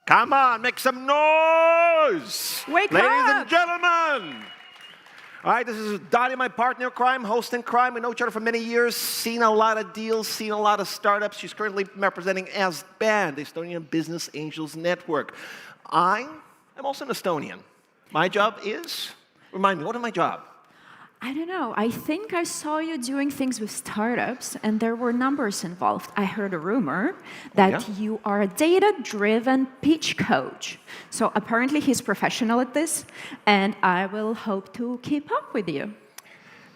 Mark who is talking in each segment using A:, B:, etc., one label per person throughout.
A: Come on, make some noise!
B: Wake
A: Ladies
B: up!
A: and gentlemen! All right, this is Dottie, my partner in crime, host in crime. We know each other for many years, seen a lot of deals, seen a lot of startups. She's currently representing SBAN, the Estonian Business Angels Network. I am also an Estonian. My job is, remind me, what is my job?
B: I don't know. I think I saw you doing things with startups, and there were numbers involved. I heard a rumor that you are a data-driven pitch coach. So apparently he's professional at this, and I will hope to keep up with you.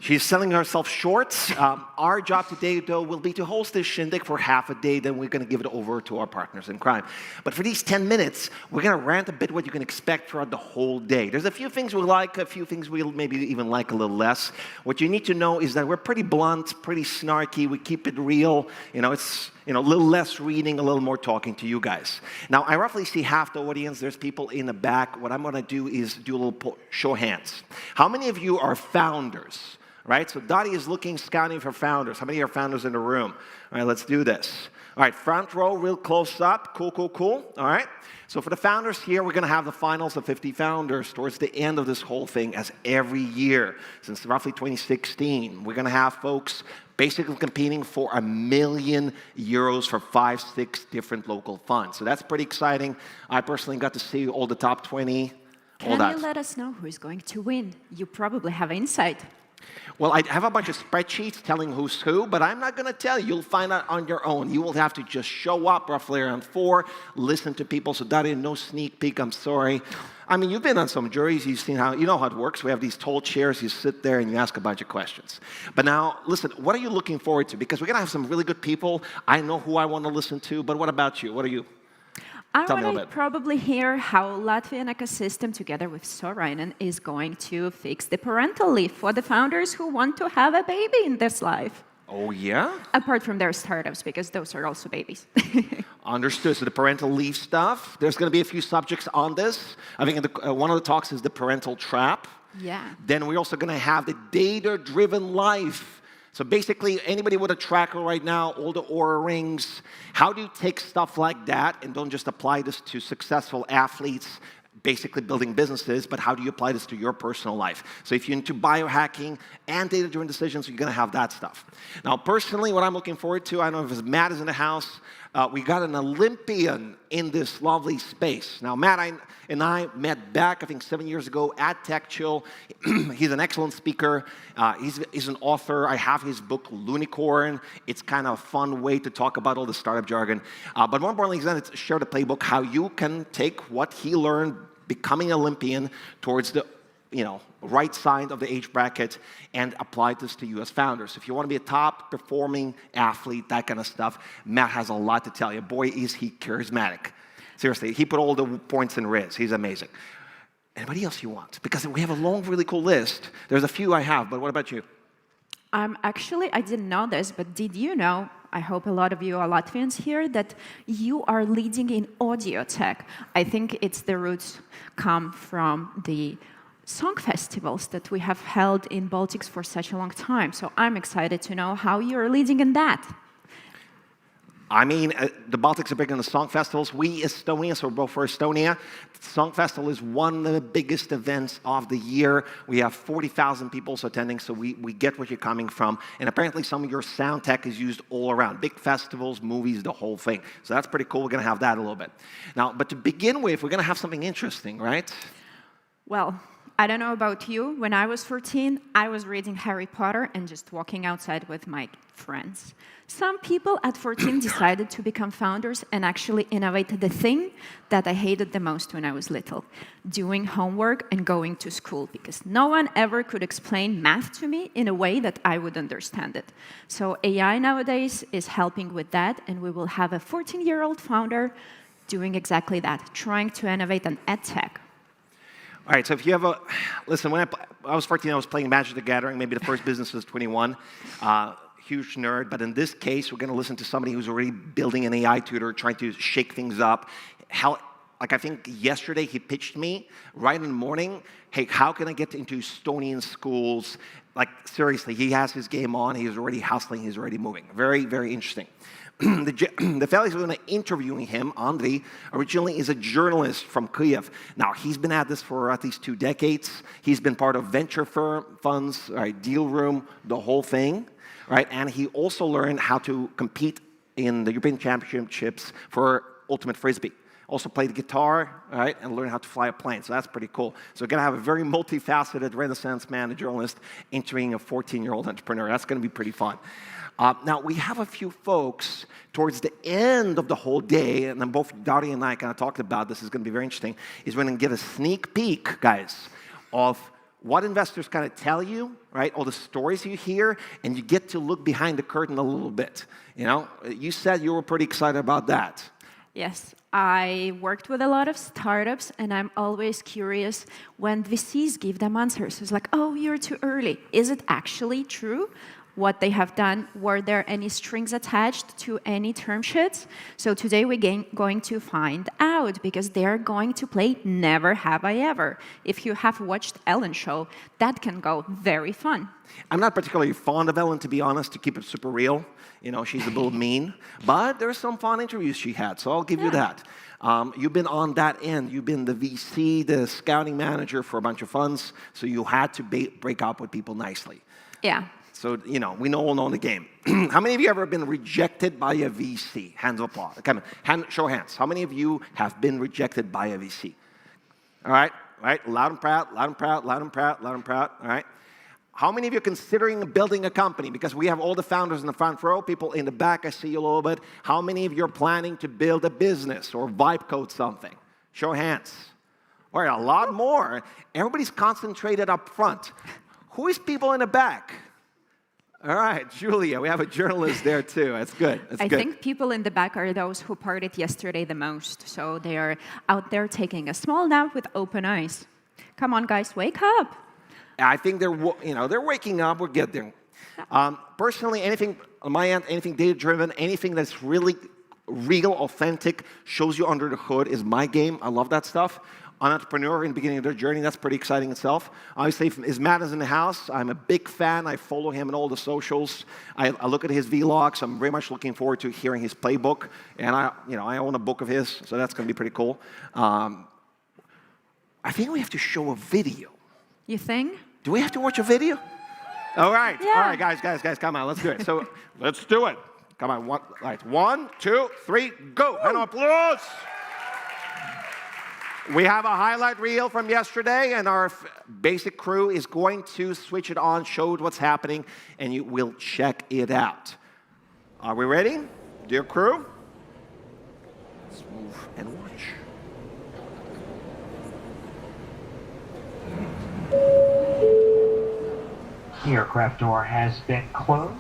A: She's selling herself short. Our job today, though, will be to host this shindig for half a day. Then we're going to give it over to our partners in crime. But for these 10 minutes, we're going to rant a bit what you can expect throughout the whole day. There's a few things we like, a few things we'll maybe even like a little less. What you need to know is that we're pretty blunt, pretty snarky. We keep it real. It's a little less reading, a little more talking to you guys. Now, I roughly see half the audience. There's people in the back. What I'm going to do is do a little show of hands. How many of you are founders? Right, so Dottie is scouting for founders. How many are founders in the room? All right, let's do this. All right, front row, real close up. Cool, cool, cool. All right, so for the founders here, we're going to have the finals of 50 founders towards the end of this whole thing, as every year since roughly 2016. We're going to have folks basically competing for €1 million for 5-6 different local funds. So that's pretty exciting. I personally got to see all the top 20.
B: Can you let us know who is going to win? You probably have insight.
A: Well, I have a bunch of spreadsheets telling who's who, but I'm not going to tell you. You'll find out on your own. You will have to just show up roughly around 4, listen to people. So Dottie, no sneak peek, I'm sorry. I mean, you've been on some juries. You've seen you know how it works. We have these tall chairs. You sit there and you ask a bunch of questions. But now, listen, what are you looking forward to? Because we're going to have some really good people. I know who I want to listen to, but what about you? What are you?
B: I want to probably hear how Latvian ecosystem, together with Sorainen, is going to fix the parental leave for the founders who want to have a baby in this life.
A: Oh, yeah?
B: Apart from their startups, because those are also babies.
A: Understood. So the parental leave stuff, there's going to be a few subjects on this. I think one of the talks is the parental trap.
B: Yeah.
A: Then we're also going to have the data-driven life. So basically, anybody with a tracker right now, all the Oura rings, how do you take stuff like that and don't just apply this to successful athletes, basically building businesses, but how do you apply this to your personal life? So if you're into biohacking and data-driven decisions, you're going to have that stuff. Now, personally, what I'm looking forward to, I don't know if Matt is in the house, we got an Olympian in this lovely space. Now, Matt and I met back, I think, 7 years ago at TechChill. He's an excellent speaker. He's an author. I have his book, Lunicorn. It's kind of a fun way to talk about all the startup jargon. But more importantly, he's going to share the playbook, how you can take what he learned becoming an Olympian towards the right side of the age bracket and apply this to you as founders. If you want to be a top performing athlete, that kind of stuff, Matt has a lot to tell you. Boy, is he charismatic. Seriously, he put all the points in Riz. He's amazing. Anybody else you want? Because we have a long, really cool list. There's a few I have, but what about you?
B: Actually, I didn't know this, but did you know, I hope a lot of you are Latvians here, that you are leading in audio tech? I think the roots come from the song festivals that we have held in Baltics for such a long time. So I'm excited to know how you're leading in that.
A: I mean, the Baltics are big on the song festivals. We Estonians, so we're both for Estonia. The Song Festival is one of the biggest events of the year. We have 40,000 people attending, so we get where you're coming from. And apparently some of your sound tech is used all around. Big festivals, movies, the whole thing. So that's pretty cool. We're going to have that a little bit. Now, but to begin with, we're going to have something interesting, right?
B: Well, I don't know about you. When I was 14, I was reading Harry Potter and just walking outside with my friends. Some people at 14 decided to become founders and actually innovate the thing that I hated the most when I was little, doing homework and going to school, because no one ever could explain math to me in a way that I would understand it. So AI nowadays is helping with that, and we will have a 14-year-old founder doing exactly that, trying to innovate an ed tech.
A: All right, so if you have listen, when I was 14, I was playing Magic the Gathering. Maybe the first business was 21. Huge nerd, but in this case, we're going to listen to somebody who's already building an AI tutor, trying to shake things up. Like I think yesterday he pitched me right in the morning, hey, how can I get into Estonian schools? Like seriously, he has his game on, he's already hustling, he's already moving. Very, very interesting. the fellow who's going to interviewing him, Andrei, originally is a journalist from Kyiv. Now, he's been at this for at least 2 decades. He's been part of venture funds, right, deal room, the whole thing, right? And he also learned how to compete in the European Championships for Ultimate Frisbee. Also played guitar, right, and learned how to fly a plane. So that's pretty cool. So we're going to have a very multifaceted Renaissance man, a journalist, interviewing a 14-year-old entrepreneur. That's going to be pretty fun. Now, we have a few folks towards the end of the whole day, and then both Dari and I kind of talked about this. Is going to be very interesting, is we're going to get a sneak peek, guys, of what investors kind of tell you, right, all the stories you hear, and you get to look behind the curtain a little bit. You know, you said you were pretty excited about that.
B: Yes, I worked with a lot of startups, and I'm always curious when VCs give them answers. It's like, oh, you're too early. Is it actually true? What they have done, were there any strings attached to any term sheets? So today we're going to find out, because they're going to play Never Have I Ever. If you have watched Ellen's show, that can go very fun.
A: I'm not particularly fond of Ellen, to be honest, to keep it super real. You know, she's a little mean, but there's some fun interviews she had, so I'll give you that. You've been on that end. You've been the VC, the scouting manager for a bunch of funds, so you had to break up with people nicely.
B: Yeah.
A: So, you know, we all know the game. How many of you have ever been rejected by a VC? Hands of applause. Come on, show of hands. How many of you have been rejected by a VC? All right, loud and proud, loud and proud, loud and proud, loud and proud, all right? How many of you are considering building a company? Because we have all the founders in the front row, people in the back, I see you a little bit. How many of you are planning to build a business or vibe code something? Show of hands. All right, a lot more. Everybody's concentrated up front. Who is people in the back? All right, Julia, we have a journalist there too. That's good.
B: I think people in the back are those who partied yesterday the most. So they are out there taking a small nap with open eyes. Come on, guys, wake up.
A: I think they're waking up. We'll get there. Personally, anything on my end, anything data-driven, anything that's really real, authentic, shows you under the hood is my game. I love that stuff. An entrepreneur in the beginning of their journey, that's pretty exciting itself. Obviously, if Matt is in the house, I'm a big fan. I follow him on all the socials. I look at his vlogs. I'm very much looking forward to hearing his playbook. And I own a book of his, so that's going to be pretty cool. I think we have to show a video.
B: You think?
A: Do we have to watch a video? All right.
B: Yeah.
A: All right, guys, come on. Let's do it. So let's do it. Come on. 1, 2, 3, go. And applause. We have a highlight reel from yesterday, and our basic crew is going to switch it on, show what's happening, and you will check it out. Are we ready, dear crew? Let's move and watch.
C: The aircraft door has been closed.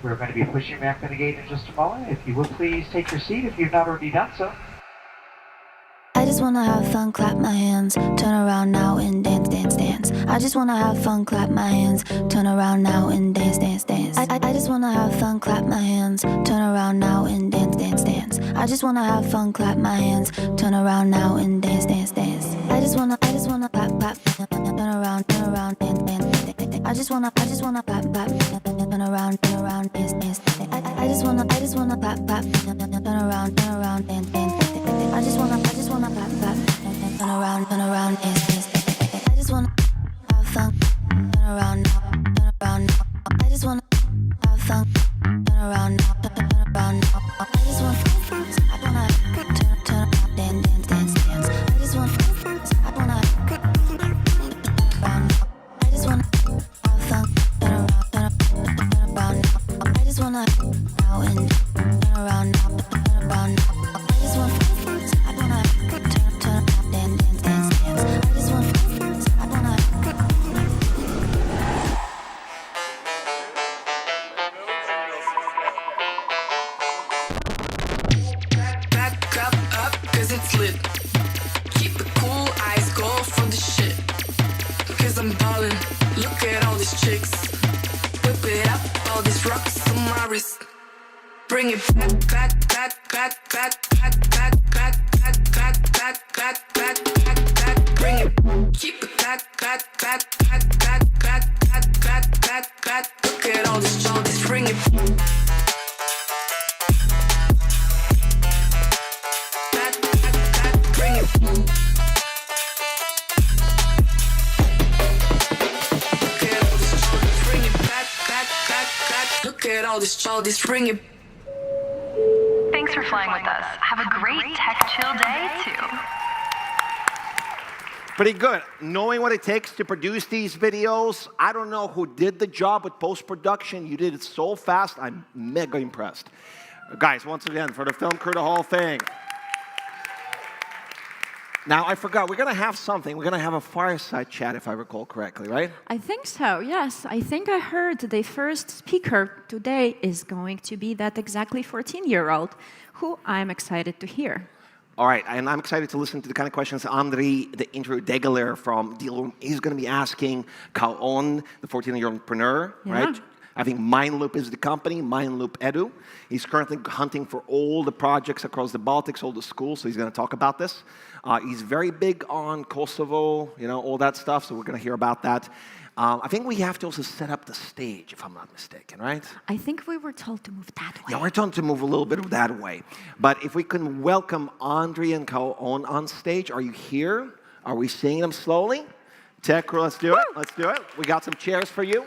C: We're going to be pushing back the gate in just a moment. If you would please take your seat if you've not already done so.
D: I just wanna have fun, clap my hands, turn around now and dance, dance, dance. I just wanna have fun, clap my hands, turn around now and dance, dance, dance. I just wanna have fun, clap my hands, turn around now and dance, dance, dance. I just wanna have fun, clap my hands, turn around now and dance, dance, dance. I just wanna clap, clap, turn around, dance, dance, dance. I just wanna clap, clap, turn around, dance, dance, dance. I just wanna clap, clap, turn around, dance, dance. I just wanna clap, clap, turn around, dance, dance. I just wanna have fun, turn around now. I just wanna have fun, turn around now. I just wanna turn around, dance, dance. I just wanna turn around. I just wanna have fun, turn around. I just wanna now and turn around now. I just wanna.
E: I'm ballin', look at all these chicks. Whip it up, all these rocks on my wrist. Bring it back. Bring it, keep it back. Look at all this, bring it. all this, bring it.
F: Thanks for flying with us. Have a great TechChill day, too.
A: Pretty good. Knowing what it takes to produce these videos, I don't know who did the job with post-production. You did it so fast. I'm mega impressed. Guys, once again, for the film crew, the whole thing. Now, I forgot, we're going to have something. We're going to have a fireside chat, if I recall correctly, right?
B: I think so, yes. I think I heard the first speaker today is going to be that exactly 14-year-old, who I'm excited to hear.
A: All right, and I'm excited to listen to the kind of questions Andriy, the intro Degeler from Deal, he's going to be asking Kaon, the 14-year-old entrepreneur, right? I think MindLoop is the company, MindLoop Edu. He's currently hunting for all the projects across the Baltics, all the schools, so he's going to talk about this. He's very big on Kosovo, you know, all that stuff, so we're going to hear about that. I think we have to also set up the stage, if I'm not mistaken, right?
B: I think we were told to move that way.
A: Yeah, we're told to move a little bit that way. But if we can welcome Andriy and Kaon on stage. Are you here? Are we seeing them slowly? Tech crew, let's do it. Let's do it. We got some chairs for you.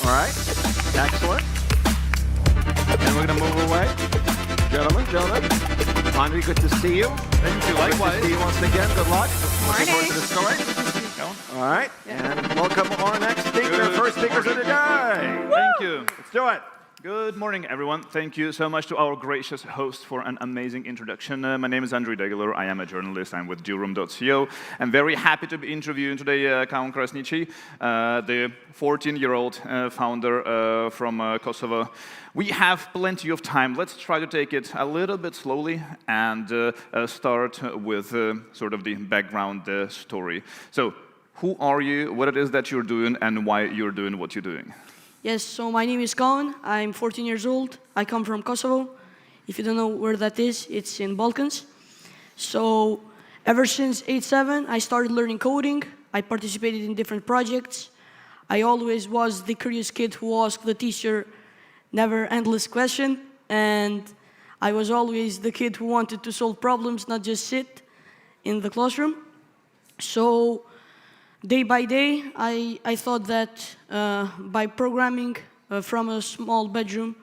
A: All right. Excellent. And we're going to move away. Gentlemen. Andriy, good to see you.
G: Thank you, likewise.
A: Good to see you once again. Good luck. Looking forward to the story.
G: Go.
A: All right. And welcome our next speaker, first speakers of the day.
G: Thank you.
A: Let's do it.
G: Good morning, everyone. Thank you so much to our gracious host for an amazing introduction. My name is Andriy Degeler. I am a journalist. I'm with Durum.co. I'm very happy to be interviewing today Kaon Krasniqi, the 14-year-old founder from Kosovo. We have plenty of time. Let's try to take it a little bit slowly and start with sort of the background story. So, who are you, what it is that you're doing, and why you're doing what you're doing?
H: Yes, so my name is Kaon. I'm 14 years old. I come from Kosovo. If you don't know where that is, it's in Balkans. So ever since 8-7, I started learning coding. I participated in different projects. I always was the curious kid who asked the teacher never endless question. And I was always the kid who wanted to solve problems, not just sit in the classroom. So day by day, I thought that by programming from a small bedroom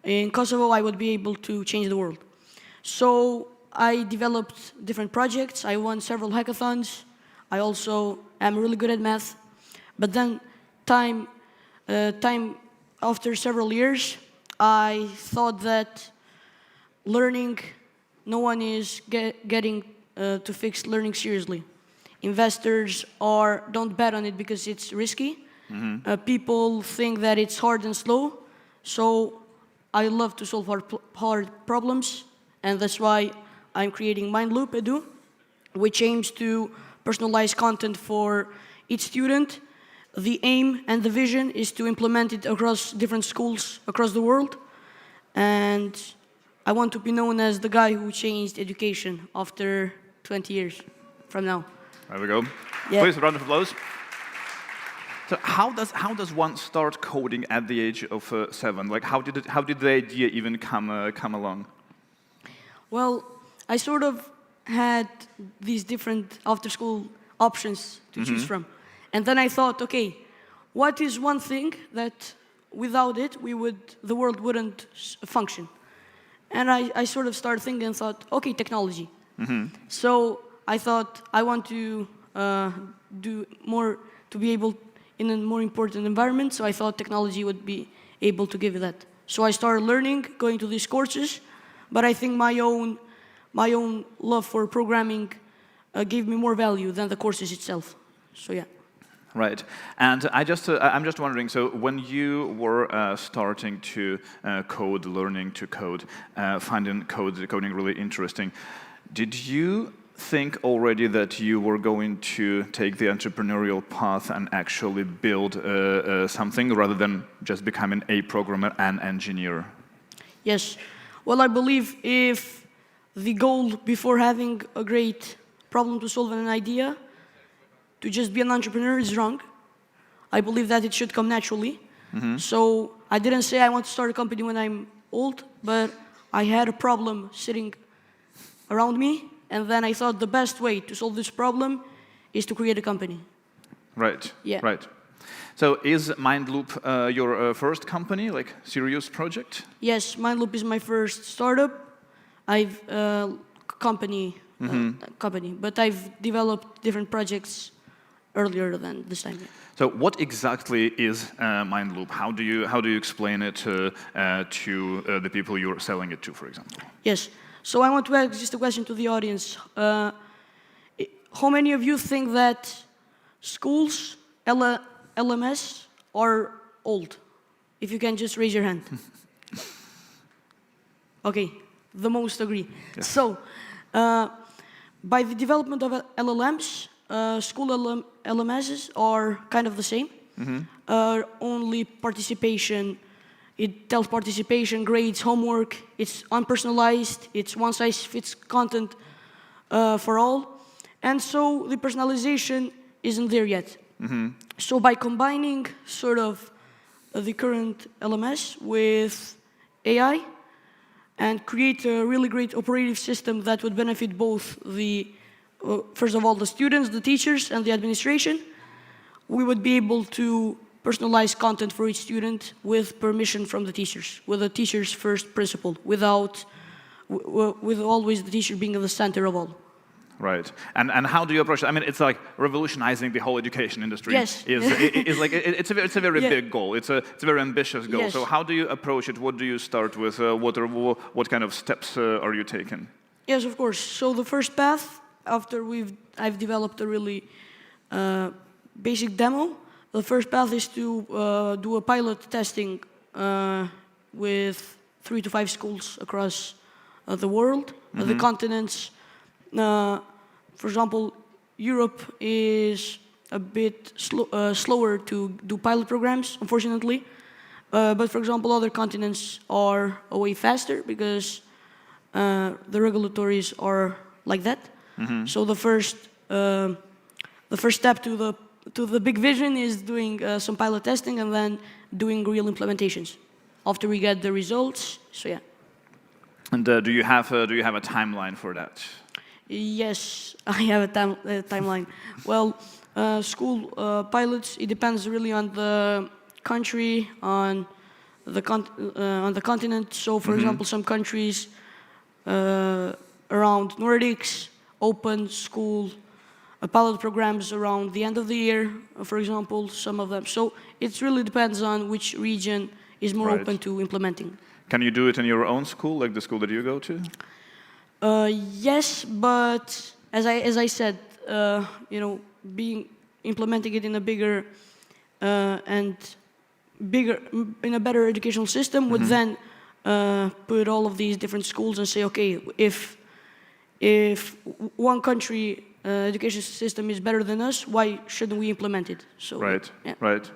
H: in Kosovo, I would be able to change the world. So I developed different projects. I won several hackathons. I also am really good at math. But then after several years, I thought that learning, no one is getting to fix learning seriously. Investors don't bet on it because it's risky. People think that it's hard and slow. So I love to solve hard problems. And that's why I'm creating MindLoop Edu, which aims to personalize content for each student. The aim and the vision is to implement it across different schools across the world. And I want to be known as the guy who changed education after 20 years from now.
G: There we go.
H: Yeah.
G: Please, a round of applause. So how does one start coding at the age of 7? Like, how did the idea even come along?
H: Well, I sort of had these different after-school options to choose from. And then I thought, okay, what is one thing that without it, the world wouldn't function? And I sort of started thinking and thought, okay, technology. So I thought I want to do more to be able in a more important environment. So I thought technology would be able to give you that. So I started learning, going to these courses. But I think my own love for programming gave me more value than the courses itself. So yeah.
G: Right, and I'm just wondering. So when you were starting to code, learning to code, finding coding really interesting, did you think already that you were going to take the entrepreneurial path and actually build something rather than just becoming a programmer and engineer?
H: Yes. Well, I believe if the goal before having a great problem to solve and an idea to just be an entrepreneur is wrong. I believe that it should come naturally. So I didn't say I want to start a company when I'm old, but I had a problem sitting around me, and then I thought the best way to solve this problem is to create a company.
G: Right.
H: Yeah.
G: Right. So is MindLoop your first company, like serious project?
H: Yes, MindLoop is my first startup. I've company, but I've developed different projects earlier than this time.
G: So what exactly is MindLoop? How do you explain it to the people you're selling it to, for example?
H: Yes. So I want to ask just a question to the audience. How many of you think that schools, LMS, are old? If you can just raise your hand. Okay, the most agree. Yes. So, by the development of LLMs, school LMSs are kind of the same. Only participation, it tells participation, grades, homework, it's unpersonalized, it's one-size-fits content for all. And so the personalization isn't there yet. So by combining sort of the current LMS with AI and create a really great operating system that would benefit both the, first of all, the students, the teachers, and the administration, we would be able to personalize content for each student with permission from the teachers, with the teacher's first principle, with always the teacher being at the center of all.
G: Right, and how do you approach it? I mean, it's like revolutionizing the whole education industry.
H: Yes.
G: It's a very big goal. It's a very ambitious goal.
H: Yes.
G: So how do you approach it? What do you start with? What kind of steps are you taking?
H: Yes, of course. So the first path, after I've developed a really basic demo. The first path is to do a pilot testing with 3 to 5 schools across the world, the continents. For example, Europe is a bit slower to do pilot programs, unfortunately. But for example, other continents are way faster because the regulatories are like that. So the first step to the big vision is doing some pilot testing and then doing real implementations after we get the results. So yeah.
G: And do you have a timeline for that?
H: Yes, I have a timeline. Well, school pilots, it depends really on the country, on the continent. So, for example, some countries around Nordics open school pilot programs around the end of the year, for example, some of them. So it really depends on which region is more open to implementing.
G: Can you do it in your own school, like the school that you go to?
H: Yes, but as I said, implementing it in a bigger in a better educational system would then put all of these different schools and say, okay, if one country education system is better than us, why shouldn't we implement it? So
G: right,
H: yeah.
G: Right.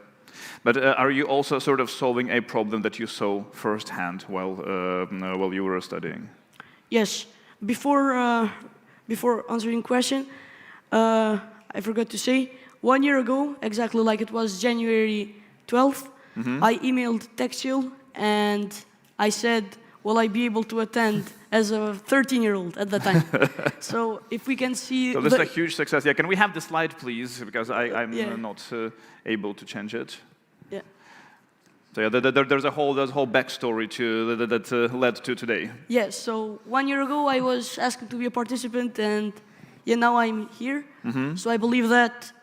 G: But are you also sort of solving a problem that you saw firsthand while you were studying?
H: Yes. Before answering question, I forgot to say, 1 year ago, exactly like it was January 12th, I emailed TechChill and I said, will I be able to attend as a 13-year-old at that time? So if we can see...
G: So this is a huge success. Yeah, can we have the slide, please? Because I'm not able to change it.
H: Yeah.
G: So yeah, there's a whole backstory that led to today.
H: Yes, so 1 year ago I was asked to be a participant and now I'm here. So I believe that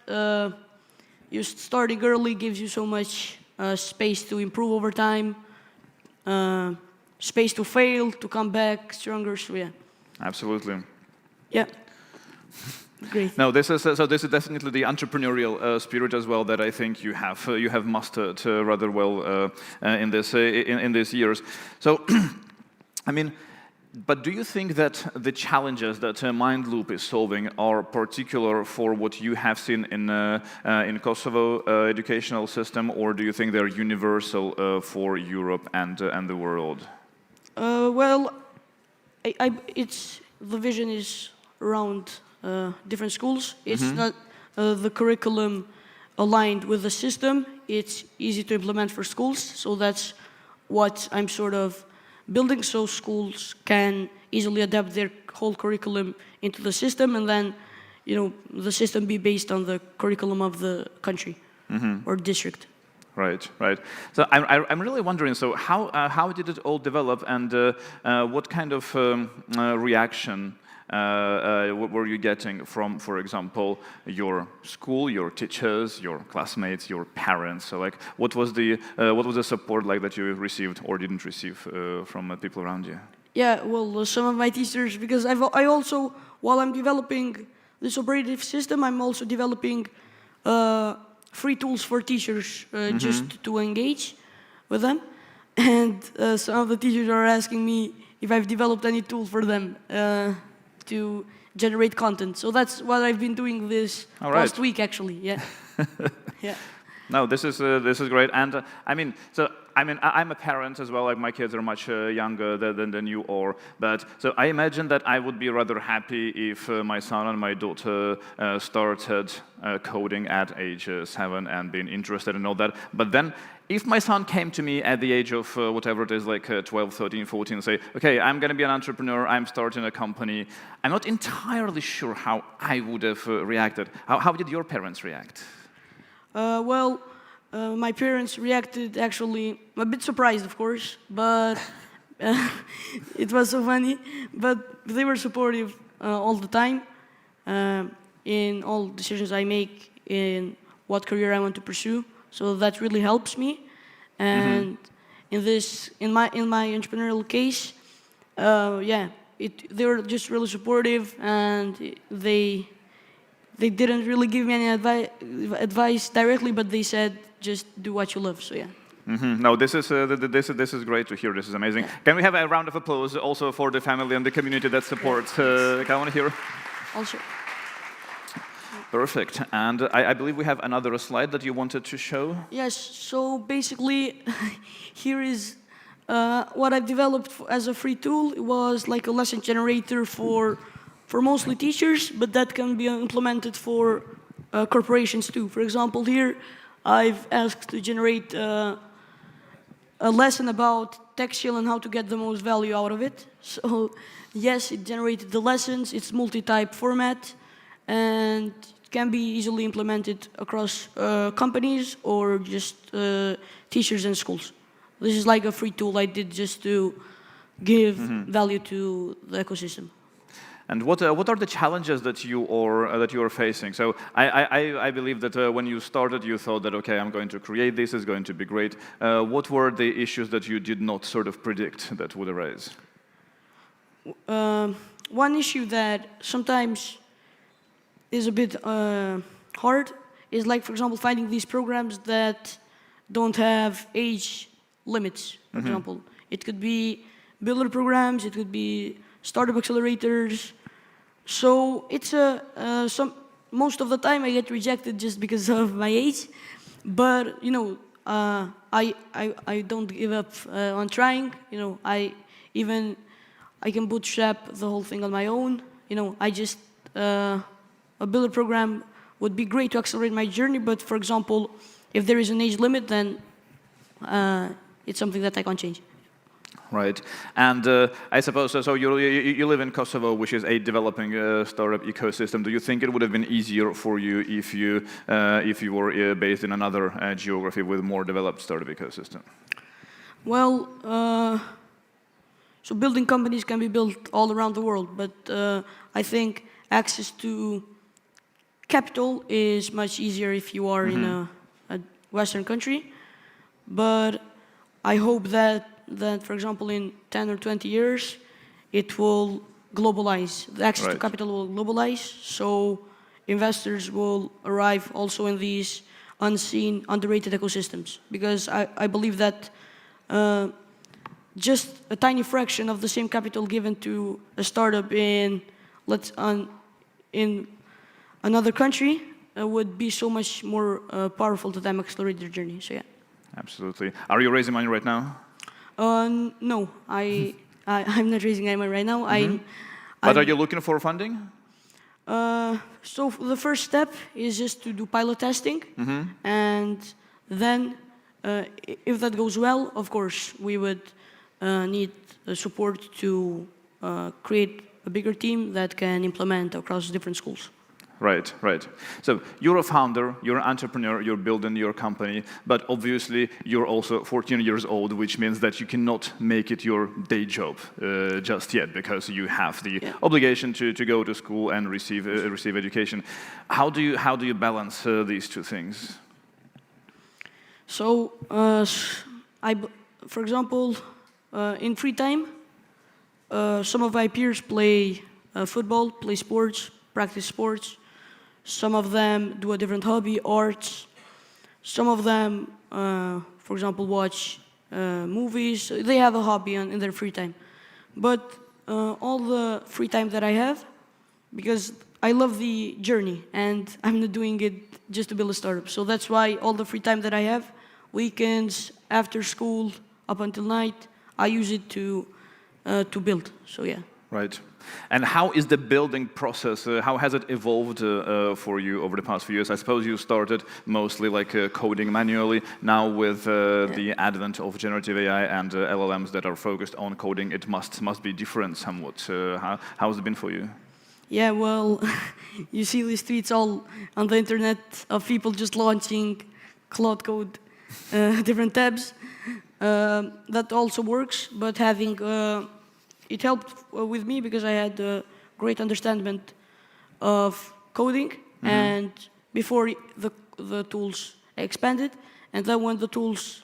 H: you starting early gives you so much space to improve over time, space to fail, to come back stronger, so yeah.
G: Absolutely.
H: Yeah. Great.
G: No, this is definitely the entrepreneurial spirit as well that I think you have mastered rather well in these years. So, I mean, but do you think that the challenges that MindLoop is solving are particular for what you have seen in Kosovo educational system, or do you think they're universal for Europe and the world?
H: Well, the vision is around different schools. It's not the curriculum aligned with the system. It's easy to implement for schools, so that's what I'm sort of building, so schools can easily adapt their whole curriculum into the system, and then, the system be based on the curriculum of the country. or district.
G: Right, right. So I'm really wondering, so how did it all develop, and what kind of reaction were you getting from, for example, your school, your teachers, your classmates, your parents? So like, what was the support like that you received or didn't receive from people around you?
H: Yeah, well, some of my teachers, because I also, while I'm developing this operative system, I'm also developing free tools for teachers just to engage with them. And some of the teachers are asking me if I've developed any tool for them to generate content. So that's what I've been doing this last week, actually. Yeah. Yeah.
G: No, this is great, and I'm a parent as well. Like my kids are much younger than you are, but so I imagine that I would be rather happy if my son and my daughter started coding at age 7 and being interested in all that. But then, if my son came to me at the age of whatever it is, like 12, 13, 14, and say, okay, I'm going to be an entrepreneur, I'm starting a company, I'm not entirely sure how I would have reacted. How did your parents react?
H: Well, my parents reacted actually a bit surprised, of course, but it was so funny. But they were supportive all the time in all decisions I make in what career I want to pursue. So that really helps me. And in my entrepreneurial case, they were just really supportive, and they didn't really give me any advice directly, but they said, just do what you love, so yeah.
G: No, this is great to hear. This is amazing. Can we have a round of applause also for the family and the community that supports Kaon here?
H: Also.
G: Perfect. And I believe we have another slide that you wanted to show.
H: Yes, so basically, here is what I've developed as a free tool. It was like a lesson generator for mostly teachers, but that can be implemented for corporations too. For example, here I've asked to generate a lesson about TechChill and how to get the most value out of it. So yes, it generated the lessons. It's multi-type format, and it can be easily implemented across companies or just teachers and schools. This is like a free tool I did just to give value to the ecosystem.
G: And what are the challenges that you are facing? So I believe that when you started, you thought that, okay, I'm going to create this, it's going to be great. What were the issues that you did not sort of predict that would arise?
H: One issue that sometimes is a bit hard is, like, for example, finding these programs that don't have age limits, for example. It could be builder programs, it could be startup accelerators. So it's most of the time I get rejected just because of my age, but you know, I don't give up on trying. You know, I can bootstrap the whole thing on my own. You know, a builder program would be great to accelerate my journey, but for example, if there is an age limit, then it's something that I can't change.
G: Right, and I suppose so. You live in Kosovo, which is a developing startup ecosystem. Do you think it would have been easier for you if you were based in another geography with more developed startup ecosystem?
H: Well, so building companies can be built all around the world, but I think access to capital is much easier if you are in a Western country. But I hope that, for example, in 10 or 20 years, it will globalize. The access to capital will globalize, so investors will arrive also in these unseen, underrated ecosystems. Because I believe that just a tiny fraction of the same capital given to a startup in another country would be so much more powerful to them accelerate their journey. So yeah.
G: Absolutely. Are you raising money right now?
H: No, I'm not raising any money right now.
G: But are you looking for funding?
H: So the first step is just to do pilot testing, and then if that goes well, of course, we would need support to create a bigger team that can implement across different schools.
G: Right, right. So you're a founder, you're an entrepreneur, you're building your company, but obviously you're also 14 years old, which means that you cannot make it your day job just yet, because you have the obligation to go to school and receive education. How do you balance these two things?
H: So, for example, in free time, some of my peers play football, play sports, practice sports. Some of them do a different hobby, arts. Some of them, for example, watch movies. They have a hobby in their free time. But all the free time that I have, because I love the journey, and I'm not doing it just to build a startup. So that's why all the free time that I have, weekends, after school, up until night, I use it to build. So yeah.
G: Right. And how is the building process? How has it evolved for you over the past few years? I suppose you started mostly like coding manually. Now with the advent of generative AI and LLMs that are focused on coding, it must be different somewhat. How has it been for you?
H: Yeah, well, you see these tweets all on the internet of people just launching Cloud Code, different tabs. That also works, but having it helped with me because I had a great understanding of coding, and before the tools expanded, and then when the tools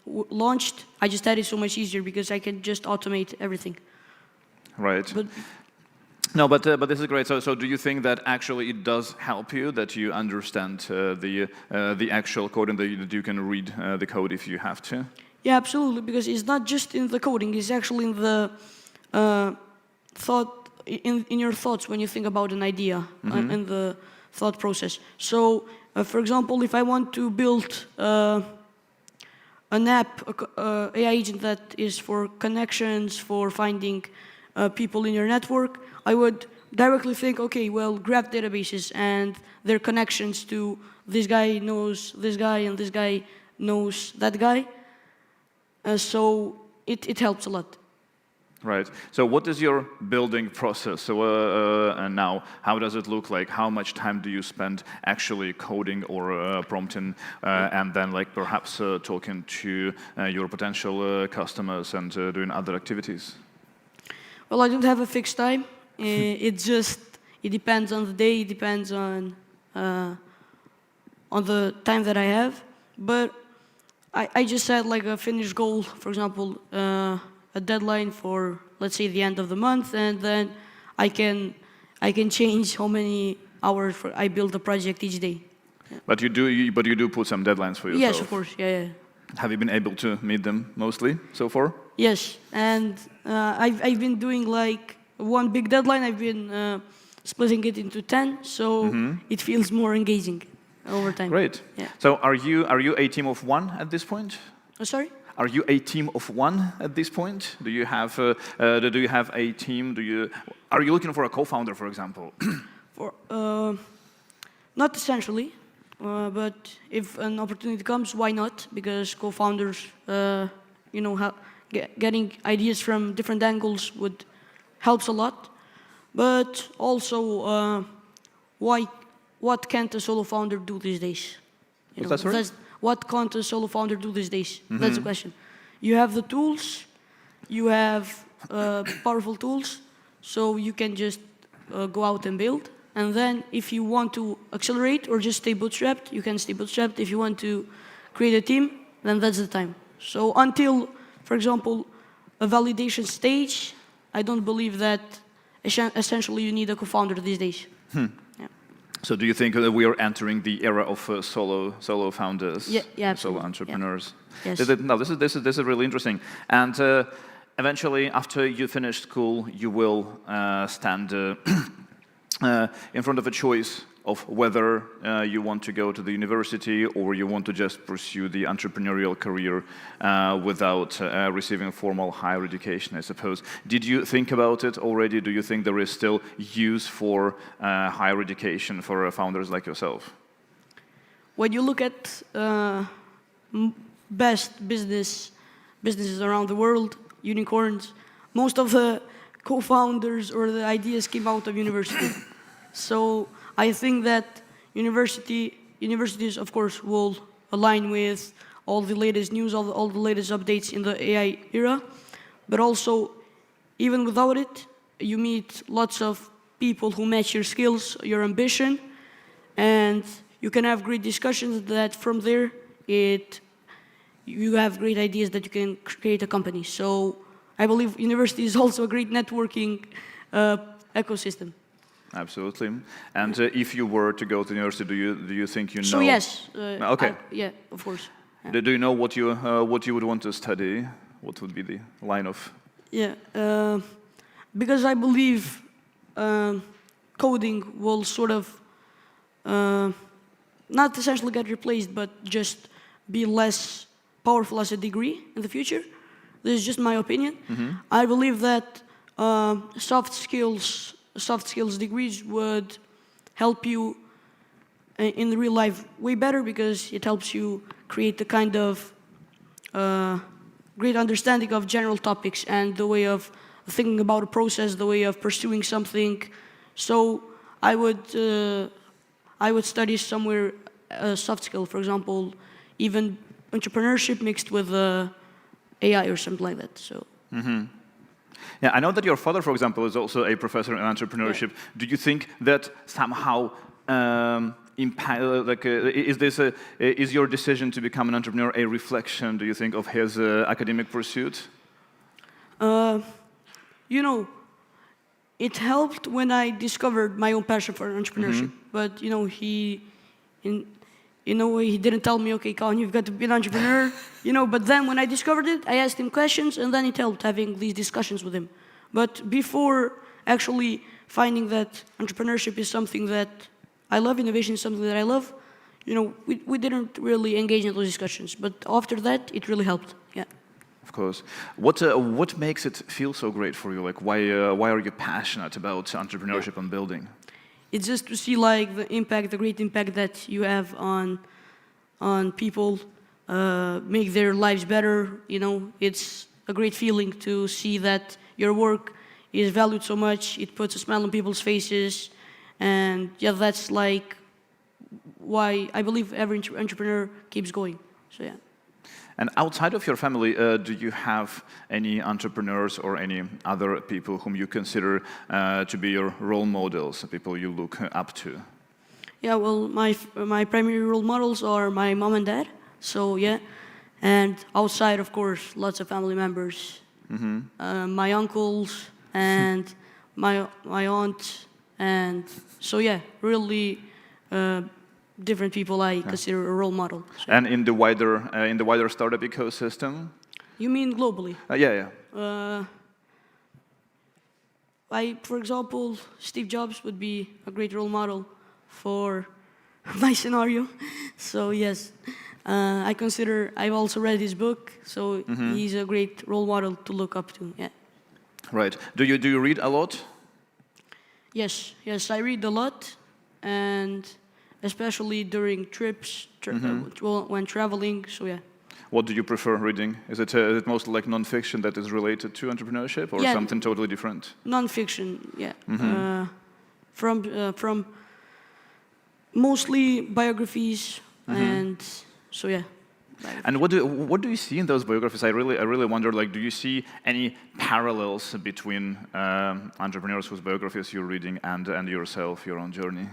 H: launched, I just had it so much easier because I can just automate everything.
G: Right.
H: But
G: this is great. So do you think that actually it does help you, that you understand the actual code and that you can read the code if you have to?
H: Yeah, absolutely, because it's not just in the coding, it's actually in the thought, in your thoughts when you think about an idea, in the thought process. So, for example, if I want to build an app, AI agent that is for connections, for finding people in your network, I would directly think, okay, well, graph databases and their connections to this guy knows this guy and this guy knows that guy. So it helps a lot.
G: Right. So what is your building process? So and now, how does it look like? How much time do you spend actually coding or prompting, and then like perhaps talking to your potential customers and doing other activities?
H: Well, I don't have a fixed time. It depends on the day. It depends on the time that I have. But I just set like a finished goal, for example, a deadline for, let's say, the end of the month, and then I can change how many hours I build a project each day. Yeah.
G: But you do put some deadlines for yourself.
H: Yes, of course. Yeah.
G: Have you been able to meet them mostly so far?
H: Yes, and I've been doing like one big deadline. I've been splitting it into 10, so it feels more engaging over time.
G: Great.
H: Yeah.
G: So are you a team of one at this point?
H: Sorry?
G: Are you a team of one at this point? Do you have a team? Are you looking for a co-founder, for example?
H: Not essentially, but if an opportunity comes, why not? Because co-founders, getting ideas from different angles helps a lot. But also, what can't a solo founder do these days? What can't a solo founder do these days? That's the question. You have the tools, you have powerful tools, so you can just go out and build. And then if you want to accelerate or just stay bootstrapped, you can stay bootstrapped. If you want to create a team, then that's the time. So until, for example, a validation stage, I don't believe that essentially you need a co-founder these days. Yeah.
G: So do you think that we are entering the era of solo founders, solo entrepreneurs?
H: Yeah. Yes.
G: This is really interesting. And eventually, after you finish school, you will stand in front of a choice of whether you want to go to the university or you want to just pursue the entrepreneurial career without receiving formal higher education, I suppose. Did you think about it already? Do you think there is still use for higher education for founders like yourself?
H: When you look at best businesses around the world, unicorns, most of the co-founders or the ideas came out of university. So I think that universities, of course, will align with all the latest news, all the latest updates in the AI era. But also, even without it, you meet lots of people who match your skills, your ambition, and you can have great discussions that from there, you have great ideas that you can create a company. So I believe university is also a great networking ecosystem.
G: Absolutely. And if you were to go to university, do you think you know?
H: So yes.
G: Okay.
H: Yeah, of course.
G: Do you know what you would want to study? What would be the line of?
H: Yeah, because I believe coding will sort of not essentially get replaced, but just be less powerful as a degree in the future. This is just my opinion. I believe that soft skills degrees would help you in real life way better because it helps you create the kind of great understanding of general topics and the way of thinking about a process, the way of pursuing something. So I would study somewhere a soft skill, for example, even entrepreneurship mixed with AI or something like that. So.
G: Yeah, I know that your father, for example, is also a professor in entrepreneurship. Yeah. Do you think that somehow is your decision to become an entrepreneur a reflection, do you think, of his academic pursuit?
H: You know, it helped when I discovered my own passion for entrepreneurship. But you know, in a way, he didn't tell me, okay, Colin, you've got to be an entrepreneur. You know, but then when I discovered it, I asked him questions, and then it helped having these discussions with him. But before actually finding that entrepreneurship is something that I love, innovation is something that I love, you know, we didn't really engage in those discussions. But after that, it really helped. Yeah.
G: Of course. What makes it feel so great for you? Like, why are you passionate about entrepreneurship and building? It's
H: just to see like the great impact that you have on people, make their lives better. You know, it's a great feeling to see that your work is valued so much. It puts a smile on people's faces, and yeah, that's like why I believe every entrepreneur keeps going. So yeah.
G: And outside of your family, do you have any entrepreneurs or any other people whom you consider to be your role models, people you look up to?
H: Yeah, well, my primary role models are my mom and dad. So yeah, and outside, of course, lots of family members, my uncles and my aunt, and so yeah, really. Different people I consider a role model. So.
G: And in the wider startup ecosystem?
H: You mean globally?
G: Yeah.
H: For example, Steve Jobs would be a great role model for my scenario. So yes, I've also read his book, so he's a great role model to look up to. Yeah.
G: Right. Do you read a lot?
H: Yes, I read a lot, and especially during trips, when traveling, so yeah.
G: What do you prefer reading? Is it mostly like non-fiction that is related to entrepreneurship, or something totally different?
H: Non-fiction, yeah. From mostly biographies, and so yeah.
G: And what do you see in those biographies? I really wonder, like, do you see any parallels between entrepreneurs whose biographies you're reading and yourself, your own journey?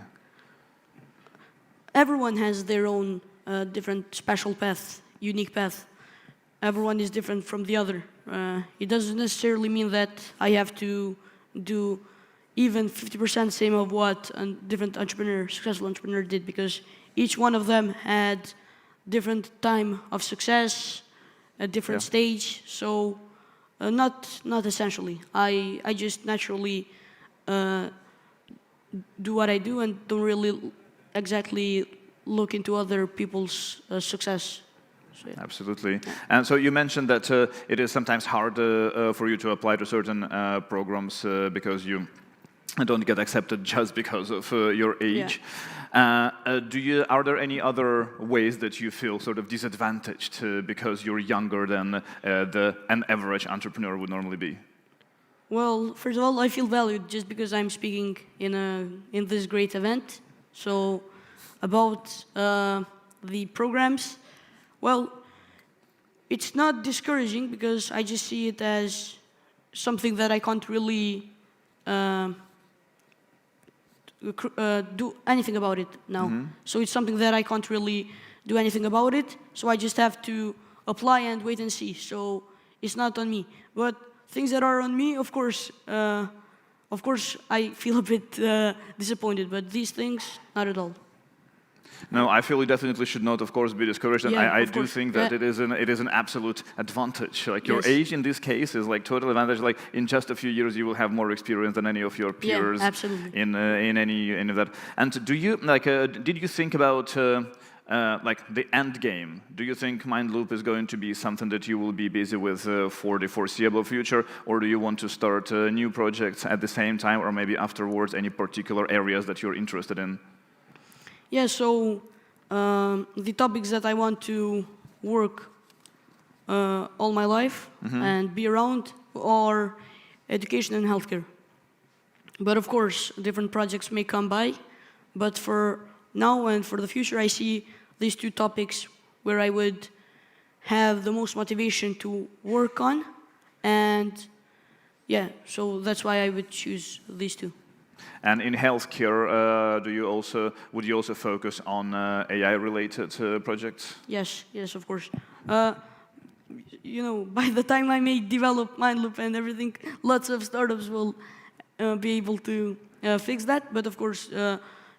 H: Everyone has their own different special path, unique path. Everyone is different from the other. It doesn't necessarily mean that I have to do even 50% same of what a different successful entrepreneur did, because each one of them had different time of success, a different stage. So not essentially. I just naturally do what I do and don't really exactly look into other people's success. So, yeah.
G: Absolutely. And so you mentioned that it is sometimes hard for you to apply to certain programs because you don't get accepted just because of your age. Yeah. Are there any other ways that you feel sort of disadvantaged because you're younger than an average entrepreneur would normally be?
H: Well, first of all, I feel valued just because I'm speaking in this great event. So about the programs, well, it's not discouraging because I just see it as something that I can't really do anything about it now. So it's something that I can't really do anything about it. So I just have to apply and wait and see. So it's not on me. But things that are on me, of course, I feel a bit disappointed. But these things, not at all.
G: No, I feel you definitely should not, of course, be discouraged. And
H: Yeah,
G: I
H: of
G: do
H: course.
G: think that
H: Yeah.
G: it is an absolute advantage. Like your
H: Yes.
G: age in this case is like total advantage. Like in just a few years, you will have more experience than any of your peers.
H: absolutely.
G: In any of that. And do you did you think about like the end game? Do you think Mindloop is going to be something that you will be busy with for the foreseeable future, or do you want to start new projects at the same time, or maybe afterwards any particular areas that you're interested in?
H: Yeah, so the topics that I want to work all my life and be around are education and healthcare. But of course, different projects may come by. But for now and for the future, I see these two topics where I would have the most motivation to work on. And yeah, so that's why I would choose these two.
G: And in healthcare, would you also focus on AI-related projects?
H: Yes, of course. You know, by the time I may develop Mindloop and everything, lots of startups will be able to fix that. But of course,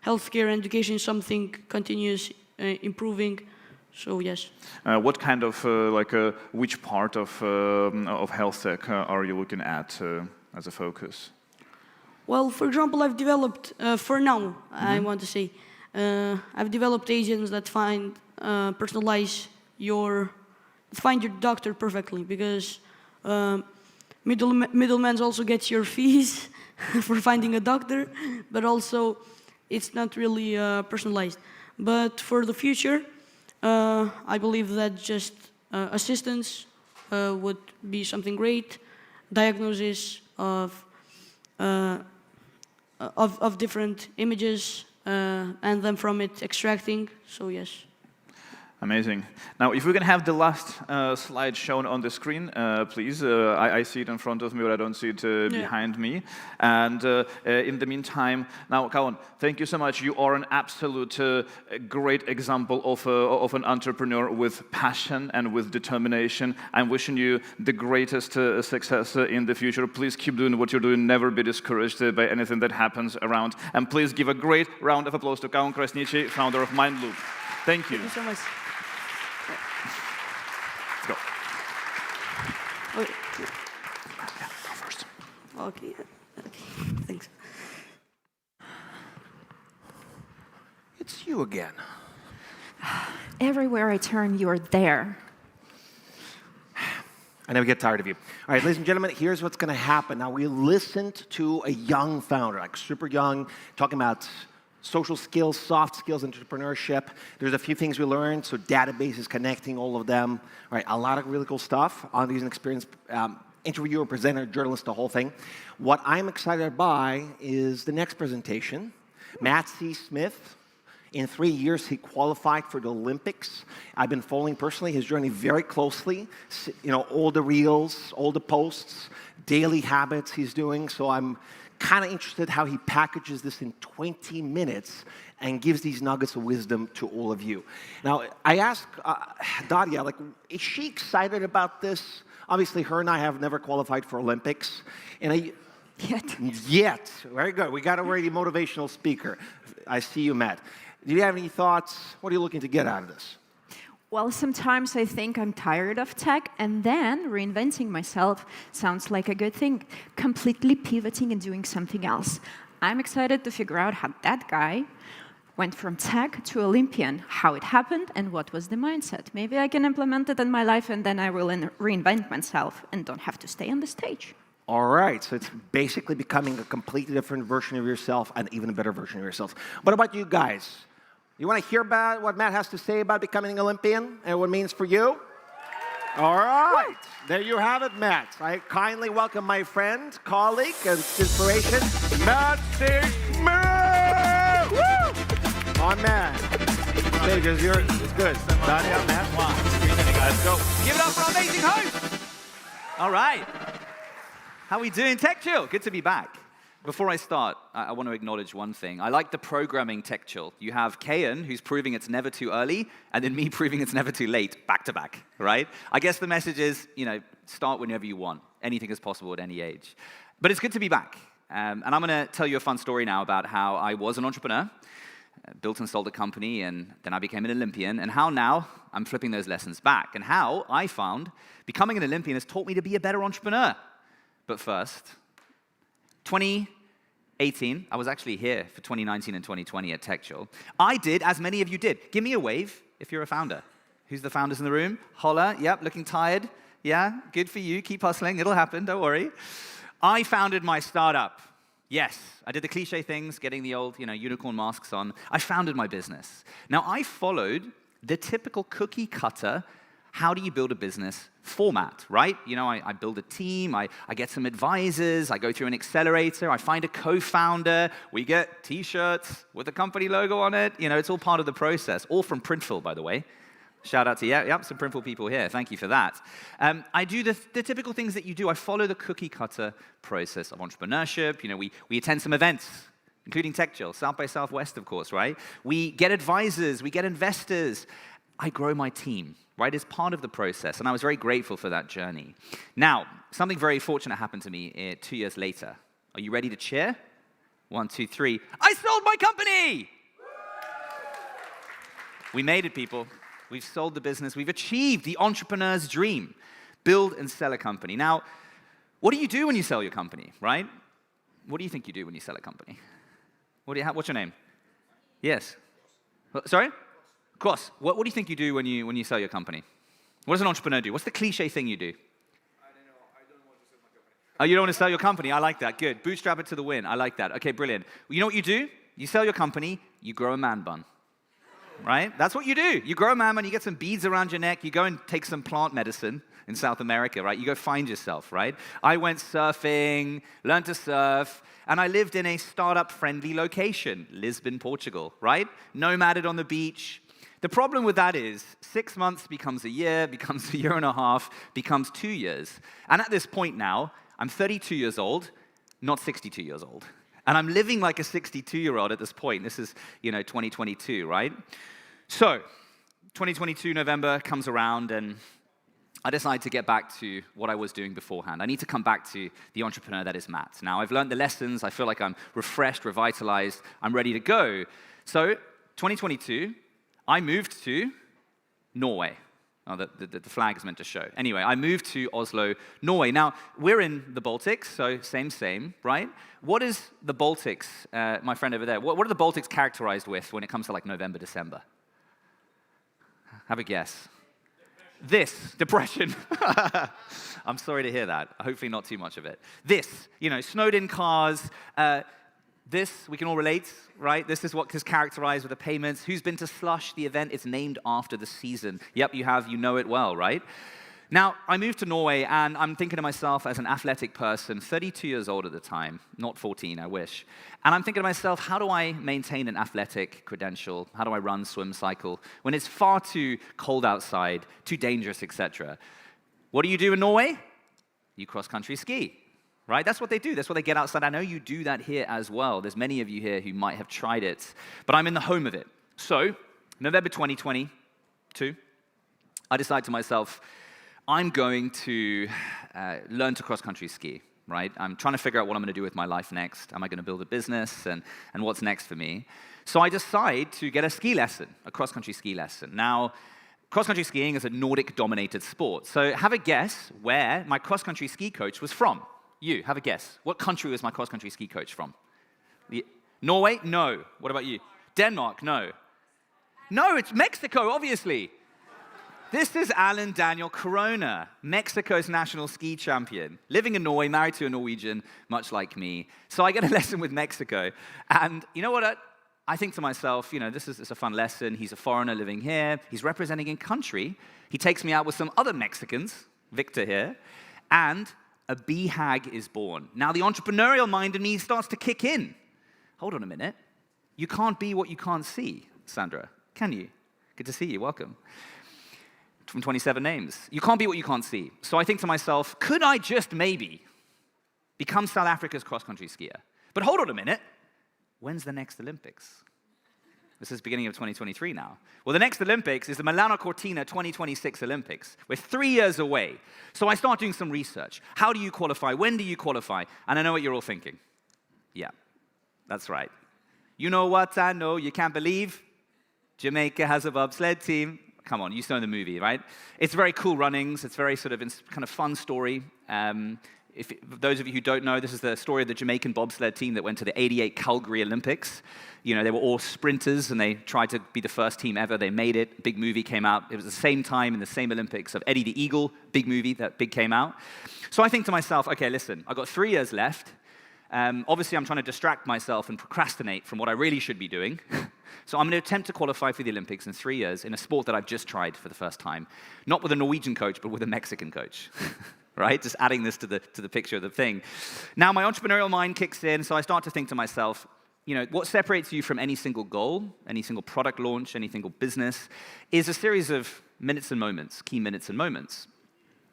H: healthcare and education is something continuous improving. So yes.
G: What kind of which part of health tech are you looking at as a focus?
H: Well, for example, I've developed, for now, I want to say, I've developed agents that personalize find your doctor perfectly, because middlemen also get your fees for finding a doctor, but also it's not really personalized. But for the future, I believe that just assistance would be something great, diagnosis of different images, and then from it extracting, so yes.
G: Amazing. Now, if we can have the last slide shown on the screen, please. I see it in front of me, but I don't see it behind me. And in the meantime, now, Kaon, thank you so much. You are an absolute great example of an entrepreneur with passion and with determination. I'm wishing you the greatest success in the future. Please keep doing what you're doing. Never be discouraged by anything that happens around. And please give a great round of applause to Kaon Krasniqi, founder of Mindloop. Thank you.
H: Thank you so much.
G: Go.
H: Okay.
G: Yeah, go first.
H: Okay, thanks.
A: It's you again.
B: Everywhere I turn, you're there.
A: I never get tired of you. All right, ladies and gentlemen, here's what's going to happen. Now, we listened to a young founder, like super young, talking about social skills, soft skills, entrepreneurship. There's a few things we learned, so databases, connecting all of them. All right, a lot of really cool stuff on these experienced interviewer, presenter, journalist, the whole thing. What I'm excited by is the next presentation. Matt C. Smith. In 3 years, he qualified for the Olympics. I've been following personally his journey very closely. You know, all the reels, all the posts, daily habits he's doing. So I'm kind of interested how he packages this in 20 minutes and gives these nuggets of wisdom to all of you. Now, I asked Daria, like, is she excited about this? Obviously, her and I have never qualified for Olympics. And Yet. Very good. We got a really motivational speaker. I see you, Matt. Do you have any thoughts? What are you looking to get out of this?
B: Well, sometimes I think I'm tired of tech, and then reinventing myself sounds like a good thing. Completely pivoting and doing something else. I'm excited to figure out how that guy went from tech to Olympian, how it happened, and what was the mindset. Maybe I can implement it in my life, and then I will reinvent myself and don't have to stay on the stage.
A: All right, so it's basically becoming a completely different version of yourself, and even a better version of yourself. What about you guys? You want to hear about what Matt has to say about becoming an Olympian and what it means for you? All right, there you have it, Matt. I kindly welcome my friend, colleague, and inspiration, Matt C. Smith! Woo! My man. Vegas, it's good. Sign up, man.
I: Wow. Let's go. Give it up for our amazing host. All right. How we doing, TechChill? Good to be back. Before I start, I want to acknowledge one thing. I like the programming TechChill. You have Kayan, who's proving it's never too early, and then me proving it's never too late, back to back, right? I guess the message is, start whenever you want. Anything is possible at any age. But it's good to be back. And I'm going to tell you a fun story now about how I was an entrepreneur, built and sold a company, and then I became an Olympian, and how now I'm flipping those lessons back, and how I found becoming an Olympian has taught me to be a better entrepreneur. But first, 2018, I was actually here for 2019 and 2020 at TechChill. I did, as many of you did. Give me a wave if you're a founder. Who's the founders in the room? Holla, yep, looking tired. Yeah, good for you, keep hustling, it'll happen, don't worry. I founded my startup. Yes, I did the cliche things, getting the old, unicorn masks on. I founded my business. Now, I followed the typical cookie cutter, how do you build a business format, right? I build a team, I get some advisors, I go through an accelerator, I find a co-founder, we get t-shirts with the company logo on it. It's all part of the process, all from Printful, by the way. Shout out to, some Printful people here. Thank you for that. I do the typical things that you do. I follow the cookie cutter process of entrepreneurship. We attend some events, including TechChill, South by Southwest, of course, right? We get advisors, we get investors. I grow my team, right? It's part of the process, and I was very grateful for that journey. Now, something very fortunate happened to me 2 years later. Are you ready to cheer? 1, 2, 3. I sold my company! We made it, people. We've sold the business. We've achieved the entrepreneur's dream. Build and sell a company. Now, what do you do when you sell your company, right? What do you think you do when you sell a company? What's your name? Yes. Sorry? Kos. What do you think you do when you sell your company? What does an entrepreneur do? What's the cliche thing you do? I don't know. I don't want to sell my company. Oh, you don't want to sell your company? I like that. Good. Bootstrap it to the win. I like that. Okay, brilliant. Well, you know what you do? You sell your company, you grow a man bun. Right? That's what you do. You grow a man bun, you get some beads around your neck, you go and take some plant medicine in South America, right? You go find yourself, right? I went surfing, learned to surf, and I lived in a startup-friendly location, Lisbon, Portugal, right? Nomaded on the beach. The problem with that is 6 months becomes a year and a half, becomes 2 years. And at this point now, I'm 32 years old, not 62 years old. And I'm living like a 62-year-old at this point. This is, 2022, right? So, 2022 November comes around, and I decide to get back to what I was doing beforehand. I need to come back to the entrepreneur that is Matt. Now, I've learned the lessons. I feel like I'm refreshed, revitalized. I'm ready to go. So, 2022, I moved to Norway. Oh, the flag is meant to show. Anyway, I moved to Oslo, Norway. Now, we're in the Baltics, so same, right? What is the Baltics, my friend over there, what are the Baltics characterized with when it comes to like November, December? Have a guess. Depression. I'm sorry to hear that. Hopefully not too much of it. Snowed in cars. We can all relate, right? This is what is characterized with the payments. Who's been to Slush, the event? It's named after the season. Yep, you have. You know it well, right? Now, I moved to Norway, and I'm thinking to myself as an athletic person, 32 years old at the time, not 14, I wish. And I'm thinking to myself, how do I maintain an athletic credential? How do I run, swim, cycle, when it's far too cold outside, too dangerous, etc.? What do you do in Norway? You cross-country ski. Right? That's what they do. That's what they get outside. I know you do that here as well. There's many of you here who might have tried it, but I'm in the home of it. So, November 2022, I decide to myself, I'm going to learn to cross-country ski, right? I'm trying to figure out what I'm going to do with my life next. Am I going to build a business, and what's next for me? So I decide to get a ski lesson, a cross-country ski lesson. Now, cross-country skiing is a Nordic-dominated sport. So have a guess where my cross-country ski coach was from. You, have a guess. What country was my cross-country ski coach from? Norway? No. What about you? Denmark? No. No, it's Mexico, obviously. This is Alan Daniel Corona, Mexico's national ski champion, living in Norway, married to a Norwegian, much like me. So I get a lesson with Mexico. And you know what? I think to myself, this is a fun lesson. He's a foreigner living here. He's representing a country. He takes me out with some other Mexicans, Victor here, and a BHAG is born. Now, the entrepreneurial mind in me starts to kick in. Hold on a minute. You can't be what you can't see. Sandra? Can you? Good to see you. Welcome. From 27 names. You can't be what you can't see. So I think to myself, could I just maybe become South Africa's cross-country skier? But hold on a minute. When's the next Olympics? This is beginning of 2023 now. Well, the next Olympics is the Milano Cortina 2026 Olympics. We're 3 years away. So I start doing some research. How do you qualify? When do you qualify? And I know what you're all thinking. Yeah, that's right. You know what I know? You can't believe Jamaica has a bobsled team. Come on, you saw the movie, right? It's very cool runnings. It's very sort of kind of fun story. Those of you who don't know, this is the story of the Jamaican bobsled team that went to the '88 Calgary Olympics. You know, they were all sprinters, and they tried to be the first team ever. They made it. Big movie came out. It was the same time in the same Olympics of Eddie the Eagle, big movie, that big came out. So I think to myself, okay, listen, I've got 3 years left. Obviously, I'm trying to distract myself and procrastinate from what I really should be doing. So I'm going to attempt to qualify for the Olympics in 3 years in a sport that I've just tried for the first time. Not with a Norwegian coach, but with a Mexican coach. Right? Just adding this to the picture of the thing. Now, my entrepreneurial mind kicks in, so I start to think to myself, you know, what separates you from any single goal, any single product launch, any single business, is a series of minutes and moments, key minutes and moments.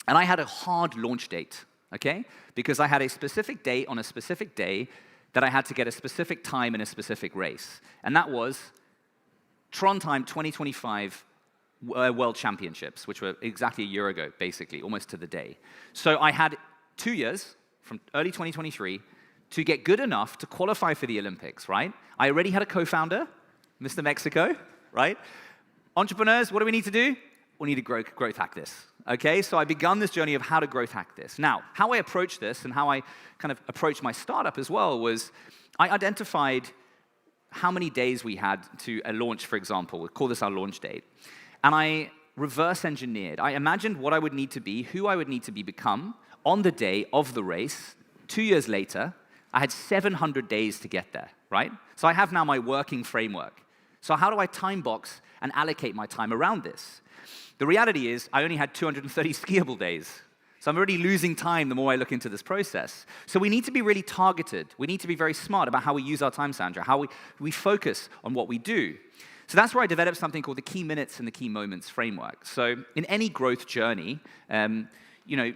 I: And I had a hard launch date, okay? Because I had a specific date on a specific day that I had to get a specific time in a specific race. And that was Trondheim 2025 World Championships, which were exactly a year ago, basically, almost to the day. So I had 2 years, from early 2023, to get good enough to qualify for the Olympics, right? I already had a co-founder, Mr. Mexico, right? Entrepreneurs, what do we need to do? We need to growth hack this, okay? So I begun this journey of how to growth hack this. Now, how I approached this and how I kind of approached my startup as well was I identified how many days we had to a launch, for example. We'll call this our launch date. And I reverse engineered. I imagined what I would need to be, who I would need to become on the day of the race. 2 years later, I had 700 days to get there, right? So I have now my working framework. So how do I time box and allocate my time around this? The reality is I only had 230 skiable days. So I'm already losing time the more I look into this process. So we need to be really targeted. We need to be very smart about how we use our time, Sandra, how we focus on what we do. So that's where I developed something called the key minutes and the key moments framework. So in any growth journey, you know,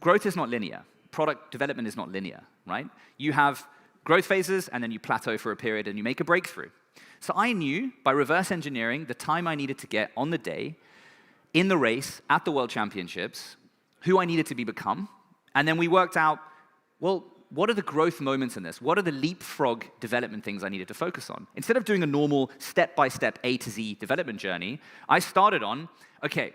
I: growth is not linear. Product development is not linear, right? You have growth phases, and then you plateau for a period, and you make a breakthrough. So I knew, by reverse engineering, the time I needed to get on the day, in the race, at the World Championships, who I needed to become, and then we worked out, well, what are the growth moments in this? What are the leapfrog development things I needed to focus on? Instead of doing a normal step-by-step A to Z development journey, I started on, okay,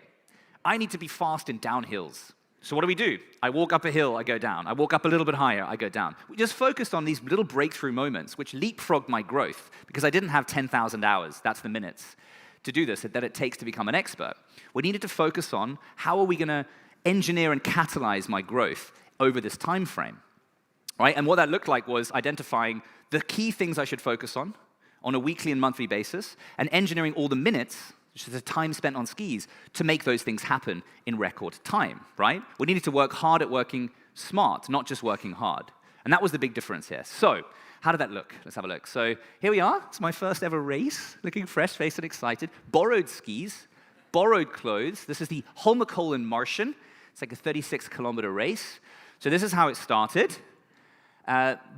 I: I need to be fast in downhills. So what do? I walk up a hill, I go down. I walk up a little bit higher, I go down. We just focused on these little breakthrough moments, which leapfrogged my growth, because I didn't have 10,000 hours, that's the minutes, to do this, that it takes to become an expert. We needed to focus on how are we going to engineer and catalyze my growth over this time frame. Right? And what that looked like was identifying the key things I should focus on a weekly and monthly basis, and engineering all the minutes, which is the time spent on skis, to make those things happen in record time, right? We needed to work hard at working smart, not just working hard. And that was the big difference here. So, how did that look? Let's have a look. So, here we are. It's my first ever race, looking fresh-faced and excited. Borrowed skis, borrowed clothes. This is the Holmenkollen Marchen. It's like a 36-kilometer race. So this is how it started.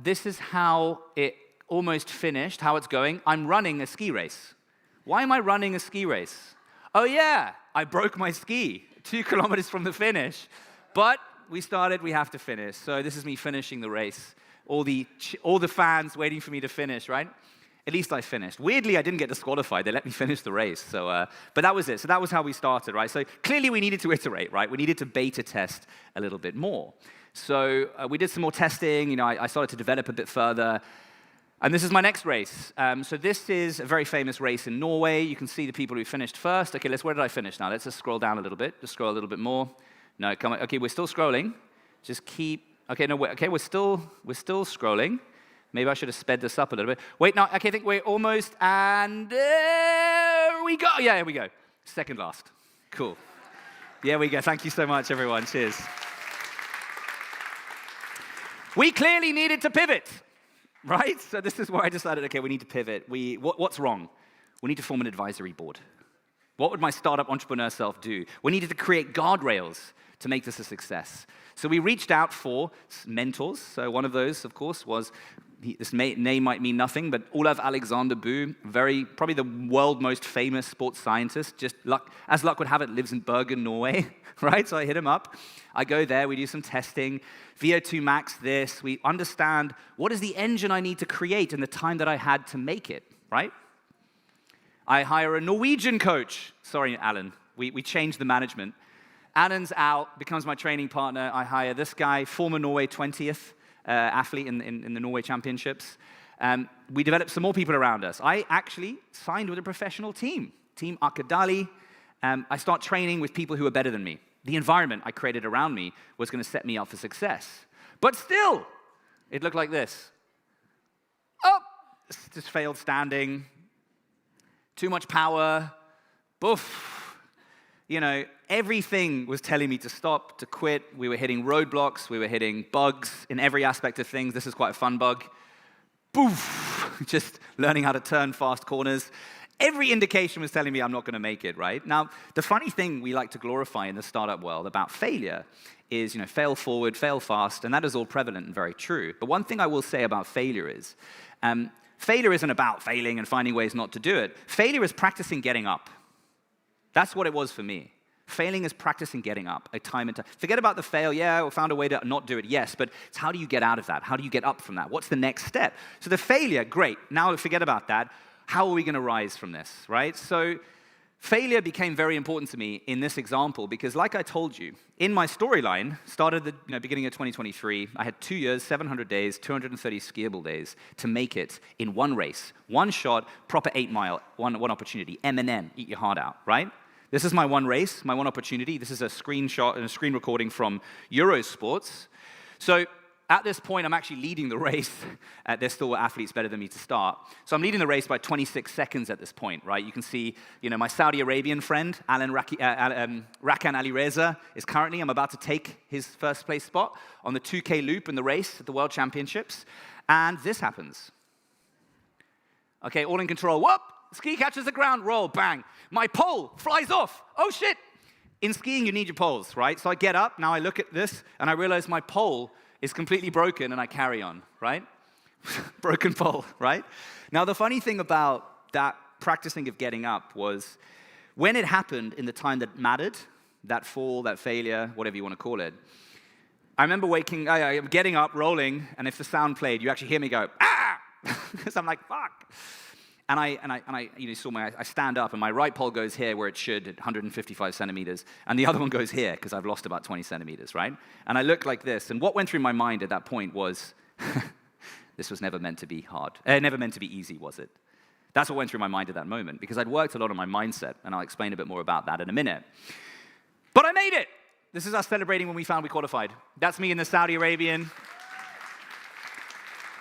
I: This is how it almost finished, how it's going. I'm running a ski race. Why am I running a ski race? Oh yeah, I broke my ski 2 kilometers from the finish. But we have to finish. So this is me finishing the race. All the fans waiting for me to finish, right? At least I finished. Weirdly, I didn't get disqualified. They let me finish the race. So, but that was it. So that was how we started, right? So clearly we needed to iterate, right? We needed to beta test a little bit more. So we did some more testing. You know, I started to develop a bit further. And this is my next race. So this is a very famous race in Norway. You can see the people who finished first. Okay, where did I finish now? Let's just scroll down a little bit. Just scroll a little bit more. No, come on. Okay, we're still scrolling. Just keep. Okay, no, okay, we're still scrolling. Maybe I should have sped this up a little bit. Wait, no, okay, I think we're almost, and there we go. Yeah, here we go. Second last. Cool. There we go. Thank you so much, everyone. Cheers. We clearly needed to pivot, right? So this is where I decided, okay, we need to pivot. What's wrong? We need to form an advisory board. What would my startup entrepreneur self do? We needed to create guardrails to make this a success. So we reached out for mentors. So one of those, of course, was, this name might mean nothing, but Olav Alexander Boo, probably the world's most famous sports scientist, just as luck would have it, lives in Bergen, Norway, right? So I hit him up. I go there, we do some testing. VO2 max this. We understand what is the engine I need to create in the time that I had to make it, right? I hire a Norwegian coach. Sorry, Alan. We changed the management. Alan's out, becomes my training partner. I hire this guy, former Norway 20th athlete in the Norway Championships. We developed some more people around us. I actually signed with a professional team, Team Akadali. I start training with people who are better than me. The environment I created around me was going to set me up for success. But still, it looked like this. Oh, just failed standing. Too much power. Boof. You know, everything was telling me to stop, to quit. We were hitting roadblocks. We were hitting bugs in every aspect of things. This is quite a fun bug. Boof. Just learning how to turn fast corners. Every indication was telling me I'm not going to make it, right? Now, the funny thing we like to glorify in the startup world about failure is, you know, fail forward, fail fast, and that is all prevalent and very true. But one thing I will say about failure is, failure isn't about failing and finding ways not to do it. Failure is practicing getting up. That's what it was for me. Failing is practicing getting up, time and time. Forget about the fail. Yeah, we found a way to not do it. Yes, but it's how do you get out of that? How do you get up from that? What's the next step? So the failure, great. Now forget about that. How are we going to rise from this, right? So failure became very important to me in this example because, like I told you, in my storyline, started the beginning of 2023, I had 2 years, 700 days, 230 skiable days to make it in one race, one shot, proper 8 mile, one opportunity, M&M, eat your heart out, right? This is my one race, my one opportunity. This is a screenshot and a screen recording from Eurosports. So at this point, I'm actually leading the race. There's still athletes better than me to start. So I'm leading the race by 26 seconds at this point, right? You can see, my Saudi Arabian friend, Rakan Alireza, is currently, I'm about to take his first place spot on the 2K loop in the race at the World Championships. And this happens. Okay, all in control. Whoop! Ski catches the ground, roll, bang. My pole flies off. Oh, shit! In skiing, you need your poles, right? So I get up, now I look at this, and I realize my pole is completely broken, and I carry on, right? Broken pole, right? Now, the funny thing about that practicing of getting up was when it happened in the time that mattered, that fall, that failure, whatever you want to call it, I remember getting up, rolling, and if the sound played, you actually hear me go, ah! Because I'm like, fuck. And I saw I stand up, and my right pole goes here where it should, at 155 centimeters, and the other one goes here because I've lost about 20 centimeters, right? And I look like this, and what went through my mind at that point was, this was never meant to be hard. Never meant to be easy, was it? That's what went through my mind at that moment, because I'd worked a lot on my mindset, and I'll explain a bit more about that in a minute. But I made it! This is us celebrating when we found we qualified. That's me in the Saudi Arabian.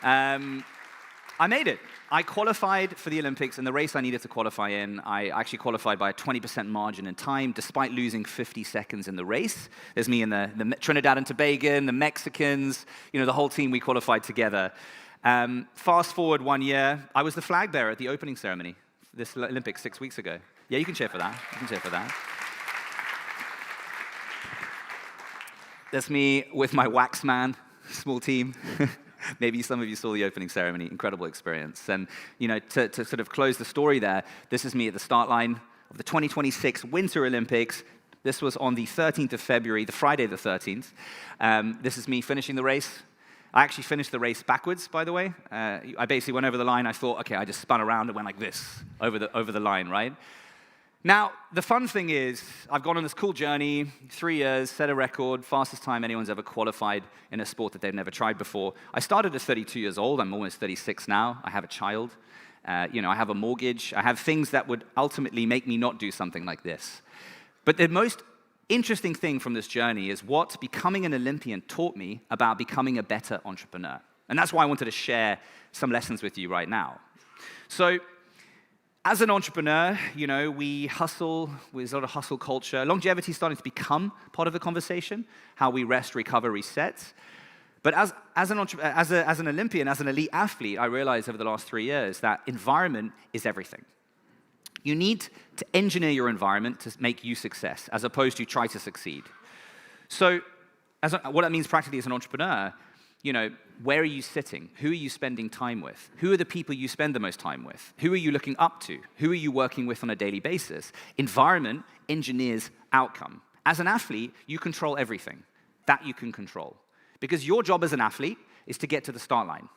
I: I made it. I qualified for the Olympics, and the race I needed to qualify in, I actually qualified by a 20% margin in time, despite losing 50 seconds in the race. There's me and the Trinidad and Tobago, the Mexicans, the whole team, we qualified together. Fast forward 1 year, I was the flag bearer at the opening ceremony, this Olympics 6 weeks ago. Yeah, you can cheer for that. You can cheer for that. That's me with my wax man, small team. Maybe some of you saw the opening ceremony, incredible experience. And, to sort of close the story there, this is me at the start line of the 2026 Winter Olympics. This was on the 13th of February, the Friday the 13th. This is me finishing the race. I actually finished the race backwards, by the way. I basically went over the line. I thought, okay, I just spun around and went like this over the line, right? Now, the fun thing is, I've gone on this cool journey, 3 years, set a record, fastest time anyone's ever qualified in a sport that they've never tried before. I started at 32 years old. I'm almost 36 now. I have a child. I have a mortgage. I have things that would ultimately make me not do something like this. But the most interesting thing from this journey is what becoming an Olympian taught me about becoming a better entrepreneur. And that's why I wanted to share some lessons with you right now. So, as an entrepreneur, we hustle, there's a lot of hustle culture. Longevity is starting to become part of the conversation, how we rest, recover, reset. But as an Olympian, as an elite athlete, I realized over the last 3 years that environment is everything. You need to engineer your environment to make you success, as opposed to try to succeed. So what that means practically as an entrepreneur, where are you sitting? Who are you spending time with? Who are the people you spend the most time with? Who are you looking up to? Who are you working with on a daily basis? Environment engineers outcome. As an athlete, you control everything. That you can control. Because your job as an athlete is to get to the start line.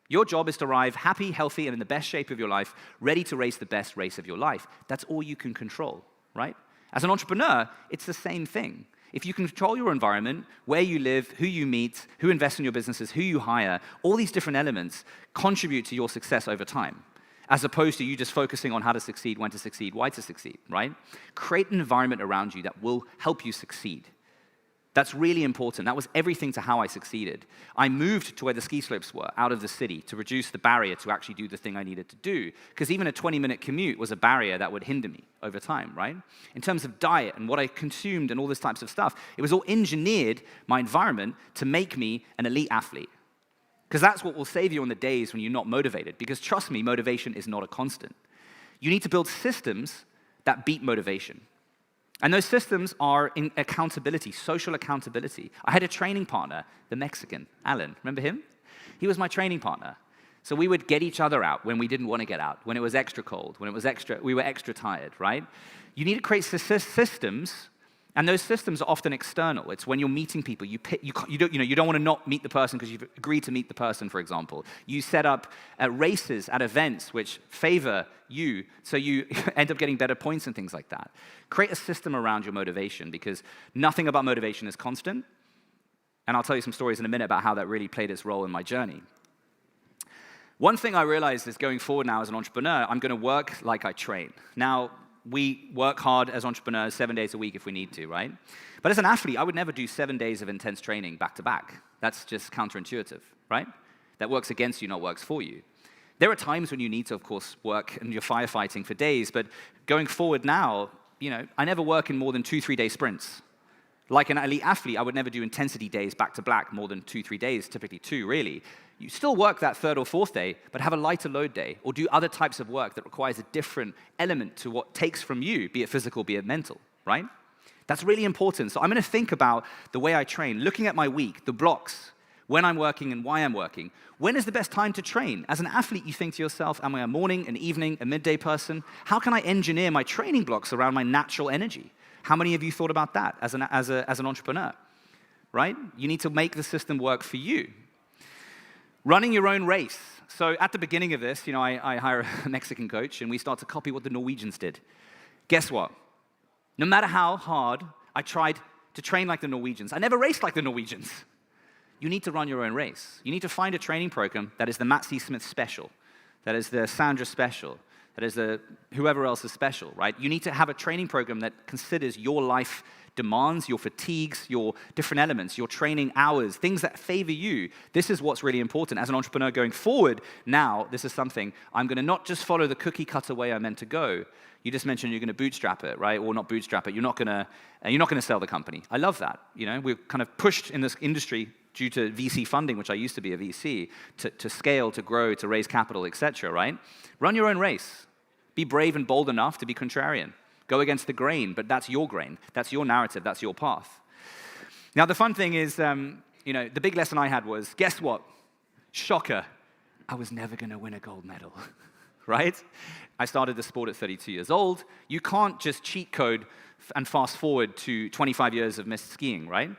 I: Your job is to arrive happy, healthy, and in the best shape of your life, ready to race the best race of your life. That's all you can control, right? As an entrepreneur, it's the same thing. If you control your environment, where you live, who you meet, who invests in your businesses, who you hire, all these different elements contribute to your success over time, as opposed to you just focusing on how to succeed, when to succeed, why to succeed, right? Create an environment around you that will help you succeed. That's really important. That was everything to how I succeeded. I moved to where the ski slopes were, out of the city, to reduce the barrier to actually do the thing I needed to do. Because even a 20-minute commute was a barrier that would hinder me over time, right? In terms of diet and what I consumed and all these types of stuff, it was all engineered, my environment, to make me an elite athlete. Because that's what will save you on the days when you're not motivated. Because trust me, motivation is not a constant. You need to build systems that beat motivation. And those systems are in accountability, social accountability. I had a training partner, the Mexican, Alan. Remember him? He was my training partner. So we would get each other out when we didn't want to get out, when it was extra cold, when we were extra tired, right? You need to create systems, and those systems are often external. It's when you're meeting people, you don't want to not meet the person because you've agreed to meet the person, for example. You set up races at events which favor you, so you end up getting better points and things like that. Create a system around your motivation, because nothing about motivation is constant. And I'll tell you some stories in a minute about how that really played its role in my journey. One thing I realized is going forward now as an entrepreneur, I'm going to work like I train. Now, we work hard as entrepreneurs 7 days a week if we need to, right? But as an athlete, I would never do 7 days of intense training back to back. That's just counterintuitive, right? That works against you, not works for you. There are times when you need to, of course, work and you're firefighting for days, but going forward now, I never work in more than 2-3 day sprints. Like an elite athlete, I would never do intensity days back to back more than 2-3 days, typically 2, really. You still work that 3rd or 4th day, but have a lighter load day, or do other types of work that requires a different element to what takes from you, be it physical, be it mental, right? That's really important. So I'm going to think about the way I train, looking at my week, the blocks, when I'm working and why I'm working. When is the best time to train? As an athlete, you think to yourself, am I a morning, an evening, a midday person? How can I engineer my training blocks around my natural energy? How many of you thought about that as an entrepreneur, right? You need to make the system work for you. Running your own race. So at the beginning of this, I hire a Mexican coach, and we start to copy what the Norwegians did. Guess what? No matter how hard I tried to train like the Norwegians, I never raced like the Norwegians. You need to run your own race. You need to find a training program that is the Matt C. Smith special, that is the Sandra special, that is the whoever else is special, right? You need to have a training program that considers your life demands, your fatigues, your different elements, your training hours, things that favor you. This is what's really important. As an entrepreneur going forward, now, this is something, I'm going to not just follow the cookie cutter way I'm meant to go. You just mentioned you're going to bootstrap it, right? Or not bootstrap it. You're not going to sell the company. I love that. We're kind of pushed in this industry due to VC funding, which I used to be a VC, to scale, to grow, to raise capital, etc., right? Run your own race. Be brave and bold enough to be contrarian. Go against the grain, but that's your grain. That's your narrative. That's your path. Now, the fun thing is, the big lesson I had was, guess what? Shocker. I was never going to win a gold medal, right? I started the sport at 32 years old. You can't just cheat code and fast forward to 25 years of missed skiing, right?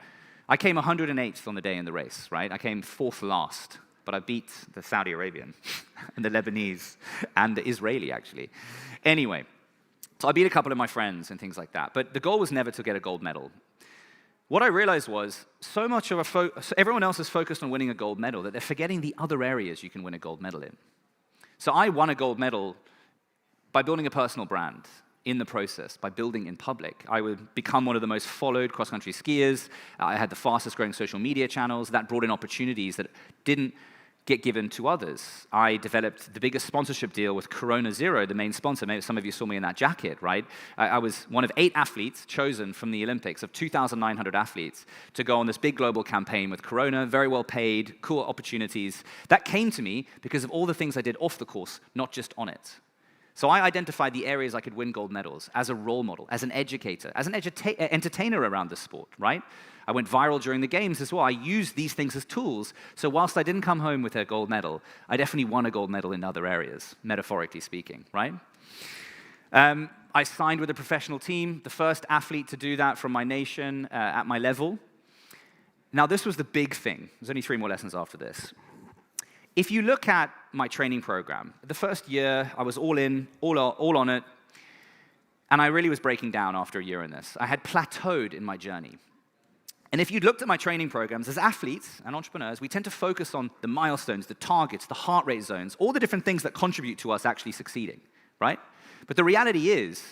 I: I came 108th on the day in the race, right? I came 4th last, but I beat the Saudi Arabian and the Lebanese and the Israeli, actually. Anyway. So I beat a couple of my friends and things like that. But the goal was never to get a gold medal. What I realized was so much of everyone else is focused on winning a gold medal that they're forgetting the other areas you can win a gold medal in. So I won a gold medal by building a personal brand in the process, by building in public. I would become one of the most followed cross-country skiers. I had the fastest growing social media channels. That brought in opportunities that didn't get given to others. I developed the biggest sponsorship deal with Corona Zero, the main sponsor. Maybe some of you saw me in that jacket, right? I was one of 8 athletes chosen from the Olympics, of 2,900 athletes, to go on this big global campaign with Corona, very well paid, cool opportunities. That came to me because of all the things I did off the course, not just on it. So I identified the areas I could win gold medals as a role model, as an educator, as an entertainer around the sport, right? I went viral during the games as well. I used these things as tools. So whilst I didn't come home with a gold medal, I definitely won a gold medal in other areas, metaphorically speaking, right? I signed with a professional team, the first athlete to do that from my nation at my level. Now, this was the big thing. There's only 3 more lessons after this. If you look at my training program, the first year, I was all in, all on it, and I really was breaking down after a year in this. I had plateaued in my journey. And if you'd looked at my training programs, as athletes and entrepreneurs, we tend to focus on the milestones, the targets, the heart rate zones, all the different things that contribute to us actually succeeding, right? But the reality is,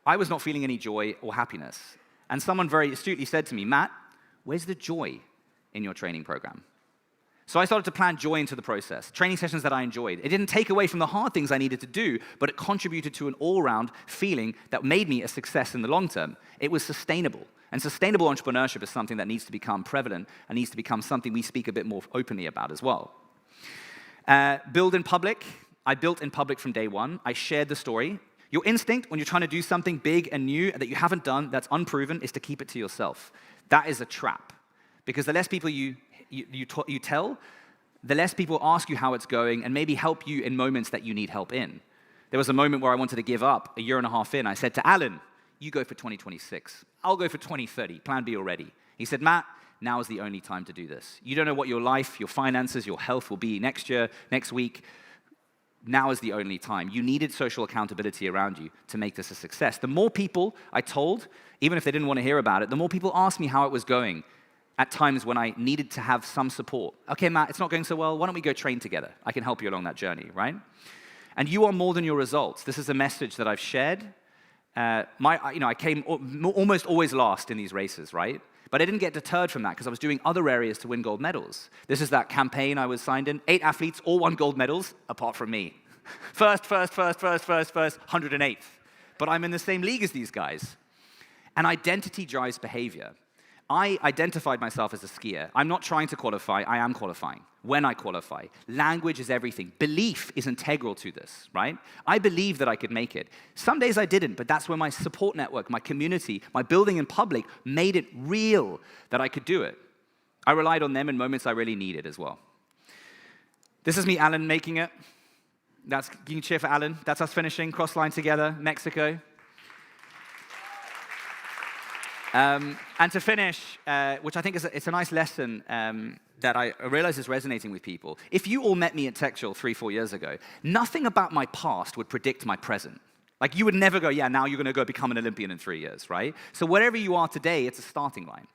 I: I was not feeling any joy or happiness. And someone very astutely said to me, Matt, where's the joy in your training program? So I started to plan joy into the process, training sessions that I enjoyed. It didn't take away from the hard things I needed to do, but it contributed to an all-round feeling that made me a success in the long term. It was sustainable. And sustainable entrepreneurship is something that needs to become prevalent and needs to become something we speak a bit more openly about as well. Build in public. I built in public from day one. I shared the story. Your instinct when you're trying to do something big and new that you haven't done, that's unproven, is to keep it to yourself. That is a trap. Because the less people you tell, the less people ask you how it's going and maybe help you in moments that you need help in. There was a moment where I wanted to give up a year and a half in. I said to Alan, you go for 2026. I'll go for 2030. Plan B already. He said, Matt, now is the only time to do this. You don't know what your life, your finances, your health will be next year, next week. Now is the only time. You needed social accountability around you to make this a success. The more people I told, even if they didn't want to hear about it, the more people asked me how it was going at times when I needed to have some support. Okay, Matt, it's not going so well. Why don't we go train together? I can help you along that journey, right? And you are more than your results. This is a message that I've shared. I came almost always last in these races, right? But I didn't get deterred from that because I was doing other areas to win gold medals. This is that campaign I was signed in. 8 athletes, all won gold medals, apart from me. First, 108th. But I'm in the same league as these guys. And identity drives behavior. I identified myself as a skier. I'm not trying to qualify, I am qualifying. When I qualify. Language is everything. Belief is integral to this, right? I believe that I could make it. Some days I didn't, but that's where my support network, my community, my building in public made it real that I could do it. I relied on them in moments I really needed as well. This is me, Alan, making it. You can cheer for Alan. That's us finishing, cross line together, Mexico. And to finish, which I think it's a nice lesson that I realize is resonating with people. If you all met me at TechChill 3-4 years ago, nothing about my past would predict my present. Like you would never go, yeah, now you're going to go become an Olympian in 3 years, right? So wherever you are today, it's a starting line.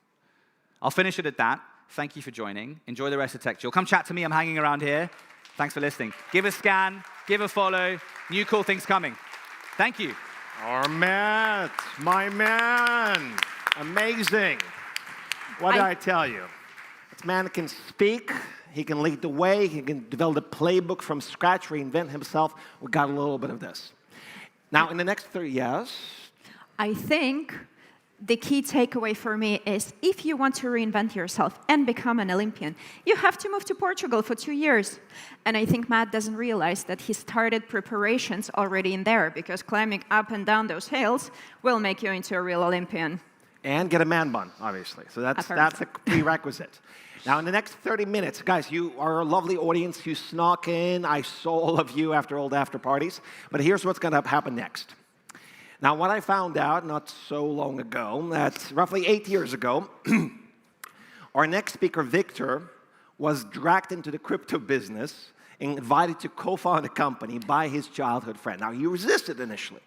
I: I'll finish it at that. Thank you for joining. Enjoy the rest of TechChill. Come chat to me. I'm hanging around here. Thanks for listening. Give a scan. Give a follow. New cool things coming. Thank you.
A: Our Matt, my man. Amazing. What did I tell you? This man can speak, he can lead the way, he can develop a playbook from scratch, reinvent himself. We got a little bit of this. Now, in the next 3 years...
B: I think the key takeaway for me is if you want to reinvent yourself and become an Olympian, you have to move to Portugal for 2 years. And I think Matt doesn't realize that he started preparations already in there, because climbing up and down those hills will make you into a real Olympian.
A: And get a man bun, obviously. So that's a prerequisite. Now, in the next 30 minutes, guys, you are a lovely audience. You snuck in. I saw all of you after all the after parties. But here's what's going to happen next. Now, what I found out not so long ago, that's roughly 8 years ago, our next speaker, Victor, was dragged into the crypto business and invited to co-found a company by his childhood friend. Now, he resisted initially.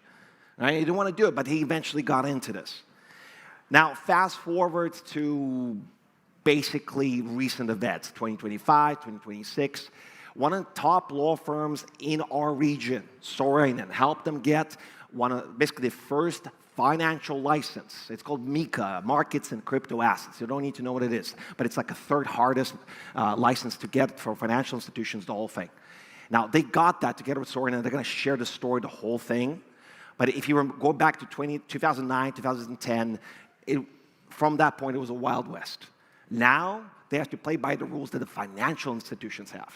A: Right? He didn't want to do it, but he eventually got into this. Now, fast forward to basically recent events, 2025, 2026. One of the top law firms in our region, Sorainen, helped them get basically the first financial license. It's called MiCA, Markets and Crypto Assets. You don't need to know what it is, but it's like a third hardest license to get for financial institutions, the whole thing. Now, they got that together with Sorainen. They're going to share the story, the whole thing. But if you go back to 2009, 2010, from that point, it was a Wild West. Now, they have to play by the rules that the financial institutions have.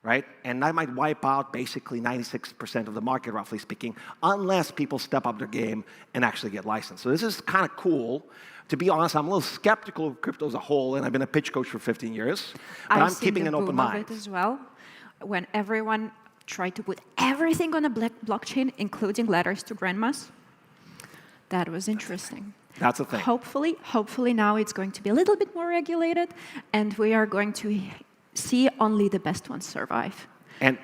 A: right? And that might wipe out basically 96% of the market, roughly speaking, unless people step up their game and actually get licensed. So this is kind of cool. To be honest, I'm a little skeptical of crypto as a whole, and I've been a pitch coach for 15 years, but I'm keeping an open mind.
B: I've seen the boom of it as well, when everyone tried to put everything on a blockchain, including letters to grandmas. That was interesting.
A: That's the thing.
B: Hopefully now it's going to be a little bit more regulated, and we are going to see only the best ones survive.
A: And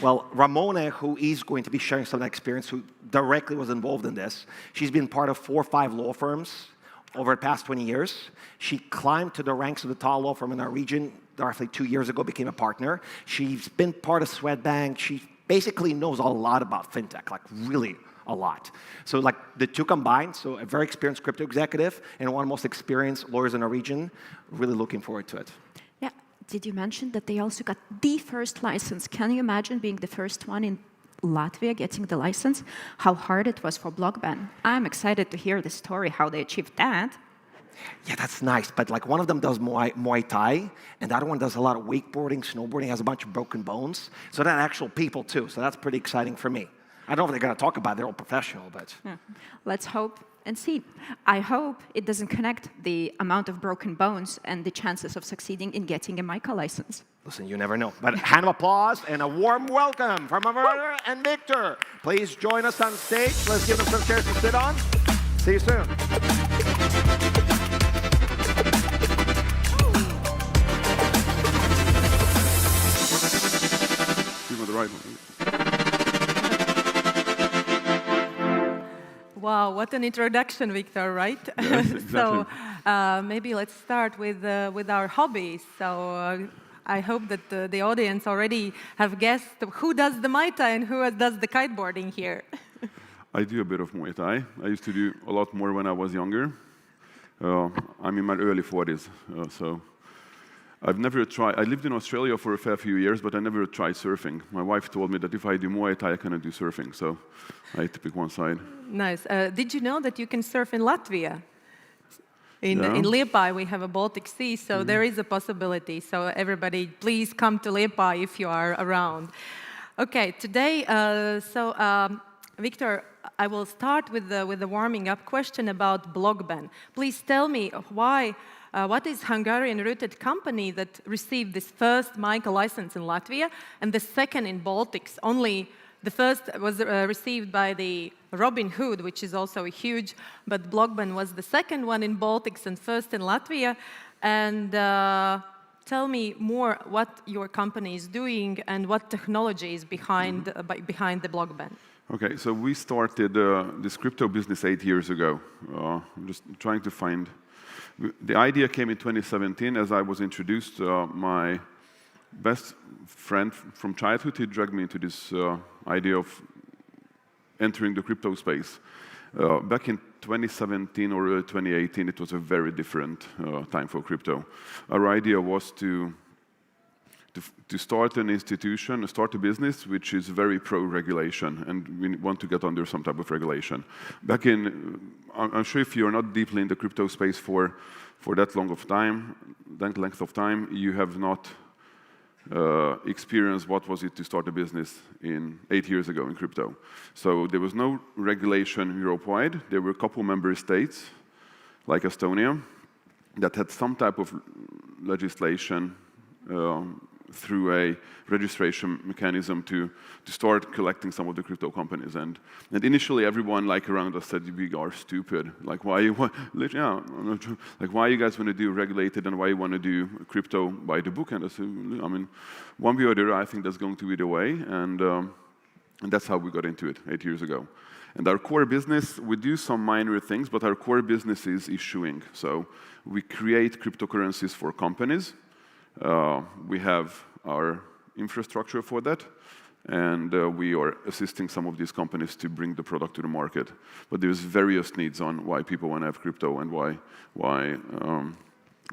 A: well, Ramona, who is going to be sharing some experience, who directly was involved in this, she's been part of 4 or 5 law firms over the past 20 years. She climbed to the ranks of the top law firm in our region roughly 2 years ago, became a partner. She's been part of Swedbank. She basically knows a lot about fintech, like really a lot. So like the two combined, so a very experienced crypto executive and one of the most experienced lawyers in our region, really looking forward to it.
B: Yeah, did you mention that they also got the first license? Can you imagine being the first one in Latvia getting the license? How hard it was for Blockban. I'm excited to hear the story, how they achieved that.
A: Yeah, that's nice, but like one of them does Muay Thai, and the other one does a lot of wakeboarding, snowboarding, has a bunch of broken bones. So they're actual people too, so that's pretty exciting for me. I don't know if they're going to talk about it, they're all professional, but...
B: Yeah. Let's hope and see. I hope it doesn't connect the amount of broken bones and the chances of succeeding in getting a MiCA license.
A: Listen, you never know. But a hand of applause and a warm welcome from Amanda and Victor. Please join us on stage. Let's give them some chairs to sit on. See you soon.
J: The right one.
K: Wow, what an introduction, Victor, right?
J: Yes, exactly.
K: So maybe let's start with our hobbies. So I hope that the audience already have guessed who does the Muay Thai and who does the kiteboarding here.
J: I do a bit of Muay Thai. I used to do a lot more when I was younger. I'm in my early 40s, so I've never tried. I lived in Australia for a fair few years, but I never tried surfing. My wife told me that if I do Muay Thai, I cannot do surfing, so I had to pick one side.
K: Nice. Did you know that you can surf in Latvia? In Liepāja, we have a Baltic Sea, so there is a possibility. So everybody, please come to Liepāja if you are around. Okay, today, Victor, I will start with the warming up question about Blockban. Please tell me why. What is Hungarian-rooted company that received this first MiCA license in Latvia and the second in Baltics? Only the first was received by the Robinhood, which is also huge, but Blockban was the second one in Baltics and first in Latvia. And tell me more what your company is doing and what technology is behind the Blockban.
J: Okay, so we started this crypto business 8 years ago. I'm just trying to find. The idea came in 2017 as I was introduced. My best friend from childhood, he dragged me into this idea of entering the crypto space. Back in 2017 or 2018, it was a very different time for crypto. Our idea was to start an institution, start a business which is very pro-regulation, and we want to get under some type of regulation. Back in, I'm sure if you're not deeply in the crypto space for that length of time, you have not experienced what was it to start a business 8 years ago in crypto. So there was no regulation Europe-wide. There were a couple member states, like Estonia, that had some type of legislation through a registration mechanism to start collecting some of the crypto companies. And initially, everyone around us said, we are stupid. Like, why you guys want to do regulated and why you want to do crypto by the book? And I said, I mean, one way or the other, I think that's going to be the way. And that's how we got into it 8 years ago. And our core business, we do some minor things, but our core business is issuing. So we create cryptocurrencies for companies. We have our infrastructure for that, and we are assisting some of these companies to bring the product to the market. But there's various needs on why people want to have crypto and why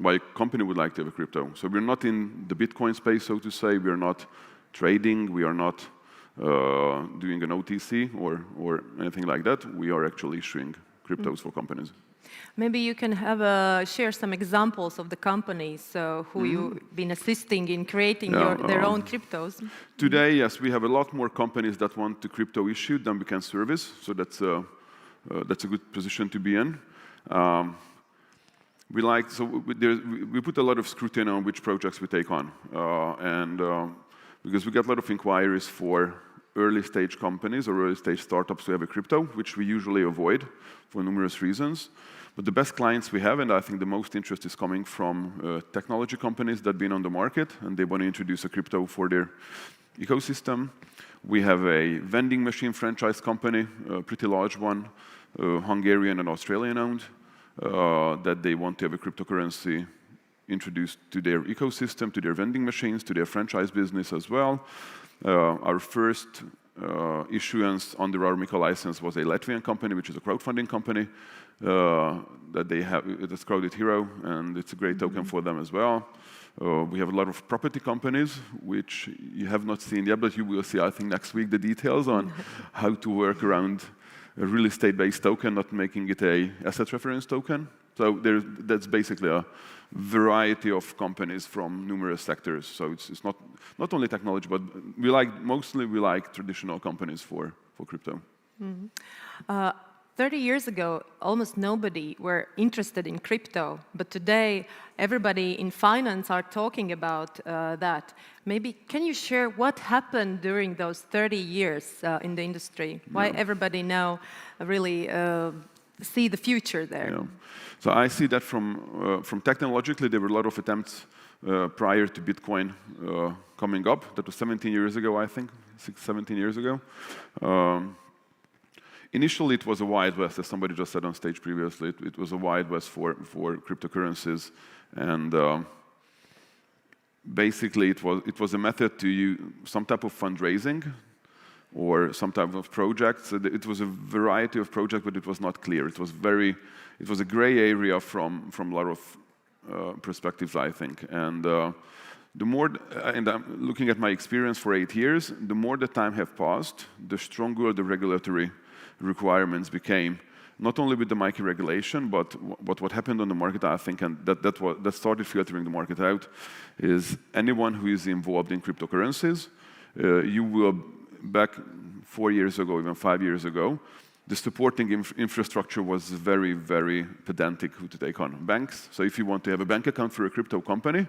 J: a company would like to have a crypto. So we're not in the Bitcoin space, so to say. We're not trading. We are not doing an OTC or anything like that. We are actually issuing cryptos for companies.
K: Maybe you can share some examples of the companies who you've been assisting in creating their own cryptos.
J: Today, yes, we have a lot more companies that want to crypto issue than we can service, so that's a good position to be in. We put a lot of scrutiny on which projects we take on, because we get a lot of inquiries for early stage companies or early stage startups who have a crypto, which we usually avoid for numerous reasons. But the best clients we have, and I think the most interest is coming from technology companies that have been on the market and they want to introduce a crypto for their ecosystem. We have a vending machine franchise company, a pretty large one, Hungarian and Australian owned, that they want to have a cryptocurrency introduced to their ecosystem, to their vending machines, to their franchise business as well. Our first issuance under our MiCA license was a Latvian company, which is a crowdfunding company that they have. It's Crowded Hero, and it's a great token for them as well. We have a lot of property companies, which you have not seen yet, but you will see, I think, next week the details on how to work around a real estate-based token, not making it a asset reference token. So that's basically a variety of companies from numerous sectors. So it's not only technology, but mostly we like traditional companies for crypto.
K: 30 years ago, almost nobody were interested in crypto, but today everybody in finance are talking about that. Maybe can you share what happened during those 30 years in the industry? Why everybody now really see the future there?
J: Yeah. So I see that from technologically, there were a lot of attempts prior to Bitcoin coming up. That was 17 years ago, I think, 17 years ago. Initially, it was a Wild West, as somebody just said on stage previously. It was a Wild West for cryptocurrencies, and basically, it was a method to use some type of fundraising or some type of projects. It was a variety of projects, but it was not clear. It was a gray area from a lot of perspectives, I think. And and I'm looking at my experience for 8 years, the more the time have passed, the stronger the regulatory requirements became, not only with the MiCA regulation, but what happened on the market, I think, and that started filtering the market out, is anyone who is involved in cryptocurrencies, you will, back 4 years ago, even 5 years ago, the supporting infrastructure was very, very pedantic to take on. Banks, so if you want to have a bank account for a crypto company,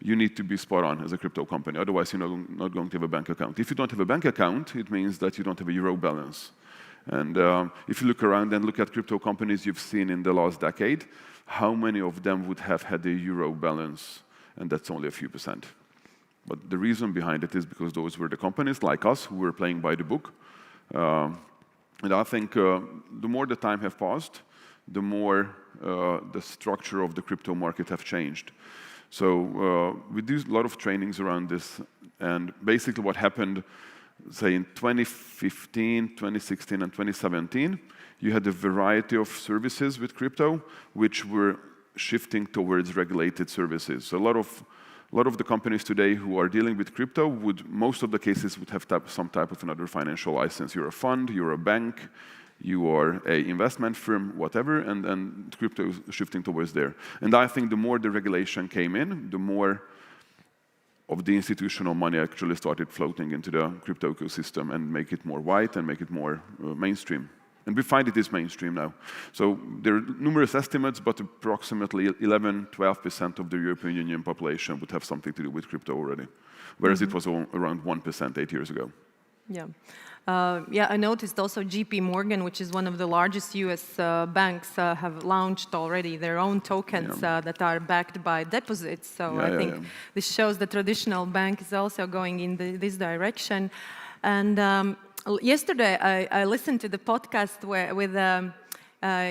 J: you need to be spot on as a crypto company, otherwise you're not going to have a bank account. If you don't have a bank account, it means that you don't have a euro balance. And if you look around and look at crypto companies you've seen in the last decade, how many of them would have had a euro balance? And that's only a few percent. But the reason behind it is because those were the companies like us who were playing by the book. And I think the more the time have passed, the more the structure of the crypto market have changed. So we do a lot of trainings around this. And basically what happened, say in 2015, 2016, and 2017, you had a variety of services with crypto, which were shifting towards regulated services. So a lot of the companies today who are dealing with crypto most of the cases would have some type of another financial license. You're a fund, you're a bank, you are an investment firm, whatever, and crypto is shifting towards there. And I think the more the regulation came in, the more of the institutional money actually started floating into the crypto ecosystem and make it more white and make it more mainstream. And we find it is mainstream now. So there are numerous estimates, but approximately 11-12% of the European Union population would have something to do with crypto already, whereas it was around 1% 8 years ago.
K: Yeah. I noticed also JP Morgan, which is one of the largest US banks, have launched already their own tokens that are backed by deposits. So I think this shows the traditional bank is also going in this direction. And yesterday I listened to the podcast with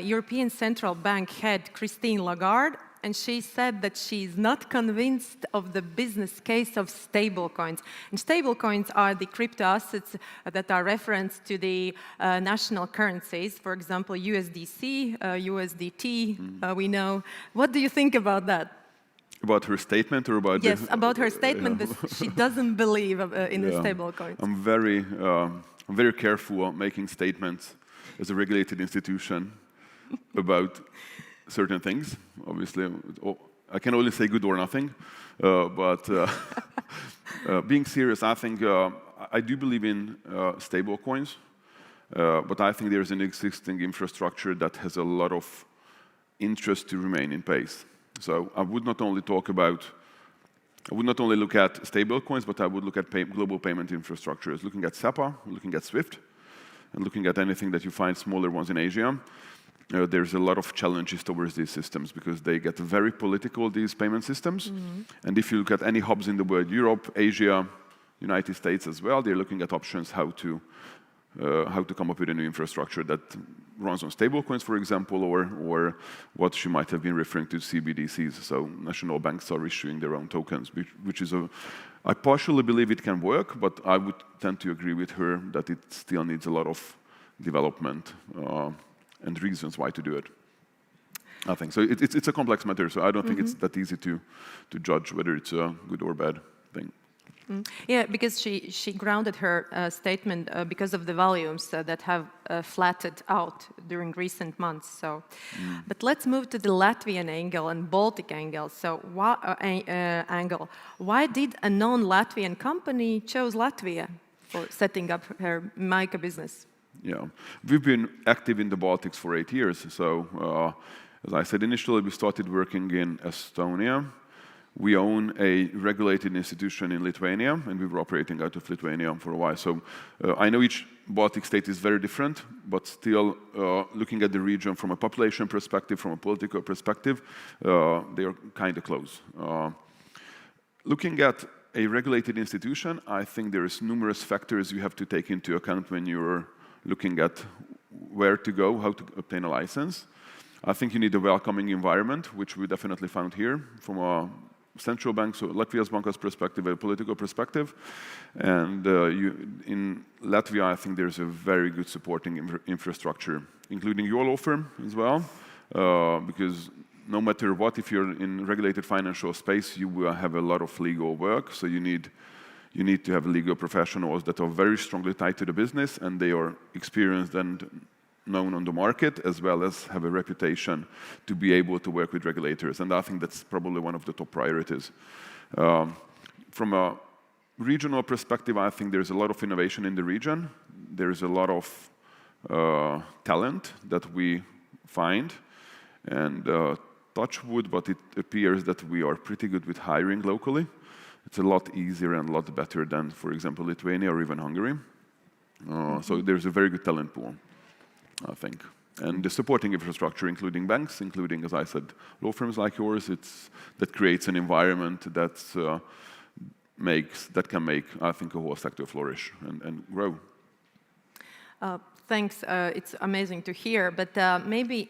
K: European Central Bank head Christine Lagarde, and she said that she's not convinced of the business case of stablecoins. And stablecoins are the crypto assets that are referenced to the national currencies, for example, USDC, USDT, we know. What do you think about that?
J: About her statement or about
K: Yes, about her statement that she doesn't believe in the stablecoins.
J: I'm very careful on making statements as a regulated institution. about certain things. Obviously, I can only say good or nothing. But being serious, I think I do believe in stable coins. But I think there's an existing infrastructure that has a lot of interest to remain in pace. So I would not only look at stable coins, but I would look at global payment infrastructures, looking at SEPA, looking at SWIFT, and looking at anything that you find smaller ones in Asia. There's a lot of challenges towards these systems because they get very political, these payment systems. And if you look at any hubs in the world, Europe, Asia, United States as well, they're looking at options how to come up with a new infrastructure that runs on stablecoins, for example, or what she might have been referring to, CBDCs. So national banks are issuing their own tokens, which is I partially believe it can work, but I would tend to agree with her that it still needs a lot of development and reasons why to do it. I think so. It's a complex matter, so I don't think it's that easy to judge whether it's a good or bad thing.
K: Yeah, because she grounded her statement because of the volumes that have flattened out during recent months. So, but let's move to the Latvian angle and Baltic angle. So, why did a non-Latvian company chose Latvia for setting up her MiCA business?
J: Yeah, we've been active in the Baltics for 8 years. So, as I said initially, we started working in Estonia. We own a regulated institution in Lithuania, and we were operating out of Lithuania for a while. So I know each Baltic state is very different, but still looking at the region from a population perspective, from a political perspective, they are kind of close. Looking at a regulated institution, I think there is numerous factors you have to take into account when you're looking at where to go, how to obtain a license. I think you need a welcoming environment, which we definitely found here from a central bank, so Latvia's bankas perspective, a political perspective. And in Latvia, I think there's a very good supporting infrastructure, including your law firm as well, because no matter what, if you're in regulated financial space, you will have a lot of legal work. So you need to have legal professionals that are very strongly tied to the business, and they are experienced and known on the market, as well as have a reputation to be able to work with regulators. And I think that's probably one of the top priorities. From a regional perspective, I think there's a lot of innovation in the region. There's a lot of talent that we find. And touch wood, but it appears that we are pretty good with hiring locally. It's a lot easier and a lot better than, for example, Lithuania or even Hungary. So there's a very good talent pool, I think. And the supporting infrastructure, including banks, including, as I said, law firms like yours, that creates an environment that can make, I think, a whole sector flourish and grow.
K: Thanks. It's amazing to hear. But maybe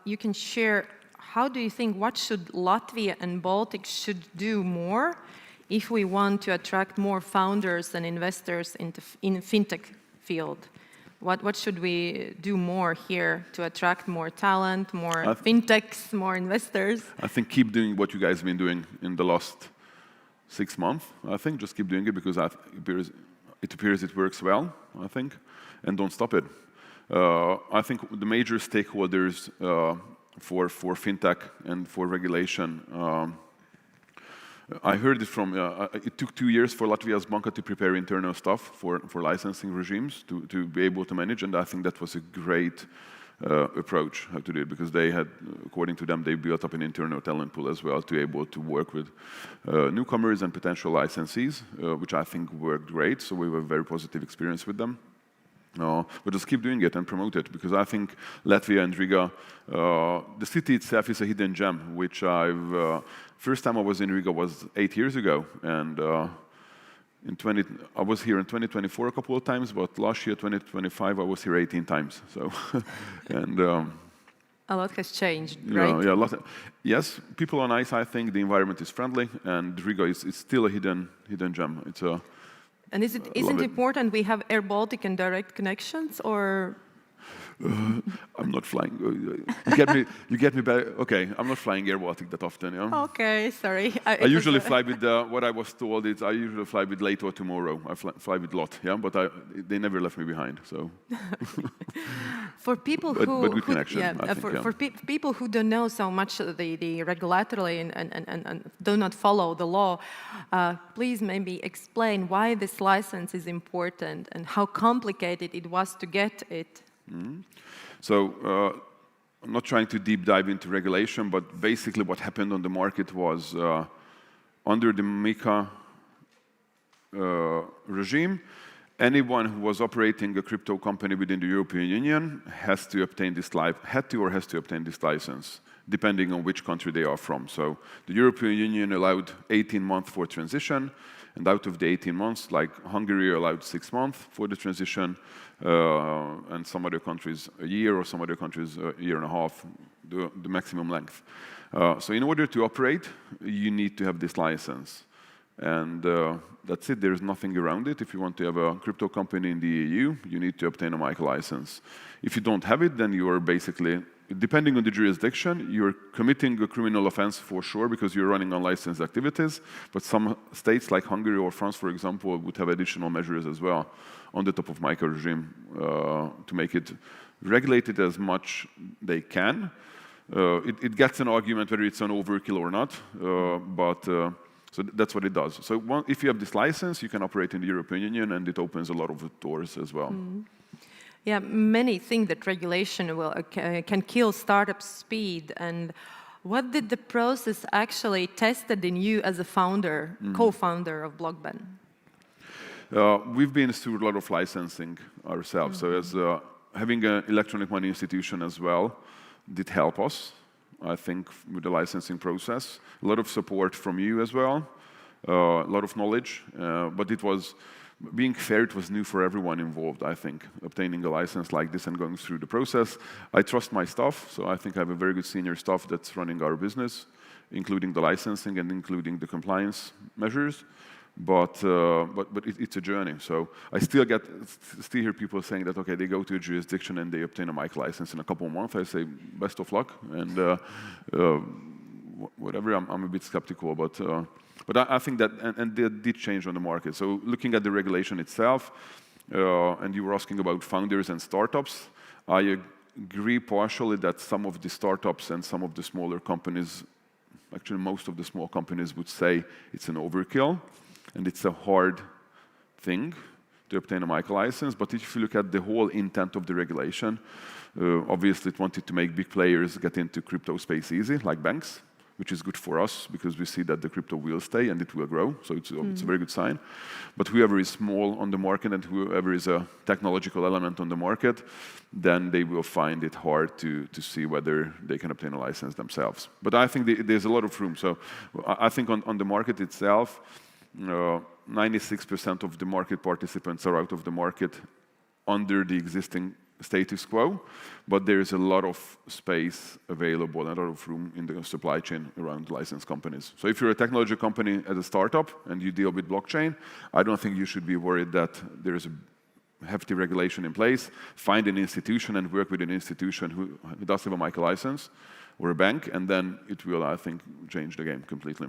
K: you can share, how do you think, what should Latvia and Baltics should do more if we want to attract more founders and investors in fintech field? What should we do more here to attract more talent, more fintechs, more investors?
J: I think keep doing what you guys have been doing in the last 6 months. I think just keep doing it because it appears it works well, I think, and don't stop it. I think the major stakeholders for fintech and for regulation, I heard it from, it took 2 years for Latvia's banka to prepare internal stuff for licensing regimes to be able to manage, and I think that was a great approach how to do it, because they had, according to them, they built up an internal talent pool as well to be able to work with newcomers and potential licensees, which I think worked great, so we have a very positive experience with them. But just keep doing it and promote it, because I think Latvia and Riga, the city itself is a hidden gem, which first time I was in Riga was 8 years ago, and I was here in 2024 a couple of times, but last year, 2025, I was here 18 times. So, and
K: a lot has changed, right?
J: Yeah, yes, people are nice. I think the environment is friendly, and Riga is still a hidden gem. It's a
K: And isn't it important we have Air Baltic and direct connections, or?
J: I'm not flying. You get me back. Okay, I'm not flying Air Baltic that often. Yeah?
K: Okay, sorry.
J: I usually fly with what I was told is I usually fly with late or tomorrow. I fly with LOT, yeah, but they never left me behind. So
K: for people who,
J: but good connection.
K: Yeah,
J: for
K: people who don't know so much the regulatory and do not follow the law, please maybe explain why this license is important and how complicated it was to get it.
J: So I'm not trying to deep dive into regulation, but basically what happened on the market was under the MiCA regime, anyone who was operating a crypto company within the European Union has to obtain this license, depending on which country they are from. So the European Union allowed 18 months for transition, and out of the 18 months, like Hungary allowed 6 months for the transition, and some other countries a year, or some other countries a year and a half, the maximum length. So in order to operate, you need to have this license. And that's it, there's nothing around it. If you want to have a crypto company in the EU, you need to obtain a MiCA license. If you don't have it, then you are basically, depending on the jurisdiction, you're committing a criminal offense for sure because you're running unlicensed activities. But some states like Hungary or France, for example, would have additional measures as well on the top of MiCA regime to make it regulated as much they can. It gets an argument whether it's an overkill or not, so that's what it does. So if you have this license, you can operate in the European Union, and it opens a lot of doors as well.
K: Yeah, many think that regulation can kill startup speed. And what did the process actually tested in you as a founder, co-founder of Blockben?
J: We've been through a lot of licensing ourselves. So as having an electronic money institution as well did help us, I think, with the licensing process. A lot of support from you as well, a lot of knowledge, but it was, being fair, it was new for everyone involved, I think, obtaining a license like this and going through the process. I trust my staff, so I think I have a very good senior staff that's running our business, including the licensing and including the compliance measures. But it's a journey. So I still hear people saying that, okay, they go to a jurisdiction and they obtain a MiCA license in a couple of months. I say, best of luck, and whatever. I'm a bit skeptical, but I think that, and they did change on the market. So looking at the regulation itself, and you were asking about founders and startups, I agree partially that some of the startups and some of the smaller companies, actually most of the small companies, would say it's an overkill. And it's a hard thing to obtain a MiCA license. But if you look at the whole intent of the regulation, obviously it wanted to make big players get into crypto space easy, like banks, which is good for us because we see that the crypto will stay and it will grow. So it's a very good sign. But whoever is small on the market and whoever is a technological element on the market, then they will find it hard to see whether they can obtain a license themselves. But I think there's a lot of room. So I think on the market itself, 96% of the market participants are out of the market under the existing status quo, but there is a lot of space available and a lot of room in the supply chain around licensed companies. So if you're a technology company as a startup and you deal with blockchain, I don't think you should be worried that there is a hefty regulation in place. Find an institution and work with an institution who does have a MiCA license or a bank, and then it will, I think, change the game completely.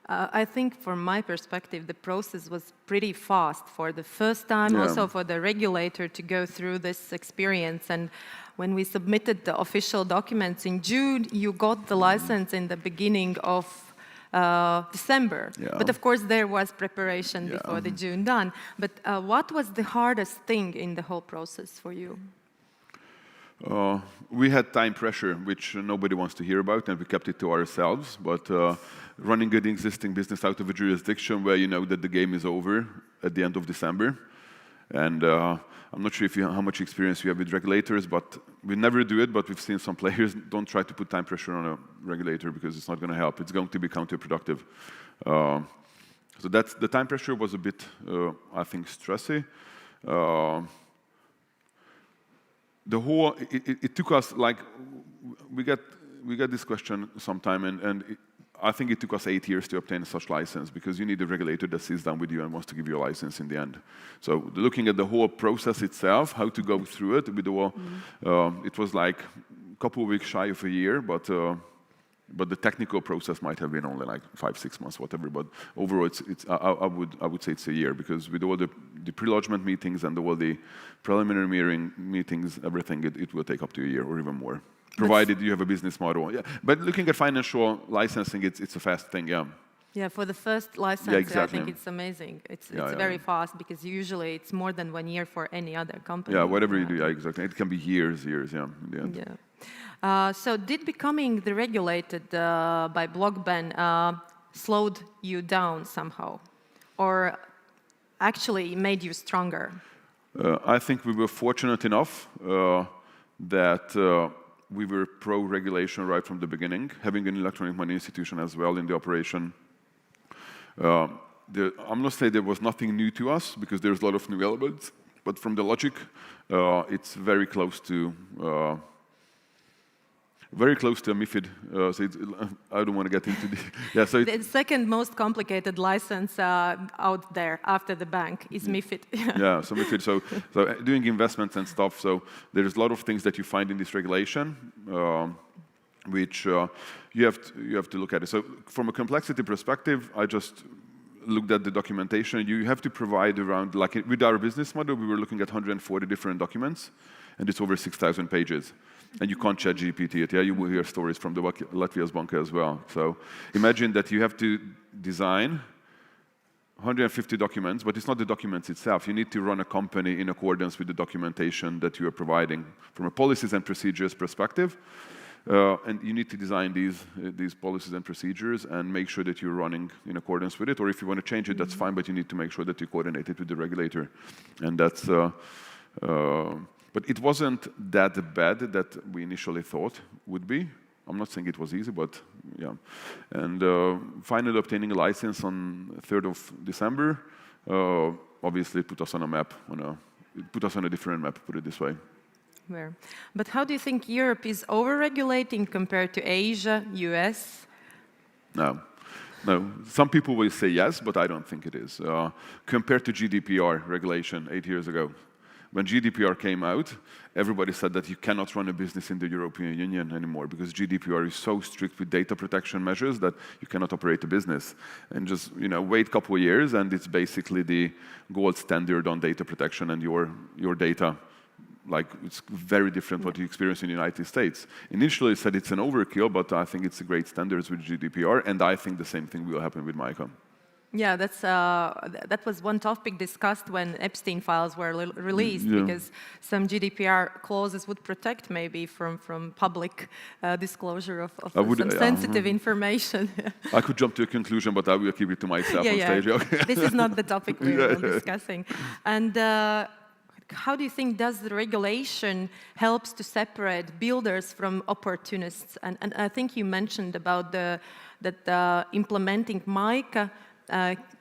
K: I think from my perspective, the process was pretty fast for the first time, also for the regulator to go through this experience. And when we submitted the official documents in June, you got the license in the beginning of December. But of course, there was preparation before the June done. But what was the hardest thing in the whole process for you?
J: We had time pressure, which nobody wants to hear about, and we kept it to ourselves. But running an existing business out of a jurisdiction where you know that the game is over at the end of December, and I'm not sure how much experience you have with regulators, but we never do it, but we've seen some players don't try to put time pressure on a regulator because it's not going to help. It's going to be counterproductive. So the time pressure was a bit, I think, stressy. It took us, like, we get this question sometime, and I think it took us 8 years to obtain such license because you need a regulator that sits down with you and wants to give you a license in the end. So looking at the whole process itself, how to go through it, with the whole, it was like a couple of weeks shy of a year, but the technical process might have been only like 5-6 months, whatever. But overall, I would say it's a year because with all the pre-lodgement meetings and all the preliminary meetings, everything, it will take up to a year or even more. Provided you have a business model. Yeah. But looking at financial licensing, it's a fast thing, yeah.
K: Yeah, for the first license,
J: Yeah, exactly.
K: I think it's amazing. It's very fast because usually it's more than 1 year for any other company.
J: Yeah, whatever you do, yeah, exactly. It can be years, yeah, in the end.
K: Yeah. So did becoming deregulated by block ban slowed you down somehow? Or actually made you stronger?
J: I think we were fortunate enough that we were pro-regulation right from the beginning, having an electronic money institution as well in the operation. I'm not saying there was nothing new to us, because there's a lot of new elements, but from the logic, it's very close to a MiFID. I don't want to get into the... Yeah, so
K: the second most complicated license out there after the bank is MiFID.
J: Yeah, so MiFID. So doing investments and stuff. So there's a lot of things that you find in this regulation, which you have to look at it. So from a complexity perspective, I just looked at the documentation. You have to provide around, like with our business model, we were looking at 140 different documents, and it's over 6,000 pages. And you can't chat GPT it. Yeah, you will hear stories from the Latvia's Banka as well. So imagine that you have to design 150 documents, but it's not the documents itself. You need to run a company in accordance with the documentation that you are providing from a policies and procedures perspective. And you need to design these policies and procedures and make sure that you're running in accordance with it. Or if you want to change it, that's fine, but you need to make sure that you coordinate it with the regulator. And that's... But it wasn't that bad that we initially thought would be. I'm not saying it was easy, but yeah. And finally obtaining a license on 3rd of December, obviously put us on a map, it put us on a different map, put it this way.
K: Where? But how do you think Europe is over-regulating compared to Asia, US?
J: No. Some people will say yes, but I don't think it is. Compared to GDPR regulation 8 years ago, when GDPR came out, everybody said that you cannot run a business in the European Union anymore because GDPR is so strict with data protection measures that you cannot operate a business. And just wait a couple of years, and it's basically the gold standard on data protection and your data. Like, it's very different what you experience in the United States. Initially, it said it's an overkill, but I think it's a great standards with GDPR, and I think the same thing will happen with MiCA.
K: Yeah, that was one topic discussed when Epstein files were released, because some GDPR clauses would protect maybe from public disclosure of some sensitive information.
J: I could jump to a conclusion, but I will keep it to myself on stage. Okay.
K: This is not the topic we're discussing. And how do you think does the regulation helps to separate builders from opportunists? And I think you mentioned about that implementing MiCA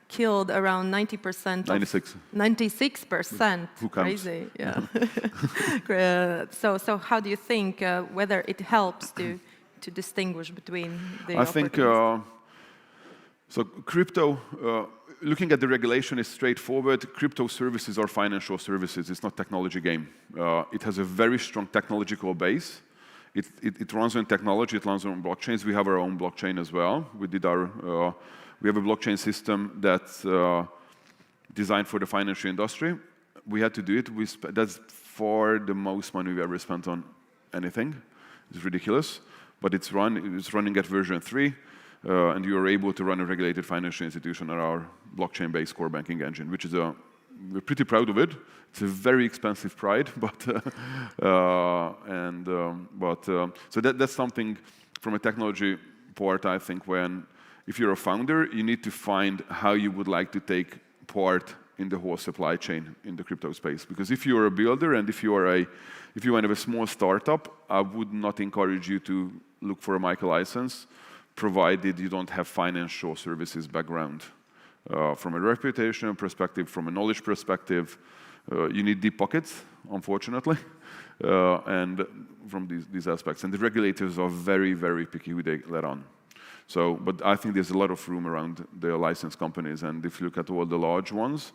K: killed around 90%. 96%.
J: Who counts?
K: Crazy, yeah. So how do you think whether it helps to distinguish between the
J: I think, so crypto, looking at the regulation is straightforward. Crypto services are financial services. It's not technology game. It has a very strong technological base. It runs on technology. It runs on blockchains. We have our own blockchain as well. We have a blockchain system that's designed for the financial industry. We had to do it. That's for the most money we've ever spent on anything. It's ridiculous, but it's running at version 3, and you are able to run a regulated financial institution on our blockchain-based core banking engine, which is we're pretty proud of it. It's a very expensive pride, but so that's something from a technology part. I think if you're a founder, you need to find how you would like to take part in the whole supply chain in the crypto space. Because if you're a builder and if you want to have a small startup, I would not encourage you to look for a MiCA license, provided you don't have financial services background. From a reputation perspective, from a knowledge perspective, you need deep pockets, unfortunately, and from these aspects. And the regulators are very, very picky who they let on. So, but I think there's a lot of room around the licensed companies, and if you look at all the large ones,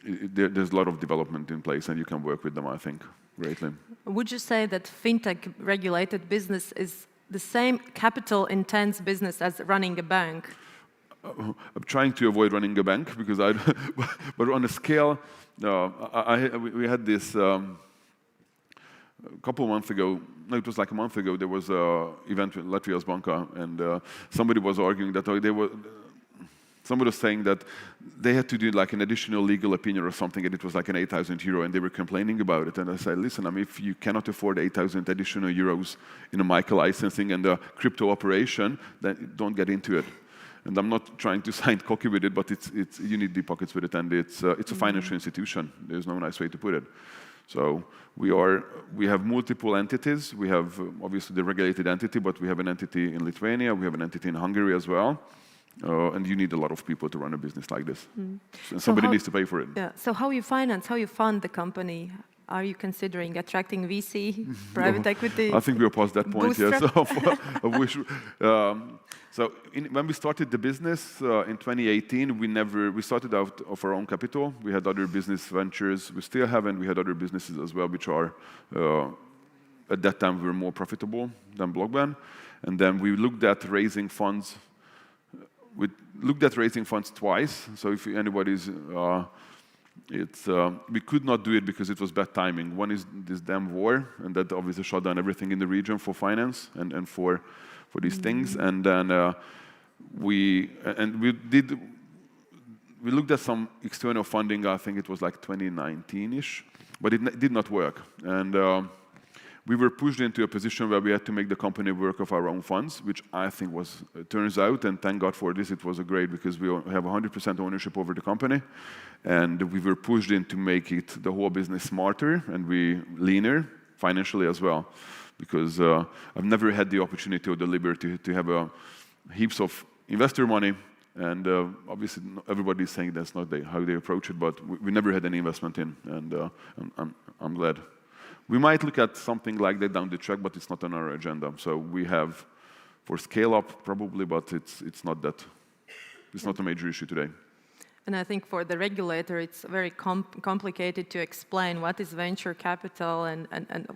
J: there's a lot of development in place, and you can work with them, I think, greatly.
K: Would you say that fintech regulated business is the same capital-intense business as running a bank?
J: I'm trying to avoid running a bank because but on a scale, we had this a couple of months ago. No, it was like a month ago. There was an event with Latvia's Banka, and somebody was arguing that somebody was saying that they had to do like an additional legal opinion or something, and it was like an 8,000 euro, and they were complaining about it. And I said, listen, I mean, if you cannot afford 8,000 additional euros in a micro licensing and a crypto operation, then don't get into it. And I'm not trying to sound cocky with it, but you need deep pockets with it, and it's a financial institution. There's no nice way to put it. So we have multiple entities. We have obviously the regulated entity, but we have an entity in Lithuania. We have an entity in Hungary as well. And you need a lot of people to run a business like this. And somebody needs to pay for it.
K: Yeah. So how you fund the company? Are you considering attracting VC, private equity?
J: I think we are past that point, yes. So when we started the business in 2018, we started out of our own capital. We had other business ventures. We still have, and we had other businesses as well, which are, at that time, we were more profitable than Blockban. And then we looked at raising funds. We looked at raising funds twice. So if anybody's, we could not do it because it was bad timing. One is this damn war, and that obviously shut down everything in the region for finance and for these things. And then we looked at some external funding. I think it was like 2019-ish, but it did not work. And we were pushed into a position where we had to make the company work of our own funds, which I think turns out, and thank God for this, it was great because we have 100% ownership over the company, and we were pushed in to make the whole business smarter and leaner financially as well, because I've never had the opportunity or the liberty to have heaps of investor money, and obviously everybody is saying that's not how they approach it, but we never had any investment in, and I'm glad. We might look at something like that down the track, but it's not on our agenda. So we have, for scale up probably, but it's not a major issue today.
K: And I think for the regulator, it's very complicated to explain what is venture capital and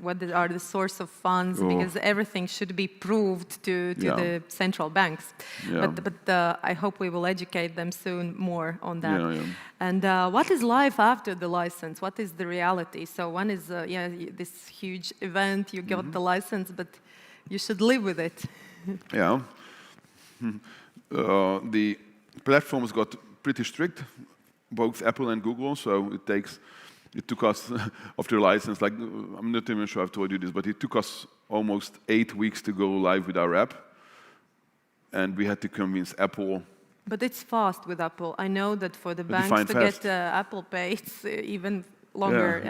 K: what are the source of funds, because everything should be proved to the central banks.
J: Yeah.
K: But I hope we will educate them soon more on that.
J: Yeah.
K: And what is life after the license? What is the reality? So one is this huge event, you got the license, but you should live with it.
J: Yeah. The platforms got pretty strict, both Apple and Google, so it took us, after license, like, I'm not even sure I've told you this, but it took us almost 8 weeks to go live with our app, and we had to convince Apple.
K: But it's fast with Apple. I know that for the banks to get Apple Pay, it's even longer.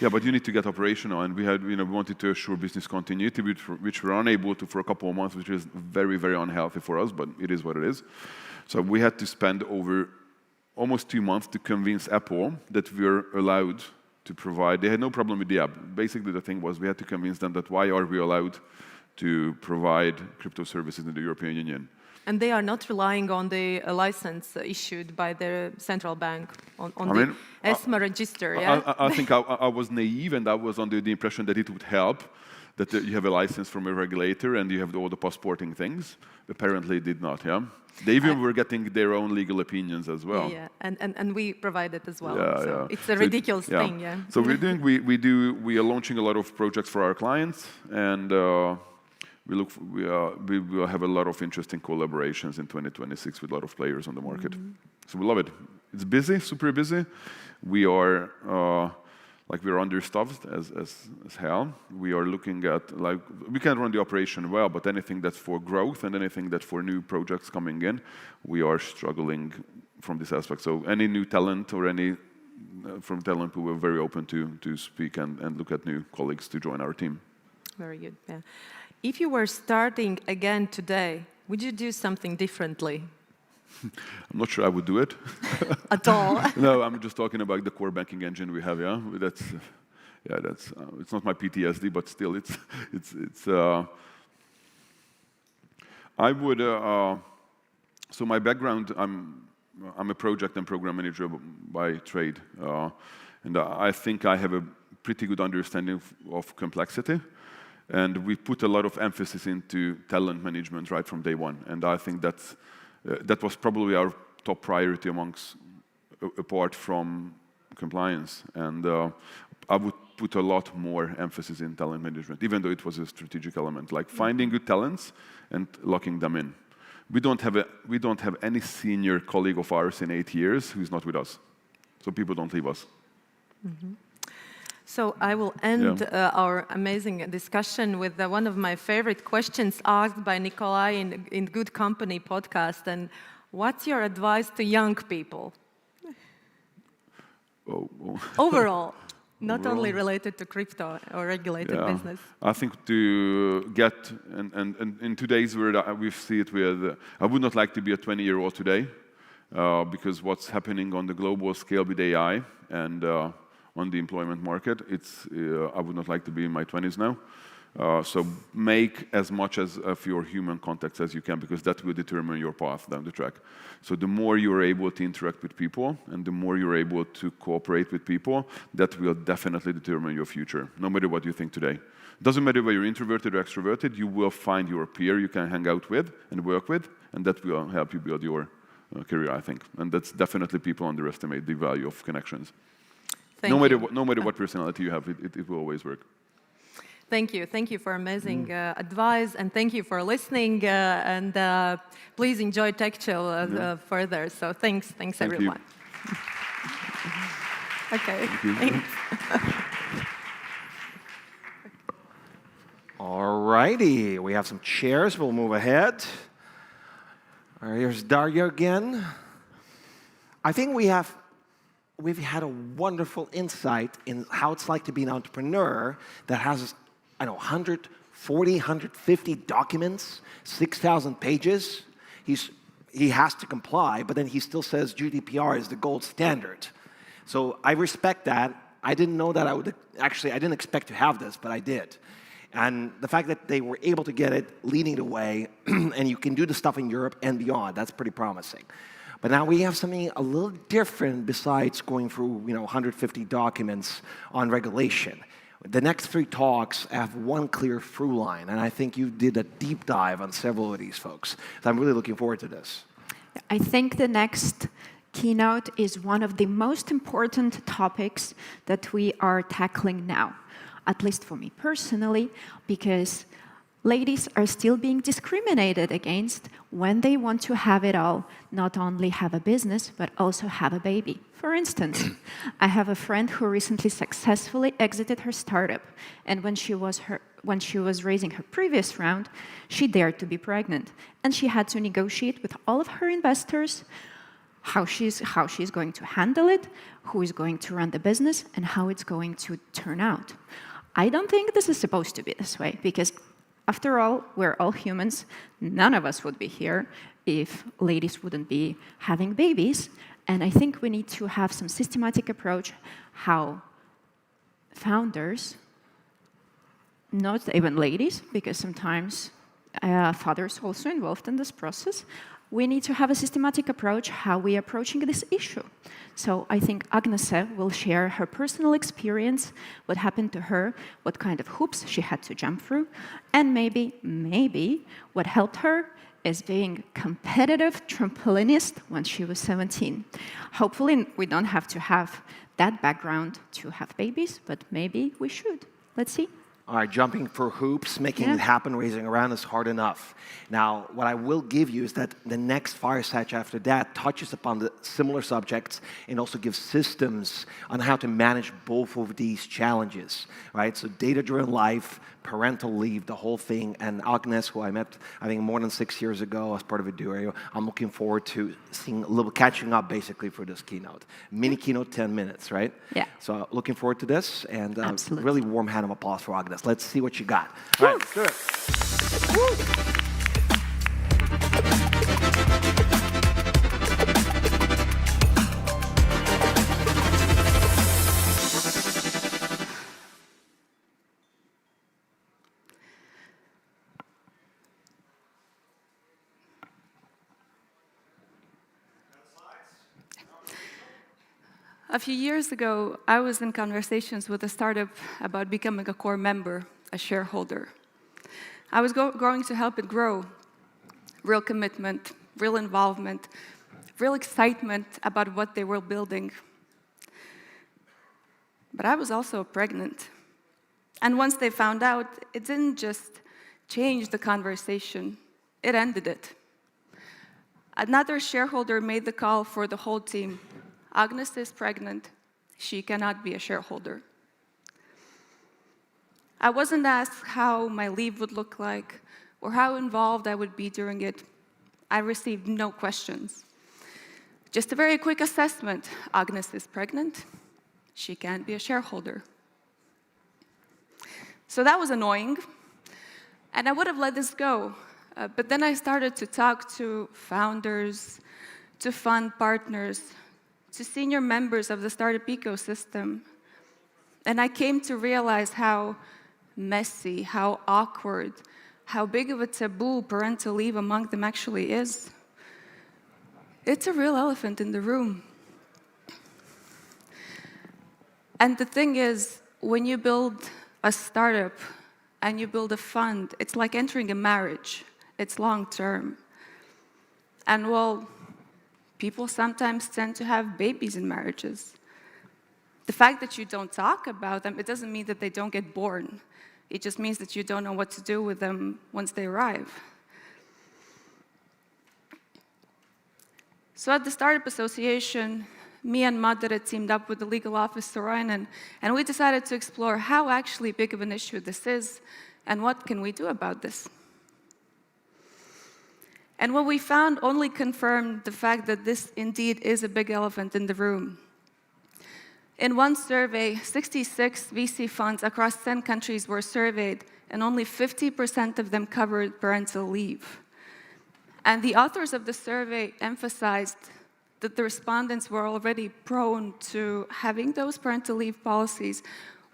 J: Yeah, but you need to get operational, and we wanted to assure business continuity, which we're unable to for a couple of months, which is very, very unhealthy for us, but it is what it is. So we had to spend over almost 2 months to convince Apple that we're allowed to provide. They had no problem with the app. Basically, the thing was we had to convince them that why are we allowed to provide crypto services in the European Union. And
K: they are not relying on the license issued by the central bank, on the ESMA register, yeah?
J: I think I was naive, and I was under the impression that it would help, that you have a license from a regulator and you have all the passporting things. Apparently it did not, yeah? They even were getting their own legal opinions as well.
K: Yeah, and we provide it as well.
J: Yeah,
K: so it's a ridiculous thing, yeah.
J: So we are launching a lot of projects for our clients, and we will have a lot of interesting collaborations in 2026 with a lot of players on the market. So we love it. It's busy, super busy. We are we're understaffed as hell. We are looking at, we can run the operation well, but anything that's for growth and anything that's for new projects coming in, we are struggling from this aspect. So any new talent or any from talent pool, we're very open to speak and look at new colleagues to join our team.
K: Very good, yeah. If you were starting again today, would you do something differently?
J: I'm not sure I would do it.
K: At all?
J: No, I'm just talking about the core banking engine we have, yeah? It's not my PTSD, but still, I would, so my background, I'm a project and program manager by trade. And I think I have a pretty good understanding of complexity. And we put a lot of emphasis into talent management right from day one. And I think that was probably our top priority apart from compliance. And I would put a lot more emphasis in talent management, even though it was a strategic element, like finding good talents and locking them in. We don't have any senior colleague of ours in 8 years who's not with us. So people don't leave us.
K: Mm-hmm. So I will end our amazing discussion with one of my favorite questions asked by Nikolai in Good Company podcast. And what's your advice to young people? Overall, not only related to crypto or regulated business.
J: I think to get, and in today's world, we see it with, I would not like to be a 20-year-old today, because what's happening on the global scale with AI and on the employment market, I would not like to be in my 20s now. So make as much of your human contacts as you can, because that will determine your path down the track. So the more you're able to interact with people, and the more you're able to cooperate with people, that will definitely determine your future, no matter what you think today. Doesn't matter whether you're introverted or extroverted, you will find your peer you can hang out with and work with, and that will help you build your career, I think. And that's definitely people underestimate the value of connections. No matter what personality you have, it will always work.
K: Thank you. Thank you for amazing advice, and thank you for listening. And please enjoy TechChill further. So thanks everyone. Okay. Thanks.
A: All righty, we have some chairs. We'll move ahead. All right, here's Daria again. I think we've had a wonderful insight in how it's like to be an entrepreneur that has, 140, 150 documents, 6,000 pages. He has to comply, but then he still says GDPR is the gold standard. So I respect that. I didn't know that I didn't expect to have this, but I did. And the fact that they were able to get it leading the way, and you can do the stuff in Europe and beyond, that's pretty promising. But now we have something a little different besides going through 150 documents on regulation. The next 3 talks have one clear through line, and I think you did a deep dive on several of these folks. So I'm really looking forward to this.
B: I think the next keynote is one of the most important topics that we are tackling now, at least for me personally, because ladies are still being discriminated against when they want to have it all, not only have a business, but also have a baby. For instance, I have a friend who recently successfully exited her startup, and when she was raising her previous round, she dared to be pregnant, and she had to negotiate with all of her investors how she's going to handle it, who is going to run the business, and how it's going to turn out. I don't think this is supposed to be this way, because after all, we're all humans. None of us would be here if ladies wouldn't be having babies. And I think we need to have some systematic approach how founders, not even ladies, because sometimes fathers are also involved in this process, we need to have a systematic approach how we are approaching this issue. So I think Agnese will share her personal experience, what happened to her, what kind of hoops she had to jump through, and maybe what helped her is being competitive trampolinist when she was 17. Hopefully we don't have to have that background to have babies, but maybe we should. Let's see.
A: All right, jumping for hoops, making it happen, raising around is hard enough. Now, what I will give you is that the next fireside after that touches upon the similar subjects and also gives systems on how to manage both of these challenges, right? So data-driven life, parental leave, the whole thing, and Agnes, who I met, I think, more than 6 years ago as part of a duo. I'm looking forward to seeing a little catching up, basically, for this keynote. Mini keynote, 10 minutes, right?
B: Yeah.
A: So looking forward to this, and
B: Absolutely.
A: really warm hand of applause for Agnes. Let's see what you got. All right, let's do it. Woo.
L: A few years ago, I was in conversations with a startup about becoming a core member, a shareholder. I was going to help it grow. Real commitment, real involvement, real excitement about what they were building. But I was also pregnant. And once they found out, it didn't just change the conversation, it ended it. Another shareholder made the call for the whole team. Agnes is pregnant, she cannot be a shareholder. I wasn't asked how my leave would look like or how involved I would be during it. I received no questions. Just a very quick assessment. Agnes is pregnant, she can't be a shareholder. So that was annoying, and I would have let this go. But then I started to talk to founders, to fund partners, to senior members of the startup ecosystem. And I came to realize how messy, how awkward, how big of a taboo parental leave among them actually is. It's a real elephant in the room. And the thing is, when you build a startup and you build a fund, it's like entering a marriage. It's long-term. And well, people sometimes tend to have babies in marriages. The fact that you don't talk about them, it doesn't mean that they don't get born. It just means that you don't know what to do with them once they arrive. So at the Startup Association, me and Madara teamed up with the legal office Sorainen, and we decided to explore how actually big of an issue this is and what can we do about this. And what we found only confirmed the fact that this indeed is a big elephant in the room. In one survey, 66 VC funds across 10 countries were surveyed, and only 50% of them covered parental leave. And the authors of the survey emphasized that the respondents were already prone to having those parental leave policies,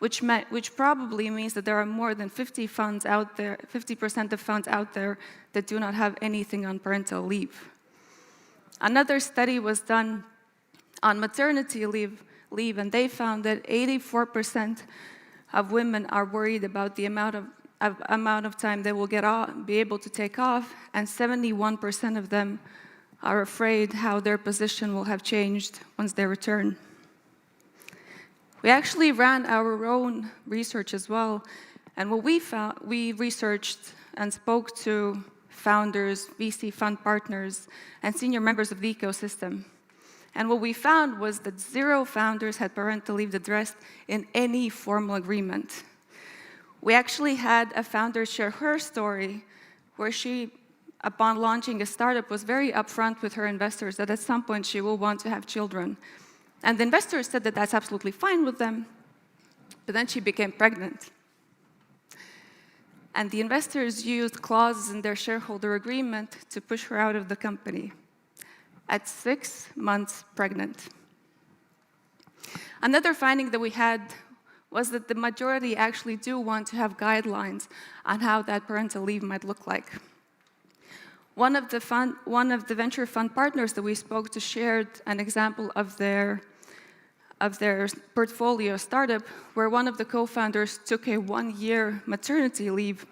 L: which probably means that there are more than 50% of funds out there that do not have anything on parental leave. Another study was done on maternity leave, and they found that 84% of women are worried about the amount of time they will be able to take off, and 71% of them are afraid how their position will have changed once they return. We actually ran our own research as well, and what we found, we researched and spoke to founders, VC fund partners, and senior members of the ecosystem. And what we found was that 0 founders had parental leave addressed in any formal agreement. We actually had a founder share her story where she, upon launching a startup, was very upfront with her investors that at some point she will want to have children. And the investors said that that's absolutely fine with them, but then she became pregnant. And the investors used clauses in their shareholder agreement to push her out of the company at 6 months pregnant. Another finding that we had was that the majority actually do want to have guidelines on how that parental leave might look like. One of the venture fund partners that we spoke to shared an example of their portfolio startup where one of the co-founders took a 1-year maternity leave,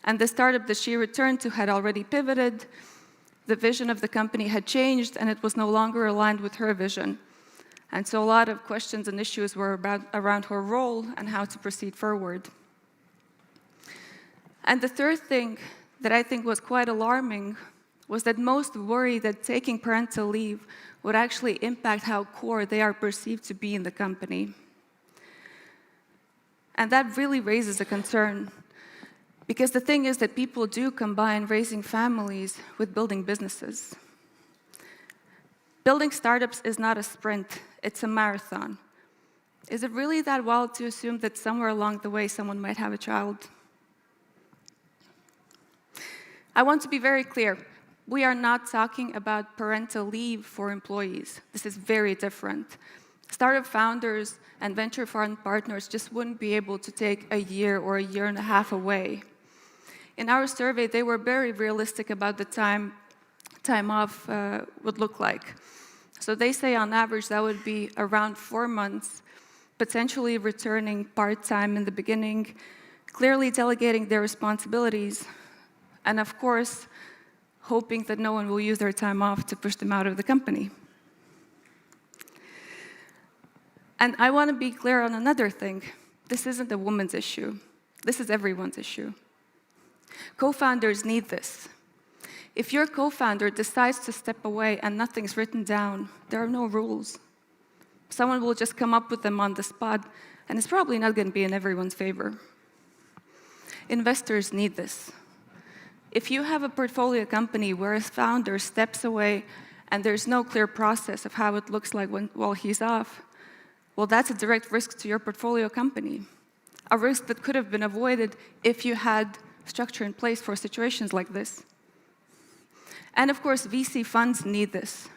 L: and the startup that she returned to had already pivoted, the vision of the company had changed, and it was no longer aligned with her vision. And so a lot of questions and issues were around her role and how to proceed forward. And the third thing that I think was quite alarming was that most worry that taking parental leave would actually impact how core they are perceived to be in the company. And that really raises a concern, because the thing is that people do combine raising families with building businesses. Building startups is not a sprint, it's a marathon. Is it really that wild to assume that somewhere along the way someone might have a child? I want to be very clear. We are not talking about parental leave for employees. This is very different. Startup founders and venture fund partners just wouldn't be able to take a year or a year and a half away. In our survey, they were very realistic about the time off would look like. So they say on average that would be around 4 months, potentially returning part-time in the beginning, clearly delegating their responsibilities, and of course, hoping that no one will use their time off to push them out of the company. And I want to be clear on another thing. This isn't a woman's issue. This is everyone's issue. Co-founders need this. If your co-founder decides to step away and nothing's written down, there are no rules. Someone will just come up with them on the spot, and it's probably not going to be in everyone's favor. Investors need this. If you have a portfolio company where a founder steps away and there's no clear process of how it looks like while he's off, well, that's a direct risk to your portfolio company. A risk that could have been avoided if you had structure in place for situations like this. And of course, VC funds need this.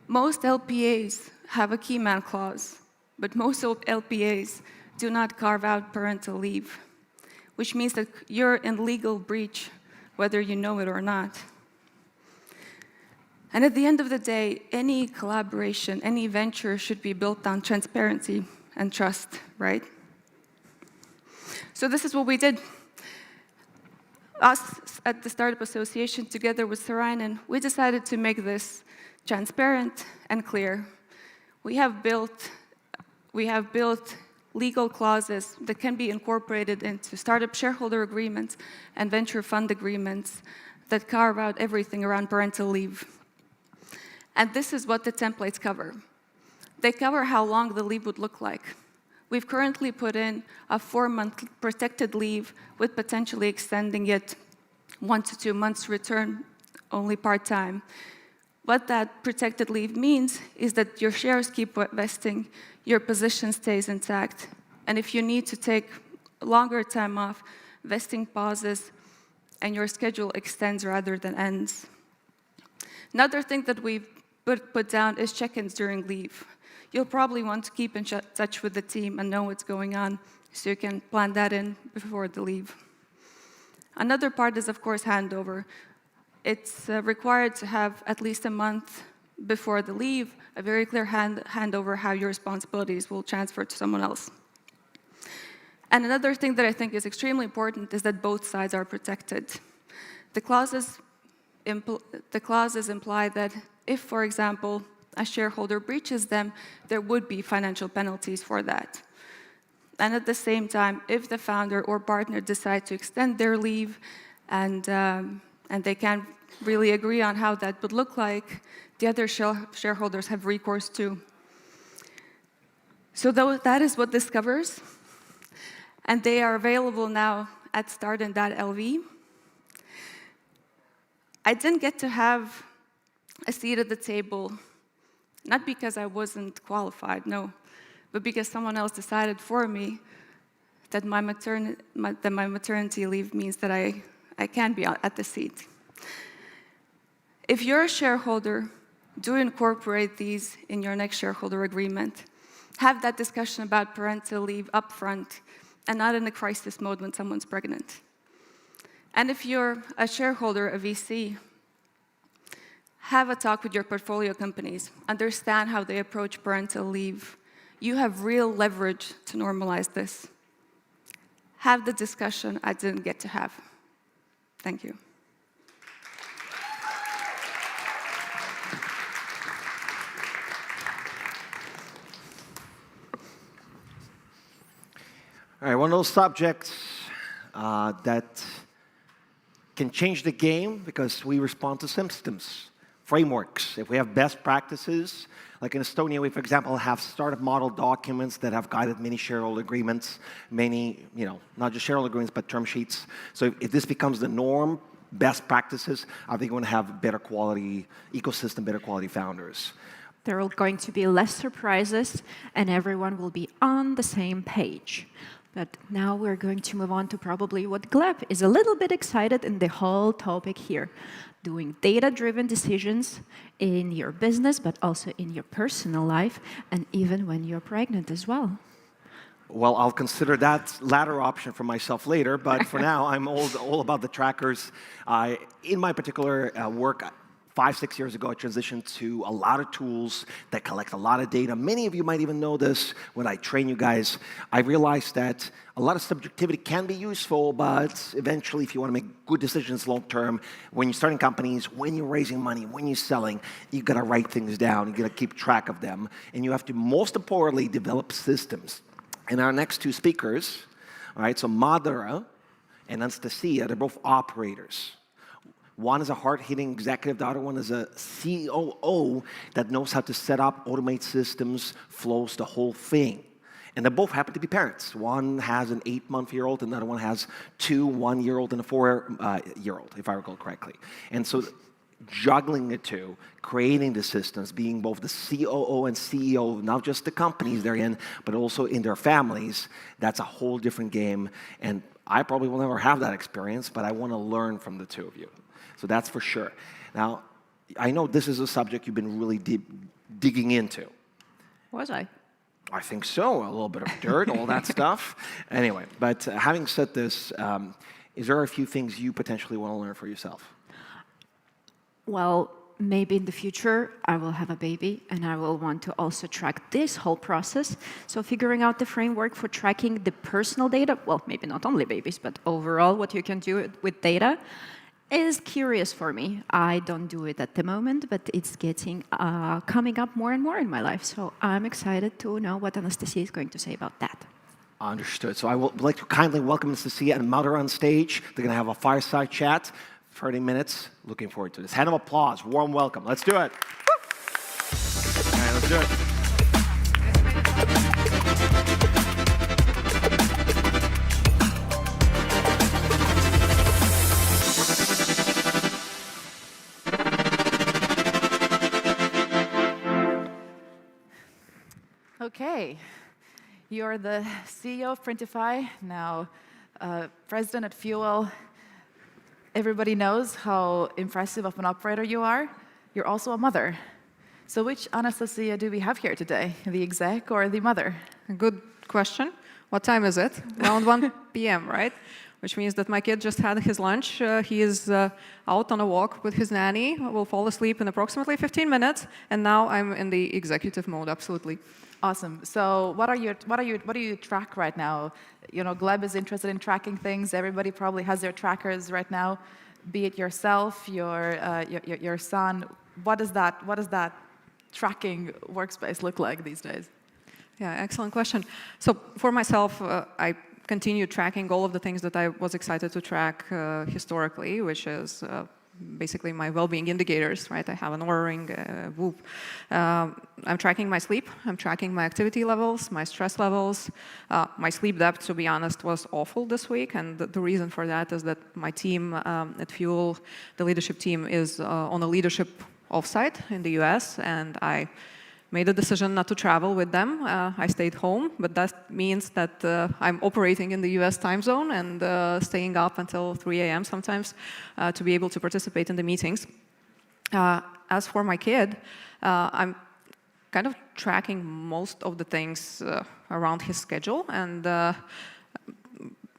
L: Most LPAs have a key man clause, but most LPAs do not carve out parental leave, which means that you're in legal breach whether you know it or not. And at the end of the day, any collaboration, any venture should be built on transparency and trust, right? So this is what we did. Us at the Startup Association, together with Sarainen, we decided to make this transparent and clear. We have built legal clauses that can be incorporated into startup shareholder agreements and venture fund agreements that carve out everything around parental leave. And this is what the templates cover. They cover how long the leave would look like. We've currently put in a 4-month protected leave with potentially extending it 1 to 2 months return only part-time. What that protected leave means is that your shares keep vesting, your position stays intact, and if you need to take longer time off, vesting pauses, and your schedule extends rather than ends. Another thing that we've put down is check-ins during leave. You'll probably want to keep in touch with the team and know what's going on, so you can plan that in before the leave. Another part is, of course, handover. It's required to have at least a month before the leave, a very clear handover how your responsibilities will transfer to someone else. And another thing that I think is extremely important is that both sides are protected. The clauses imply that if, for example, a shareholder breaches them, there would be financial penalties for that. And at the same time, if the founder or partner decide to extend their leave and they can't really agree on how that would look like, the other shareholders have recourse too. So that is what this covers. And they are available now at startin.lv. I didn't get to have a seat at the table, not because I wasn't qualified, no, but because someone else decided for me that my maternity leave means that I can be at the seat. If you're a shareholder, do incorporate these in your next shareholder agreement. Have that discussion about parental leave upfront and not in a crisis mode when someone's pregnant. And if you're a shareholder, a VC, have a talk with your portfolio companies. Understand how they approach parental leave. You have real leverage to normalize this. Have the discussion I didn't get to have. Thank you.
A: All right, one of those subjects that can change the game because we respond to systems, frameworks. If we have best practices, like in Estonia, we, for example, have startup model documents that have guided many shareholder agreements, many, not just shareholder agreements, but term sheets. So if this becomes the norm, best practices, I think we're going to have better quality ecosystem, better quality founders.
B: There are going to be less surprises, and everyone will be on the same page. But now we're going to move on to probably what Gleb is a little bit excited in the whole topic here. Doing data-driven decisions in your business, but also in your personal life, and even when you're pregnant as well.
A: Well, I'll consider that latter option for myself later, but for now, I'm all about the trackers. In my particular work, 5, 6 years ago, I transitioned to a lot of tools that collect a lot of data. Many of you might even know this when I train you guys. I realized that a lot of subjectivity can be useful, but eventually, if you want to make good decisions long term, when you're starting companies, when you're raising money, when you're selling, you got to write things down. You got to keep track of them, and you have to, most importantly, develop systems. And our next two speakers, all right, so Madara and Anastasia, they're both operators. One is a hard-hitting executive, the other one is a COO that knows how to set up, automate systems, flows, the whole thing. And they both happen to be parents. One has an 8-month-year-old, and the other one has 2 1-year-old and a 4-year-old, if I recall correctly. And so juggling the two, creating the systems, being both the COO and CEO of not just the companies they're in, but also in their families, that's a whole different game. And I probably will never have that experience, but I want to learn from the two of you. So that's for sure. Now, I know this is a subject you've been really digging into.
B: Was I?
A: I think so. A little bit of dirt, all that stuff. Anyway, but having said this, is there a few things you potentially want to learn for yourself?
B: Well, maybe in the future I will have a baby and I will want to also track this whole process. So figuring out the framework for tracking the personal data, well, maybe not only babies, but overall what you can do with data, is curious for me. I don't do it at the moment, but it's getting coming up more and more in my life. So I'm excited to know what Anastasia is going to say about that.
A: Understood. So I would like to kindly welcome Anastasia and Madara on stage. They're going to have a fireside chat, 30 minutes. Looking forward to this. Hand of applause, warm welcome. Let's do it. All right, let's do it.
M: Okay, you're the CEO of Printify, now president at Fuel. Everybody knows how impressive of an operator you are. You're also a mother. So which Anastasia do we have here today, the exec or the mother?
N: Good question. What time is it? Around 1 p.m., right? Which means that my kid just had his lunch. He is out on a walk with his nanny. Will fall asleep in approximately 15 minutes. And now I'm in the executive mode, absolutely.
M: Awesome. So what do you track right now? You know, Gleb is interested in tracking things. Everybody probably has their trackers right now. Be it yourself, your son. What does that tracking workspace look like these days?
N: Yeah, excellent question. So for myself, I continue tracking all of the things that I was excited to track historically, which is basically my well-being indicators, right? I have an Oura Ring, Whoop. I'm tracking my sleep. I'm tracking my activity levels, my stress levels. My sleep depth, to be honest, was awful this week, and the reason for that is that my team at Fuel, the leadership team, is on a leadership offsite in the US, and I made a decision not to travel with them. I stayed home, but that means that I'm operating in the US time zone and staying up until 3 a.m. sometimes to be able to participate in the meetings. As for my kid, I'm kind of tracking most of the things around his schedule, and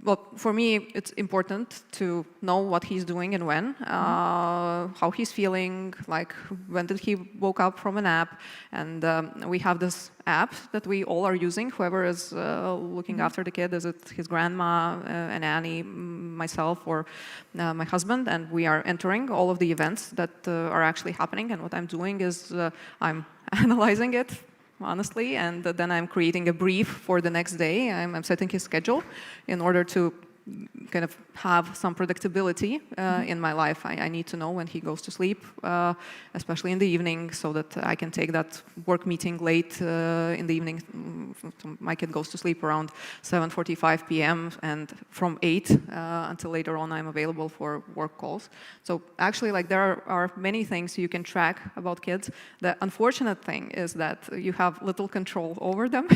N: well, for me, it's important to know what he's doing and when, how he's feeling, like when did he woke up from a nap. And we have this app that we all are using, whoever is looking after the kid, is it his grandma, a nanny, myself, or my husband, and we are entering all of the events that are actually happening. And what I'm doing is I'm analyzing it, honestly, and then I'm creating a brief for the next day. I'm setting his schedule in order to kind of have some predictability in my life. I need to know when he goes to sleep, especially in the evening, so that I can take that work meeting late in the evening. My kid goes to sleep around 7:45 p.m. and from 8 until later on I'm available for work calls. So actually, like, there are many things you can track about kids. The unfortunate thing is that you have little control over them,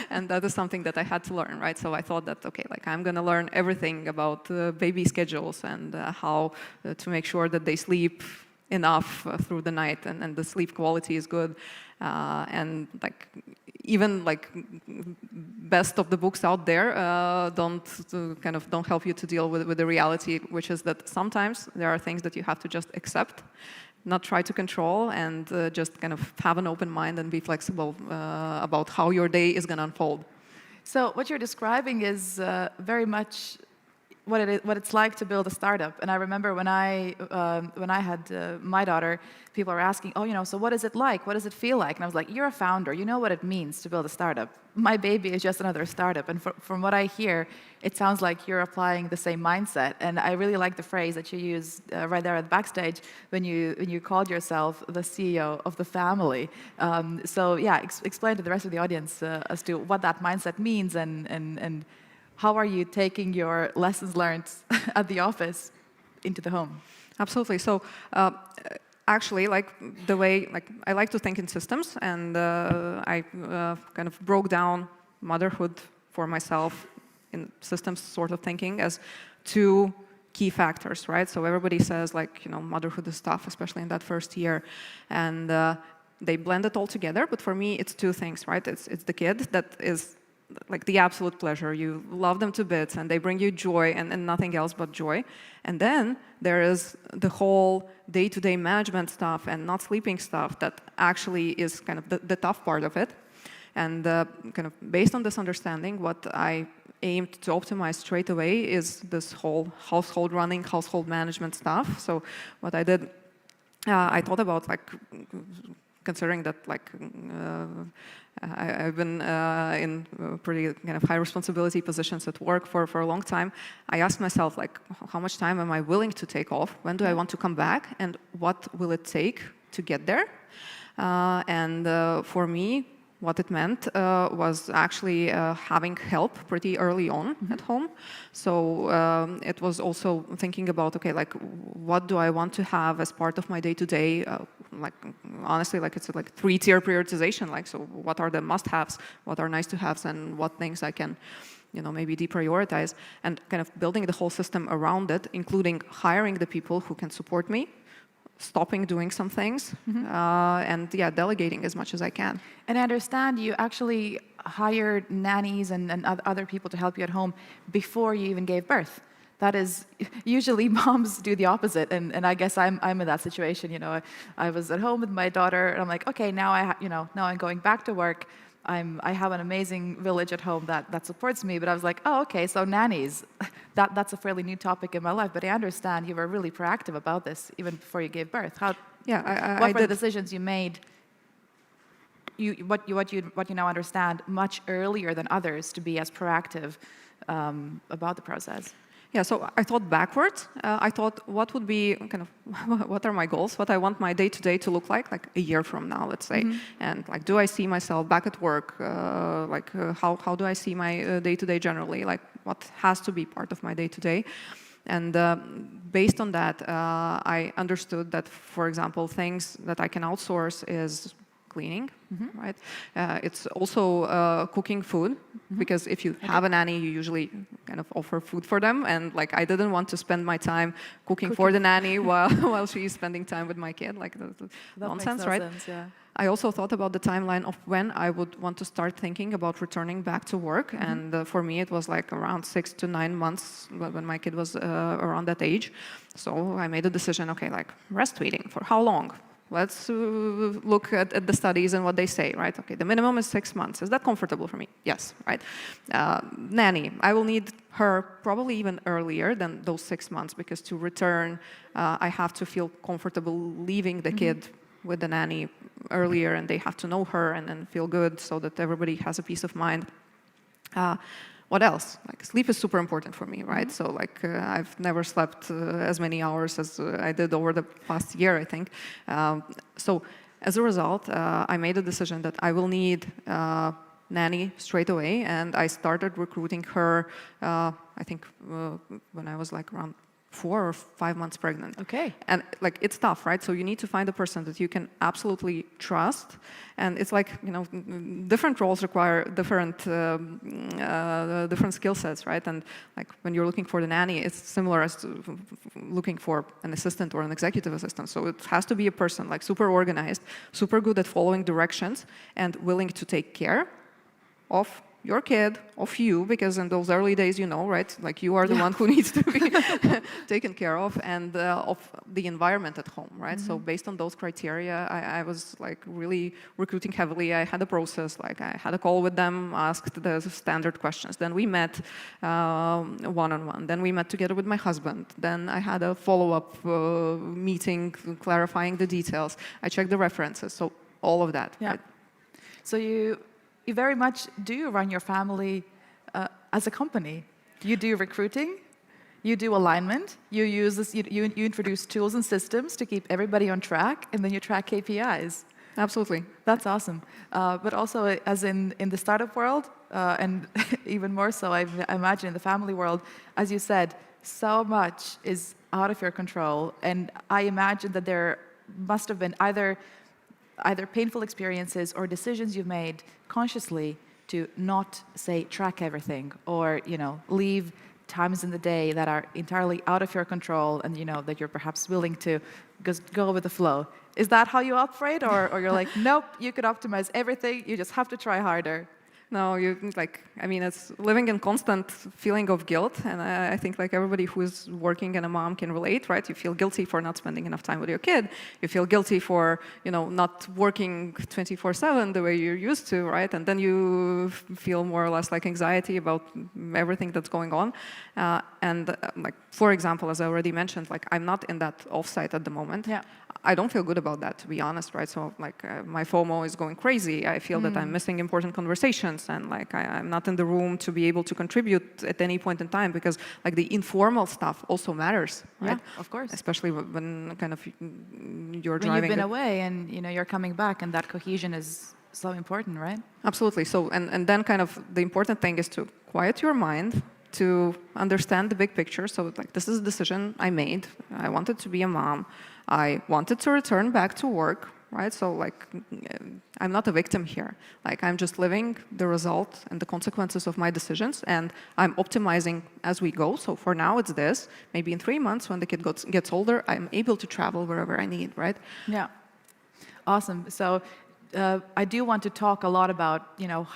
N: and that is something that I had to learn, right? So I thought that, okay, like, I'm gonna learn everything about baby schedules and how to make sure that they sleep enough through the night and the sleep quality is good. And like, even like best of the books out there don't help you to deal with the reality, which is that sometimes there are things that you have to just accept not try to control, and just kind of have an open mind and be flexible about how your day is going to unfold.
M: So what you're describing is very much what it's like to build a startup. And I remember when I had my daughter, people were asking, oh, so what is it like? What does it feel like? And I was like, you're a founder. You know what it means to build a startup. My baby is just another startup. And from what I hear, it sounds like you're applying the same mindset. And I really like the phrase that you used right there at the backstage when you called yourself the CEO of the family. So yeah, explain to the rest of the audience as to what that mindset means and how are you taking your lessons learned at the office into the home?
N: Absolutely. So actually, like the way, like I like to think in systems, and I kind of broke down motherhood for myself in systems sort of thinking as two key factors, right? So everybody says like, motherhood is tough, especially in that first year, and they blend it all together. But for me, it's two things, right? It's the kid that is like the absolute pleasure. You love them to bits and they bring you joy and nothing else but joy. And then there is the whole day-to-day management stuff and not sleeping stuff that actually is kind of the tough part of it. And kind of based on this understanding, what I aimed to optimize straight away is this whole household running, household management stuff. So what I did, I thought about like considering that like I've been in pretty kind of high responsibility positions at work for a long time. I asked myself like, how much time am I willing to take off? When do I want to come back? And what will it take to get there? And for me, what it meant was actually having help pretty early on at home. So it was also thinking about, okay, like what do I want to have as part of my day-to-day? Like honestly, like it's like 3-tier prioritization. Like, so what are the must-haves? What are nice-to-haves? And what things I can, maybe deprioritize? And kind of building the whole system around it, including hiring the people who can support me, stopping doing some things, and yeah, delegating as much as I can.
M: And I understand you actually hired nannies and other people to help you at home before you even gave birth. That is, usually moms do the opposite, and I guess I'm in that situation. I was at home with my daughter, and I'm like, okay, now now I'm going back to work. I have an amazing village at home that supports me, but I was like, oh, okay, so nannies, that's a fairly new topic in my life, but I understand you were really proactive about this even before you gave birth. What were the decisions you made, what you now understand much earlier than others to be as proactive about the process?
N: Yeah, so I thought backwards. I thought, what would be kind of, what are my goals? What I want my day-to-day to look like a year from now, let's say. And like, do I see myself back at work? How do I see my day-to-day generally? Like, what has to be part of my day-to-day? And based on that, I understood that, for example, things that I can outsource is cleaning, right? It's also cooking food, because if you have a nanny, you usually kind of offer food for them. And like, I didn't want to spend my time cooking for the nanny while she's spending time with my kid. Like, that's nonsense, right?
M: Sense, yeah.
N: I also thought about the timeline of when I would want to start thinking about returning back to work. And for me, it was like around 6 to 9 months when my kid was around that age. So I made a decision, okay, like breastfeeding, for how long? Let's look at the studies and what they say, right? Okay, the minimum is 6 months. Is that comfortable for me? Yes, right? Nanny, I will need her probably even earlier than those 6 months, because to return, I have to feel comfortable leaving the kid with the nanny earlier, and they have to know her and feel good so that everybody has a peace of mind. What else? Like, sleep is super important for me, right? So like, I've never slept as many hours as I did over the past year, I think. So as a result, I made a decision that I will need nanny straight away, and I started recruiting her, I think when I was like around 4 or 5 months pregnant.
M: Okay.
N: And like, it's tough, right? So you need to find a person that you can absolutely trust. And it's like, different roles require different skill sets, right? And like, when you're looking for the nanny, it's similar as to looking for an assistant or an executive assistant. So it has to be a person like super organized, super good at following directions, and willing to take care of your kid, of you, because in those early days, you know, right? Like you are the one who needs to be taken care of, and of the environment at home, right? So based on those criteria, I was like really recruiting heavily. I had a process, like I had a call with them, asked the standard questions. Then we met one-on-one. Then we met together with my husband. Then I had a follow-up meeting clarifying the details. I checked the references, so all of that.
M: Yeah.
N: Right?
M: So you very much do run your family as a company. You do recruiting, you do alignment, you use this, you introduce tools and systems to keep everybody on track, and then you track KPIs.
N: Absolutely.
M: That's awesome. But also, as in the startup world, and even more so, I imagine in the family world, as you said, so much is out of your control, and I imagine that there must have been either painful experiences or decisions you've made consciously to not, say, track everything, or leave times in the day that are entirely out of your control, and that you're perhaps willing to just go with the flow. Is that how you operate, or you're like, nope, you could optimize everything, you just have to try harder?
N: No, it's living in constant feeling of guilt, and I think like everybody who is working and a mom can relate, right? You feel guilty for not spending enough time with your kid. You feel guilty for, not working 24/7 the way you're used to, right? And then you feel more or less like anxiety about everything that's going on. Like, for example, as I already mentioned, like I'm not in that offsite at the moment.
M: Yeah.
N: I don't feel good about that, to be honest, right? So like my FOMO is going crazy. I feel that I'm missing important conversations, and like I'm not in the room to be able to contribute at any point in time, because like the informal stuff also matters, right?
M: Yeah, of course.
N: Especially when kind of you're
M: when
N: driving.
M: You've been away and you're coming back, and that cohesion is so important, right?
N: Absolutely. So and then kind of the important thing is to quiet your mind, to understand the big picture. So like this is a decision I made. I wanted to be a mom. I wanted to return back to work, right? So like I'm not a victim here. Like I'm just living the result and the consequences of my decisions, and I'm optimizing as we go. So for now it's this. Maybe in 3 months when the kid gets older, I'm able to travel wherever I need, right?
M: Yeah. Awesome. So I do want to talk a lot about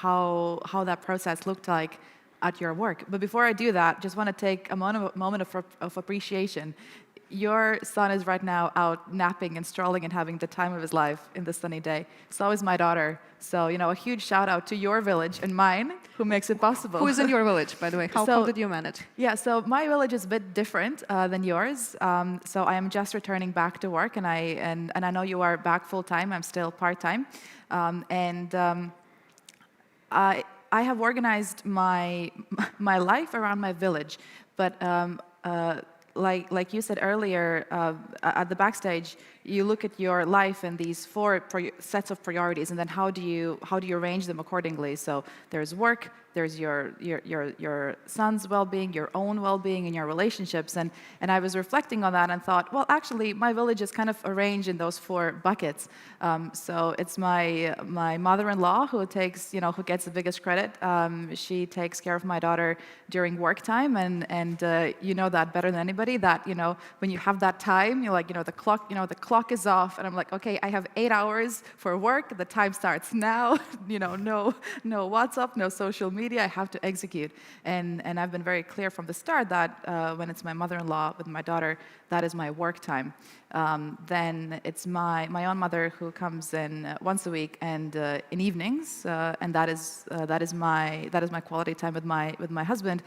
M: how that process looked like at your work. But before I do that, just want to take a moment of appreciation. Your son is right now out napping and strolling and having the time of his life in the sunny day. So is my daughter. So, a huge shout out to your village and mine, who makes it possible.
N: Who is in your village, by the way? How come did you manage?
M: Yeah, so my village is a bit different than yours. So I am just returning back to work, and I know you are back full time. I'm still part time, I have organized my life around my village, but like you said earlier, at the backstage, you look at your life and these 4 sets of priorities, and then how do you arrange them accordingly? So there's work, there's your son's well-being, your own well-being, and your relationships. And I was reflecting on that and thought, well, actually, my village is kind of arranged in those 4 buckets. So it's my mother-in-law who gets the biggest credit. She takes care of my daughter during work time, and you know that better than anybody. That when you have that time, you're like, the clock is off, and I'm like, okay, I have 8 hours for work. The time starts now. No WhatsApp, no social media. I have to execute, and I've been very clear from the start that when it's my mother-in-law with my daughter, that is my work time. Then it's my own mother who comes in once a week and in evenings, and that is my quality time with my husband.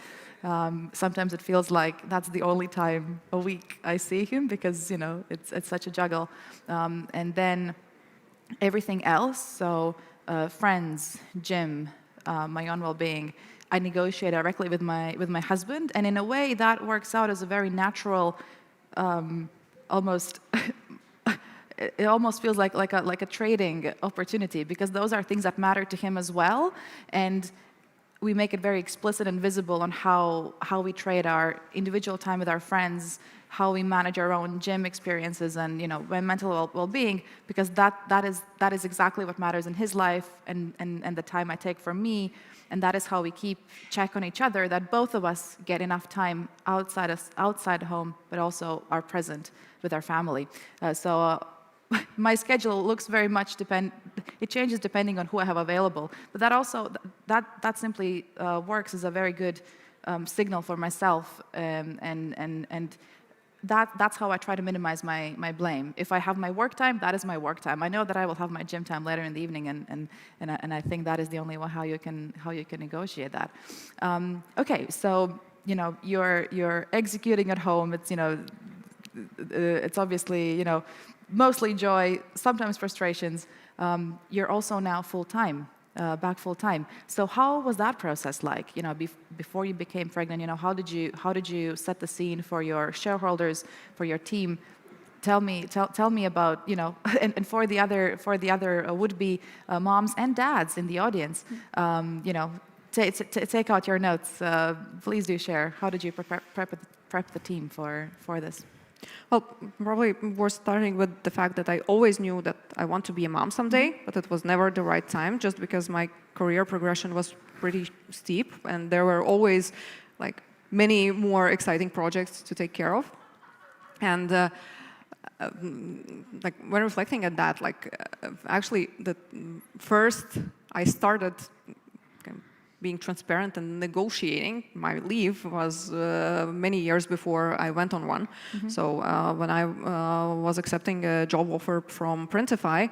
M: Sometimes it feels like that's the only time a week I see him, because it's such a juggle. And then everything else, so friends, gym, my own well-being, I negotiate directly with my husband, and in a way that works out as a very natural, almost. It almost feels like a trading opportunity, because those are things that matter to him as well, and we make it very explicit and visible on how we trade our individual time with our friends, how we manage our own gym experiences, and my mental well-being, because that is exactly what matters in his life, and the time I take for me, and that is how we keep check on each other, that both of us get enough time outside home, but also are present with our family. So my schedule looks very much it changes depending on who I have available. But that also, that simply works as a very good signal for myself, and that's how I try to minimize my blame. If I have my work time, that is my work time. I know that I will have my gym time later in the evening, and I think that is the only way how you can negotiate that. Okay, so you're executing at home. It's it's obviously mostly joy, sometimes frustrations. You're also now full-time, back full-time. So how was that process like? Before you became pregnant, how did you set the scene for your shareholders, for your team? Tell me about, and for the other would-be moms and dads in the audience, take out your notes. Please do share. How did you prep the team for this?
N: Well, probably we're starting with the fact that I always knew that I want to be a mom someday, but it was never the right time, just because my career progression was pretty steep, and there were always many more exciting projects to take care of. And when reflecting at that, actually, the first I started being transparent and negotiating my leave was many years before I went on one. Mm-hmm. So when I was accepting a job offer from Printify,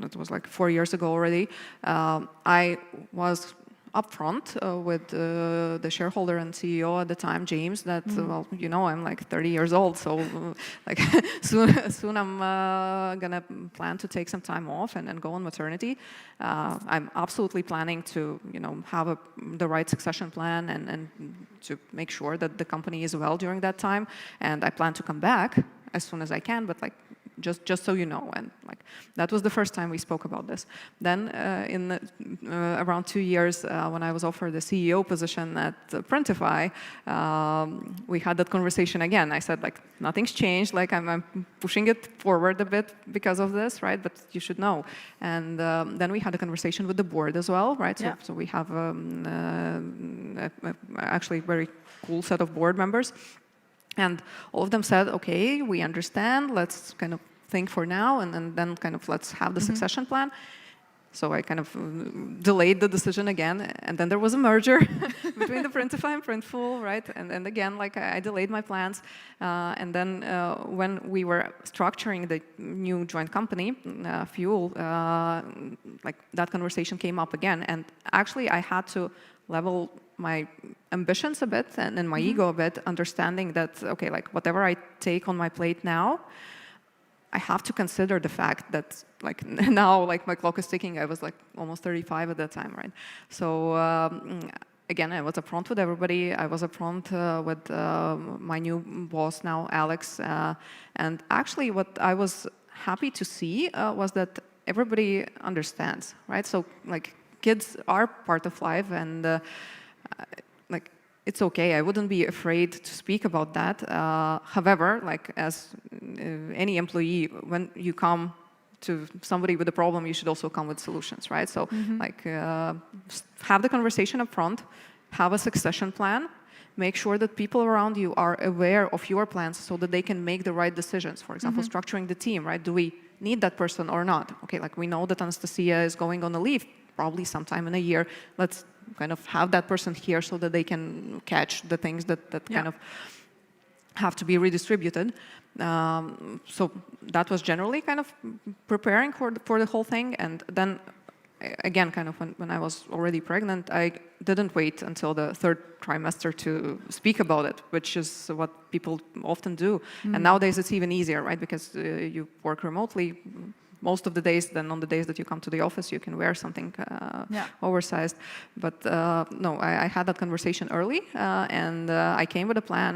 N: it was 4 years ago already, I was upfront with the shareholder and CEO at the time, James, that I'm 30 years old, so soon I'm gonna plan to take some time off and go on maternity. I'm absolutely planning to have the right succession plan and to make sure that the company is well during that time, and I plan to come back as soon as I can, but just so you know, and that was the first time we spoke about this. Then in around 2 years, when I was offered the CEO position at Printify, we had that conversation again. I said nothing's changed, I'm pushing it forward a bit because of this, right? But you should know. And then we had a conversation with the board as well, right? So, so we have actually very cool set of board members. And all of them said, okay, we understand, let's kind of think for now, and then kind of let's have the succession plan. So I kind of delayed the decision again, and then there was a merger between the Printify and Printful, right? And again, I delayed my plans. And then when we were structuring the new joint company, Fuel, that conversation came up again. And actually, I had to level my ambitions a bit and my ego a bit, understanding that, okay, whatever I take on my plate now, I have to consider the fact that now my clock is ticking. I was almost 35 at that time, right? So again, I was upfront with everybody. I was upfront with my new boss now, Alex. And actually what I was happy to see was that everybody understands, right? So kids are part of life, and it's okay. I wouldn't be afraid to speak about that. However, as any employee, when you come to somebody with a problem, you should also come with solutions, right? So have the conversation up front, have a succession plan, make sure that people around you are aware of your plans so that they can make the right decisions. For example, structuring the team, right? Do we need that person or not? Okay, we know that Anastasia is going on a leave, probably sometime in a year. Let's kind of have that person here so that they can catch the things that kind of have to be redistributed. So that was generally kind of preparing for the whole thing. And then again, kind of when I was already pregnant, I didn't wait until the third trimester to speak about it, which is what people often do. And nowadays it's even easier, right? Because you work remotely most of the days. Then on the days that you come to the office, you can wear something oversized. But no, I had that conversation early, and I came with a plan,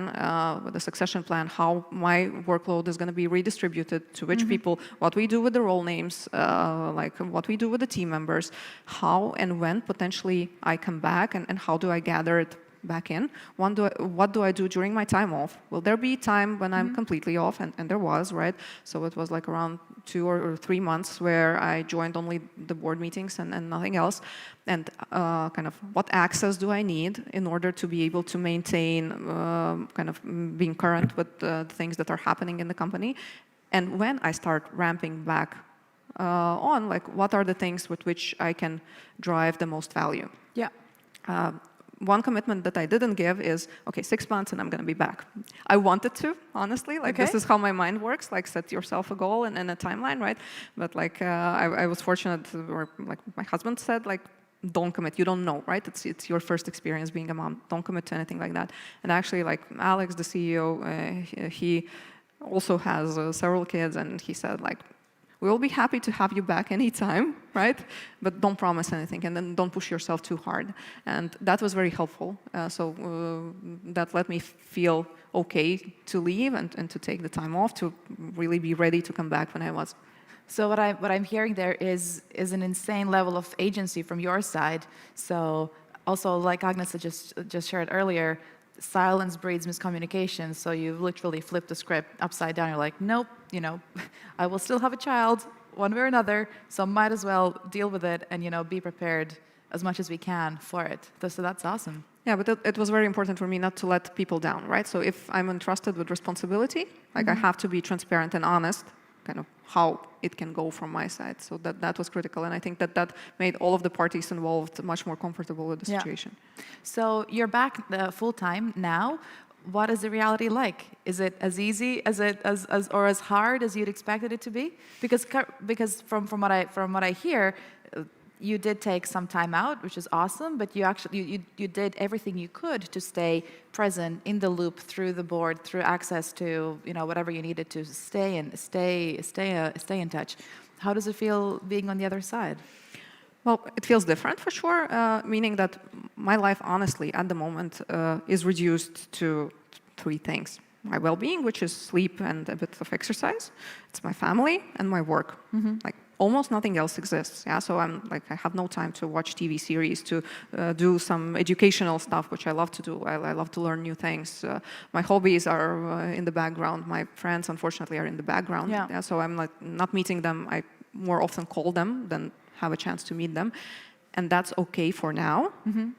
N: with a succession plan, how my workload is going to be redistributed to which people, what we do with the role names, what we do with the team members, how and when potentially I come back, and how do I gather it back in. What do I do during my time off? Will there be time when I'm completely off? And there was, right? So it was around 2 or 3 months where I joined only the board meetings and nothing else. And kind of what access do I need in order to be able to maintain kind of being current with the things that are happening in the company? And when I start ramping back on, like, what are the things with which I can drive the most value?
M: Yeah.
N: One commitment that I didn't give is, okay, 6 months and I'm going to be back. I wanted to, honestly. Like, this is how my mind works. Like, set yourself a goal and a timeline, right? But like, I was fortunate, or like my husband said, like, don't commit. You don't know, right? It's your first experience being a mom. Don't commit to anything like that. And actually, like Alex, the CEO, he also has several kids, and he said, like, we will be happy to have you back anytime, right? But don't promise anything, and then don't push yourself too hard. And that was very helpful. That let me feel okay to leave and to take the time off, to really be ready to come back when I was.
M: So what I'm hearing there is an insane level of agency from your side. So also, like Agnes just shared earlier, silence breeds miscommunication. So you literally flip the script upside down. You're like, nope, you know, I will still have a child one way or another, so might as well deal with it and, you know, be prepared as much as we can for it. So that's awesome.
N: Yeah, but it was very important for me not to let people down, right? So if I'm entrusted with responsibility, like I have to be transparent and honest, kind of how it can go from my side. So that was critical. And I think that made all of the parties involved much more comfortable with the situation.
M: So you're back full-time now. What is the reality like? Is it as easy or as hard as you'd expected it to be? Because from what I hear, you did take some time out, which is awesome, but you did everything you could to stay present in the loop through the board, through access to, you know, whatever you needed to stay in touch. How does it feel being on the other side?
N: Well, it feels different for sure, meaning that my life, honestly, at the moment, is reduced to 3 things. My well-being, which is sleep and a bit of exercise. It's my family and my work. Like, almost nothing else exists. Yeah, so I have no time to watch TV series, to do some educational stuff, which I love to do. I love to learn new things. My hobbies are in the background. My friends, unfortunately, are in the background. Yeah, so I'm like not meeting them. I more often call them than have a chance to meet them, and that's okay for now,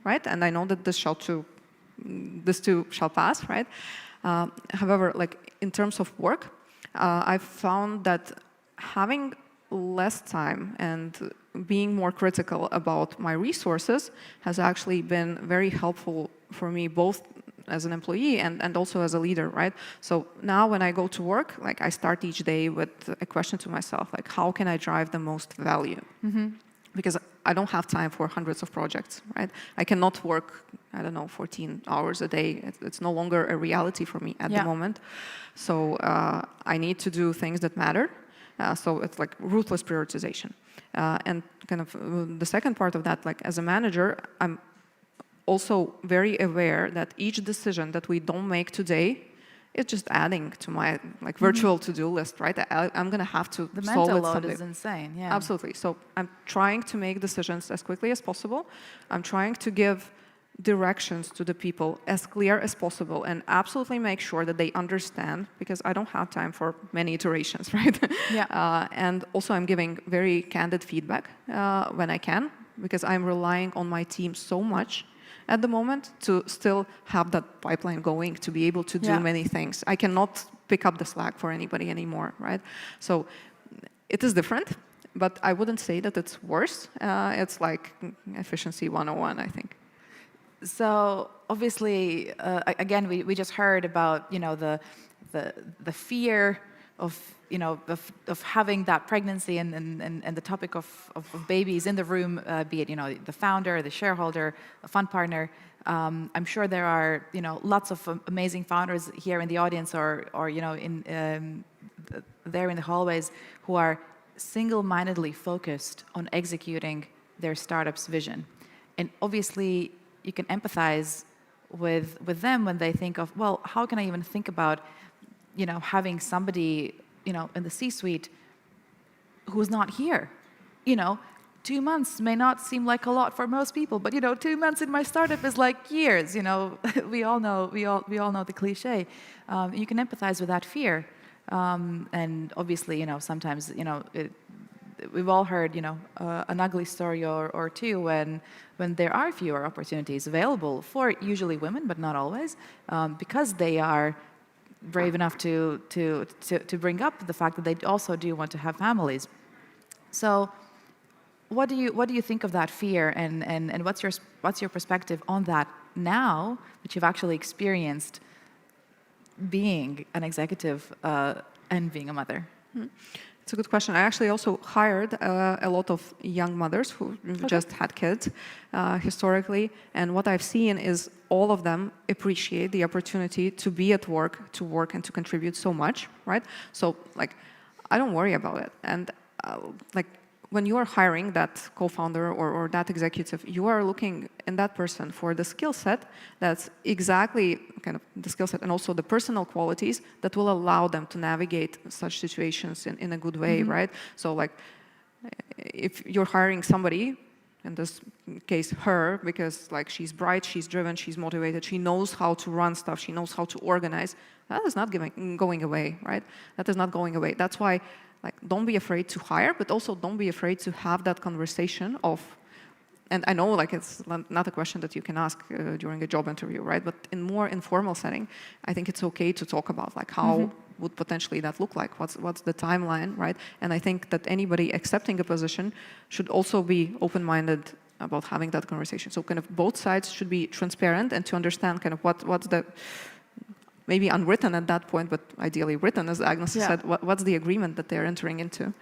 N: right? And I know that this too shall pass, right? However, like in terms of work, I've found that having less time and being more critical about my resources has actually been very helpful for me, both as an employee and also as a leader, right? So now when I go to work, like I start each day with a question to myself, like how can I drive the most value? Because I don't have time for hundreds of projects, right? I cannot work, I don't know, 14 hours a day. It's no longer a reality for me at the moment. So I need to do things that matter. So it's like ruthless prioritization. And kind of the second part of that, like as a manager, I'm also very aware that each decision that we don't make today is just adding to my like virtual to-do list, right? I'm going to have to
M: the
N: solve
M: mental
N: it
M: load
N: someday.
M: is insane. Yeah,
N: absolutely. So I'm trying to make decisions as quickly as possible. I'm trying to give directions to the people as clear as possible and absolutely make sure that they understand, because I don't have time for many iterations, right? And also I'm giving very candid feedback when I can, because I'm relying on my team so much at the moment to still have that pipeline going, to be able to do many things. I cannot pick up the slack for anybody anymore, right? So it is different, but I wouldn't say that it's worse. It's like efficiency 101, I think.
M: So obviously, again, we just heard about, you know, the fear of, you know, of having that pregnancy and the topic of babies in the room, be it, you know, the founder, the shareholder, a fund partner. I'm sure there are, you know, lots of amazing founders here in the audience or you know, there in the hallways who are single-mindedly focused on executing their startup's vision. And obviously, you can empathize with them when they think of, well, how can I even think about, you know, having somebody, you know, in the C-suite who's not here? You know, 2 months may not seem like a lot for most people, but you know, 2 months in my startup is like years. You know, we all know the cliche. You can empathize with that fear, and obviously, you know, sometimes, you know, we've all heard, you know, an ugly story or two when there are fewer opportunities available for usually women, but not always, because they are brave enough to bring up the fact that they also do want to have families. So what do you think of that fear, and what's your perspective on that now that you've actually experienced being an executive and being a mother?
N: It's a good question. I actually also hired a lot of young mothers who just had kids historically, and what I've seen is all of them appreciate the opportunity to be at work, and to contribute so much, right? So like, I don't worry about it. And like, when you are hiring that co-founder or that executive, you are looking in that person for the skill set that's exactly kind of the skill set and also the personal qualities that will allow them to navigate such situations in a good way, right? So like, if you're hiring somebody, in this case her, because like she's bright, she's driven, she's motivated, she knows how to run stuff, she knows how to organize, that is not going away, right? That is not going away. That's why, like, don't be afraid to hire, but also don't be afraid to have that conversation of, and I know like it's not a question that you can ask during a job interview, right? But in more informal setting, I think it's okay to talk about like how would potentially that look like? What's the timeline, right? And I think that anybody accepting a position should also be open-minded about having that conversation. So kind of both sides should be transparent and to understand kind of what's the, maybe unwritten at that point, but ideally written, as Agnes said, what's the agreement that they're entering into?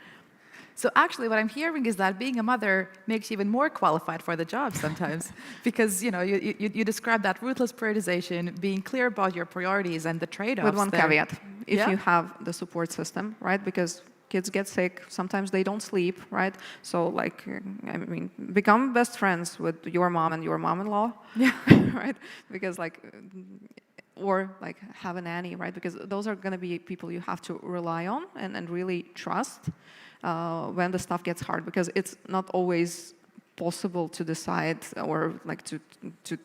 M: So actually what I'm hearing is that being a mother makes you even more qualified for the job sometimes. Because you describe that ruthless prioritization, being clear about your priorities and the trade-offs.
N: With one caveat, if you have the support system, right? Because kids get sick, sometimes they don't sleep, right? So like, I mean, become best friends with your mom and your mom-in-law, right? Because like, or like have a nanny, right? Because those are going to be people you have to rely on and really trust when the stuff gets hard, because it's not always possible to decide or like to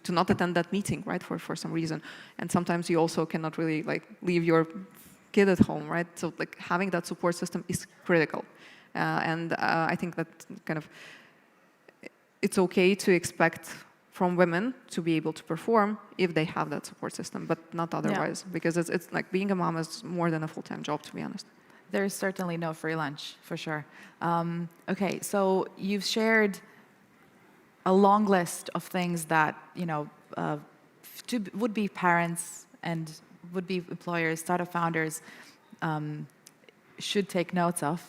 N: not attend that meeting, right? For some reason. And sometimes you also cannot really like leave your kid at home, right? So like having that support system is critical. And I think that kind of, it's okay to expect from women to be able to perform if they have that support system, but not otherwise, because it's like being a mom is more than a full-time job, to be honest.
M: There's certainly no free lunch, for sure. Okay, so you've shared a long list of things that, would-be parents and would-be employers, startup founders should take notes of,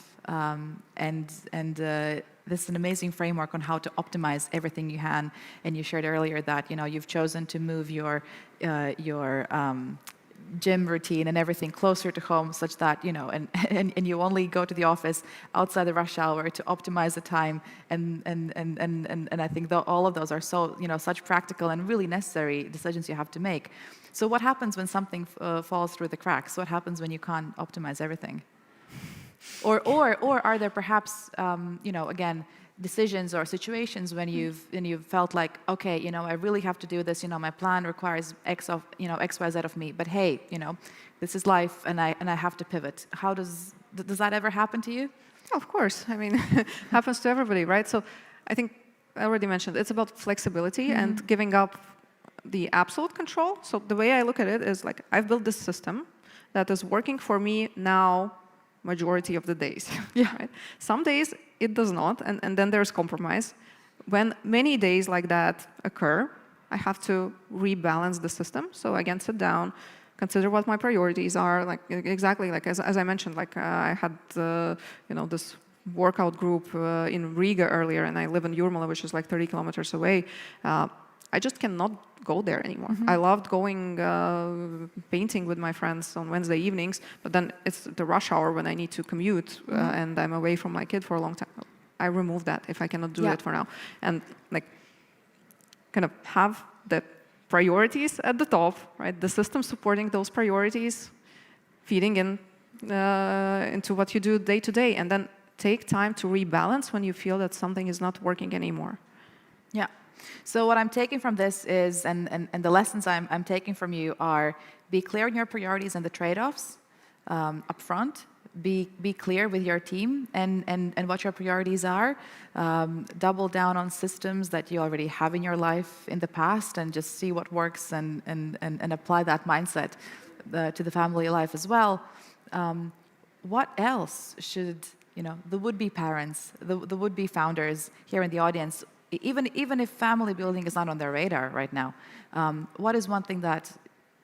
M: this is an amazing framework on how to optimize everything you can. And you shared earlier that you've chosen to move your gym routine and everything closer to home, such that and you only go to the office outside the rush hour to optimize the time. And I think all of those are so such practical and really necessary decisions you have to make. So what happens when something falls through the cracks? What happens when you can't optimize everything? Or are there perhaps, again, decisions or situations when you've felt like, okay, I really have to do this. My plan requires X, Y, Z of me. But hey, this is life, and I have to pivot. How does that ever happen to you?
N: Of course. I mean, it happens to everybody, right? So I think I already mentioned it's about flexibility and giving up the absolute control. So the way I look at it is like, I've built this system that is working for me now majority of the days. Right? Some days it does not, and then there's compromise. When many days like that occur, I have to rebalance the system. So again, sit down, consider what my priorities are. Like exactly like as I mentioned, like I had this workout group in Riga earlier, and I live in Jurmala, which is like 30 kilometers away. I just cannot go there anymore. I loved going painting with my friends on Wednesday evenings, but then it's the rush hour when I need to commute and I'm away from my kid for a long time. I remove that if I cannot do it for now. And like kind of have the priorities at the top, right? The system supporting those priorities, feeding into what you do day to day, and then take time to rebalance when you feel that something is not working anymore.
M: Yeah. So what I'm taking from this is, and the lessons I'm taking from you are, be clear on your priorities and the trade-offs up front. Be clear with your team and what your priorities are. Double down on systems that you already have in your life in the past, and just see what works and apply that mindset. to the family life as well. What else should the would-be parents, the would-be founders here in the audience, even if family building is not on their radar right now, what is one thing that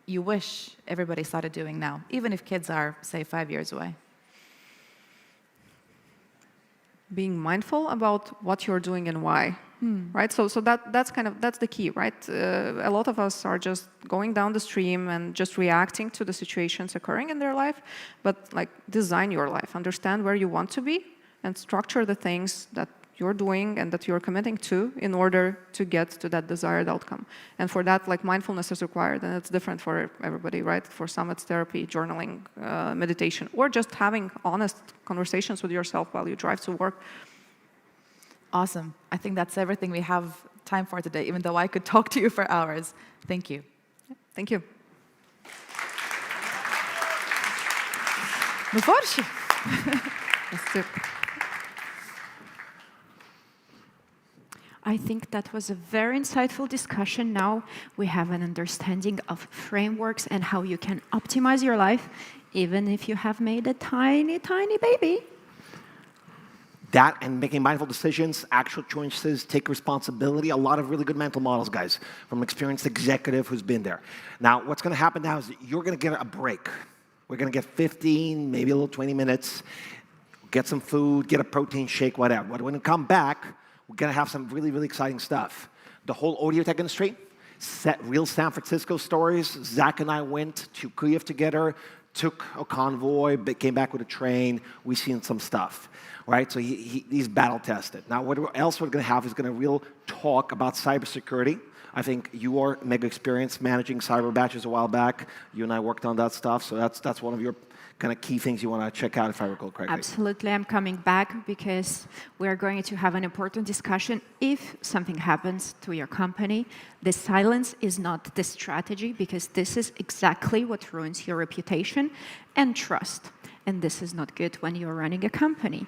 M: you wish everybody started doing now, even if kids are, say, 5 years away?
N: Being mindful about what you're doing and why, right? So that's the key, right? A lot of us are just going down the stream and just reacting to the situations occurring in their life, but like design your life, understand where you want to be, and structure the things that you're doing and that you're committing to in order to get to that desired outcome. And for that, like mindfulness is required, and it's different for everybody, right? For some, it's therapy, journaling, meditation, or just having honest conversations with yourself while you drive to work.
M: Awesome. I think that's everything we have time for today, even though I could talk to you for hours. Thank you.
N: Thank you.
M: Nu forši. I think that was a very insightful discussion. Now we have an understanding of frameworks and how you can optimize your life, even if you have made a tiny, tiny baby.
A: That and making mindful decisions, actual choices, take responsibility, a lot of really good mental models, guys, from an experienced executive who's been there. Now, what's going to happen now is that you're going to get a break. We're going to get 15, maybe a little 20 minutes, get some food, get a protein shake, whatever. But when we come back, we're going to have some really, really exciting stuff. The whole audio tech industry, real San Francisco stories. Zach and I went to Kyiv together, took a convoy, but came back with a train. We've seen some stuff, right? So he's battle tested. Now, what else we're going to have is going to real talk about cybersecurity. I think you are mega experienced managing cyber batches a while back. You and I worked on that stuff, so that's one of your kind of key things you want to check out, if I recall correctly.
B: Absolutely, I'm coming back because we're going to have an important discussion. If something happens to your company, the silence is not the strategy, because this is exactly what ruins your reputation and trust. And this is not good when you're running a company.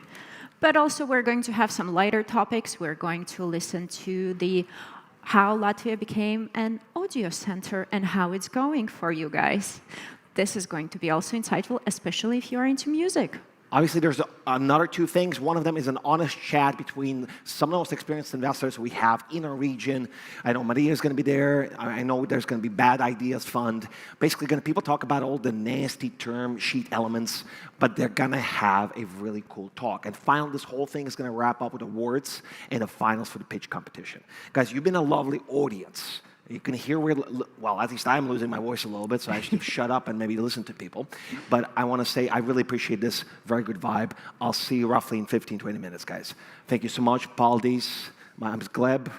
B: But also, we're going to have some lighter topics. We're going to listen to how Latvia became an audio center and how it's going for you guys. This is going to be also insightful, especially if you're into music.
A: Obviously, there's another two things. One of them is an honest chat between some of the most experienced investors we have in our region. I know Maria is going to be there. I know there's going to be Bad Ideas Fund. Basically, people talk about all the nasty term sheet elements, but they're going to have a really cool talk. And finally, this whole thing is going to wrap up with awards and the finals for the pitch competition. Guys, you've been a lovely audience. You can hear well, at least I'm losing my voice a little bit, so I should shut up and maybe listen to people. But I want to say I really appreciate this very good vibe. I'll see you roughly in 15, 20 minutes, guys. Thank you so much. Paldies. My name's Gleb.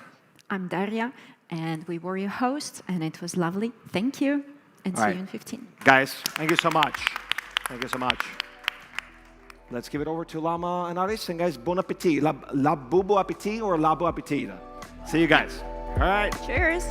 B: I'm Daria, and we were your hosts, and it was lovely. Thank you, and see you in 15.
A: Guys, thank you so much. Thank you so much. Let's give it over to Lama and Aris. And guys, bon appetit. La bubo appetit or la bo appetit? See you guys. All right.
B: Cheers.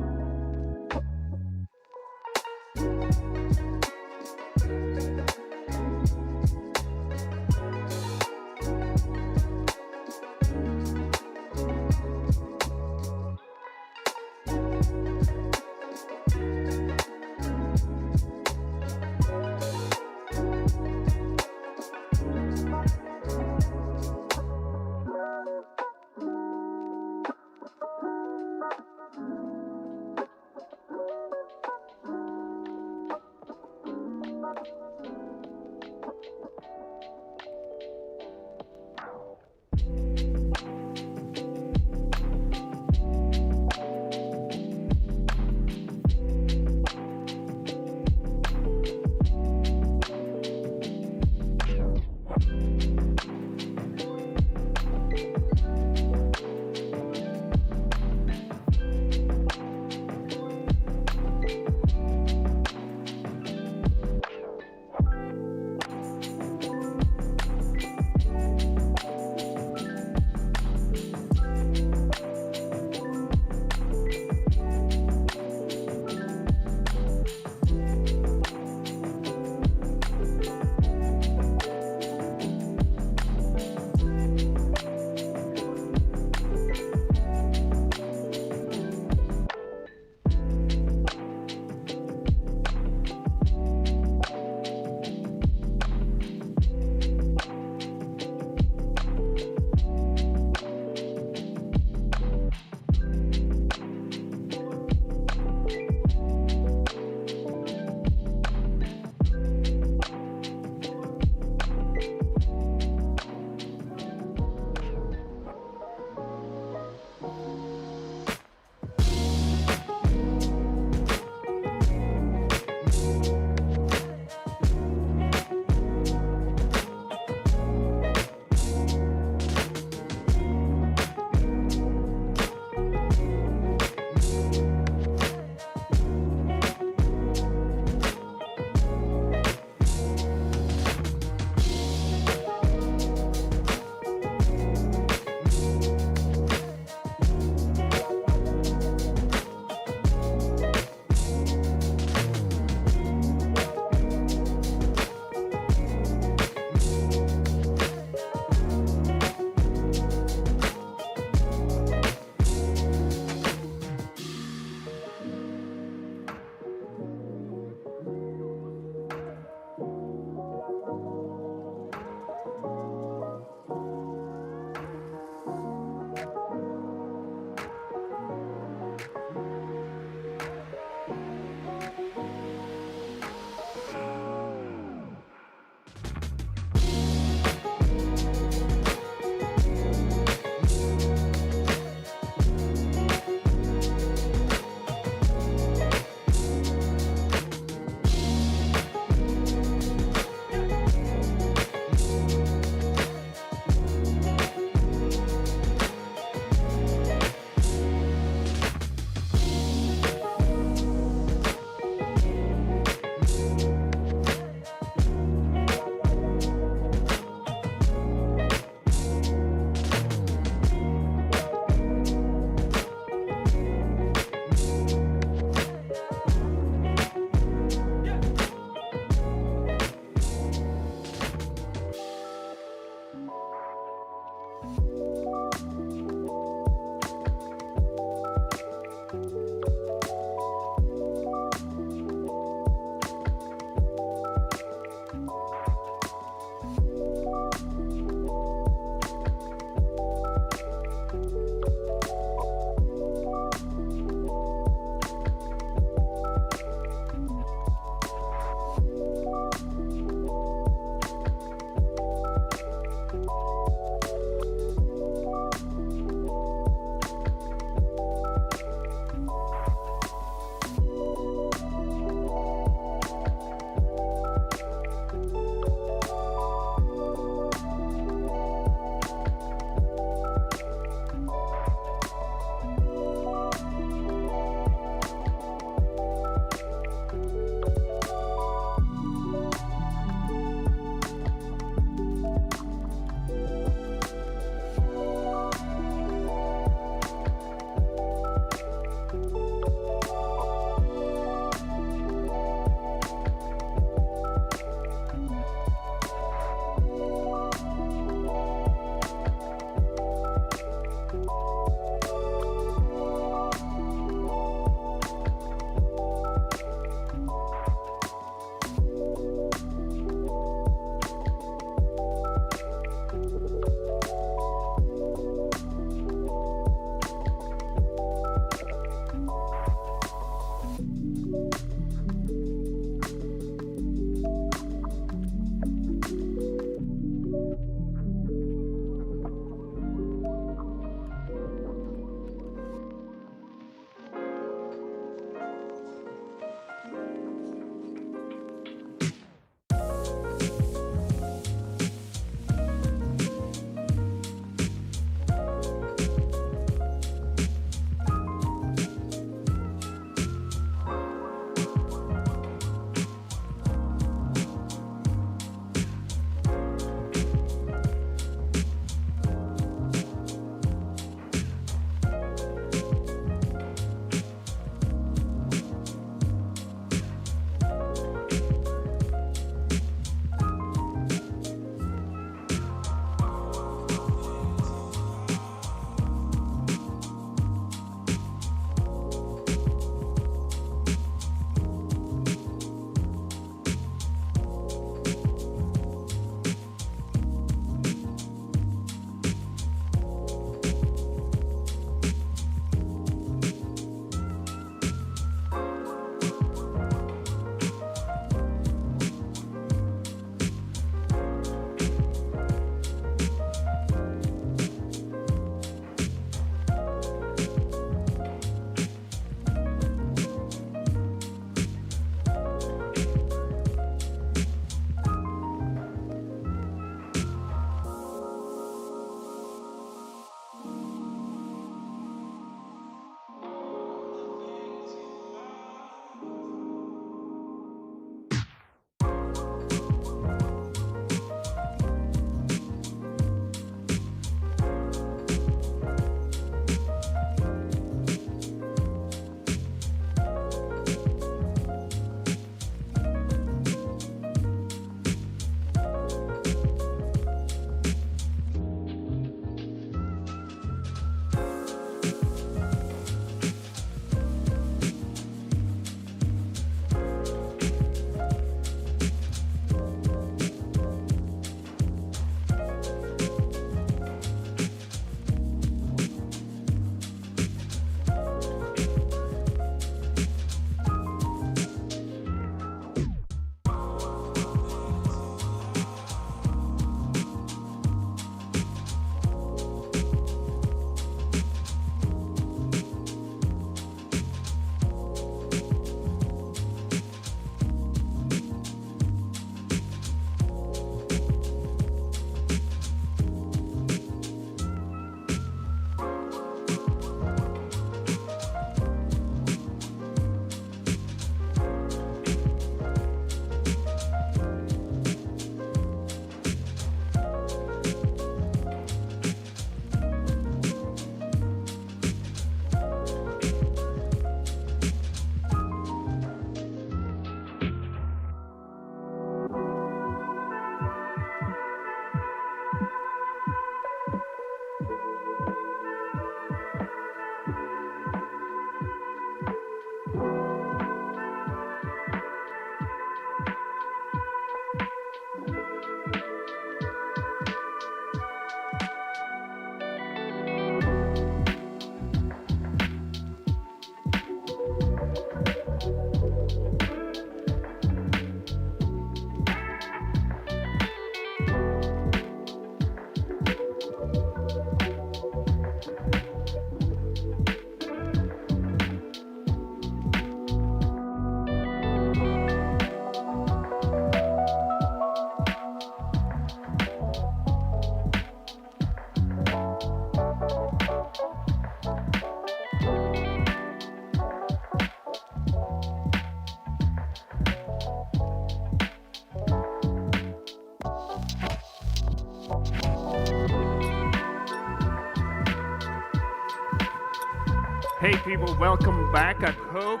O: Hey people, welcome back, I hope.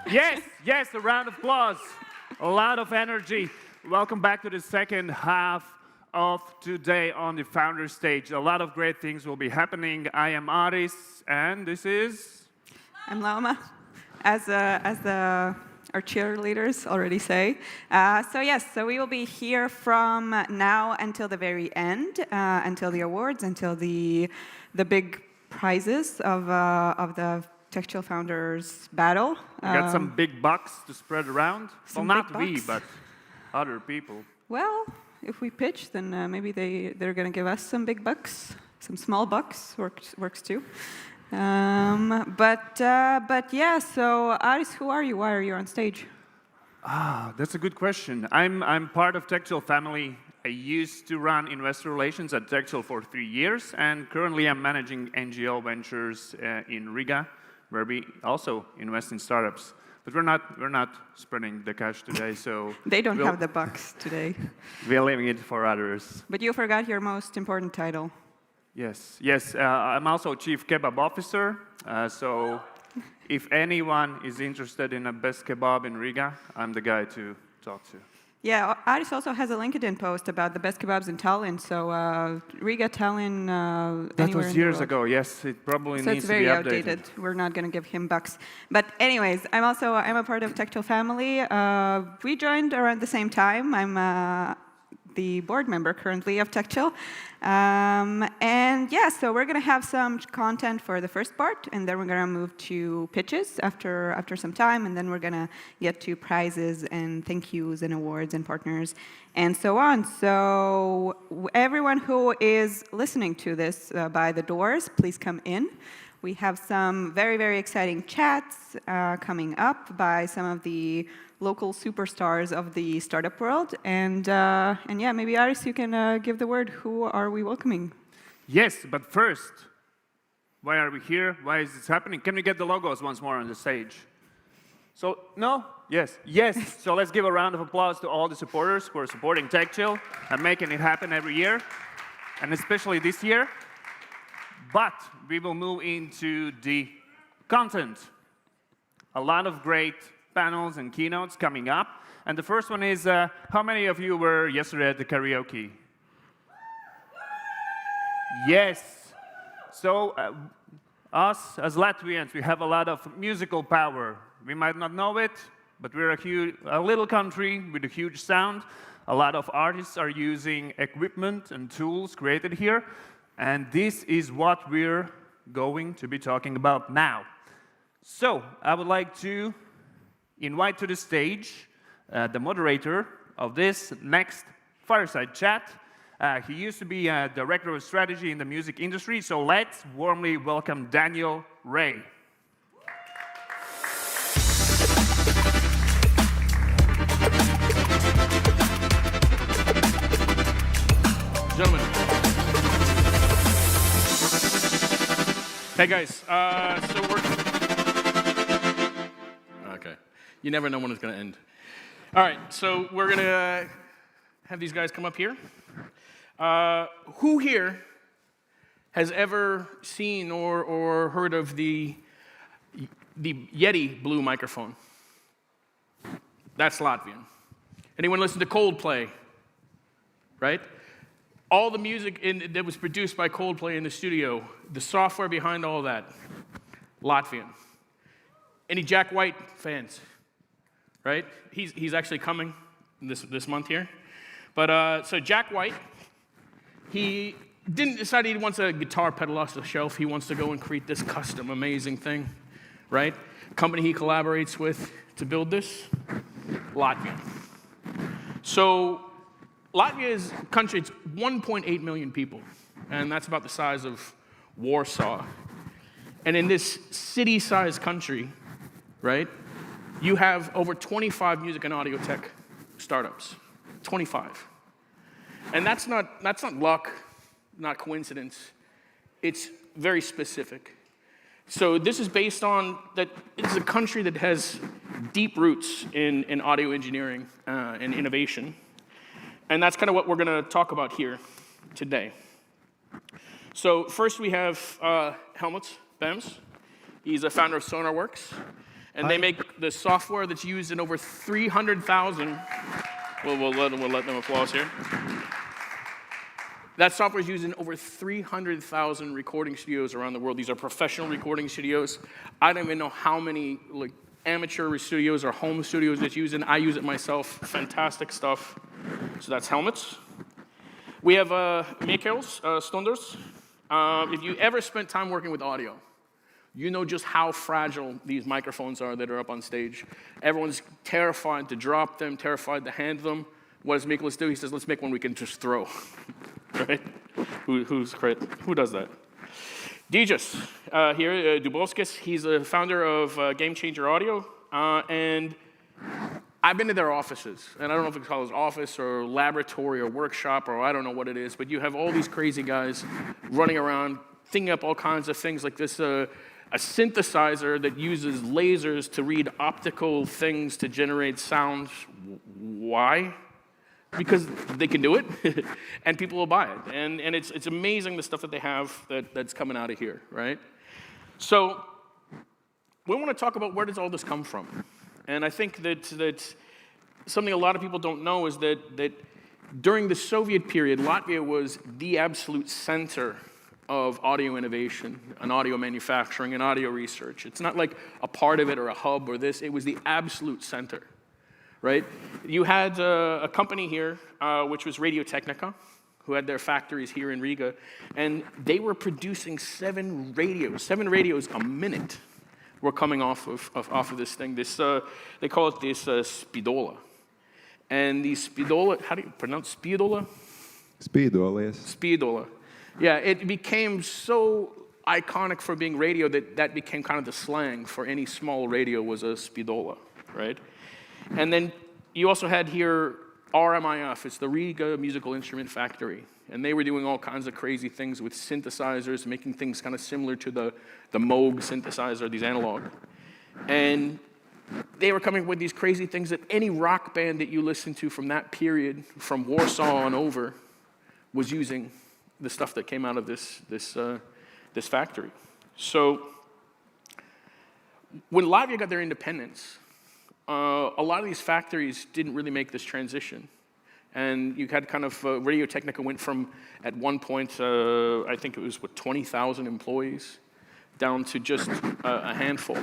O: Yes, yes, a round of applause. A lot of energy. Welcome back to the second half of today on the founder stage. A lot of great things will be happening. I am Aris, and this is...
P: I'm Lauma, as our cheerleaders already say. So we will be here from now until the very end, until the awards, until the big prizes of the TechChill Founders Battle.
O: We got some big bucks to spread around. Well, not we,
P: bucks.
O: but other people.
P: Well, if we pitch, then maybe they're going to give us some big bucks. Some small bucks works too. But yeah, so Aris, who are you? Why are you on stage?
O: That's a good question. I'm part of TechChill family. I used to run investor relations at TechChill for 3 years, and currently I'm managing NGO ventures in Riga, where we also invest in startups. But we're not spreading the cash today, so
P: they don't have the bucks today.
O: We're leaving it for others.
P: But you forgot your most important title.
O: Yes. I'm also Chief Kebab Officer. So if anyone is interested in a best kebab in Riga, I'm the guy to talk to.
P: Yeah, Aris also has a LinkedIn post about the best kebabs in Tallinn. So Riga, Tallinn,
O: that was years ago. Yes, it probably
P: so
O: needs
P: to be updated.
O: So it's very outdated.
P: We're not going to give him bucks. But anyways, I'm a part of TechChill family. We joined around the same time. I'm the board member currently of TechChill. And yeah, so we're going to have some content for the first part, and then we're going to move to pitches after some time, and then we're going to get to prizes and thank yous and awards and partners and so on. So everyone who is listening to this by the doors, please come in. We have some very, very exciting chats coming up by some of the local superstars of the startup world. And yeah, maybe Aris, you can give the word. Who are we welcoming?
O: Yes, but first, why are we here? Why is this happening? Can we get the logos once more on the stage? So, no? Yes. So let's give a round of applause to all the supporters who are supporting TechChill and making it happen every year, and especially this year. But we will move into the content. A lot of great panels and keynotes coming up. And the first one is, how many of you were yesterday at the karaoke? Yes. So us as Latvians, we have a lot of musical power. We might not know it, but we're a little country with a huge sound. A lot of artists are using equipment and tools created here. And this is what we're going to be talking about now. So I would like to invite to the stage the moderator of this next fireside chat. He used to be a director of strategy in the music industry, so let's warmly welcome Daniel Ray.
Q: Gentlemen. Hey guys, so we're... Okay, you never know when it's gonna end. All right, so we're gonna have these guys come up here. Who here has ever seen or heard of the Yeti blue microphone? That's Latvian. Anyone listen to Coldplay? Right? All the music that was produced by Coldplay in the studio, the software behind all that, Latvian. Any Jack White fans? Right? He's actually coming this month here. But so Jack White, he didn't decide he wants a guitar pedal off the shelf. He wants to go and create this custom amazing thing, right? Company he collaborates with to build this, Latvia. So Latvia is a country, it's 1.8 million people, and that's about the size of Warsaw. And in this city-sized country, right, you have over 25 music and audio tech startups, 25. And that's not luck, not coincidence. It's very specific. So this is based on that it's a country that has deep roots in audio engineering and innovation. And that's kind of what we're going to talk about here today. So first we have Helmut Bems. He's a founder of SonarWorks. And they make the software that's used in over 300,000. We'll let them applause here. That software is used in over 300,000 recording studios around the world. These are professional recording studios. I don't even know how many amateur studios or home studios it's used in. I use it myself. Fantastic stuff. So that's helmets. We have Mikhails Stunders. If you ever spent time working with audio, you know just how fragile these microphones are that are up on stage. Everyone's terrified to drop them, terrified to hand them. What does Mikhails do? He says, let's make one we can just throw. Right? Who does that? Dijas here, Dubovskis. He's a founder of Game Changer Audio. And I've been to their offices. And I don't know if it's called his office or laboratory or workshop or I don't know what it is. But you have all these crazy guys running around, thinking up all kinds of things like this. A synthesizer that uses lasers to read optical things to generate sounds. Why? Because they can do it, and people will buy it. And it's amazing the stuff that they have that's coming out of here, right? So we want to talk about where does all this come from. And I think that something a lot of people don't know is that during the Soviet period, Latvia was the absolute center of audio innovation and audio manufacturing and audio research. It's not like a part of it or a hub or this. It was the absolute center. Right? You had a company here, which was Radio Technica, who had their factories here in Riga, and they were producing 7 radios a minute were coming off of this thing. This they call it this Spidola. And the Spidola, how do you pronounce Spidola?
R: Spidola, yes.
Q: Spidola. Yeah, it became so iconic for being radio that became kind of the slang for any small radio was a Spidola, right? And then you also had here RMIF, it's the Riga Musical Instrument Factory. And they were doing all kinds of crazy things with synthesizers, making things kind of similar to the Moog synthesizer, these analog. And they were coming up with these crazy things that any rock band that you listen to from that period, from Warsaw on over, was using the stuff that came out of this factory. So when Latvia got their independence, a lot of these factories didn't really make this transition. And you had kind of, Radio Technica went from, at one point, I think it was, 20,000 employees, down to just a handful.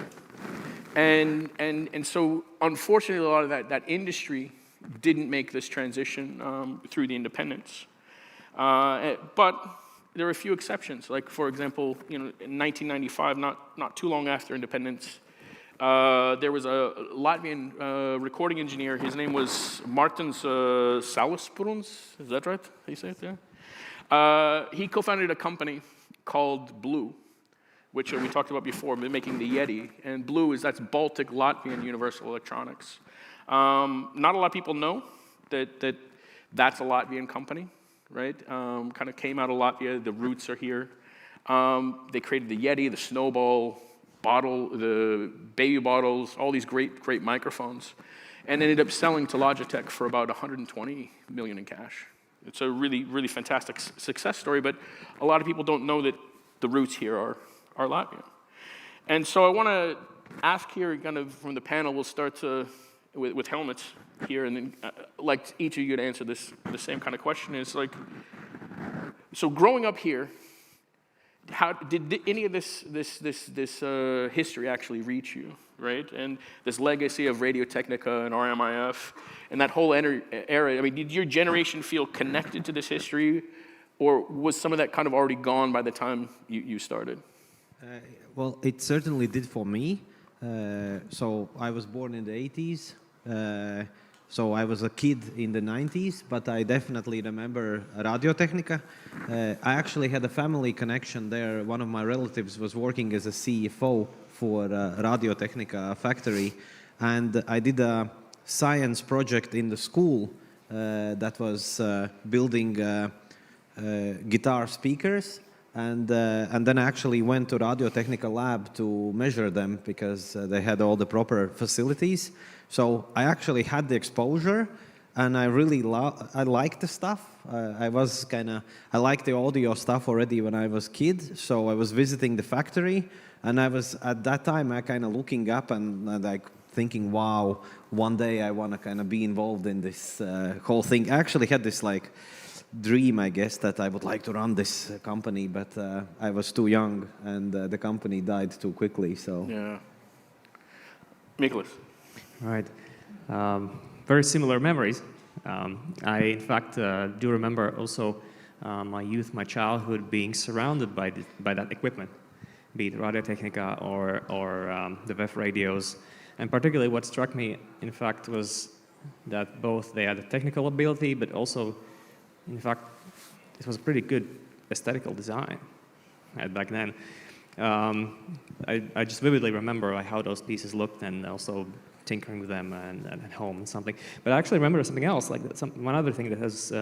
Q: And so, unfortunately, a lot of that industry didn't make this transition through the independence. But there were a few exceptions. Like, for example, in 1995, not too long after independence, there was a Latvian recording engineer. His name was Martins Salaspruns. Is that right? How you say it there? He co-founded a company called Blue, which we talked about before, making the Yeti. And Blue that's Baltic Latvian Universal Electronics. Not a lot of people know that's a Latvian company, right? Kind of came out of Latvia. The roots are here. They created the Yeti, the Snowball bottle, the baby bottles, all these great microphones, and ended up selling to Logitech for about 120 million in cash. It's a really fantastic success story, but a lot of people don't know that the roots here are Latvian. And so I want to ask here, kind of from the panel, we'll start with helmets here, and then like each of you to answer the same kind of question is like, so growing up here, how did any of this history actually reach you, right? And this legacy of Radio Technica and RMIF and that whole era. I mean, did your generation feel connected to this history, or was some of that kind of already gone by the time you started?
S: Well, it certainly did for me. So I was born in the 80s. So I was a kid in the 90s, but I definitely remember Radio Technica. I actually had a family connection there. One of my relatives was working as a CFO for Radio Technica factory, and I did a science project in the school that was building guitar speakers, and then I actually went to Radio Technica lab to measure them because they had all the proper facilities. So I actually had the exposure, and I really liked the stuff. I liked the audio stuff already when I was a kid, so I was visiting the factory, and I was, at that time, I kind of looking up and like thinking, wow, one day I want to kind of be involved in this whole thing. I actually had this like dream, I guess, that I would like to run this company, but I was too young, and the company died too quickly, so.
Q: Yeah. Nicholas.
T: All right. Very similar memories. I, in fact, do remember also my youth, my childhood, being surrounded by that equipment, be it Radio Technica or the VEF radios. And particularly what struck me, in fact, was that both they had a technical ability, but also, in fact, it was a pretty good aesthetical design back then. I just vividly remember how those pieces looked, and also tinkering with them and at home and something. But I actually remember something else, like one other thing that has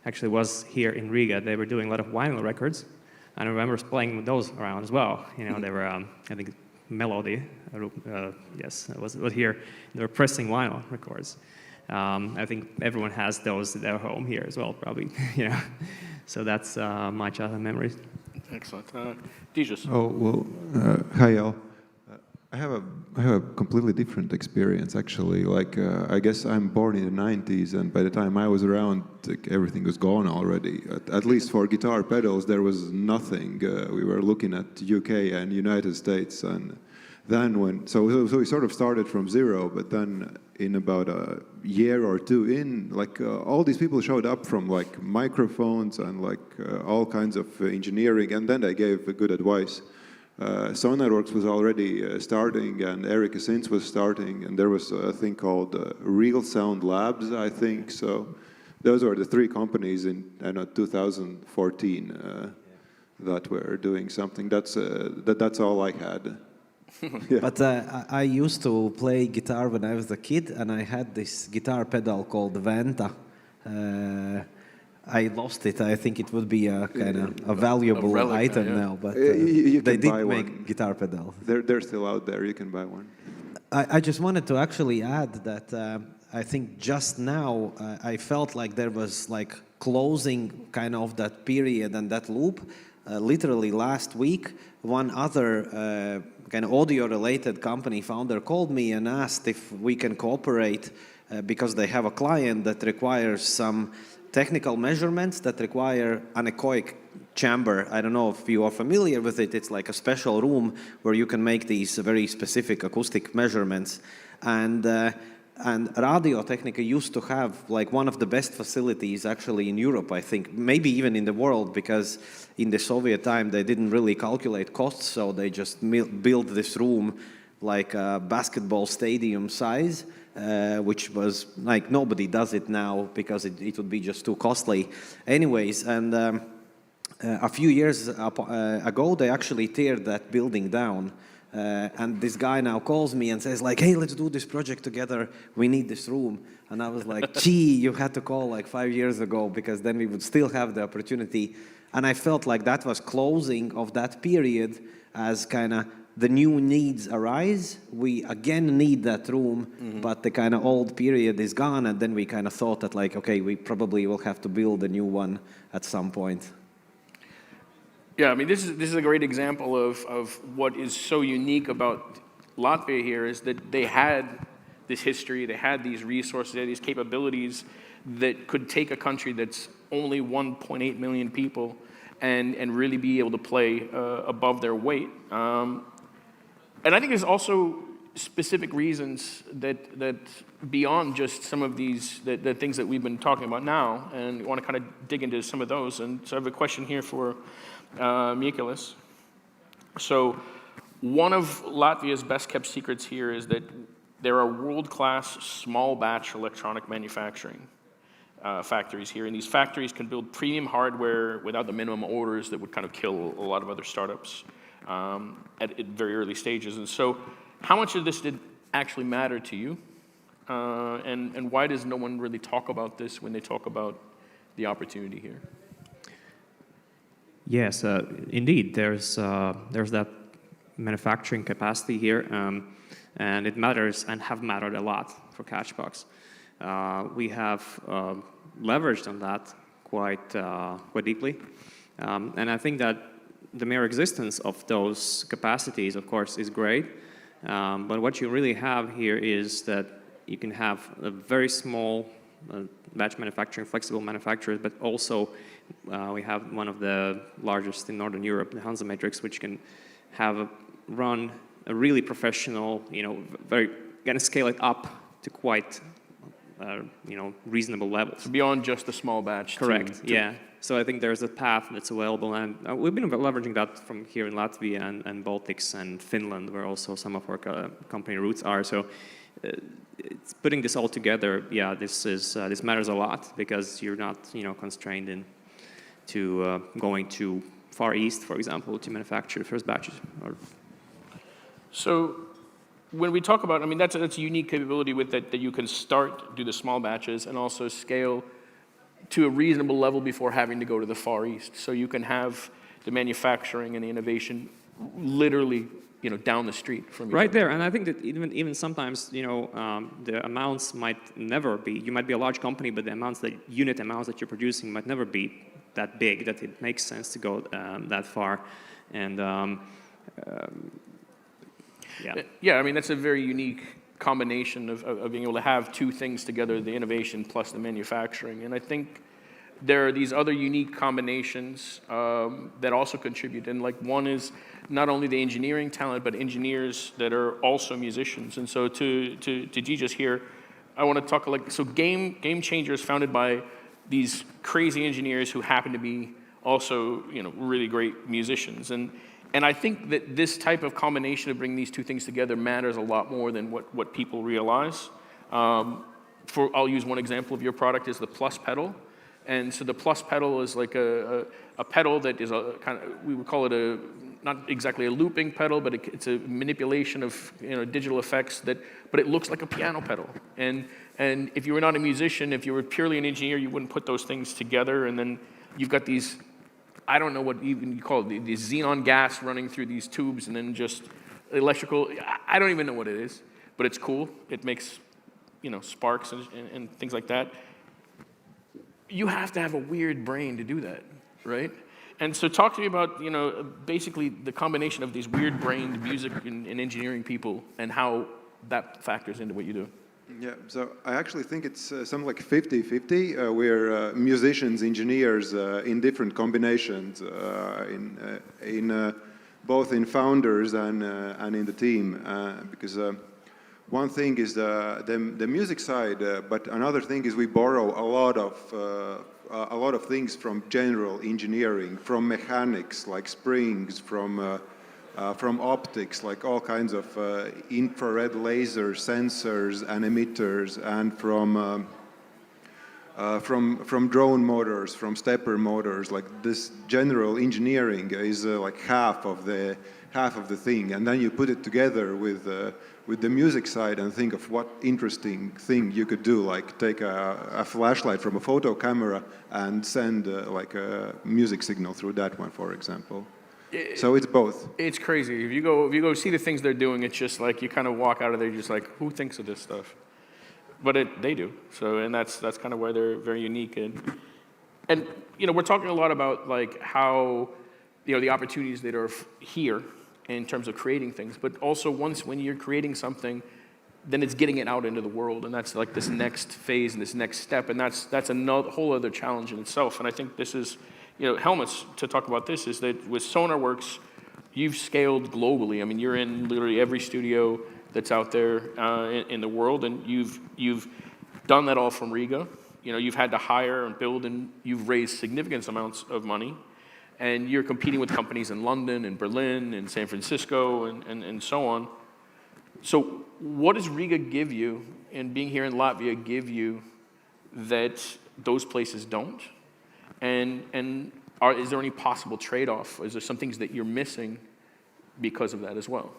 T: actually was here in Riga. They were doing a lot of vinyl records, and I remember playing with those around as well. You know, they were, I think, Melody, yes, it was here. They were pressing vinyl records. I think everyone has those at their home here as well, probably. You know, so that's my childhood memories.
Q: Excellent. Dijas.
R: Oh, well, hi, all. I have a completely different experience, actually. Like, I guess I'm born in the 90s, and by the time I was around, like, everything was gone already. At least for guitar pedals, there was nothing. We were looking at UK and United States, and then so we sort of started from zero, but then in about a year or two in, like, all these people showed up from, like, microphones and, like, all kinds of engineering, and then they gave good advice. Sonarworks was already starting, and Erica Sins was starting, and there was a thing called Real Sound Labs, I think. So those were the three companies in 2014 that were doing something. That's all I had. Yeah.
S: But I used to play guitar when I was a kid, and I had this guitar pedal called Venta. I lost it. I think it would be a kind of a valuable relic, item now, but
R: you
S: they did
R: buy
S: make
R: one.
S: guitar pedals.
R: They're still out there. You can buy one.
S: I just wanted to actually add that I think just now I felt like there was like closing kind of that period and that loop. Literally last week, one other kind of audio-related company founder called me and asked if we can cooperate because they have a client that requires some technical measurements that require anechoic chamber. I don't know if you are familiar with it. It's like a special room where you can make these very specific acoustic measurements. And Radio Technica used to have like one of the best facilities actually in Europe, I think, maybe even in the world, because in the Soviet time they didn't really calculate costs, so they just built this room like a basketball stadium size. Which was like nobody does it now because it would be just too costly. Anyways, and a few years ago, they actually teared that building down. And this guy now calls me and says like, hey, let's do this project together. We need this room. And I was like, gee, you had to call like 5 years ago because then we would still have the opportunity. And I felt like that was closing of that period as kind of the new needs arise. We again need that room, but the kind of old period is gone, and then we kind of thought that like, okay, we probably will have to build a new one at some point.
Q: Yeah, I mean, this is a great example of what is so unique about Latvia here is that they had this history, they had these resources, they had these capabilities that could take a country that's only 1.8 million people and really be able to play above their weight. And I think there's also specific reasons that beyond just some of these the things that we've been talking about now, and we want to kind of dig into some of those. And so I have a question here for Mykolas. So one of Latvia's best kept secrets here is that there are world-class small batch electronic manufacturing factories here, and these factories can build premium hardware without the minimum orders that would kind of kill a lot of other startups at very early stages. And so how much of this did actually matter to you? And why does no one really talk about this when they talk about the opportunity here?
T: Yes, indeed, there's that manufacturing capacity here, and it matters and have mattered a lot for Catchbox. we have leveraged on that quite deeply. And I think that the mere existence of those capacities, of course, is great. But what you really have here is that you can have a very small batch manufacturing, flexible manufacturers, but also we have one of the largest in Northern Europe, the Hansa Matrix, which can run a really professional, very going to scale it up to quite, reasonable levels.
Q: So beyond just a small batch.
T: Correct. Yeah. So I think there's a path that's available, and we've been leveraging that from here in Latvia and Baltics and Finland, where also some of our company roots are. So it's putting this all together. Yeah, this matters a lot because you're not, constrained to going to Far East, for example, to manufacture the first batches.
Q: So when we talk about, that's a unique capability with that you can do the small batches and also scale to a reasonable level before having to go to the Far East. So you can have the manufacturing and the innovation literally, down the street from you.
T: Right there, and I think that even sometimes, the amounts might never be. You might be a large company, but the unit amounts that you're producing might never be that big that it makes sense to go that far. And
Q: yeah, that's a very unique combination of being able to have two things together, the innovation plus the manufacturing. And I think there are these other unique combinations that also contribute. And one is not only the engineering talent, but engineers that are also musicians. And so to Jesus here, I want to talk Game Changer is founded by these crazy engineers who happen to be also really great musicians. And I think that this type of combination of bringing these two things together matters a lot more than what people realize. I'll use one example of your product is the Plus pedal. And so the Plus pedal is like a pedal that is a kind of, we would call it not exactly a looping pedal, but it's a manipulation of digital effects but it looks like a piano pedal. And if you were not a musician, if you were purely an engineer, you wouldn't put those things together. And then you've got these, I don't know what even you call it, the xenon gas running through these tubes and then just electrical, I don't even know what it is, but it's cool. It makes, sparks and things like that. You have to have a weird brain to do that, right? And so talk to me about, basically the combination of these weird-brained music and engineering people and how that factors into what you do.
R: Yeah, so I actually think it's something like 50-50. We're musicians, engineers in different combinations, both in founders and in the team, because one thing is the music side, but another thing is we borrow a lot of things from general engineering, from mechanics like springs, from optics, like all kinds of infrared laser sensors and emitters, and from drone motors, from stepper motors. Like this general engineering is like half of the thing, and then you put it together with the music side and think of what interesting thing you could do, like take a flashlight from a photo camera and send like a music signal through that one, for example. So it's both.
Q: It's crazy. If you go see the things they're doing, it's just like you kind of walk out of there just like, who thinks of this stuff? But they do. So, and that's kind of why they're very unique. And we're talking a lot about like how the opportunities that are here in terms of creating things, but also when you're creating something, then it's getting it out into the world, and that's like this next phase and this next step, and that's another whole other challenge in itself. And I think this is, Helmets, to talk about this, is that with SonarWorks, you've scaled globally. I mean, you're in literally every studio that's out there in the world, and you've done that all from Riga. You've had to hire and build, and you've raised significant amounts of money. And you're competing with companies in London and Berlin and San Francisco and so on. So what does Riga give you, and being here in Latvia give you, that those places don't? And is there any possible trade-off? Is there some things that you're missing because of that as well?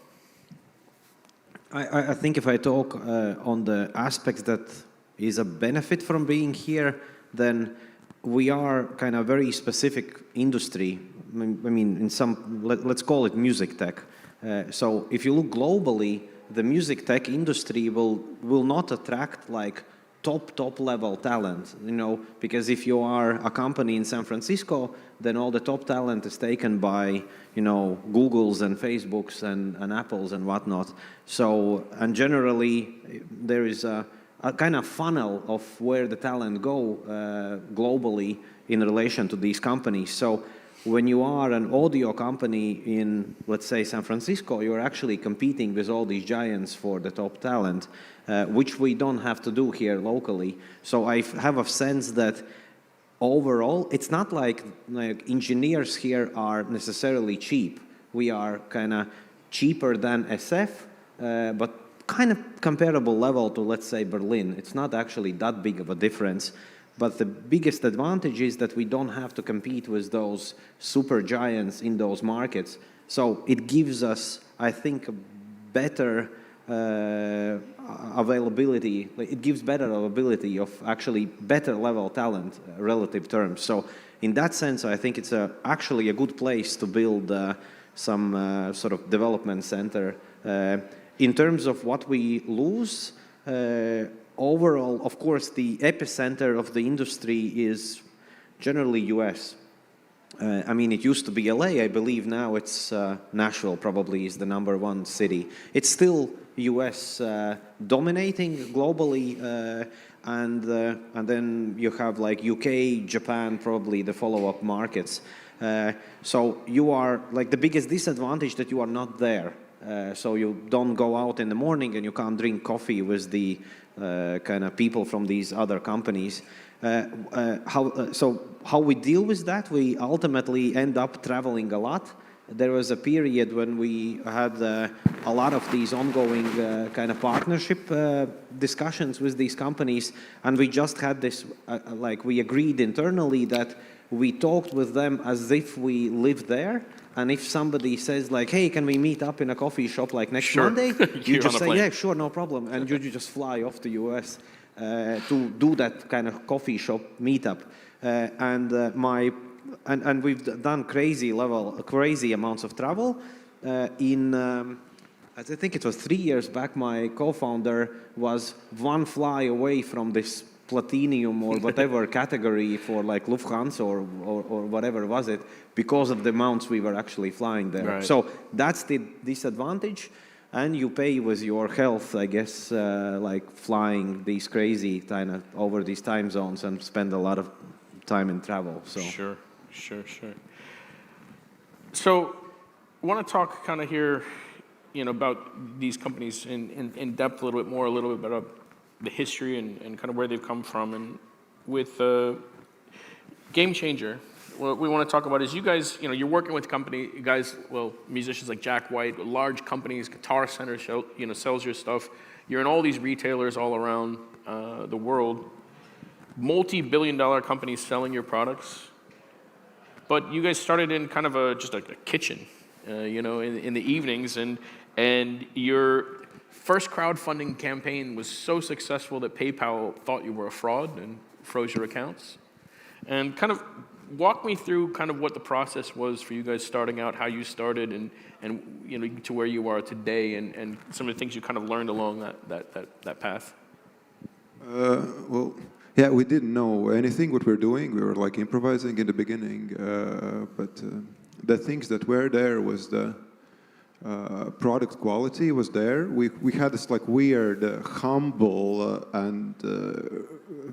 S: I think if I talk on the aspects that is a benefit from being here, then we are kind of very specific industry. I mean, in some, let's call it music tech. So if you look globally, the music tech industry will not attract like top level talent, you know, because if you are a company in San Francisco, then all the top talent is taken by, you know, Googles and Facebooks and Apples and whatnot. So, and generally there is a kind of funnel of where the talent go globally in relation to these companies. So when you are an audio company in, let's say, San Francisco, you're actually competing with all these giants for the top talent, which we don't have to do here locally. So I have a sense that overall, it's not like engineers here are necessarily cheap. We are kind of cheaper than SF, but kind of comparable level to, let's say, Berlin. It's not actually that big of a difference. But the biggest advantage is that we don't have to compete with those super giants in those markets. So it gives us, I think, a better availability. It gives better availability of actually better level talent relative terms. So in that sense, I think it's actually a good place to build some sort of development center. In terms of what we lose, overall, of course, the epicenter of the industry is generally US. I mean, it used to be LA. I believe now it's Nashville probably is the #1 city. It's still US dominating globally, and then you have like UK, Japan, probably the follow-up markets. So you are like the biggest disadvantage that you are not there. So you don't go out in the morning and you can't drink coffee with the kind of people from these other companies. So how we deal with that? We ultimately end up traveling a lot. There was a period when we had a lot of these ongoing kind of partnership discussions with these companies, and we just had this, like we agreed internally that we talked with them as if we lived there. And if somebody says like, hey, can we meet up in a coffee shop like next Monday? You just say, yeah, sure, no problem. And you just fly off to US to do that kind of coffee shop meetup. And we've done crazy amounts of travel. I think it was 3 years back, my co-founder was one fly away from this platinum or whatever category for like Lufthansa or whatever was it, because of the amounts we were actually flying there. Right. So that's the disadvantage. And you pay with your health, I guess, like flying these crazy kind of over these time zones and spend a lot of time in travel. So
Q: Sure. So I want to talk kind of here, about these companies in depth a little bit about the history and kind of where they've come from. And with Game Changer, what we want to talk about is you guys, you're working with musicians like Jack White, large companies, Guitar Center, sells your stuff. You're in all these retailers all around the world, multi-billion-dollar companies selling your products. But you guys started in kind of just like a kitchen, in the evenings, and your first crowdfunding campaign was so successful that PayPal thought you were a fraud and froze your accounts. And kind of walk me through kind of what the process was for you guys starting out, how you started, and to where you are today, and some of the things you kind of learned along that path.
R: Well, yeah, we didn't know anything what we're doing. We were like improvising in the beginning, but the things that were there was the product quality was there. We had this like weird, humble and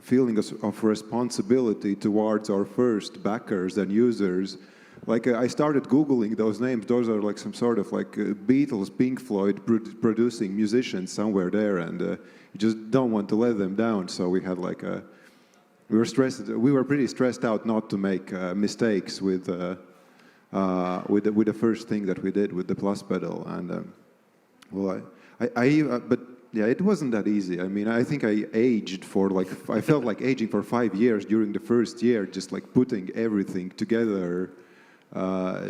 R: feeling of responsibility towards our first backers and users. Like I started Googling those names. Those are like some sort of like Beatles, Pink Floyd producing musicians somewhere there, and you just don't want to let them down. So we had like we were pretty stressed out not to make mistakes with the first thing that we did with the plus pedal. And but yeah, it wasn't that easy. I mean, I think I aged I felt like aging for 5 years during the first year, just like putting everything together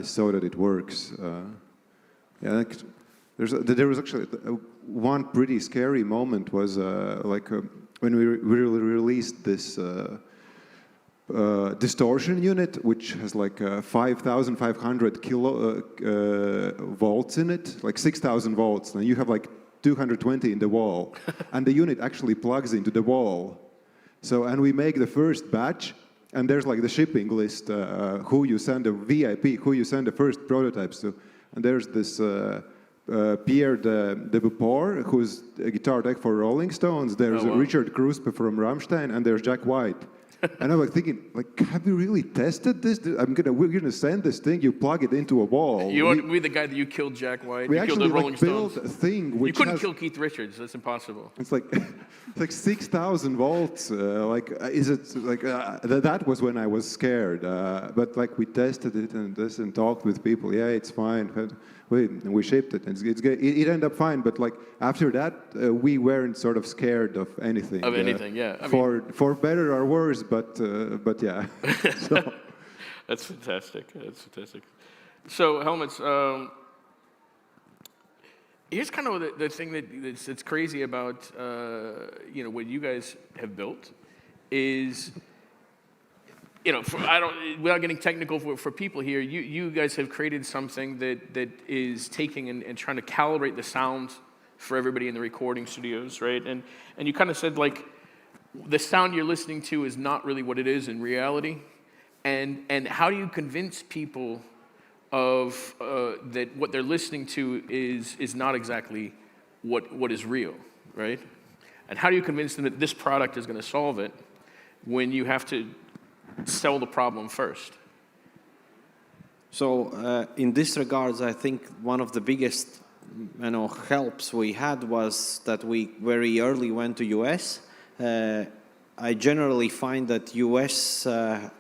R: so that it works. Yeah, there was actually one pretty scary moment was when we released this distortion unit, which has like 5,500 volts in it, like 6,000 volts. And you have like 220 in the wall, and the unit actually plugs into the wall. So, and we make the first batch, and there's like the shipping list, who you send a VIP, who you send the first prototypes to. And there's this Pierre de Beauport, who's a guitar tech for Rolling Stones. There's Richard Kruspe from Rammstein, and there's Jack White. And I'm like thinking, like, have you really tested this? We're gonna send this thing. You plug it into a wall.
Q: We're the guy that you killed Jack White.
R: We
Q: you
R: actually
Q: killed the Rolling
R: built
Q: Stones.
R: a thing which
Q: you couldn't
R: has,
Q: kill Keith Richards. That's impossible.
R: It's like it's like 6,000 volts. Is it like that was when I was scared. But like we tested it and talked with people. Yeah, it's fine. We shipped it. And it ended up fine. But like after that, we weren't sort of scared of anything.
Q: Of anything, yeah.
R: For better or worse, but yeah. So.
Q: That's fantastic. That's fantastic. So helmets. Here's kind of the thing that's crazy about what you guys have built is, without getting technical for people here, you guys have created something that is taking and trying to calibrate the sound for everybody in the recording studios, right? And you kind of said like the sound you're listening to is not really what it is in reality, and how do you convince people of that what they're listening to is not exactly what is real, right? And how do you convince them that this product is going to solve it when you have to sell the problem first?
S: So in this regards, I think one of the biggest helps we had was that we very early went to US. I generally find that US,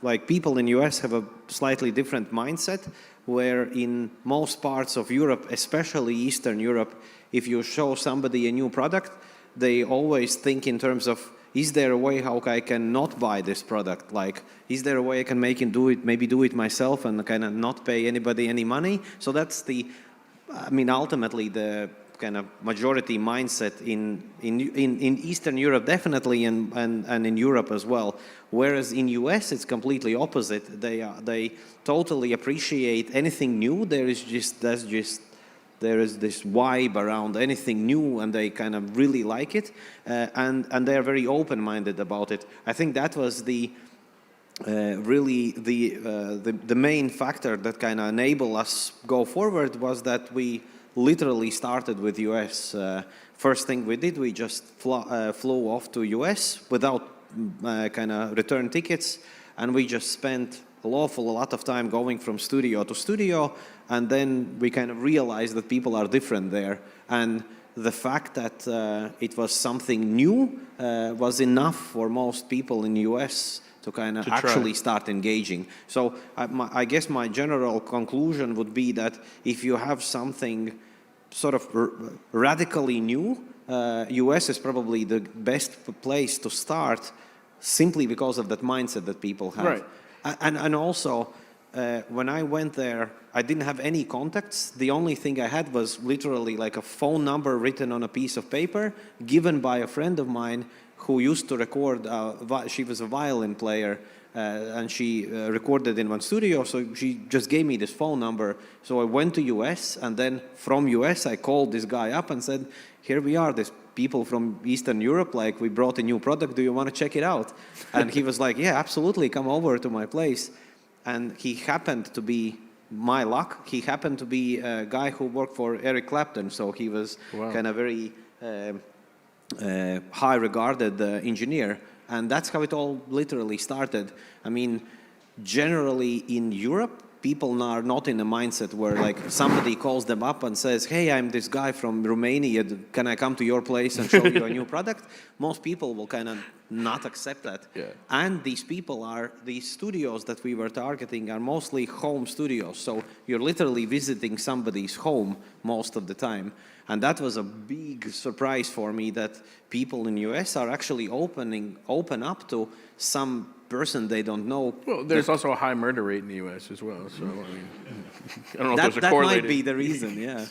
S: like people in US have a slightly different mindset, where in most parts of Europe, especially Eastern Europe, if you show somebody a new product, they always think in terms of, is there a way how I can not buy this product? Like, is there a way I can maybe do it myself and kind of not pay anybody any money? So that's ultimately the kind of majority mindset in Eastern Europe, definitely, and in Europe as well. Whereas in US, it's completely opposite. They totally appreciate anything new. There is this vibe around anything new, and they kind of really like it, and they are very open-minded about it. I think that was really the main factor that kind of enabled us go forward, was that we literally started with US. First thing we did, we just flew off to US without kind of return tickets, and we just spent a lot of time going from studio to studio, and then we kind of realized that people are different there, and the fact that it was something new was enough for most people in US to kind of actually start engaging. So I guess my general conclusion would be that if you have something sort of radically new, US is probably the best place to start, simply because of that mindset that people have.
Q: Right.
S: And also, when I went there, I didn't have any contacts. The only thing I had was literally like a phone number written on a piece of paper, given by a friend of mine who used to record. She was a violin player, and she recorded in one studio, so she just gave me this phone number. So I went to US, and then from US I called this guy up and said, here we are, there's people from Eastern Europe, like we brought a new product, do you want to check it out? And he was like, yeah, absolutely, come over to my place. And he happened to be, my luck, he happened to be a guy who worked for Eric Clapton, so he was kind of very high regarded engineer. And that's how it all literally started. I mean, generally in Europe, people are not in a mindset where like somebody calls them up and says, hey, I'm this guy from Romania, can I come to your place and show you a new product? Most people will kind of not accept that.
Q: Yeah.
S: And these studios that we were targeting are mostly home studios. So you're literally visiting somebody's home most of the time. And that was a big surprise for me, that people in US are actually open up to some person they don't know.
Q: Well, there's also a high murder rate in the US as well. So, I mean, I don't know if those are correlated.
S: That might be the reason, yeah.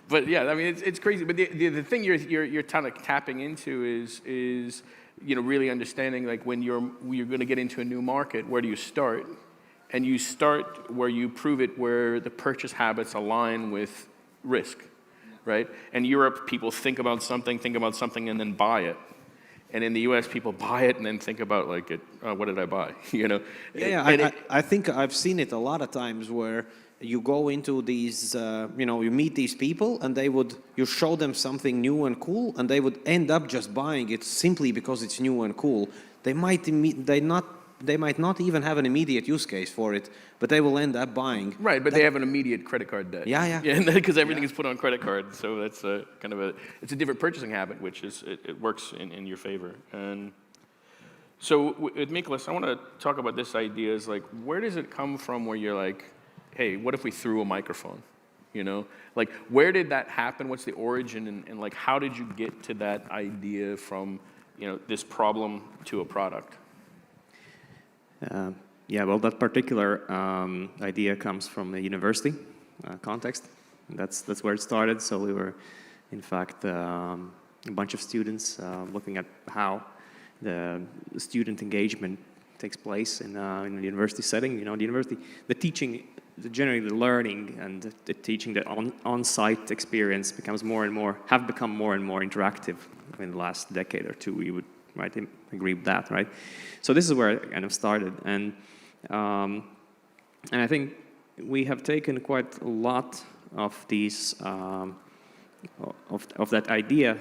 Q: But yeah, I mean, it's crazy. But the thing you're kind of tapping into is really understanding, like, when you're going to get into a new market, where do you start? And you start where you prove it, where the purchase habits align with risk, right? In Europe, people think about something, and then buy it. And in the US, people buy it and then think about like, what did I buy? You know?
S: I think I've seen it a lot of times where you go into these, you meet these people and you show them something new and cool, and they would end up just buying it simply because it's new and cool. They might not even have an immediate use case for it, but they will end up buying.
Q: Right, but they have an immediate credit card debt.
S: Yeah.
Q: Because everything is put on credit card, so that's it's a different purchasing habit, which is it works in your favor. And so with Miklas, I want to talk about this idea. Is like, where does it come from? Where you're like, hey, what if we threw a microphone? You know, like where did that happen? What's the origin, and like how did you get to that idea from this problem to a product?
T: Well, that particular idea comes from a university context. That's where it started. So we were, in fact, a bunch of students looking at how the student engagement takes place in a university setting. The university, the teaching, generally the learning and the teaching, the on-site experience have become more and more interactive in the last decade or two. We would agree with that, right? So this is where it kind of started, and I think we have taken quite a lot of these of that idea.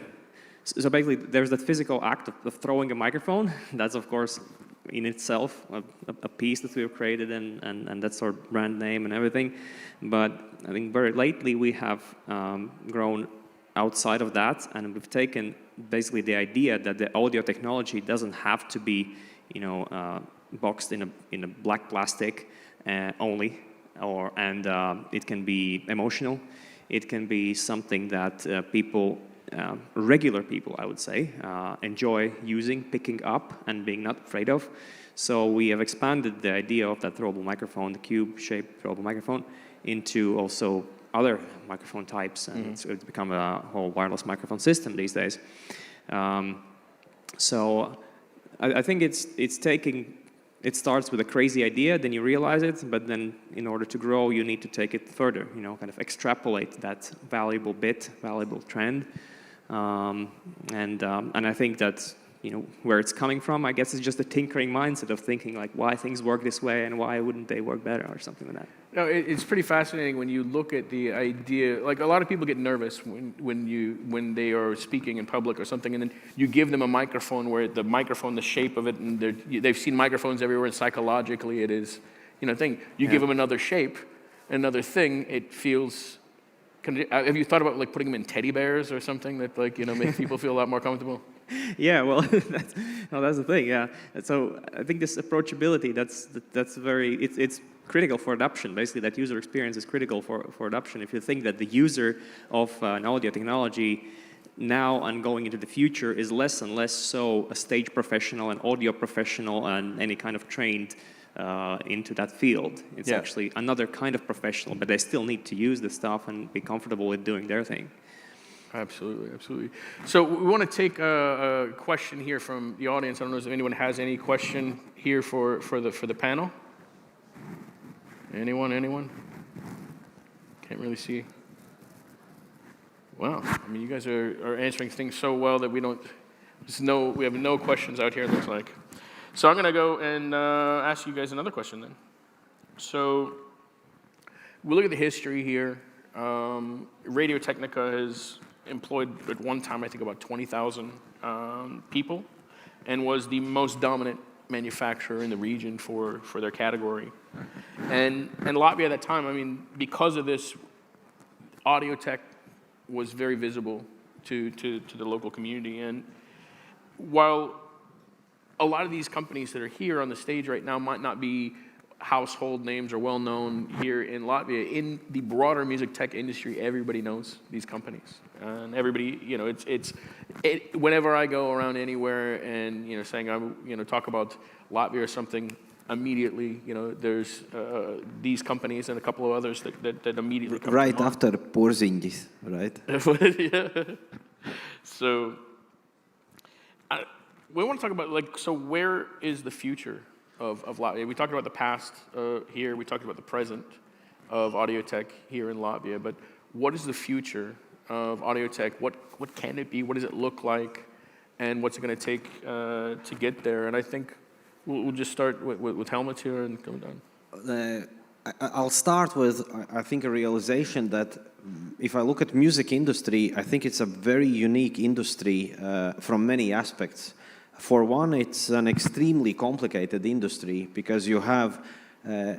T: So basically, there's that physical act of throwing a microphone. That's of course in itself a piece that we've created, and that's our brand name and everything. But I think very lately we have grown outside of that, and we've taken basically the idea that the audio technology doesn't have to be, boxed in a black plastic only, and it can be emotional. It can be something that people, regular people, I would say, enjoy using, picking up, and being not afraid of. So we have expanded the idea of that throwable microphone, the cube-shaped throwable microphone, into also other microphone types, and it's become a whole wireless microphone system these days. So I think it starts with a crazy idea, then you realize it, but then in order to grow, you need to take it further, kind of extrapolate that valuable trend. And I think that, where it's coming from, I guess it's just a tinkering mindset of thinking like, why things work this way and why wouldn't they work better or something like that.
Q: No, it's pretty fascinating when you look at the idea. Like a lot of people get nervous when they are speaking in public or something, and then you give them a microphone where the shape of it, and they've seen microphones everywhere, and psychologically it is, thing. You give them another shape, another thing, it feels. Have you thought about like putting them in teddy bears or something that make people feel a lot more comfortable?
T: Yeah, well, that's the thing. Yeah, so I think this approachability that's very it's critical for adoption. Basically, that user experience is critical for adoption. If you think that the user of an audio technology now and going into the future is less and less so a stage professional, an audio professional, and any kind of trained into that field. It's actually another kind of professional, but they still need to use the stuff and be comfortable with doing their thing.
Q: Absolutely, absolutely. So we want to take a question here from the audience. I don't know if anyone has any question here for the panel. Anyone? Can't really see. Wow, I mean, you guys are answering things so well that we have no questions out here, it looks like. So I'm going to go and ask you guys another question then. So we look at the history here. Radio Technica has employed at one time, I think, about 20,000 people, and was the most dominant manufacturer in the region for their category. And Latvia at that time, I mean, because of this, audio tech was very visible to the local community. And while a lot of these companies that are here on the stage right now might not be household names or well-known here in Latvia, in the broader music tech industry, everybody knows these companies. And everybody, whenever I go around anywhere and, saying I, talk about Latvia or something, immediately, there's these companies and a couple of others that immediately come
S: right
Q: to mind.
S: After Porzingis, right?
Q: Yeah. So we want to talk about, so where is the future of Latvia? We talked about the past here. We talked about the present of audio tech here in Latvia. But what is the future of audio tech? What can it be? What does it look like? and what's it going to take to get there. And I think we'll just start with helmets here and come down.
S: I'll start with, I think, a realization that if I look at music industry, I think it's a very unique industry from many aspects. For one, it's an extremely complicated industry because you have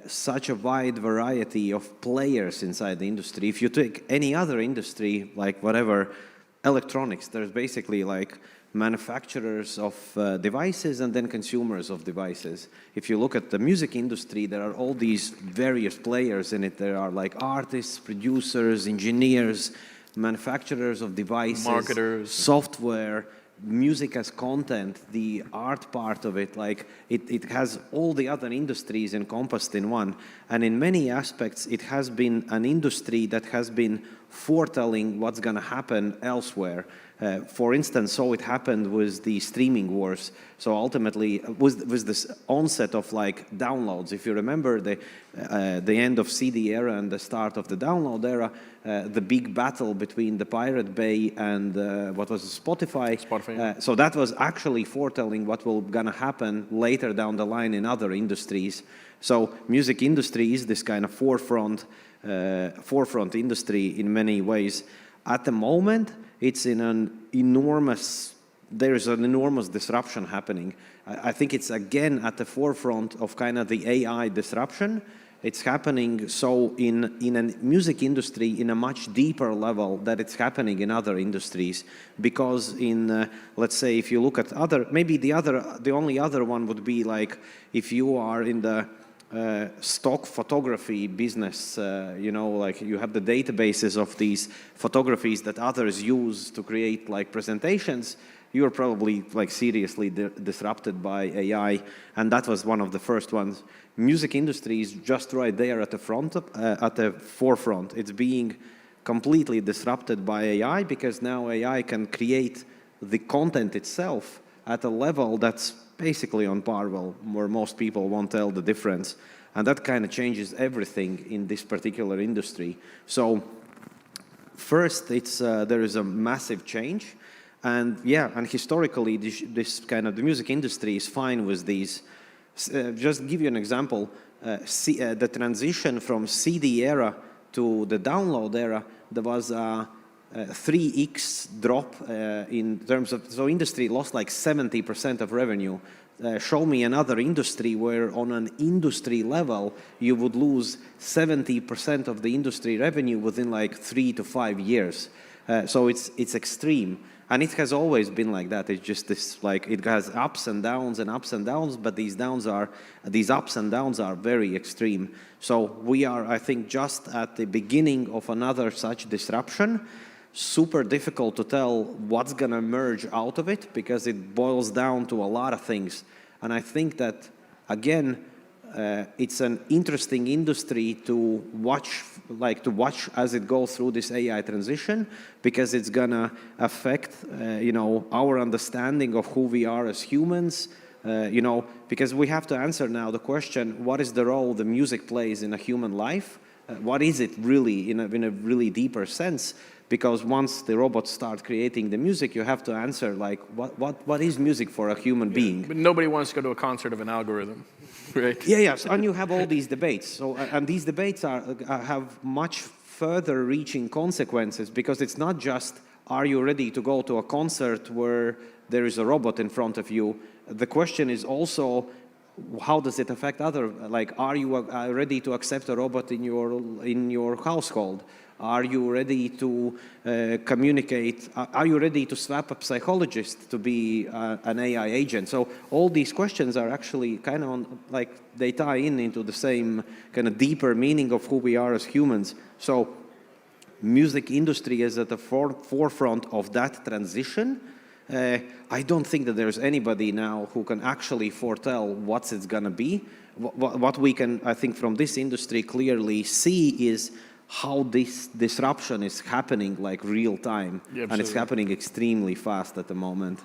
S: such a wide variety of players inside the industry. If you take any other industry, like whatever, electronics, there's basically like manufacturers of devices and then consumers of devices. If you look at the music industry, there are all these various players in it. There are like artists, producers, engineers, manufacturers of devices,
Q: marketers,
S: software, music as content, the art part of it, like it has all the other industries encompassed in one. And in many aspects, it has been an industry that has been foretelling what's going to happen elsewhere. For instance, so it happened with the streaming wars. So ultimately, with this onset of like downloads, if you remember the end of CD era and the start of the download era, the big battle between the Pirate Bay and what was it, Spotify. So that was actually foretelling what will gonna happen later down the line in other industries. So music industry is this kind of forefront industry in many ways. At the moment, it's in there is an enormous disruption happening. I think it's again at the forefront of kind of the AI disruption. It's happening so in a music industry in a much deeper level that it's happening in other industries. Because in, let's say, if you look at other, maybe the only other one would be like if you are in the stock photography business, you know, like you have the databases of these photographies that others use to create like presentations, you're probably like seriously disrupted by AI, and that was one of the first ones. Music industry is just right there at the forefront. It's being completely disrupted by AI because now AI can create the content itself at a level that's basically on par where most people won't tell the difference. And that kind of changes everything in this particular industry. So first, there is a massive change. And yeah, and historically, this kind of the music industry is fine with these. Just give you an example, the transition from CD era to the download era, there was a 3x drop in terms of, so industry lost like 70% of revenue. Show me another industry where on an industry level, you would lose 70% of the industry revenue within like 3 to 5 years. So it's extreme. And it has always been like that. It's just this, like, it has ups and downs, but these ups and downs are very extreme. So we are, I think, just at the beginning of another such disruption. Super difficult to tell what's going to emerge out of it because it boils down to a lot of things. And I think that, again, it's an interesting industry to watch as it goes through this AI transition because it's going to affect, you know, our understanding of who we are as humans. You know, because we have to answer now the question, what is the role the music plays in a human life? What is it really in a really deeper sense? Because once the robots start creating the music, you have to answer like, what is music for a human being?
Q: But nobody wants to go to a concert of an algorithm, right?
S: Yeah. So, and you have all these debates. So, and these debates have much further reaching consequences because it's not just, are you ready to go to a concert where there is a robot in front of you? The question is also, how does it affect other, like, are you ready to accept a robot in your household? Are you ready to communicate? Are you ready to swap a psychologist to be an AI agent? So all these questions are actually kind of like they tie into the same kind of deeper meaning of who we are as humans. So music industry is at the forefront of that transition. I don't think that there's anybody now who can actually foretell what it's going to be. What we can, I think, from this industry clearly see is how this disruption is happening like real time. Yeah, and it's happening extremely fast at the moment.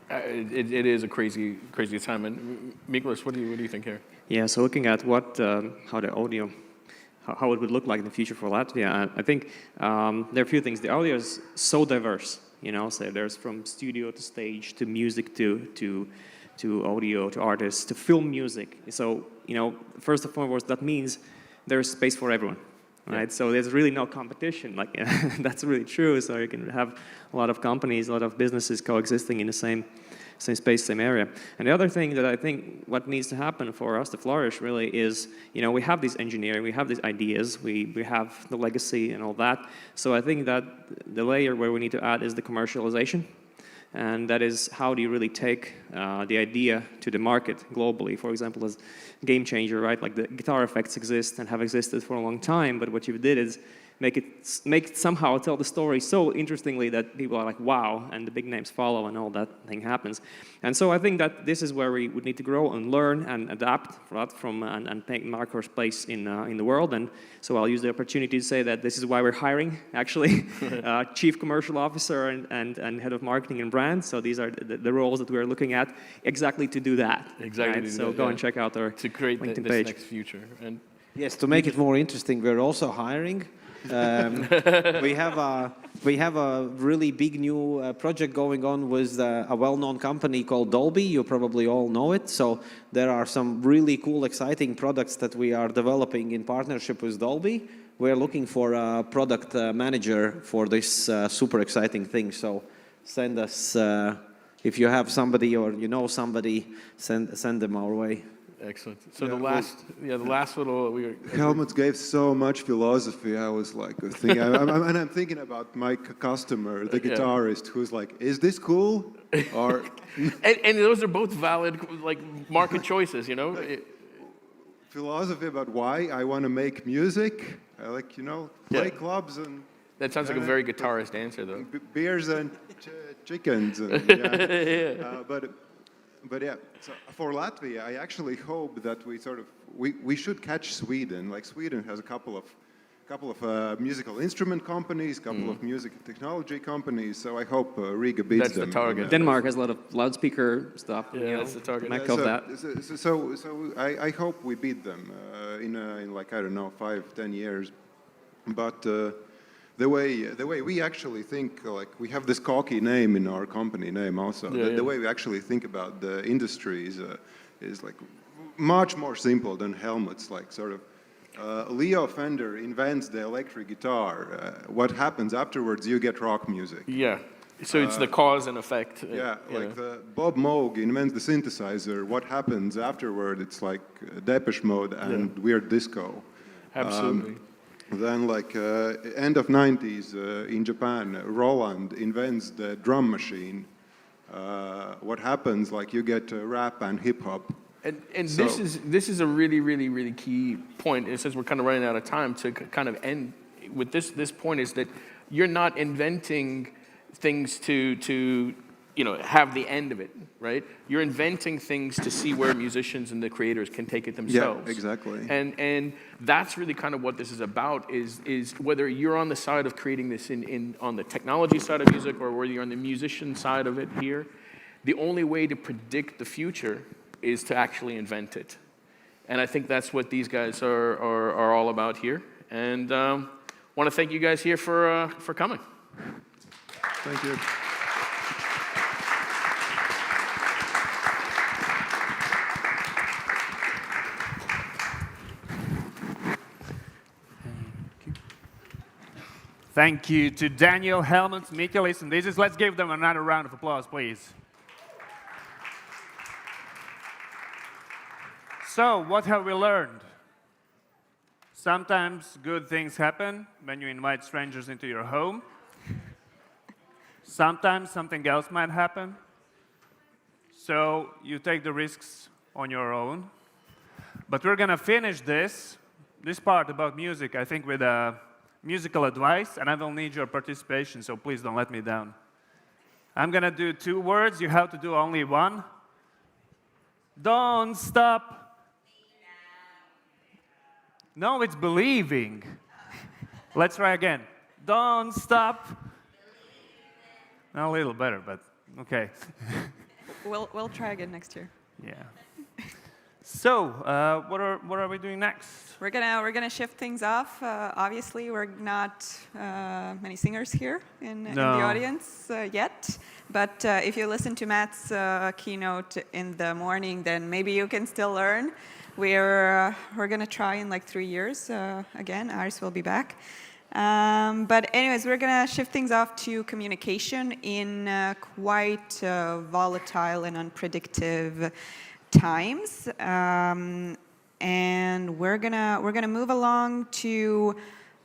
Q: It is a crazy time. And Miklos, what do you think here?
T: Yeah, so looking at how the audio, how it would look like in the future for Latvia, I think there are a few things. The audio is so diverse. You know, so there's from studio to stage to music to audio to artists to film music. So, you know, first and foremost, that means there's space for everyone, right? So there's really no competition. Like that's really true. So you can have a lot of companies, a lot of businesses coexisting in the same space, same area. And the other thing that I think what needs to happen for us to flourish really is, you know, we have this engineering, we have these ideas, we have the legacy and all that. So I think that the layer where we need to add is the commercialization. And that is how do you really take the idea to the market globally, for example, as game changer, right? Like the guitar effects exist and have existed for a long time, but what you did is make it somehow tell the story so interestingly that people are like, wow, and the big names follow and all that thing happens. And so I think that this is where we would need to grow and learn and adapt from and mark our place in the world. And so I'll use the opportunity to say that this is why we're hiring, actually, Chief Commercial Officer and Head of Marketing and Brand. So these are the roles that we're looking at exactly to do that.
Q: Exactly.
T: Right? So go and check out our
Q: to create
T: LinkedIn
Q: this
T: page.
Q: next future. And
S: yes, to make it more interesting, we're also hiring. We have a really big new project going on with a well-known company called Dolby. You probably all know it. So there are some really cool, exciting products that we are developing in partnership with Dolby. We're looking for a product manager for this super exciting thing. So send us, if you have somebody or you know somebody, send them our way.
Q: Excellent. So the last little
R: Helmut gave so much philosophy. I was like thinking, and I'm thinking about my customer, the guitarist, who's like, "Is this cool?" Or
Q: and those are both valid, like market choices, you know.
R: Philosophy about why I want to make music. I like, play clubs and.
Q: That sounds like a very guitarist answer, though.
R: Beers and chickens. And, But yeah, so for Latvia, I actually hope that we should catch Sweden. Like Sweden has a couple of musical instrument companies, couple of music technology companies. So I hope Riga beats them.
Q: That's the target.
T: Denmark has a lot of loudspeaker stuff.
Q: Yeah, that's the target.
R: So I hope we beat them in like, I don't know, 5-10 years. But the way we actually think, like we have this cocky name in our company name also. The way we actually think about the industry is like much more simple than Helmut's. Like sort of Leo Fender invents the electric guitar. What happens afterwards? You get rock music.
Q: Yeah. So it's the cause and effect.
R: Like the Bob Moog invents the synthesizer. What happens afterward? It's like Depeche Mode and weird disco.
Q: Absolutely.
R: Then, like, end of 90s in Japan, Roland invents the drum machine. What happens, like, you get rap and hip-hop.
Q: And this is a really, really, really key point. It says we're kind of running out of time to kind of end with this point is that you're not inventing things to have the end of it, right? You're inventing things to see where musicians and the creators can take it themselves.
R: Yeah, exactly.
Q: And that's really kind of what this is about, is whether you're on the side of creating this on the technology side of music or whether you're on the musician side of it here, the only way to predict the future is to actually invent it. And I think that's what these guys are all about here. And want to thank you guys here for coming.
R: Thank you.
O: Thank you to Daniel, Helmut, Mikalis, and let's give them another round of applause, please. So, what have we learned? Sometimes good things happen when you invite strangers into your home. Sometimes something else might happen. So, you take the risks on your own. But we're going to finish this part about music, I think, with a musical advice, and I will need your participation, so please don't let me down. I'm going to do 2 words. You have to do only one. Don't stop. No, it's believing. Let's try again. Don't stop. A little better, but okay.
P: We'll try again next year.
O: Yeah. So, what are we doing next?
P: We're gonna shift things off. Obviously, we're not many singers here in the audience yet. But if you listen to Matt's keynote in the morning, then maybe you can still learn. We're gonna try in like 3 years again. Iris will be back. But anyways, we're gonna shift things off to communication in quite volatile and unpredictable times. And we're gonna move along to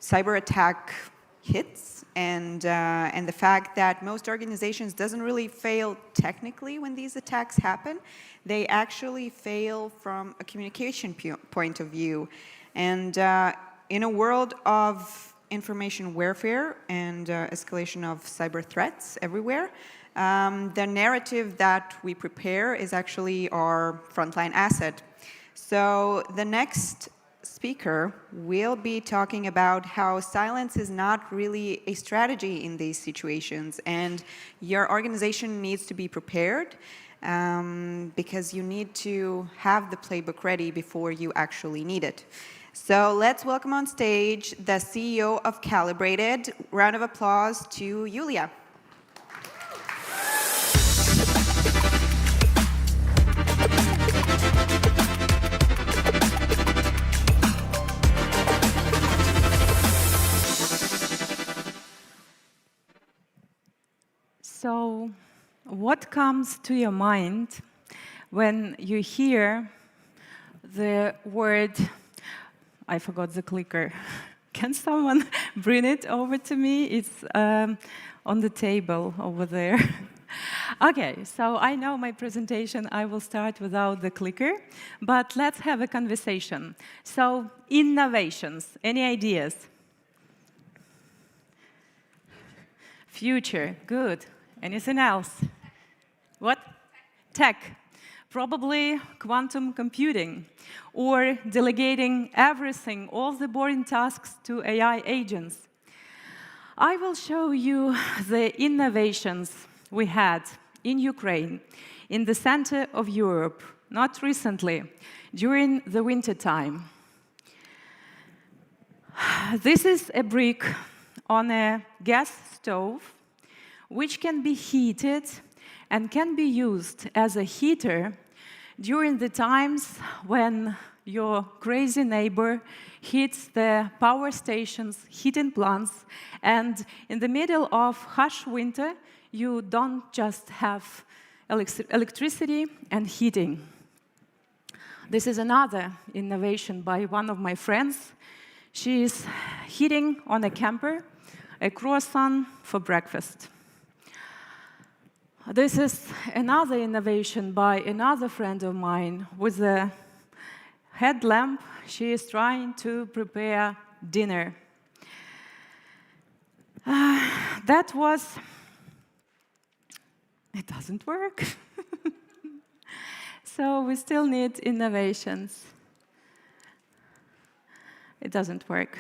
P: cyber attack hits and the fact that most organizations doesn't really fail technically when these attacks happen. They actually fail from a communication point of view. And in a world of information warfare and escalation of cyber threats everywhere, the narrative that we prepare is actually our frontline asset. So the next speaker will be talking about how silence is not really a strategy in these situations, and your organization needs to be prepared because you need to have the playbook ready before you actually need it. So let's welcome on stage the CEO of Calibrated. Round of applause to Yulia.
U: So, what comes to your mind when you hear the word, I forgot the clicker. Can someone bring it over to me? It's on the table over there. Okay, so I know my presentation, I will start without the clicker, but let's have a conversation. So, innovations, any ideas? Future, good. Anything else? What? Tech. Probably quantum computing, or delegating everything, all the boring tasks to AI agents. I will show you the innovations we had in Ukraine, in the center of Europe, not recently, during the winter time. This is a brick on a gas stove, which can be heated and can be used as a heater during the times when your crazy neighbor hits the power stations, heating plants, and in the middle of harsh winter, you don't just have electricity and heating. This is another innovation by one of my friends. She is heating on a camper a croissant for breakfast. This is another innovation by another friend of mine with a headlamp. She is trying to prepare dinner. It doesn't work. So we still need innovations. It doesn't work.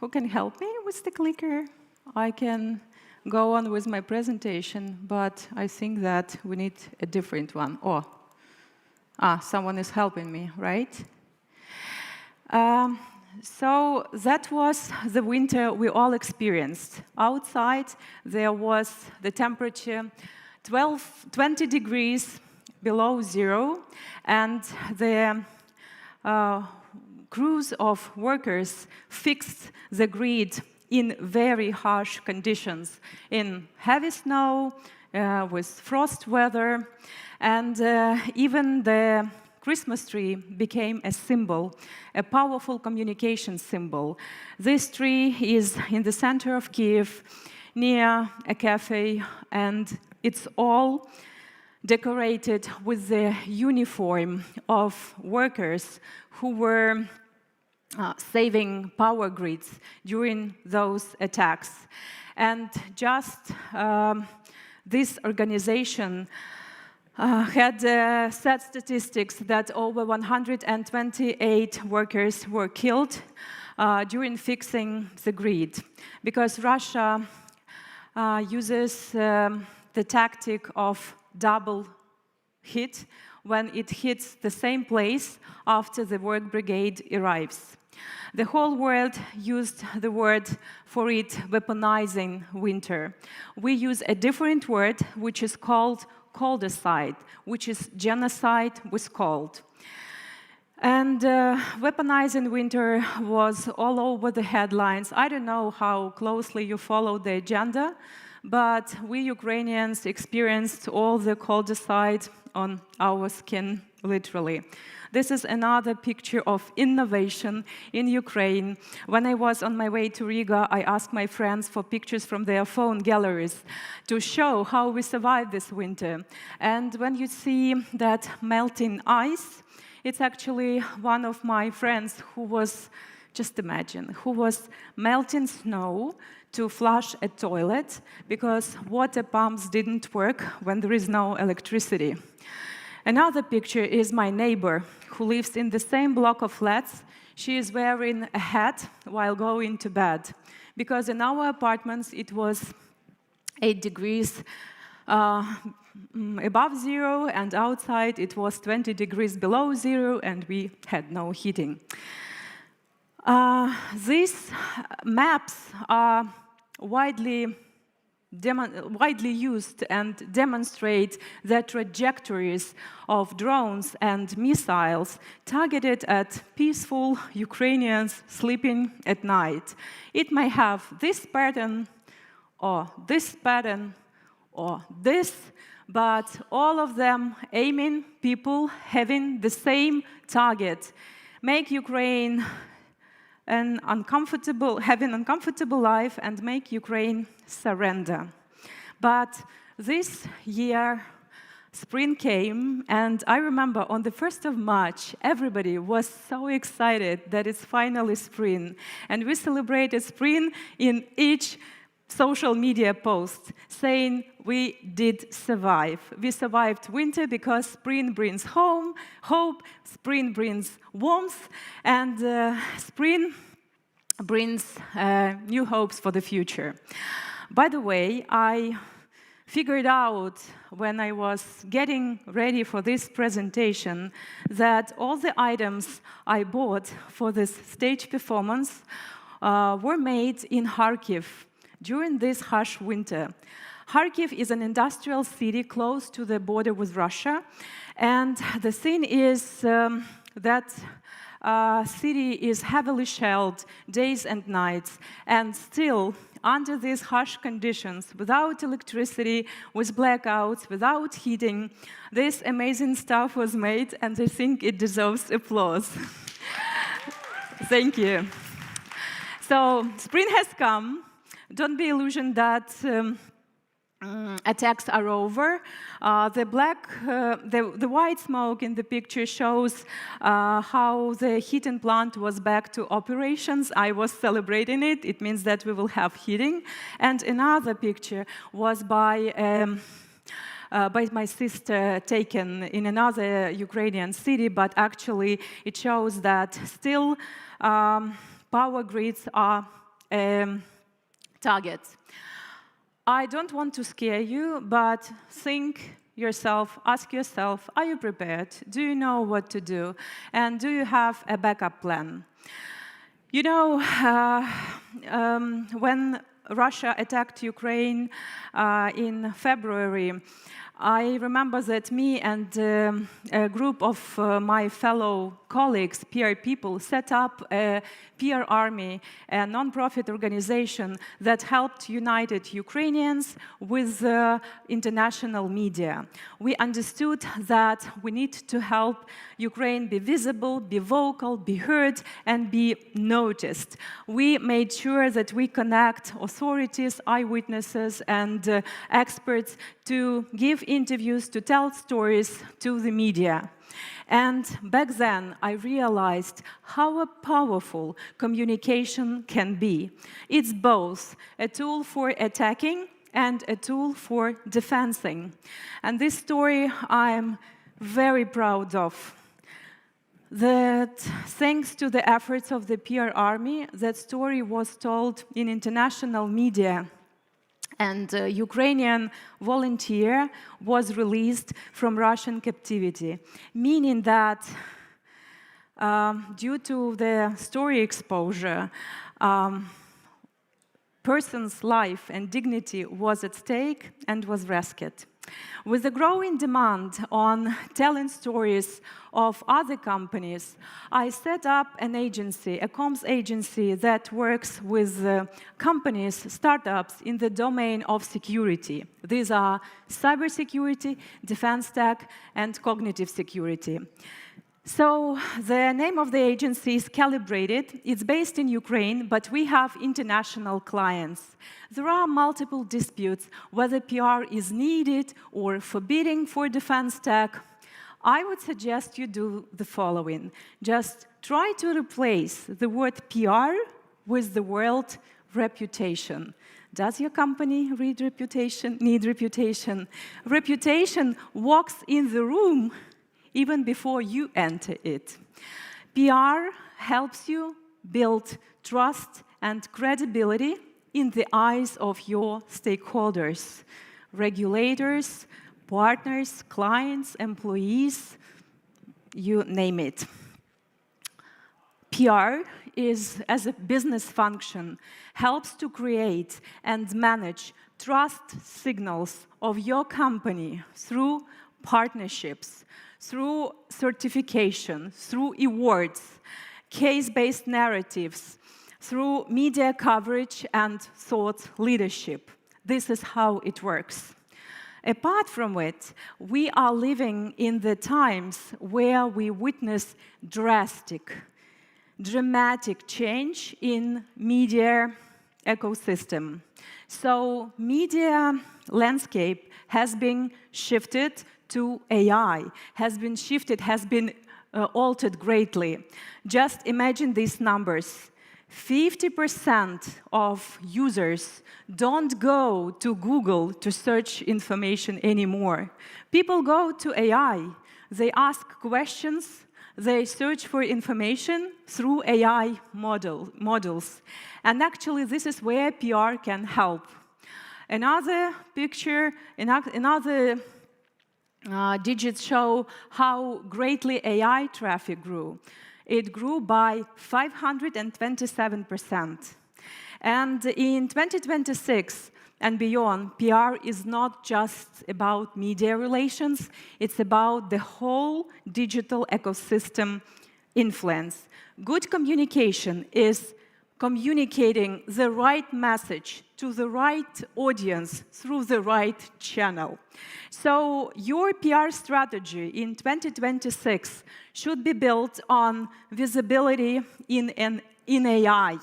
U: Who can help me with the clicker? I can go on with my presentation, but I think that we need a different one. Someone is helping me, right? So that was the winter we all experienced. Outside, there was the temperature 20 degrees below zero, and the crews of workers fixed the grid in very harsh conditions, in heavy snow, with frost weather, and even the Christmas tree became a symbol, a powerful communication symbol. This tree is in the center of Kiev, near a cafe, and it's all decorated with the uniform of workers who were saving power grids during those attacks. And just this organization had sad statistics that over 128 workers were killed during fixing the grid, because Russia uses the tactic of double hit when it hits the same place after the work brigade arrives. The whole world used the word for it, weaponizing winter. We use a different word, which is called coldicide, which is genocide with cold. And weaponizing winter was all over the headlines. I don't know how closely you follow the agenda, but we Ukrainians experienced all the coldicide on our skin, literally. This is another picture of innovation in Ukraine. When I was on my way to Riga, I asked my friends for pictures from their phone galleries to show how we survived this winter. And when you see that melting ice, it's actually one of my friends who was, just imagine, who was melting snow to flush a toilet because water pumps didn't work when there is no electricity. Another picture is my neighbor who lives in the same block of flats. She is wearing a hat while going to bed because in our apartments it was 8 degrees above zero, and outside it was 20 degrees below zero, and we had no heating. These maps are widely used and demonstrate the trajectories of drones and missiles targeted at peaceful Ukrainians sleeping at night. It may have this pattern, or this pattern, or this, but all of them aiming people having the same target: make Ukraine have an uncomfortable life and make Ukraine surrender. But this year, spring came, and I remember on the 1st of March, everybody was so excited that it's finally spring. And we celebrated spring in each social media post, saying we did survive. We survived winter because spring brings hope, spring brings warmth, and spring brings new hopes for the future. By the way, I figured out when I was getting ready for this presentation that all the items I bought for this stage performance were made in Kharkiv during this harsh winter. Kharkiv is an industrial city close to the border with Russia, and the thing is that city is heavily shelled days and nights, and still, under these harsh conditions, without electricity, with blackouts, without heating, this amazing stuff was made, and I think it deserves applause. Thank you. So, spring has come. Don't be illusioned that attacks are over. The white smoke in the picture shows how the heating plant was back to operations. I was celebrating it. It means that we will have heating. And another picture was by my sister, taken in another Ukrainian city, but actually it shows that still power grids are targets. I don't want to scare you, but ask yourself, are you prepared? Do you know what to do? And do you have a backup plan? You know, when Russia attacked Ukraine in February, I remember that me and a group of my fellow colleagues, PR people, set up a PR army, a non-profit organization that helped united Ukrainians with international media. We understood that we need to help Ukraine be visible, be vocal, be heard, and be noticed. We made sure that we connect authorities, eyewitnesses, and experts to give interviews, to tell stories to the media. And back then, I realized how powerful communication can be. It's both a tool for attacking and a tool for defending. And this story I'm very proud of. That thanks to the efforts of the PR army, that story was told in international media. and a Ukrainian volunteer was released from Russian captivity, meaning that due to the story exposure, person's life and dignity was at stake and was rescued. With the growing demand on telling stories of other companies, I set up an agency, a comms agency that works with companies, startups in the domain of security. These are cybersecurity, defense tech, and cognitive security. So the name of the agency is Calibrated. It's based in Ukraine, but we have international clients. There are multiple disputes whether PR is needed or forbidding for defense tech. I would suggest you do the following. Just try to replace the word PR with the word reputation. Does your company need reputation? Reputation walks in the room even before you enter it. PR helps you build trust and credibility in the eyes of your stakeholders, regulators, partners, clients, employees, you name it. PR is, as a business function, helps to create and manage trust signals of your company through partnerships, through certification, through awards, case-based narratives, through media coverage and thought leadership. This is how it works. Apart from it, we are living in the times where we witness dramatic change in media ecosystem. So media landscape has been shifted to AI, has been altered greatly. Just imagine these numbers. 50% of users don't go to Google to search information anymore. People go to AI. They ask questions, they search for information through AI models. And actually, this is where PR can help. Another picture, another digits show how greatly AI traffic grew. It grew by 527%. And in 2026 and beyond, PR is not just about media relations, it's about the whole digital ecosystem influence. Good communication is communicating the right message to the right audience through the right channel. So your PR strategy in 2026 should be built on visibility in AI.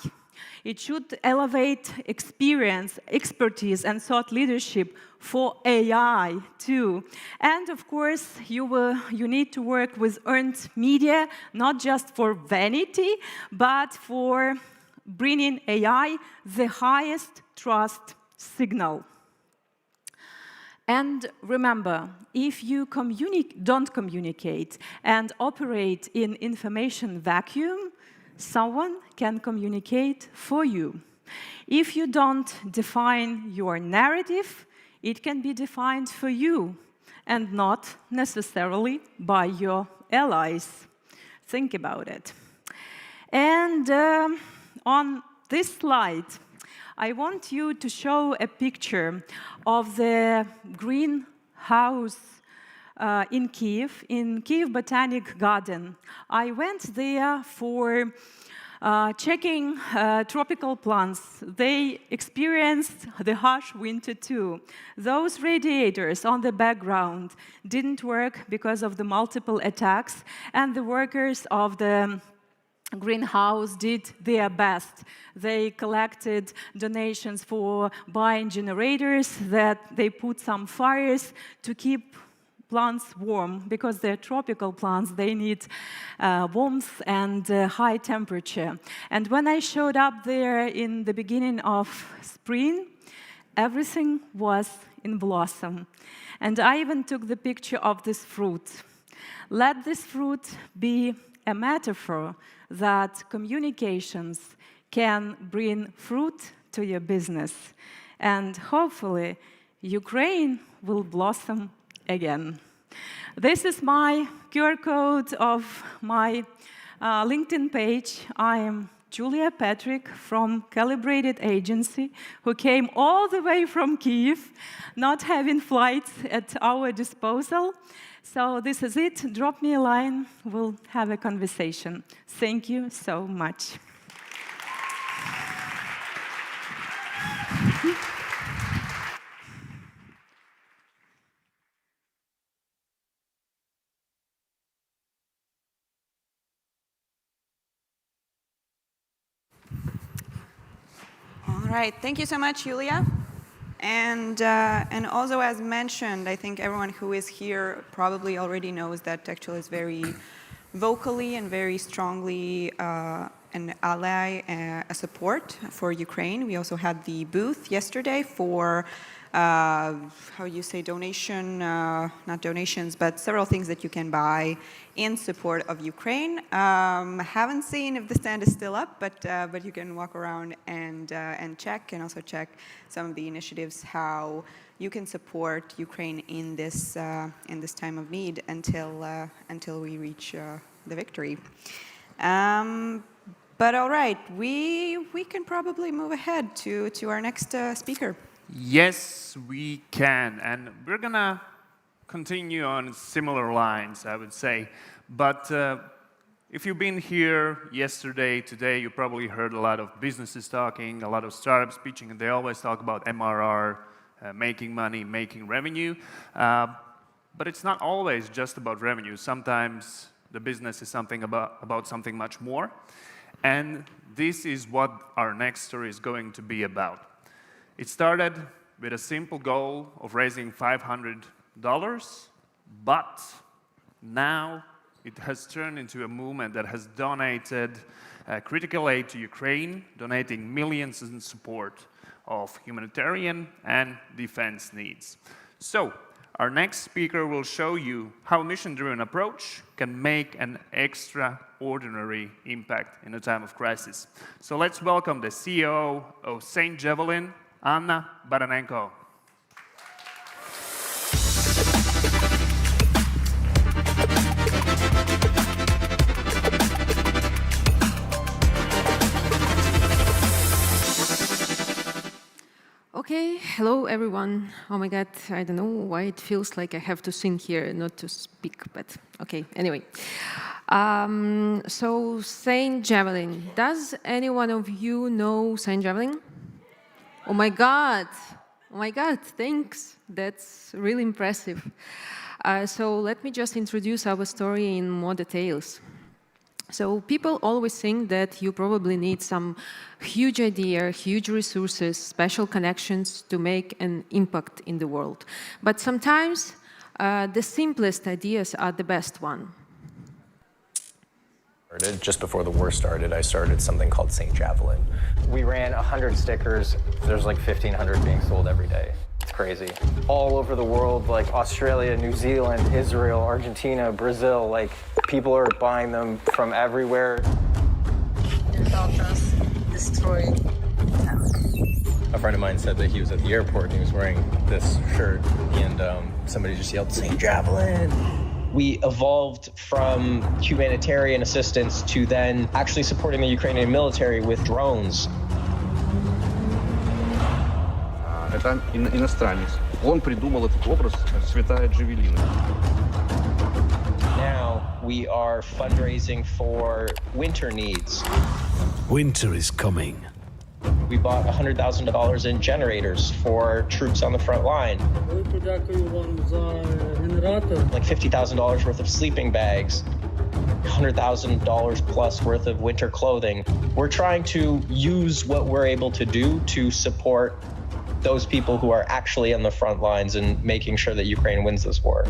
U: It should elevate experience, expertise, and thought leadership for AI too. And of course, you need to work with earned media, not just for vanity, but for bringing AI the highest trust signal. And remember, if you don't communicate and operate in information vacuum, someone can communicate for you. If you don't define your narrative, it can be defined for you and not necessarily by your allies. Think about it. And on this slide, I want you to show a picture of the greenhouse in Kyiv Botanic Garden. I went there for checking tropical plants. They experienced the harsh winter too. Those radiators on the background didn't work because of the multiple attacks, and the workers of the greenhouse did their best. They collected donations for buying generators, that they put some fires to keep plants warm, because they're tropical plants, they need warmth and high temperature. And when I showed up there in the beginning of spring, everything was in blossom. And I even took the picture of this fruit. Let this fruit be a metaphor that communications can bring fruit to your business. and hopefully Ukraine will blossom again. This is my QR code of my LinkedIn page. I am Julia Patrick from Calibrated Agency, who came all the way from Kyiv, not having flights at our disposal. So this is it. Drop me a line. We'll have a conversation. Thank you so much.
P: All right, thank you so much, Julia. And also, as mentioned, I think everyone who is here probably already knows that TechChill is very vocally and very strongly an ally, a support for Ukraine. We also had the booth yesterday for, how you say, donation, not donations, but several things that you can buy in support of Ukraine. Haven't seen if the stand is still up, but you can walk around and check, and also check some of the initiatives, how you can support Ukraine in this time of need until we reach the victory. But all right, we can probably move ahead to our next speaker.
O: Yes, we can. And we're going to continue on similar lines, I would say. But if you've been here yesterday, today, you probably heard a lot of businesses talking, a lot of startups pitching, and they always talk about MRR, making money, making revenue. But it's not always just about revenue. Sometimes the business is something about something much more. And this is what our next story is going to be about. It started with a simple goal of raising $500, but now it has turned into a movement that has donated critical aid to Ukraine, donating millions in support of humanitarian and defense needs. So, our next speaker will show you how a mission-driven approach can make an extraordinary impact in a time of crisis. So let's welcome the CEO of St. Javelin, Anna Baranenko.
C: Okay, hello everyone. Oh my God, I don't know why it feels like I have to sing here, not to speak, but okay, anyway. So St. Javelin, does any one of you know St. Javelin? Oh my God, thanks. That's really impressive. So let me just introduce our story in more details. So people always think that you probably need some huge idea, huge resources, special connections to make an impact in the world. But sometimes the simplest ideas are the best one.
V: Just before the war started, I started something called St. Javelin. We ran 100 stickers. There's like 1,500 being sold every day. It's crazy. All over the world, like Australia, New Zealand, Israel, Argentina, Brazil, like people are buying them from everywhere.
W: Altra's destroyed.
V: A friend of mine said that he was at the airport and he was wearing this shirt and somebody just yelled, St. Javelin.
X: We evolved from humanitarian assistance to then actually supporting the Ukrainian military with drones.
Y: Это иностранец. Он придумал этот образ «Святая Джавелина».
X: Now we are fundraising for winter needs.
Z: Winter is coming.
X: We bought $100,000 in generators for troops on the front line. Like $50,000 worth of sleeping bags, $100,000 plus worth of winter clothing. We're trying to use what we're able to do to support those people who are actually on the front lines and making sure that Ukraine wins this war.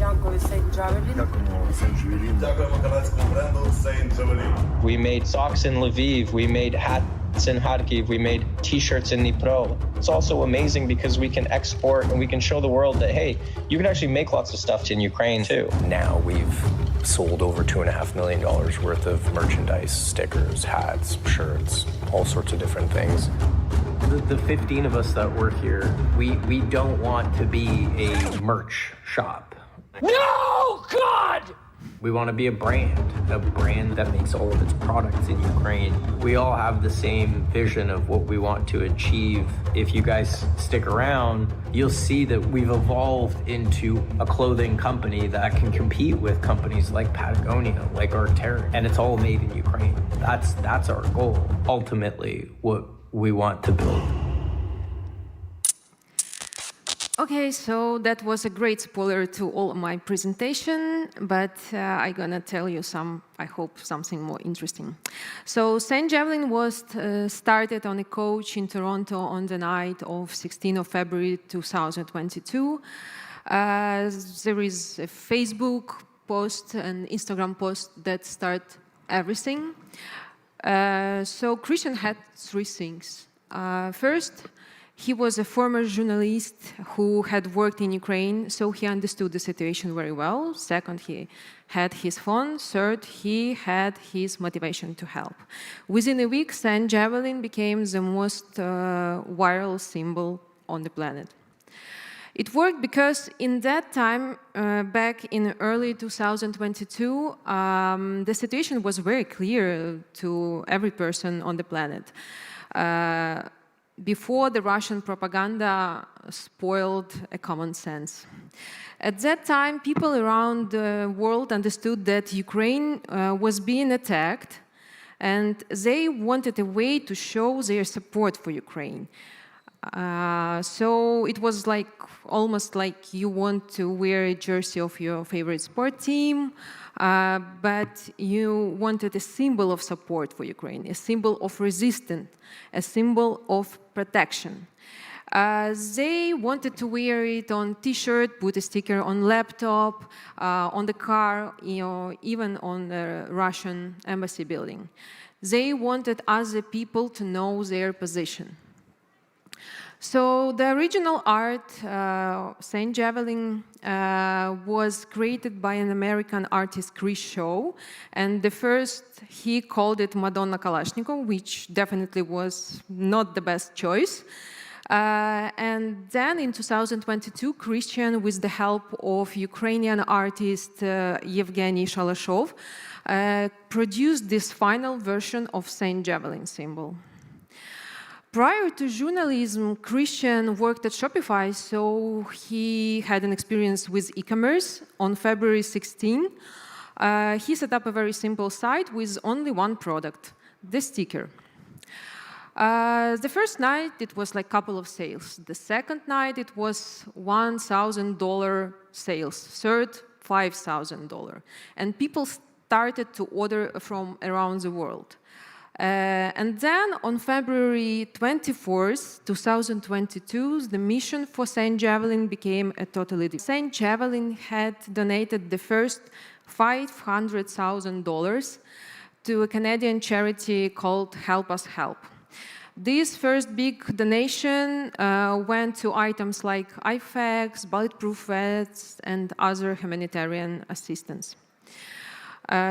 X: We made socks in Lviv, we made hats in Kharkiv, we made t-shirts in Dnipro. It's also amazing because we can export and we can show the world that, hey, you can actually make lots of stuff in Ukraine too.
V: Now we've sold over $2.5 million worth of merchandise, stickers, hats, shirts, all sorts of different things.
X: The 15 of us that work here, we don't want to be a merch shop.
D: No, God!
X: We want to be a brand that makes all of its products in Ukraine. We all have the same vision of what we want to achieve. If you guys stick around, you'll see that we've evolved into a clothing company that can compete with companies like Patagonia, like Arc'teryx, and it's all made in Ukraine. That's our goal. Ultimately, what we want to build.
C: Okay, so that was a great spoiler to all of my presentation, but I'm gonna tell you I hope, something more interesting. So St. Javelin was started on a coach in Toronto on the night of 16th of February 2022. There is a Facebook post and Instagram post that start everything. So Christian had three things. First, he was a former journalist who had worked in Ukraine, so he understood the situation very well. Second, he had his phone. Third, he had his motivation to help. Within a week, St. Javelin became the most viral symbol on the planet. It worked because in that time, back in early 2022, the situation was very clear to every person on the planet. Before the Russian propaganda spoiled a common sense. At that time, people around the world understood that Ukraine was being attacked, and they wanted a way to show their support for Ukraine. So it was almost like you want to wear a jersey of your favorite sport team, but you wanted a symbol of support for Ukraine, a symbol of resistance, a symbol of protection. They wanted to wear it on T-shirt, put a sticker on laptop, on the car, even on the Russian embassy building. They wanted other people to know their position. So the original art, St. Javelin, was created by an American artist, Chris Shaw, and the first he called it Madonna Kalashnikov, which definitely was not the best choice. And then in 2022, Christian, with the help of Ukrainian artist Yevgeny Shalashov, produced this final version of St. Javelin symbol. Prior to journalism, Christian worked at Shopify, so he had an experience with e-commerce. On February 16, he set up a very simple site with only one product, the sticker. The first night, it was like a couple of sales. The second night, it was $1,000 sales. Third, $5,000. And people started to order from around the world. And then on February 24th, 2022, the mission for St. Javelin became a totally different. St. Javelin had donated the first $500,000 to a Canadian charity called Help Us Help. This first big donation went to items like IFACs, bulletproof vests, and other humanitarian assistance.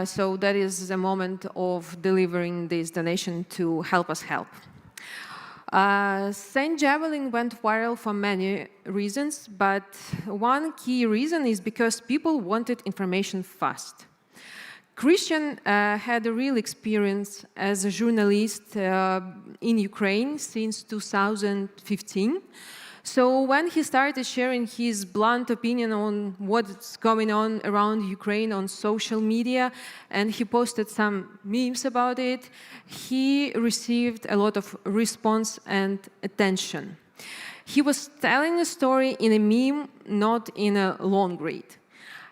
C: So that is the moment of delivering this donation to Help Us Help. St. Javelin went viral for many reasons, but one key reason is because people wanted information fast. Christian had a real experience as a journalist in Ukraine since 2015. So when he started sharing his blunt opinion on what's going on around Ukraine on social media, and he posted some memes about it, he received a lot of response and attention. He was telling a story in a meme, not in a long read.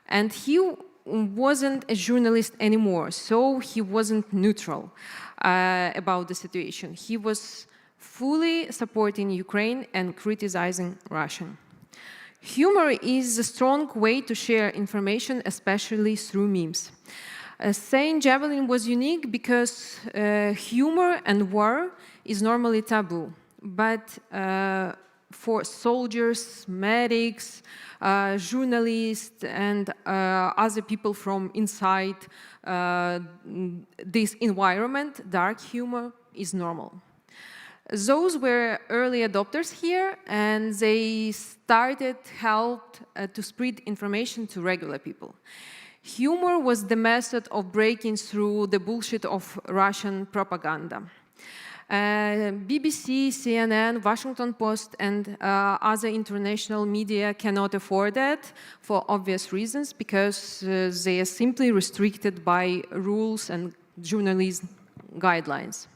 C: And he wasn't a journalist anymore, so he wasn't neutral about the situation. He was fully supporting Ukraine and criticizing Russia. Humor is a strong way to share information, especially through memes. St. Javelin was unique because humor and war is normally taboo. But for soldiers, medics, journalists, and other people from inside this environment, dark humor is normal. Those were early adopters here, and they helped to spread information to regular people. Humor was the method of breaking through the bullshit of Russian propaganda. BBC, CNN, Washington Post, and other international media cannot afford that for obvious reasons, because they are simply restricted by rules and journalism guidelines.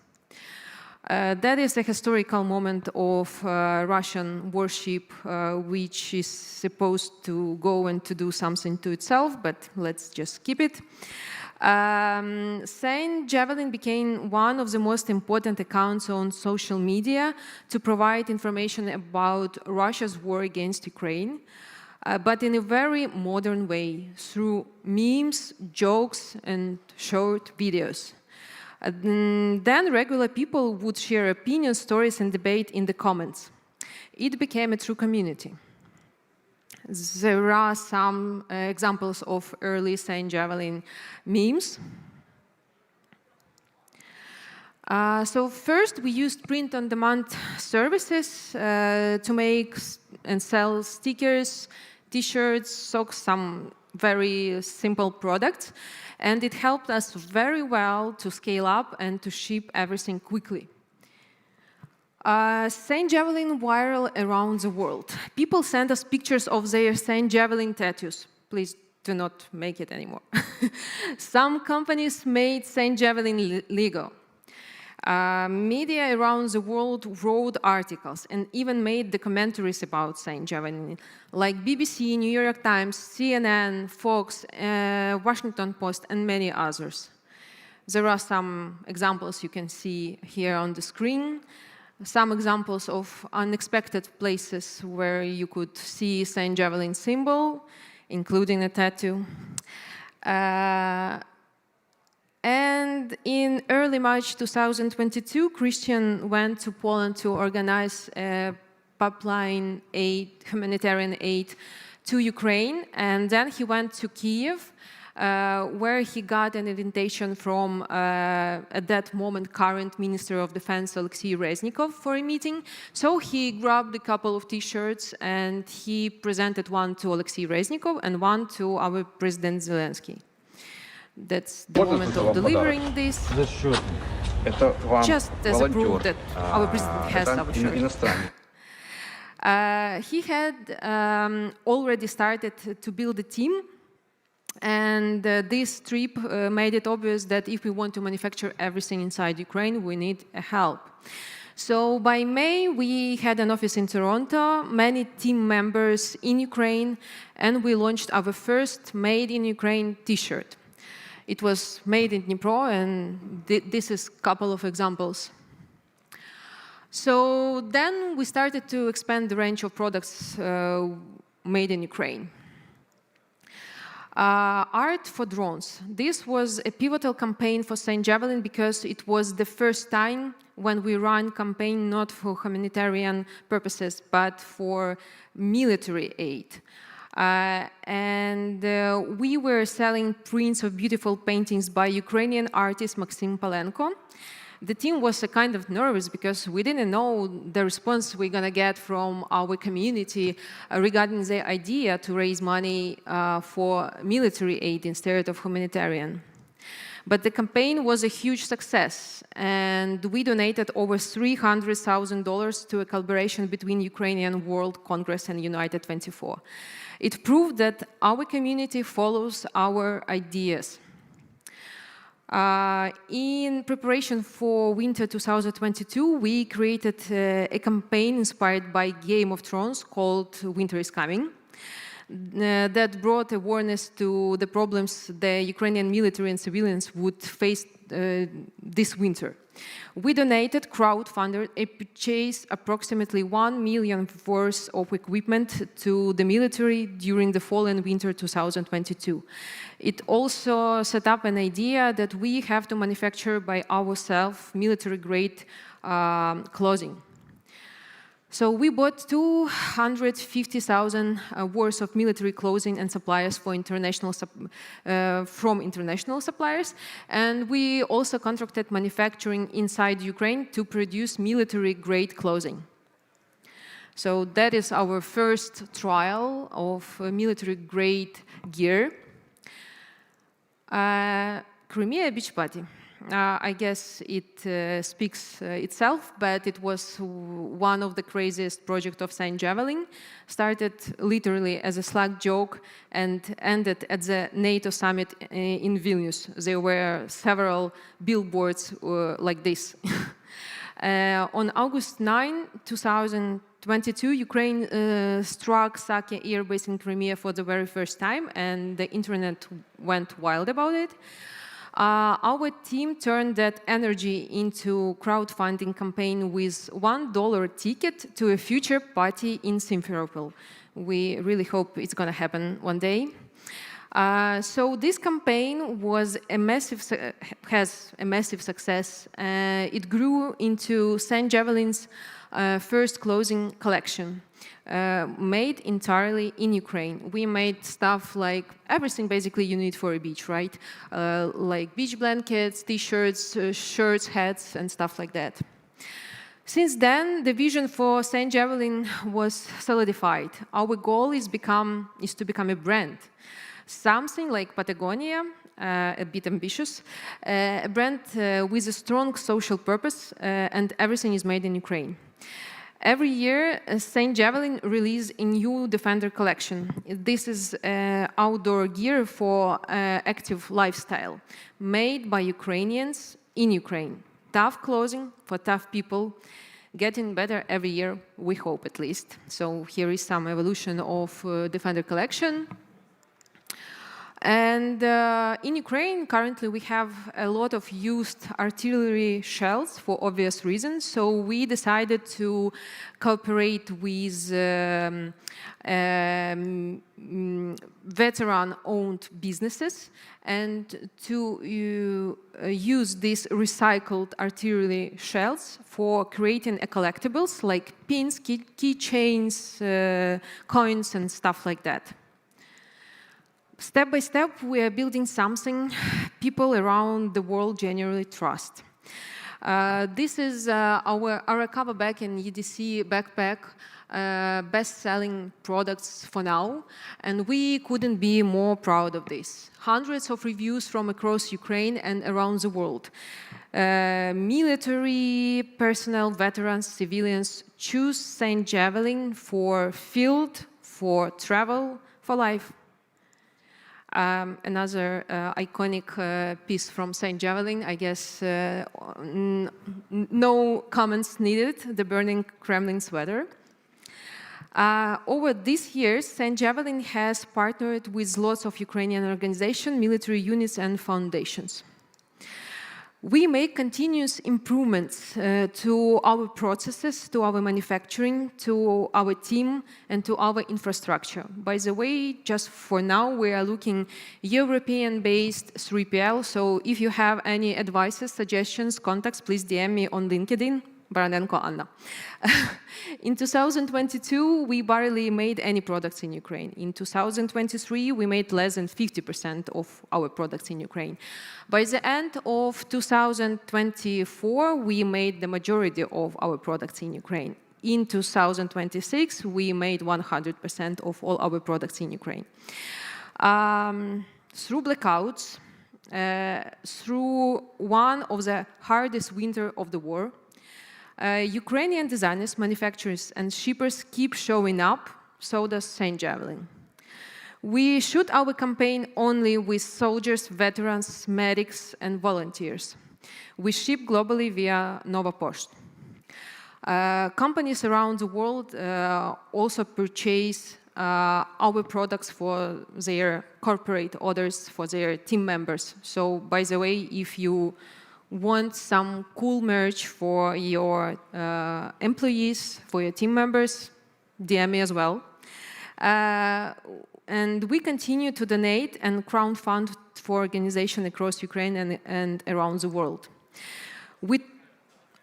C: That is a historical moment of Russian warship, which is supposed to go and to do something to itself, but let's just skip it. Saint Javelin became one of the most important accounts on social media to provide information about Russia's war against Ukraine, but in a very modern way, through memes, jokes, and short videos. Then regular people would share opinions, stories, and debate in the comments. It became a true community. There are some examples of early Saint Javelin memes. So first, we used print-on-demand services to make and sell stickers, T-shirts, socks, some very simple products. And it helped us very well to scale up and to ship everything quickly. Saint Javelin viral around the world. People send us pictures of their Saint Javelin tattoos. Please do not make it anymore. Some companies made Saint Javelin legal. Media around the world wrote articles and even made documentaries about Saint Javelin, like BBC, New York Times, CNN, Fox, Washington Post, and many others. There are some examples you can see here on the screen. Some examples of unexpected places where you could see Saint Javelin symbol, including a tattoo. And in early March 2022, Christian went to Poland to organize a pipeline aid, humanitarian aid to Ukraine. And then he went to Kyiv, where he got an invitation from, at that moment, current Minister of Defense, Alexei Reznikov, for a meeting. So he grabbed a couple of T-shirts and he presented one to Alexei Reznikov and one to our President Zelensky. That's the moment of delivering this. Just as a proof that our president has our shirt. He had already started to build a team, and this trip made it obvious that if we want to manufacture everything inside Ukraine, we need help. So by May, we had an office in Toronto, many team members in Ukraine, and we launched our first Made in Ukraine T-shirt. It was made in Dnipro, and this is a couple of examples. So then we started to expand the range of products made in Ukraine. Art for drones. This was a pivotal campaign for Saint Javelin because it was the first time when we ran a campaign not for humanitarian purposes, but for military aid. We were selling prints of beautiful paintings by Ukrainian artist Maxim Palenko. The team was kind of nervous because we didn't know the response we're going to get from our community regarding the idea to raise money for military aid instead of humanitarian. But the campaign was a huge success, and we donated over $300,000 to a collaboration between Ukrainian World Congress and United 24. It proved that our community follows our ideas. In preparation for winter 2022, we created a campaign inspired by Game of Thrones called Winter is Coming. That brought awareness to the problems the Ukrainian military and civilians would face this winter. We donated, crowdfunded, and purchased approximately $1 million worth of equipment to the military during the fall and winter 2022. It also set up an idea that we have to manufacture by ourselves military-grade clothing. So we bought 250,000 worth of military clothing and supplies for from international suppliers, and we also contracted manufacturing inside Ukraine to produce military-grade clothing. So that is our first trial of military-grade gear. Crimea beach party. I guess it speaks itself, but it was one of the craziest projects of Saint Javelin. Started literally as a Slack joke and ended at the NATO summit in Vilnius. There were several billboards like this. On August 9, 2022, Ukraine struck Saki air base in Crimea for the very first time, and the internet went wild about it. Our team turned that energy into crowdfunding campaign with $1 ticket to a future party in Simferopol. We really hope it's going to happen one day. So this campaign has a massive success. It grew into Saint Javelin's first clothing collection, made entirely in Ukraine. We made stuff like everything basically you need for a beach, right? Like beach blankets, t-shirts, shirts, hats, and stuff like that. Since then, the vision for Saint Javelin was solidified. Our goal is to become a brand. Something like Patagonia, a bit ambitious, a brand with a strong social purpose, and everything is made in Ukraine. Every year, Saint Javelin releases a new Defender collection. This is outdoor gear for active lifestyle, made by Ukrainians in Ukraine. Tough clothing for tough people, getting better every year, we hope at least. So here is some evolution of Defender collection. And in Ukraine, currently, we have a lot of used artillery shells for obvious reasons. So we decided to cooperate with veteran-owned businesses and to use these recycled artillery shells for creating collectibles like pins, keychains, coins, and stuff like that. Step by step, we are building something people around the world genuinely trust. This is our Arakawa bag and EDC backpack, best-selling products for now, and we couldn't be more proud of this. Hundreds of reviews from across Ukraine and around the world. Military personnel, veterans, civilians choose Saint Javelin for field, for travel, for life. Another iconic piece from Saint Javelin, I guess no comments needed, the burning Kremlin sweater. Over these years, Saint Javelin has partnered with lots of Ukrainian organizations, military units, and foundations. We make continuous improvements to our processes, to our manufacturing, to our team, and to our infrastructure. By the way, just for now, we are looking European-based 3PL, so if you have any advices, suggestions, contacts, please DM me on LinkedIn. Baranenko Anna. In 2022, we barely made any products in Ukraine. In 2023, we made less than 50% of our products in Ukraine. By the end of 2024, we made the majority of our products in Ukraine. In 2026, we made 100% of all our products in Ukraine. Through blackouts, through one of the hardest winter of the war, Ukrainian designers, manufacturers, and shippers keep showing up, so does Saint Javelin. We shoot our campaign only with soldiers, veterans, medics, and volunteers. We ship globally via Nova Post. Companies around the world also purchase our products for their corporate orders, for their team members. So, by the way, if you want some cool merch for your employees, for your team members, DM me as well. And we continue to donate and crowdfund for organizations across Ukraine and around the world. We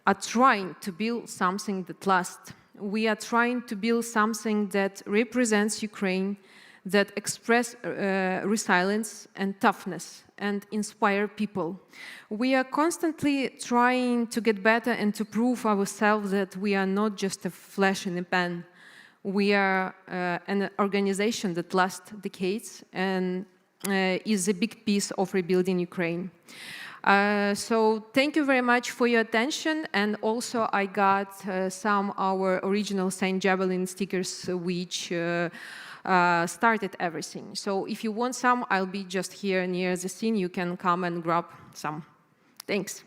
C: are trying to build something that lasts, We are trying to build something that represents Ukraine, that express resilience and toughness and inspire people. We are constantly trying to get better and to prove ourselves that we are not just a flash in the pan. We are an organization that lasts decades and is a big piece of rebuilding Ukraine. So thank you very much for your attention, and also I got some our original Saint Javelin stickers which started everything. So if you want some, I'll be just here near the scene. You can come and grab some. Thanks.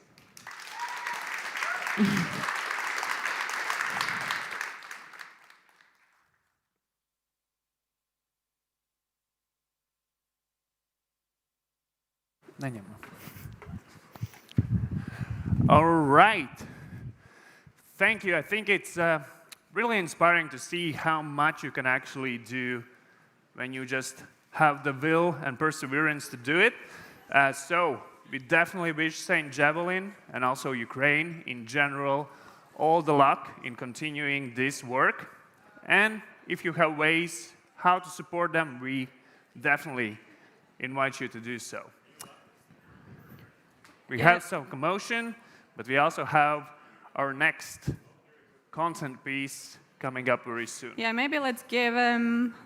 O: All right. Thank you. I think it's really inspiring to see how much you can actually do when you just have the will and perseverance to do it. So we definitely wish St. Javelin and also Ukraine in general all the luck in continuing this work. And if you have ways how to support them, we definitely invite you to do so. We have some commotion, but we also have our next content piece coming up very soon.
P: Yeah, maybe let's give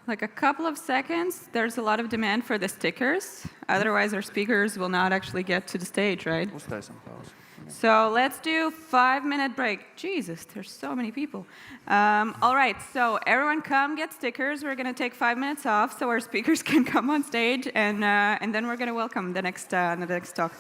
P: like a couple of seconds. There's a lot of demand for the stickers. Otherwise, our speakers will not actually get to the stage, right? So let's do 5-minute break. Jesus, there's so many people. All right, so everyone come get stickers. We're going to take 5 minutes off so our speakers can come on stage, and then we're going to welcome the next talk.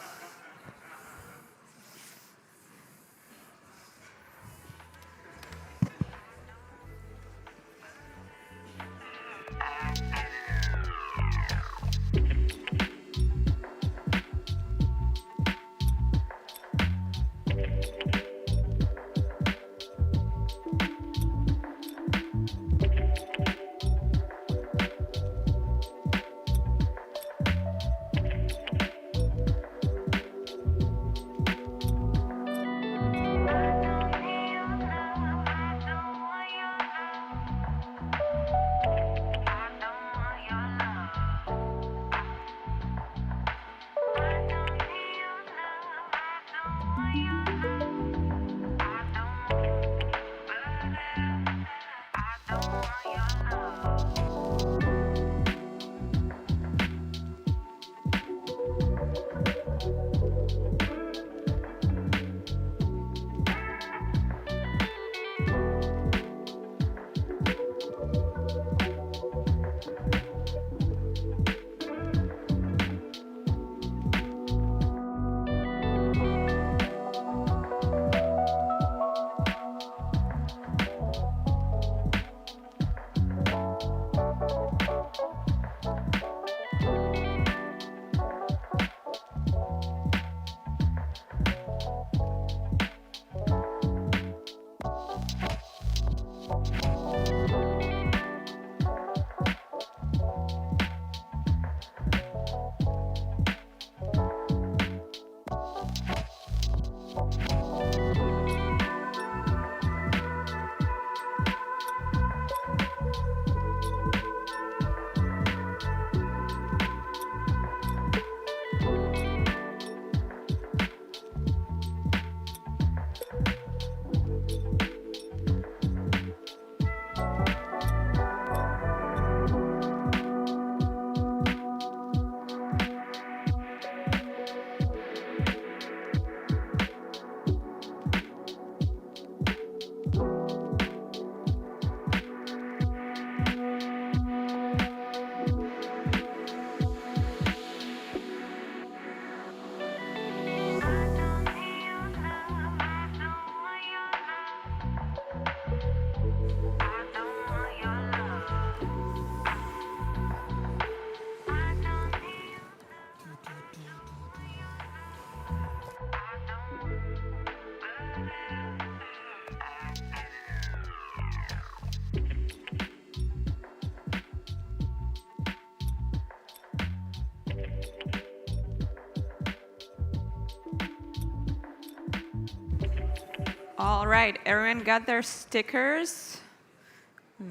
P: All right, everyone got their stickers.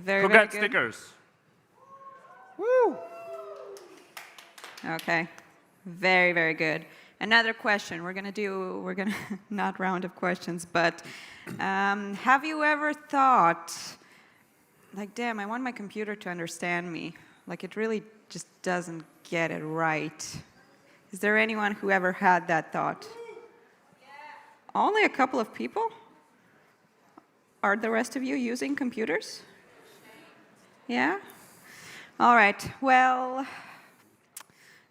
P: Very,
O: Who
P: very
O: got
P: good.
O: stickers?
P: Woo! Okay. Very, very good. Another question. We're gonna not round of questions, but have you ever thought, like, damn, I want my computer to understand me. Like, it really just doesn't get it right. Is there anyone who ever had that thought? Only a couple of people? Are the rest of you using computers? Yeah? All right. Well,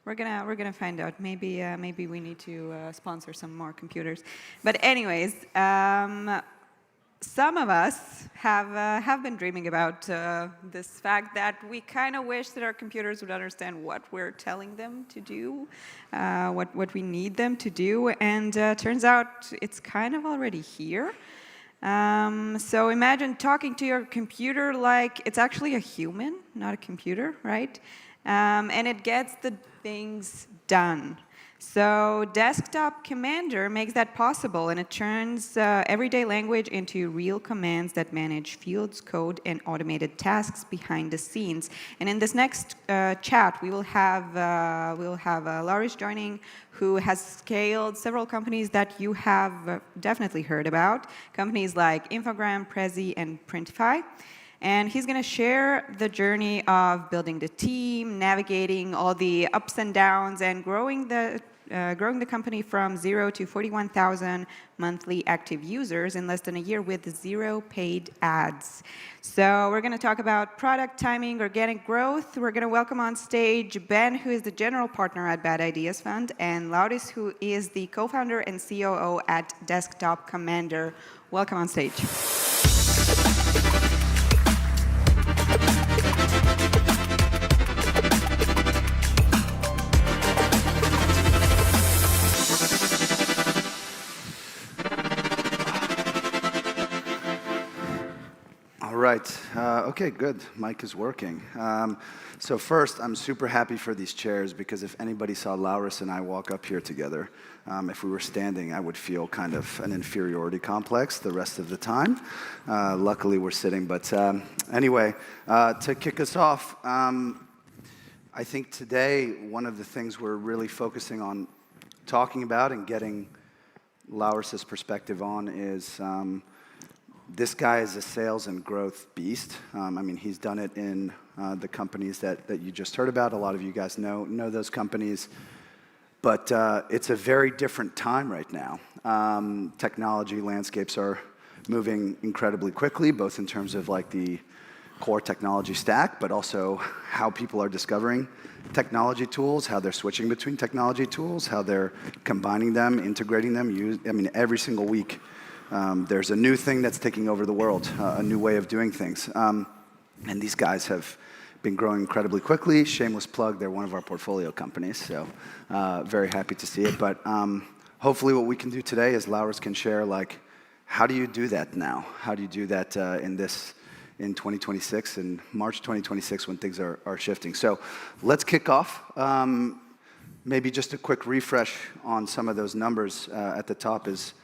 P: we're gonna find out. Maybe we need to sponsor some more computers. But anyways, some of us have been dreaming about this fact that we kind of wish that our computers would understand what we're telling them to do, what we need them to do, and turns out it's kind of already here. So imagine talking to your computer like it's actually a human, not a computer, right? And it gets the things done. So Desktop Commander makes that possible, and it turns everyday language into real commands that manage fields, code, and automated tasks behind the scenes. And in this next chat, we will have Lauris joining, who has scaled several companies that you have definitely heard about, companies like Infogram, Prezi, and Printify. And he's going to share the journey of building the team, navigating all the ups and downs, and growing the company from 0 to 41,000 monthly active users in less than a year with 0 paid ads. So we're going to talk about product timing, organic growth. We're going to welcome on stage Ben, who is the general partner at Bad Ideas Fund, and Lauris, who is the co-founder and COO at Desktop Commander. Welcome on stage.
E: Right. Okay, good. Mic is working. So first, I'm super happy for these chairs because if anybody saw Lauris and I walk up here together, if we were standing, I would feel kind of an inferiority complex the rest of the time. Luckily, we're sitting. But anyway, to kick us off, I think today one of the things we're really focusing on talking about and getting Lauris's perspective on is this guy is a sales and growth beast. I mean, he's done it in the companies that you just heard about. A lot of you guys know those companies. But it's a very different time right now. Technology landscapes are moving incredibly quickly, both in terms of like the core technology stack, but also how people are discovering technology tools, how they're switching between technology tools, how they're combining them, integrating them. I mean, every single week, there's a new thing that's taking over the world, a new way of doing things. And these guys have been growing incredibly quickly. Shameless plug, they're one of our portfolio companies, so very happy to see it. But hopefully what we can do today is Lauris can share, like, how do you do that now? How do you do that in 2026, in March 2026 when things are shifting? So let's kick off. Maybe just a quick refresh on some of those numbers at the top is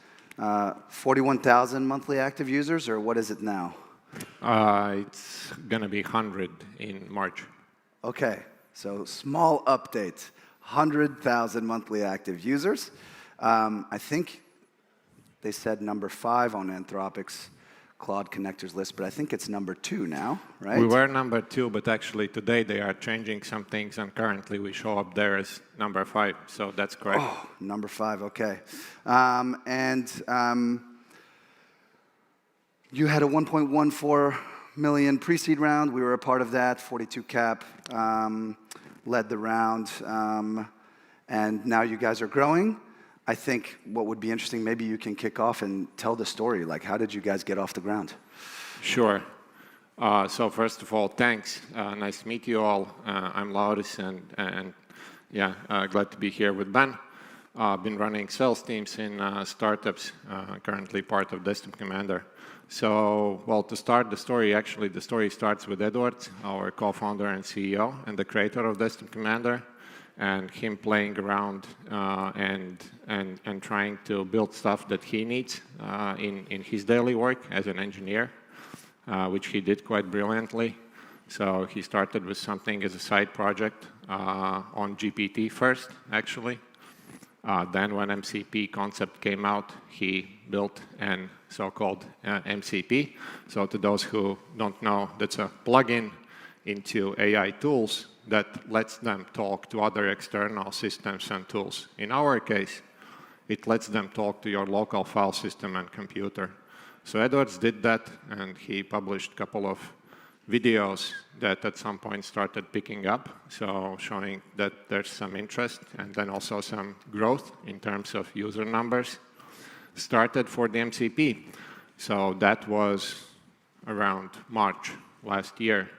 E: 41,000 monthly active users, or what is it now?
F: It's going to be 100 in March.
E: Okay, so small update. 100,000 monthly active users. I think they said number 5 on Anthropic's Cloud Connectors list, but I think it's number 2 now, right?
F: We were number 2, but actually today they are changing some things, and currently we show up there as number 5, so that's correct.
E: Oh, number 5, okay. You had a 1.14 million pre-seed round. We were a part of that, 42 cap, led the round, and now you guys are growing. I think what would be interesting, maybe you can kick off and tell the story. Like, how did you guys get off the ground?
F: Sure. So first of all, thanks. Nice to meet you all. I'm Lauris, and yeah, glad to be here with Ben. Been running sales teams in startups, currently part of Desktop Commander. So, well, to start the story, actually, the story starts with Edward, our co-founder and CEO, and the creator of Desktop Commander, and him playing around and trying to build stuff that he needs in his daily work as an engineer. which he did quite brilliantly. So he started with something as a side project on GPT first, actually. Then when MCP concept came out, he built an so-called MCP. So to those who don't know, that's a plugin into AI tools that lets them talk to other external systems and tools. In our case, it lets them talk to your local file system and computer. So Edwards did that, and he published a couple of videos that at some point started picking up, so showing that there's some interest and then also some growth in terms of user numbers. Started for the MCP. So that was around March last year.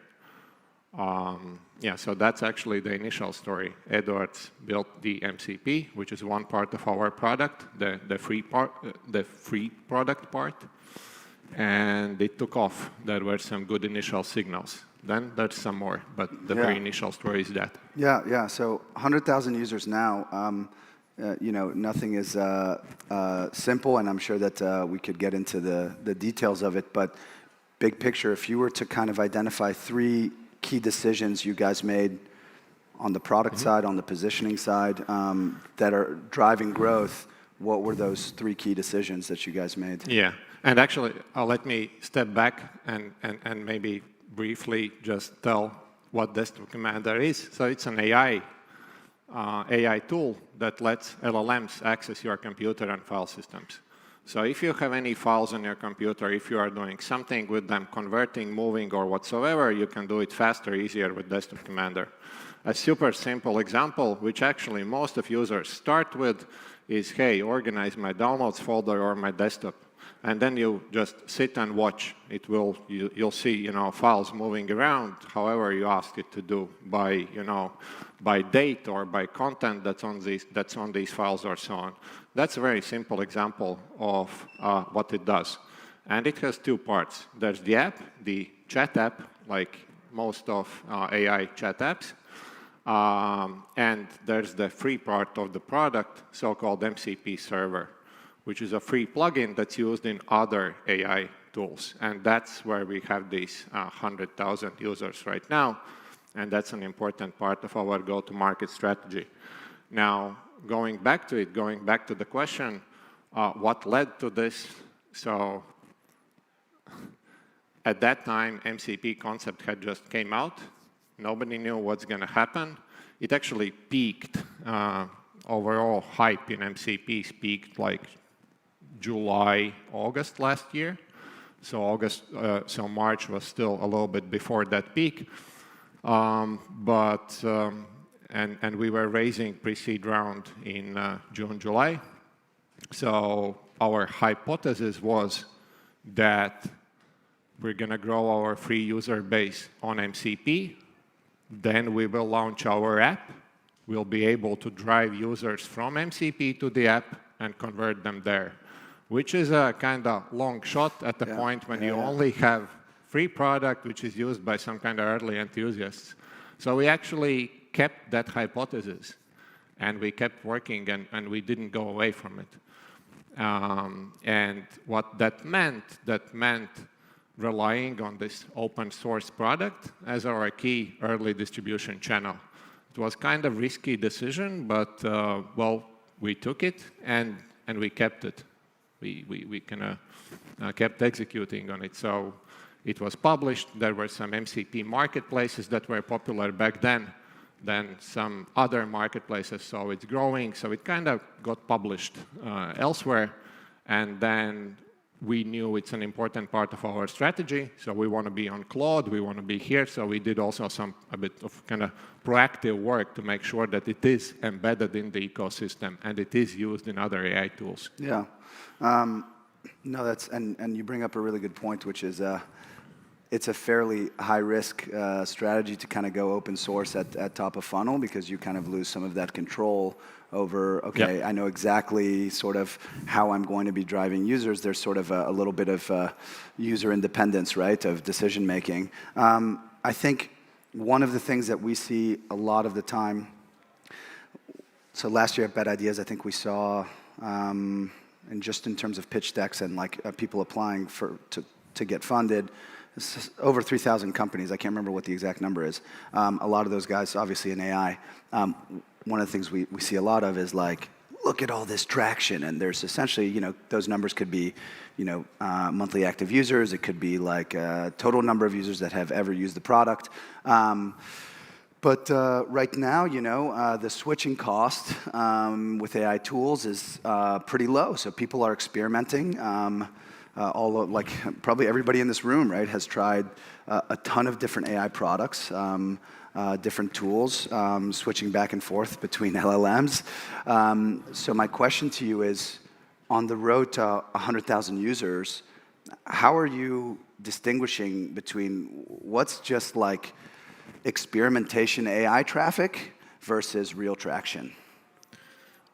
F: Yeah, so that's actually the initial story. Edwards built the MCP, which is one part of our product, the free product part, and it took off. There were some good initial signals. Then there's some more, but the very initial story is that.
E: Yeah. So 100,000 users now. You know, nothing is simple, and I'm sure that we could get into the details of it. But big picture, if you were to kind of identify 3 key decisions you guys made on the product side, on the positioning side, that are driving growth, what were those 3 key decisions that you guys made?
F: Yeah, and actually, let me step back and maybe briefly just tell what Desktop Commander is. So it's an AI tool that lets LLMs access your computer and file systems. So if you have any files on your computer, if you are doing something with them, converting, moving, or whatsoever, you can do it faster, easier with Desktop Commander. A super simple example, which actually most of users start with, is, hey, organize my downloads folder or my desktop. And then you just sit and watch. You'll see, files moving around, however you ask it to do, by date or by content that's on these files or so on. That's a very simple example of what it does. And it has 2 parts. There's the app, the chat app, like most of AI chat apps. And there's the free part of the product, so-called MCP server, which is a free plugin that's used in other AI tools. And that's where we have these 100,000 users right now. And that's an important part of our go-to-market strategy. Now, going back to the question, what led to this? So at that time, MCP concept had just came out. Nobody knew what's going to happen. It actually peaked. Overall hype in MCPs peaked like July, August last year. So March was still a little bit before that peak. And we were raising pre-seed round in June, July. So our hypothesis was that we're going to grow our free user base on MCP. Then we will launch our app. We'll be able to drive users from MCP to the app and convert them there, which is a kind of long shot at the point when you only have free product, which is used by some kind of early enthusiasts. So we actually kept that hypothesis, and we kept working, and we didn't go away from it. And what that meant relying on this open source product as our key early distribution channel. It was kind of risky decision, but well, we took it and we kept it. We kind of kept executing on it. So it was published. There were some MCP marketplaces that were popular back then some other marketplaces saw it's growing. So it kind of got published elsewhere. And then we knew it's an important part of our strategy. So we want to be on Claude. We want to be here. So we did also a bit of kind of proactive work to make sure that it is embedded in the ecosystem and it is used in other AI tools.
E: Yeah. No, and you bring up a really good point, which is it's a fairly high-risk strategy to kind of go open source at top of funnel, because you kind of lose some of that control over, okay, I know exactly sort of how I'm going to be driving users. There's sort of a little bit of user independence, right, of decision making. I think one of the things that we see a lot of the time, so last year at Bad Ideas, I think we saw, and just in terms of pitch decks and like people applying to get funded, over 3,000 companies. I can't remember what the exact number is. A lot of those guys, obviously in AI, one of the things we see a lot of is like, look at all this traction, and there's essentially, those numbers could be, monthly active users. It could be like total number of users that have ever used the product. But right now, the switching cost with AI tools is pretty low. So people are experimenting. Probably everybody in this room, right, has tried a ton of different AI products. Different tools, switching back and forth between LLMs. So my question to you is, on the road to 100,000 users, how are you distinguishing between what's just like experimentation AI traffic versus real traction?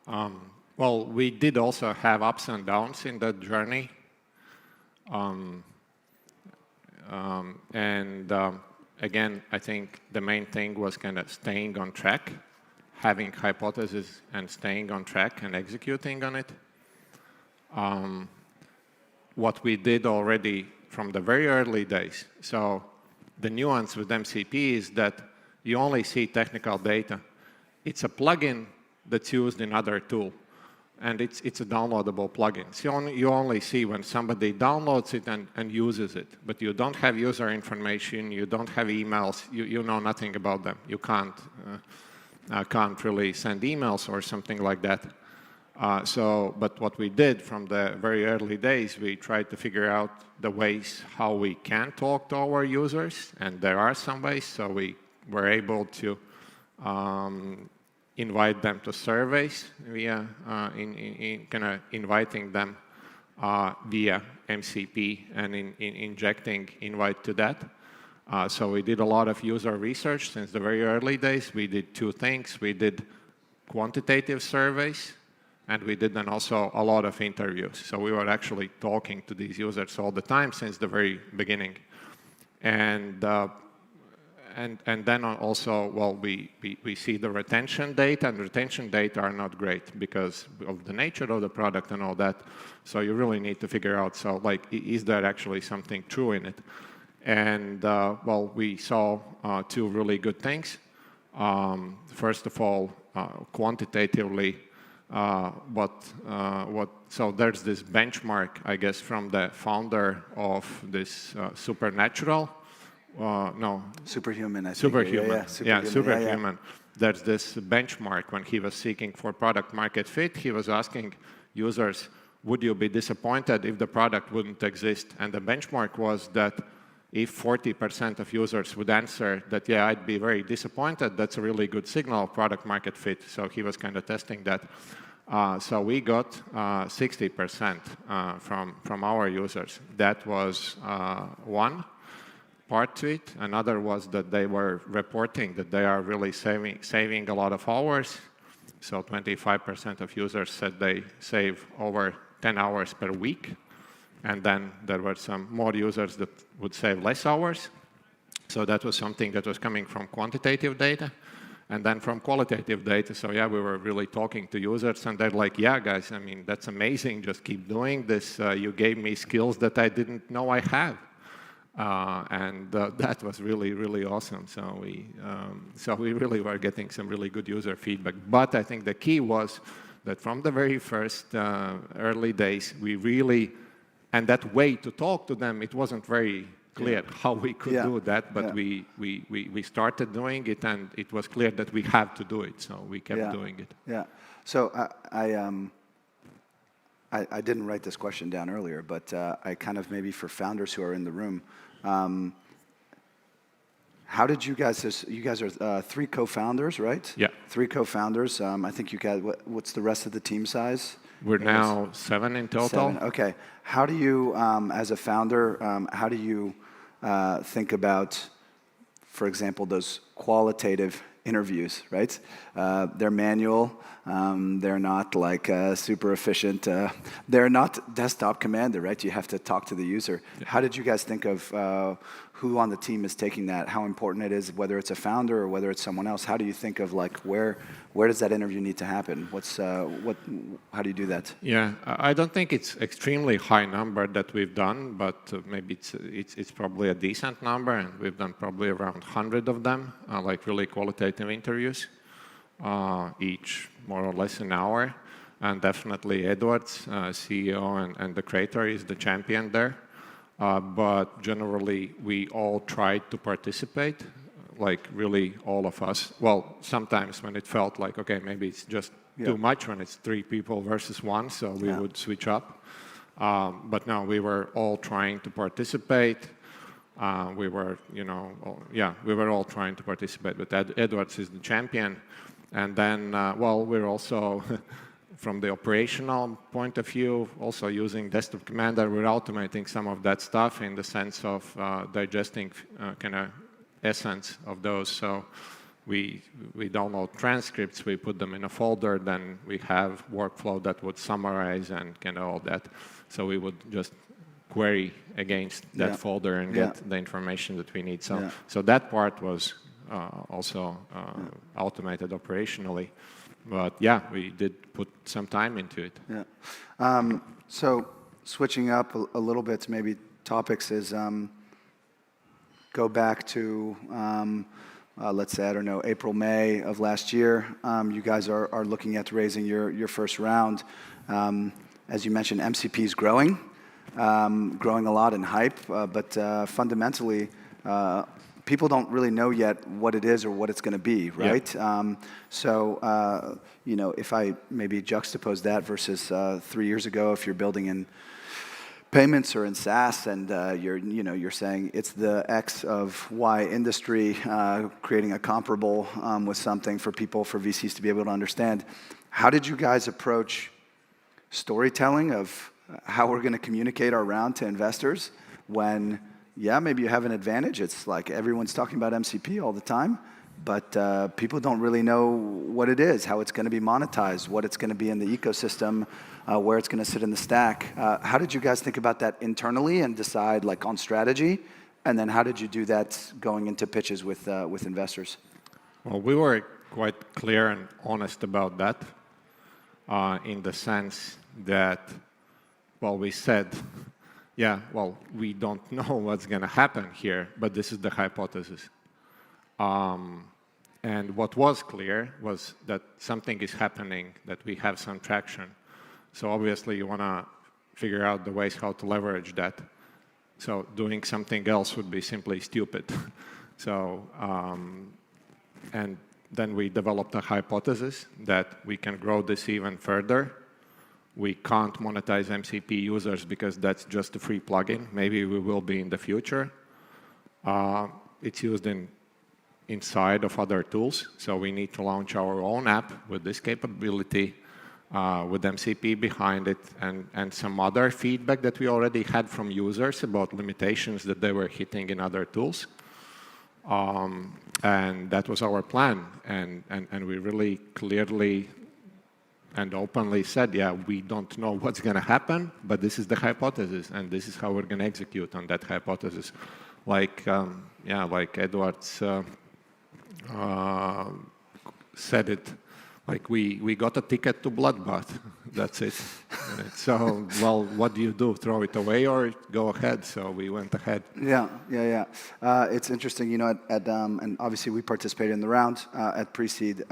F: Well, we did also have ups and downs in that journey. Again, I think the main thing was kind of staying on track, having hypotheses and staying on track and executing on it. What we did already from the very early days, so the nuance with MCP is that you only see technical data. It's a plugin that's used in other tool, and it's a downloadable plugin. So you only see when somebody downloads it and uses it, but you don't have user information, you don't have emails, you know nothing about them. You can't really send emails or something like that. But what we did from the very early days, we tried to figure out the ways how we can talk to our users, and there are some ways. So we were able to invite them to surveys via kind of inviting them via MCP and injecting invite to that. So we did a lot of user research since the very early days. We did two things. We did quantitative surveys, and we did then also a lot of interviews. So we were actually talking to these users all the time since the very beginning. And then also, well, we see the retention data, and retention data are not great because of the nature of the product and all that. So you really need to figure out, so like, is there actually something true in it? And well, we saw two really good things. First of all, quantitatively, so there's this benchmark, I guess, from the founder of this Supernatural. No.
E: Superhuman, I think.
F: Superhuman. Superhuman.
E: Yeah.
F: There's this benchmark when he was seeking for product market fit. He was asking users, would you be disappointed if the product wouldn't exist? And the benchmark was that if 40% of users would answer that, yeah, I'd be very disappointed, that's a really good signal of product market fit. So he was kind of testing that. So we got 60% from our users. That was one part to it. Another was that they were reporting that they are really saving a lot of hours. So 25% of users said they save over 10 hours per week. And then there were some more users that would save less hours. So that was something that was coming from quantitative data. And then from qualitative data, so yeah, we were really talking to users, and they're like, yeah, guys, I mean, that's amazing. Just keep doing this. You gave me skills that I didn't know I have. And that was really, really awesome. So we really were getting some really good user feedback. But I think the key was that from the very first early days, we really, and that way to talk to them, it wasn't very clear how we could do that, but we started doing it, and it was clear that we have to do it, so we kept doing it.
E: Yeah. So I didn't write this question down earlier, but I kind of, maybe for founders who are in the room, how did you guys are three co-founders, right?
F: Yeah.
E: Three co-founders. I think you guys, what's the rest of the team size?
F: We're now 7 in total.
E: 7, okay. How do you, as a founder, how do you think about, for example, those qualitative interviews, right? They're manual. They're not like super efficient. They're not desktop commander, right? You have to talk to the user. Yeah. How did you guys think of who on the team is taking that, how important it is, whether it's a founder or whether it's someone else. How do you think of like where does that interview need to happen? How do you do that?
F: Yeah, I don't think it's extremely high number that we've done, but maybe it's probably a decent number, and we've done probably around 100 of them, like really qualitative interviews, each more or less an hour. And definitely Edwards, CEO and the creator, is the champion there. But generally, we all tried to participate, like really all of us. Well, sometimes when it felt like, okay, maybe it's just too much when it's 3 people versus 1, so we would switch up. But no, we were all trying to participate. We were, we were all trying to participate, but Edwards is the champion. And then, we're also from the operational point of view, also using Desktop Commander, we're automating some of that stuff in the sense of digesting kind of essence of those. So we download transcripts, we put them in a folder, then we have workflow that would summarize and kind of all that. So we would just query against that folder and get the information that we need. So that part was also automated operationally. But yeah, we did put some time into it.
E: Yeah. So switching up a little bit to maybe topics is go back to, let's say, I don't know, April, May of last year. You guys are looking at raising your first round. As you mentioned, MCP is growing a lot in hype, but fundamentally, people don't really know yet what it is or what it's going to be, right? If I maybe juxtapose that versus 3 years ago, if you're building in payments or in SaaS, and you're saying it's the X of Y industry, creating a comparable with something for people, for VCs to be able to understand. How did you guys approach storytelling of how we're going to communicate our round to investors when? Yeah, maybe you have an advantage. It's like everyone's talking about MCP all the time, but people don't really know what it is, how it's going to be monetized, what it's going to be in the ecosystem, where it's going to sit in the stack. How did you guys think about that internally and decide like on strategy? And then how did you do that going into pitches with investors?
F: Well, we were quite clear and honest about that in the sense that, we said, we don't know what's going to happen here, but this is the hypothesis. And what was clear was that something is happening, that we have some traction. So obviously, you want to figure out the ways how to leverage that. So doing something else would be simply stupid. And then we developed a hypothesis that we can grow this even further. We can't monetize MCP users because that's just a free plugin. Maybe we will be in the future. It's used inside of other tools, so we need to launch our own app with this capability, with MCP behind it, and some other feedback that we already had from users about limitations that they were hitting in other tools. And that was our plan, and we really clearly and openly said, we don't know what's going to happen, but this is the hypothesis, and this is how we're going to execute on that hypothesis. Like Edwards said it, like we got a ticket to Bloodbath. That's it. So, what do you do? Throw it away or go ahead? So we went ahead.
E: It's interesting, and obviously we participated in the round at pre-seed.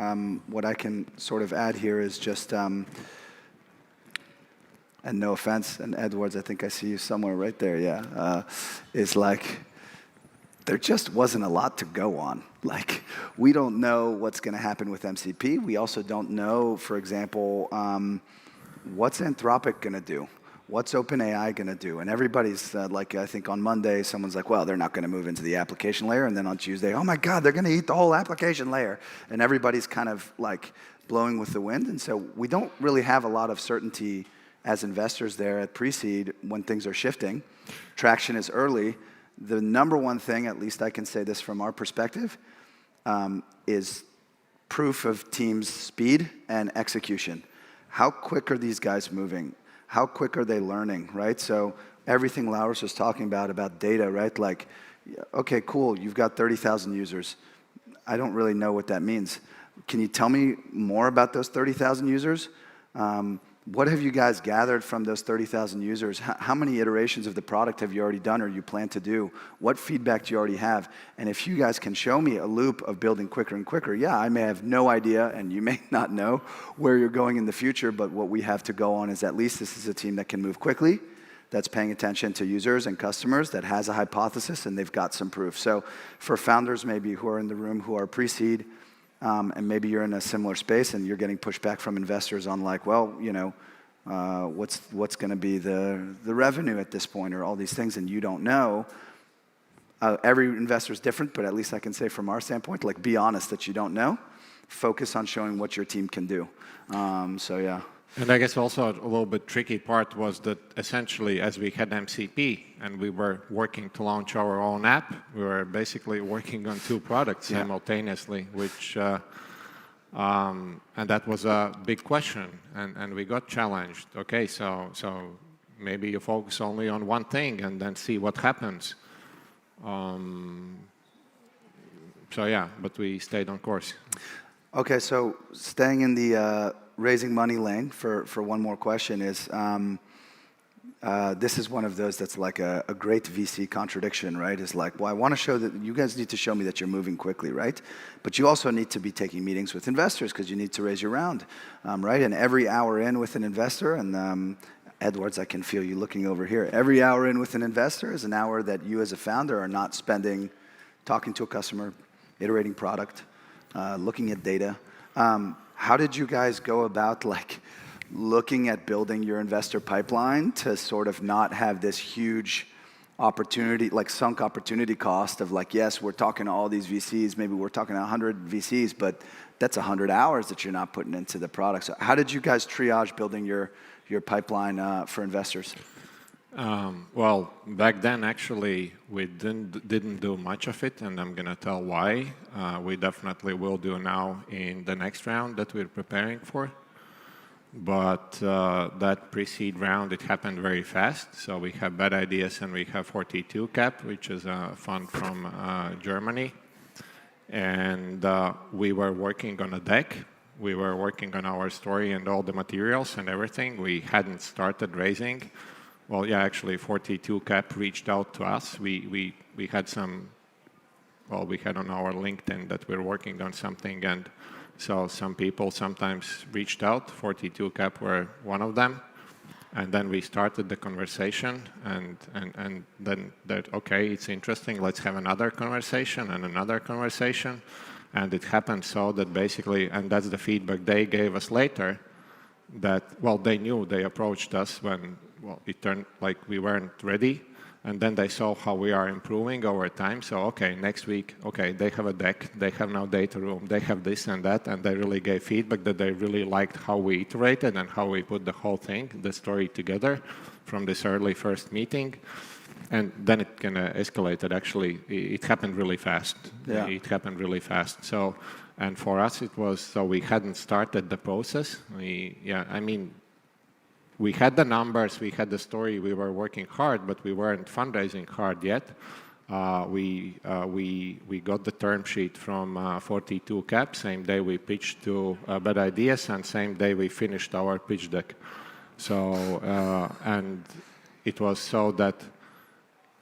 E: What I can sort of add here is just, and no offense, and Edwards, I think I see you somewhere right there, is like, there just wasn't a lot to go on. Like, we don't know what's going to happen with MCP. We also don't know, for example, what's Anthropic going to do? What's OpenAI going to do? And everybody's I think on Monday, someone's like, they're not going to move into the application layer. And then on Tuesday, oh my God, they're going to eat the whole application layer. And everybody's kind of like blowing with the wind. And so we don't really have a lot of certainty as investors there at pre-seed when things are shifting. Traction is early. The number one thing, at least I can say this from our perspective, is proof of team's speed and execution. How quick are these guys moving? How quick are they learning, right? So everything Lauris was talking about data, right? Like, Yeah, okay, cool. You've got 30,000 users. I don't really know what that means. Can you tell me more about those 30,000 users? What have you guys gathered from those 30,000 users? How many iterations of the product have you already done or you plan to do? What feedback do you already have? And if you guys can show me a loop of building quicker and quicker, yeah, I may have no idea and you may not know where you're going in the future, but what we have to go on is at least this is a team that can move quickly, that's paying attention to users and customers, that has a hypothesis, and they've got some proof. So for founders maybe who are in the room who are pre-seed, and maybe you're in a similar space and you're getting pushback from investors on like, well, you know, what's going to be the revenue at this point or all these things, and you don't know. Every investor is different, but at least I can say from our standpoint, like be honest that you don't know. Focus on showing what your team can do. So yeah.
F: And I guess also a little bit tricky part was that essentially as we had MCP and we were working to launch our own app, we were basically working on two products simultaneously, which, and that was a big question, and we got challenged. Okay, so maybe you focus only on one thing and then see what happens. So yeah, but we stayed on course.
E: Okay, so staying in the raising money lane for one more question is, this is one of those that's like a great VC contradiction, right? It's like, well, I want to show that you guys need to show me that you're moving quickly, right? But you also need to be taking meetings with investors because you need to raise your round, right? And every hour in with an investor, and Edwards, I can feel you looking over here. Every hour in with an investor is an hour that you as a founder are not spending talking to a customer, iterating product, looking at data. How did you guys go about like looking at building your investor pipeline to sort of not have this huge opportunity, like sunk opportunity cost of like, yes, we're talking to all these VCs, maybe we're talking to 100 VCs, but that's 100 hours that you're not putting into the product. So how did you guys triage building your pipeline for investors?
F: Well, back then, actually, we didn't do much of it, and I'm going to tell why. We definitely will do now in the next round that we're preparing for. But that pre-seed round, it happened very fast. So we have Bad Ideas, and we have 42 Cap, which is a fund from Germany. And we were working on a deck. We were working on our story and all the materials and everything. We hadn't started raising. Well, yeah, actually, 42 Cap reached out to us. We had some, well, we had on our LinkedIn that we're working on something, and so some people sometimes reached out. 42 Cap were one of them, and then we started the conversation, and then that, okay, it's interesting, let's have another conversation and another conversation, and it happened so that basically, and that's the feedback they gave us later, that, well, they knew, they approached us when, well, it turned like we weren't ready, and then they saw how we are improving over time. So, okay, next week, okay, they have a deck, they have now data room, they have this and that, and they really gave feedback that they really liked how we iterated and how we put the whole thing, the story together from this early first meeting. And then it kind of escalated. Actually, it happened really fast.
E: Yeah.
F: It happened really fast. So, and for us, it was, so we hadn't started the process. I mean, we had the numbers, we had the story, we were working hard, but we weren't fundraising hard yet. We got the term sheet from 42 Cap. Same day we pitched to Bad Ideas, and same day we finished our pitch deck. So, and it was so that,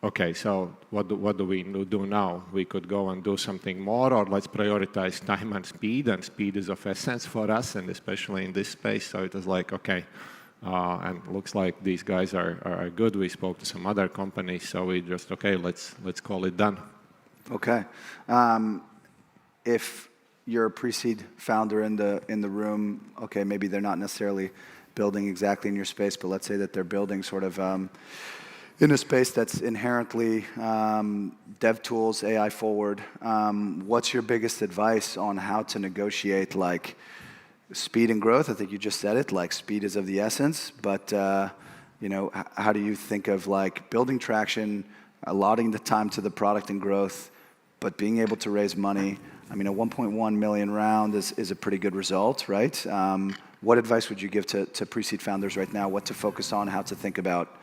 F: okay, so what do we do now? We could go and do something more, or let's prioritize time and speed is of essence for us, and especially in this space. So it was like, okay, and looks like these guys are good. We spoke to some other companies, so we just, okay, let's call it done.
E: Okay. If you're a pre-seed founder in the room, okay, maybe they're not necessarily building exactly in your space, but let's say that they're building sort of in a space that's inherently dev tools, AI forward. What's your biggest advice on how to negotiate like speed and growth? I think you just said it, like speed is of the essence, but you know, how do you think of like building traction, allotting the time to the product and growth, but being able to raise money? I mean, a 1.1 million round is a pretty good result, right? What advice would you give to pre-seed founders right now? What to focus on, how to think about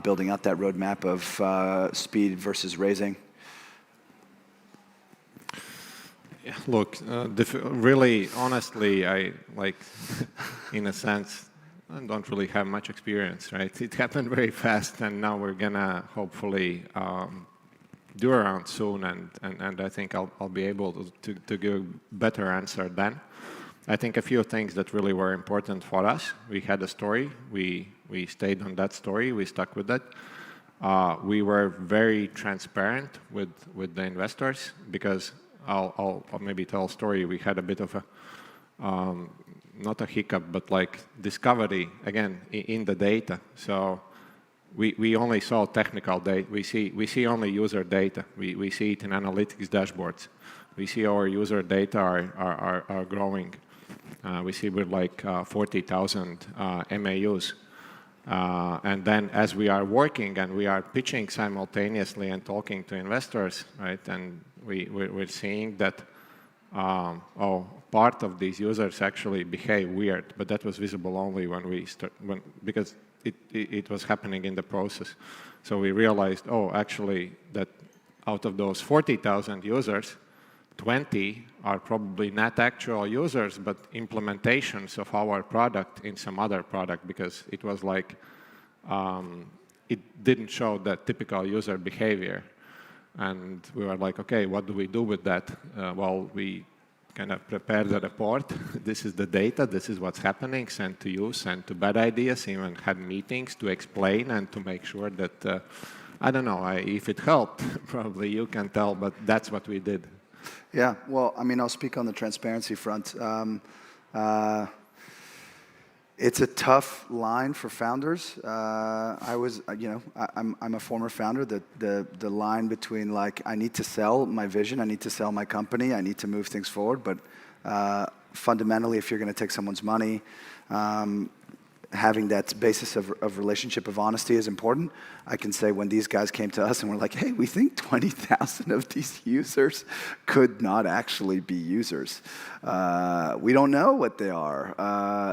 E: building out that roadmap of speed versus raising?
F: Yeah, look, really, honestly, I like, in a sense, I don't really have much experience, right? It happened very fast, and now we're gonna hopefully do around soon, and I think I'll be able to give a better answer then. I think a few things that really were important for us. We had a story. We stayed on that story. We stuck with that. We were very transparent with the investors because I'll maybe tell a story. We had a bit of a not a hiccup, but like discovery again in the data. So we only saw technical data. We see only user data. We see it in analytics dashboards. We see our user data are growing. We see we're like 40,000 MAUs. And then as we are working and we are pitching simultaneously and talking to investors, right, and we're seeing that part of these users actually behave weird, but that was visible only because it was happening in the process. So we realized, actually, that out of those 40,000 users, 20 are probably not actual users, but implementations of our product in some other product, because it was like, it didn't show that typical user behavior. And we were like, okay, what do we do with that? Well, we kind of prepared the report. This is the data, this is what's happening, sent to you, sent to bad ideas, even had meetings to explain and to make sure that, I don't know, if it helped, probably you can tell, but that's what we did.
E: Yeah, well, I mean, I'll speak on the transparency front. It's a tough line for founders. I'm a former founder. The line between like, I need to sell my vision, I need to sell my company, I need to move things forward, but fundamentally, if you're going to take someone's money, having that basis of relationship of honesty is important. I can say when these guys came to us and were like, hey, we think 20,000 of these users could not actually be users. We don't know what they are.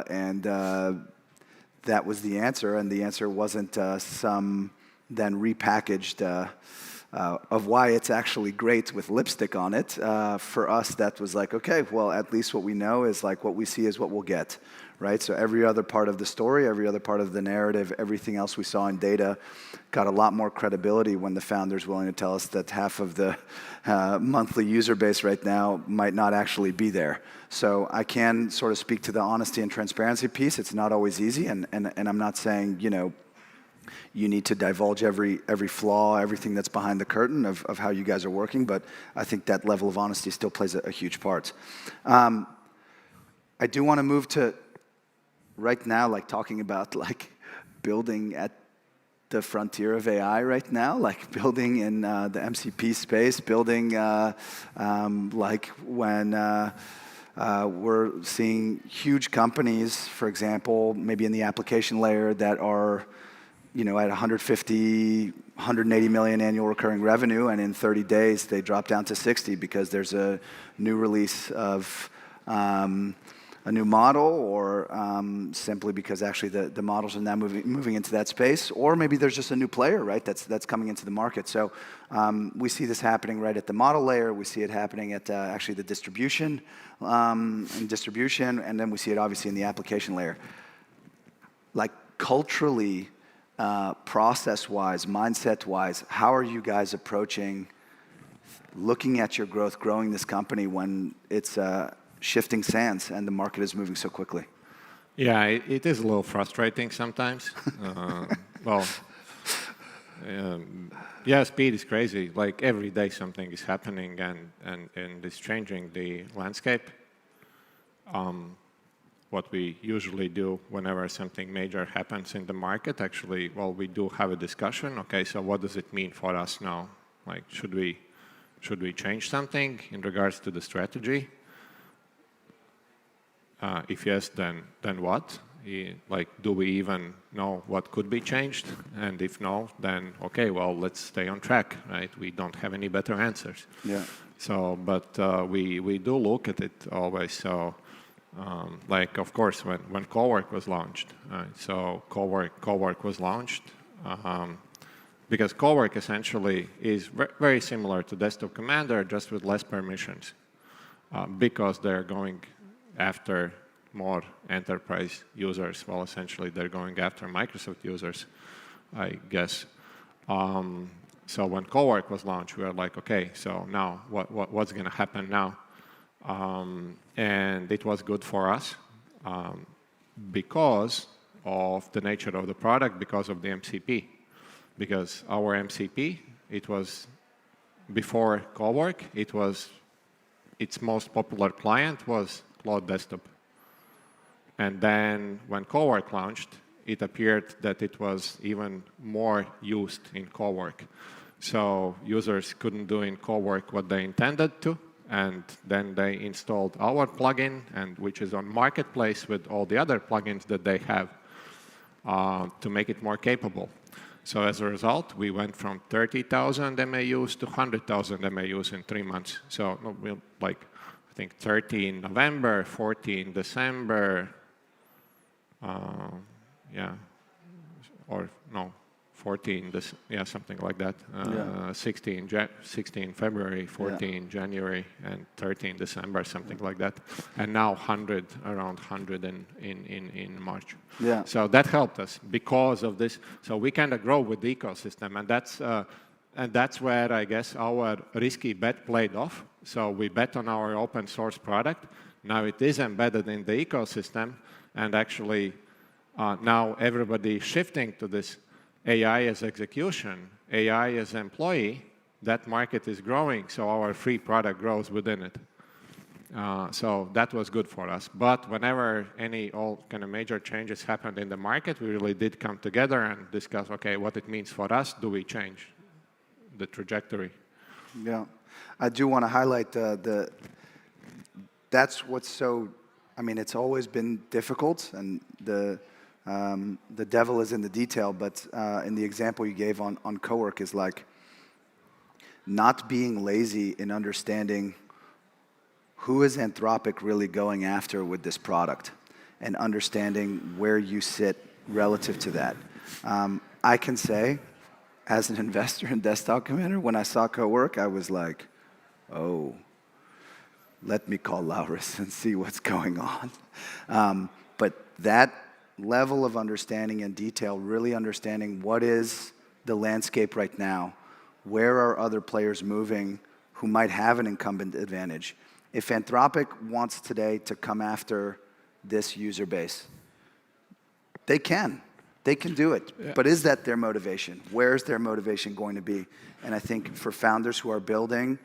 E: And that was the answer. And the answer wasn't some then repackaged of why it's actually great with lipstick on it. For us, that was like, okay, well, at least what we know is like what we see is what we'll get. Right? So every other part of the story, every other part of the narrative, everything else we saw in data got a lot more credibility when the founder's willing to tell us that half of the monthly user base right now might not actually be there. So I can sort of speak to the honesty and transparency piece. It's not always easy, and I'm not saying, you need to divulge every flaw, everything that's behind the curtain of how you guys are working, but I think that level of honesty still plays a huge part. I do want to move to right now, like talking about like building at the frontier of AI right now, like building in the MCP space, building like when we're seeing huge companies, for example, maybe in the application layer that are, at 150, 180 million annual recurring revenue, and in 30 days they drop down to 60 because there's a new release of a new model, or simply because actually the models are now moving into that space, or maybe there's just a new player, right, that's coming into the market. So we see this happening right at the model layer. We see it happening at actually the distribution, and then we see it obviously in the application layer. Like culturally, process-wise, mindset-wise, how are you guys approaching looking at your growth, growing this company when it's shifting sands and the market is moving so quickly?
F: Yeah, it is a little frustrating sometimes. Yeah, speed is crazy. Like every day something is happening and it's changing the landscape. What we usually do whenever something major happens in the market, actually, well, we do have a discussion. Okay, so what does it mean for us now? Like, should we change something in regards to the strategy? If yes, then what? Like, do we even know what could be changed? And if no, then okay, well, let's stay on track, right? We don't have any better answers.
E: Yeah.
F: So, but we do look at it always. So, like, of course, when Cowork was launched, so Cowork was launched because Cowork essentially is very similar to Desktop Commander, just with less permissions. because they're going after more enterprise users. Well, essentially, they're going after Microsoft users, I guess. So when Cowork was launched, we were like, OK, so now what's going to happen now? And it was good for us because of the nature of the product, because of the MCP. Because our MCP, it was before Cowork, its most popular client was Cloud Desktop. And then when Cowork launched, it appeared that it was even more used in Cowork. So users couldn't do in Cowork what they intended to, and then they installed our plugin, which is on Marketplace with all the other plugins that they have to make it more capable. So as a result, we went from 30,000 MAUs to 100,000 MAUs in 3 months. So I think 13 November, 14 December, yeah, or no, 14, something like that. 16 February, 14 January, and 13 December, something like that. And now around 100 in March.
E: Yeah.
F: So that helped us because of this. So we kind of grow with the ecosystem, and that's where I guess our risky bet played off. So we bet on our open source product. Now it is embedded in the ecosystem, and actually now everybody is shifting to this AI as execution, AI as employee. That market is growing, so our free product grows within it. So that was good for us. But whenever all kind of major changes happened in the market, we really did come together and discuss, OK, what it means for us. Do we change the trajectory?
E: Yeah. I do want to highlight that's what's so, I mean, it's always been difficult, and the devil is in the detail, but in the example you gave on Cowork is like not being lazy in understanding who is Anthropic really going after with this product and understanding where you sit relative to that. I can say, as an investor in Desktop Commander, when I saw Cowork, I was like, oh, let me call Laurus and see what's going on. But that level of understanding and detail, really understanding what is the landscape right now, where are other players moving who might have an incumbent advantage. If Anthropic wants today to come after this user base, they can do it. Yeah. But is that their motivation? Where's their motivation going to be? And I think for founders who are building,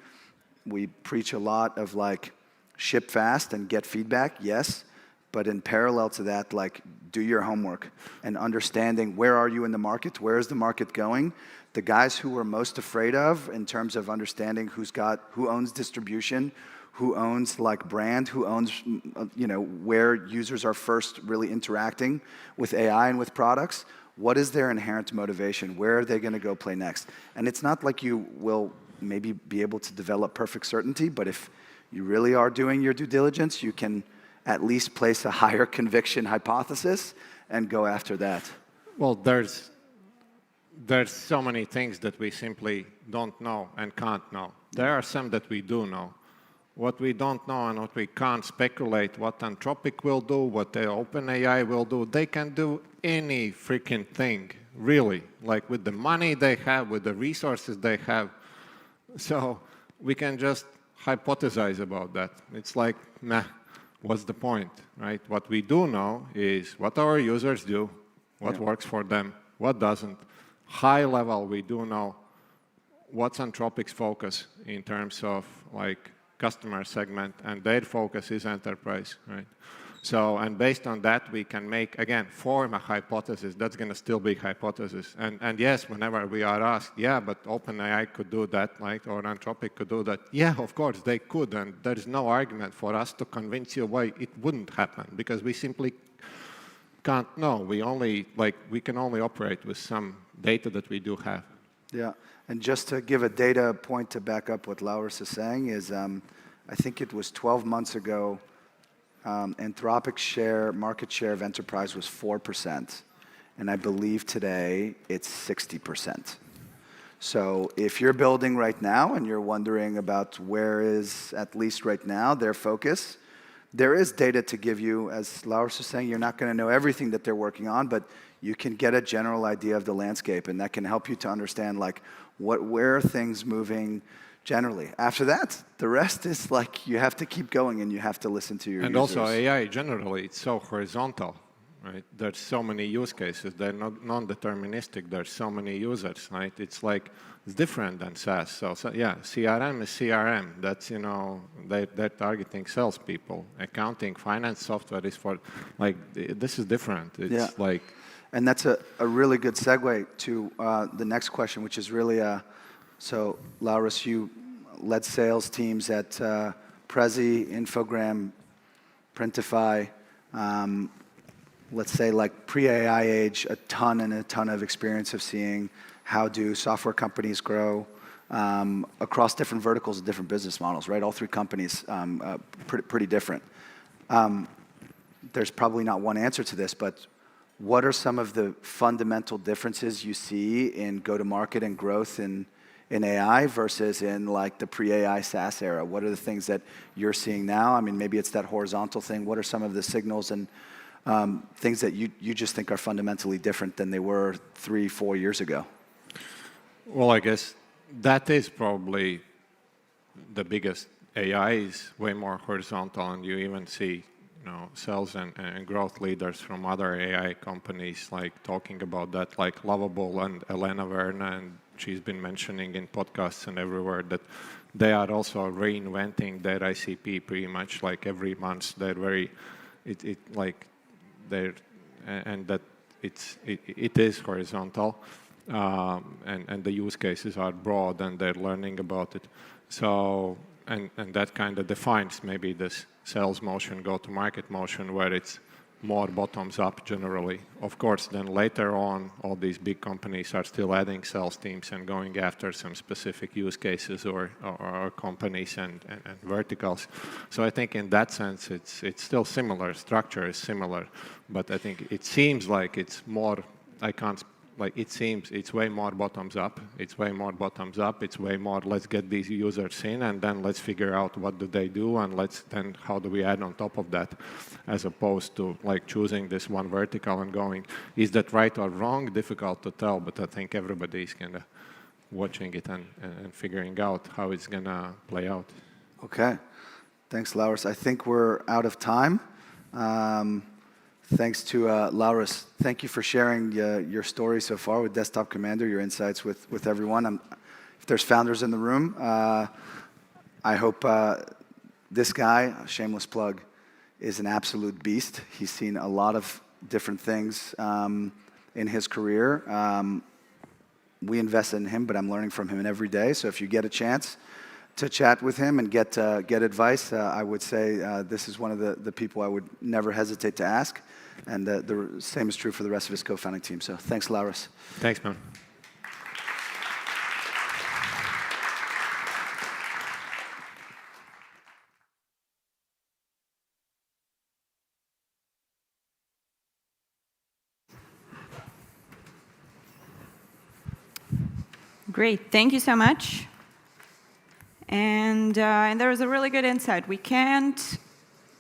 E: we preach a lot of like ship fast and get feedback, yes. But in parallel to that, like do your homework and understanding where are you in the market, where is the market going. The guys who we're most afraid of in terms of understanding who owns distribution, who owns like brand, who owns where users are first really interacting with AI and with products. What is their inherent motivation? Where are they going to go play next? And it's not like you will maybe be able to develop perfect certainty, but if you really are doing your due diligence, you can at least place a higher conviction hypothesis and go after that.
F: Well, there's so many things that we simply don't know and can't know. There are some that we do know. What we don't know and what we can't speculate, what Anthropic will do, what the OpenAI will do, they can do any freaking thing, really, like with the money they have, with the resources they have. So we can just hypothesize about that. It's like, nah, what's the point, right? What we do know is what our users do, what works for them, what doesn't. High level, we do know what's Anthropic's focus in terms of like customer segment, and their focus is enterprise, right? So, and based on that, we can make, again, form a hypothesis. That's going to still be hypothesis. And yes, whenever we are asked, yeah, but OpenAI could do that, right? Or Anthropic could do that. Yeah, of course, they could. And there's no argument for us to convince you why it wouldn't happen, because we simply can't know. We can only operate with some data that we do have.
E: Yeah, and just to give a data point to back up what Laurus is saying is, I think it was 12 months ago, Anthropic's market share of enterprise was 4%, and I believe today it's 60%. So if you're building right now and you're wondering about where is, at least right now, their focus, there is data to give you. As Laurus was saying, you're not going to know everything that they're working on, but you can get a general idea of the landscape, and that can help you to understand like where are things moving generally. After that, the rest is like you have to keep going and you have to listen to your
F: and
E: users.
F: also AI generally, it's so horizontal, right? There's so many use cases. They're not non-deterministic. There's so many users, right? It's like it's different than SaaS. So yeah, CRM is CRM. That's, you know, they're targeting salespeople. Accounting, finance software is for, like, this is different. It's like.
E: And that's a really good segue to the next question, which is really, so Laurus, you led sales teams at Prezi, Infogram, Printify, let's say like pre-AI age, a ton of experience of seeing how do software companies grow across different verticals and different business models, right? All three companies, pretty different. There's probably not one answer to this, but what are some of the fundamental differences you see in go-to-market and growth in AI versus in like the pre-AI SaaS era? What are the things that you're seeing now? I mean, maybe it's that horizontal thing. What are some of the signals and things that you just think are fundamentally different than they were 3-4 years ago?
F: Well, I guess that is probably the biggest. AI is way more horizontal, and you even see, you know, sales and growth leaders from other AI companies like talking about that, like Lovable and Elena Verna, and she's been mentioning in podcasts and everywhere that they are also reinventing their ICP pretty much like every month. They're very, and that it is horizontal, and the use cases are broad and they're learning about it. So, and that kind of defines maybe this sales motion, go-to-market motion, where it's more bottoms up generally. Of course, then later on, all these big companies are still adding sales teams and going after some specific use cases or companies and verticals. So I think in that sense, it's still similar. Structure is similar, but I think it seems like it's more. It seems it's way more bottoms up. It's way more bottoms up. It's way more, let's get these users in, and then let's figure out what do they do, and then how do we add on top of that, as opposed to like choosing this one vertical and going, is that right or wrong? Difficult to tell, but I think everybody's kind of watching it and figuring out how it's going to play out.
E: Okay. Thanks, Laurus. I think we're out of time. Thanks to Laurus. Thank you for sharing your story so far with Desktop Commander, your insights with everyone. If there's founders in the room, I hope this guy, a shameless plug, is an absolute beast. He's seen a lot of different things in his career. We invested in him, but I'm learning from him every day. So if you get a chance to chat with him and get advice, I would say this is one of the people I would never hesitate to ask. And the same is true for the rest of his co-founding team. So thanks, Laurus.
F: Thanks, man.
P: Great. Thank you so much. And there was a really good insight. We can't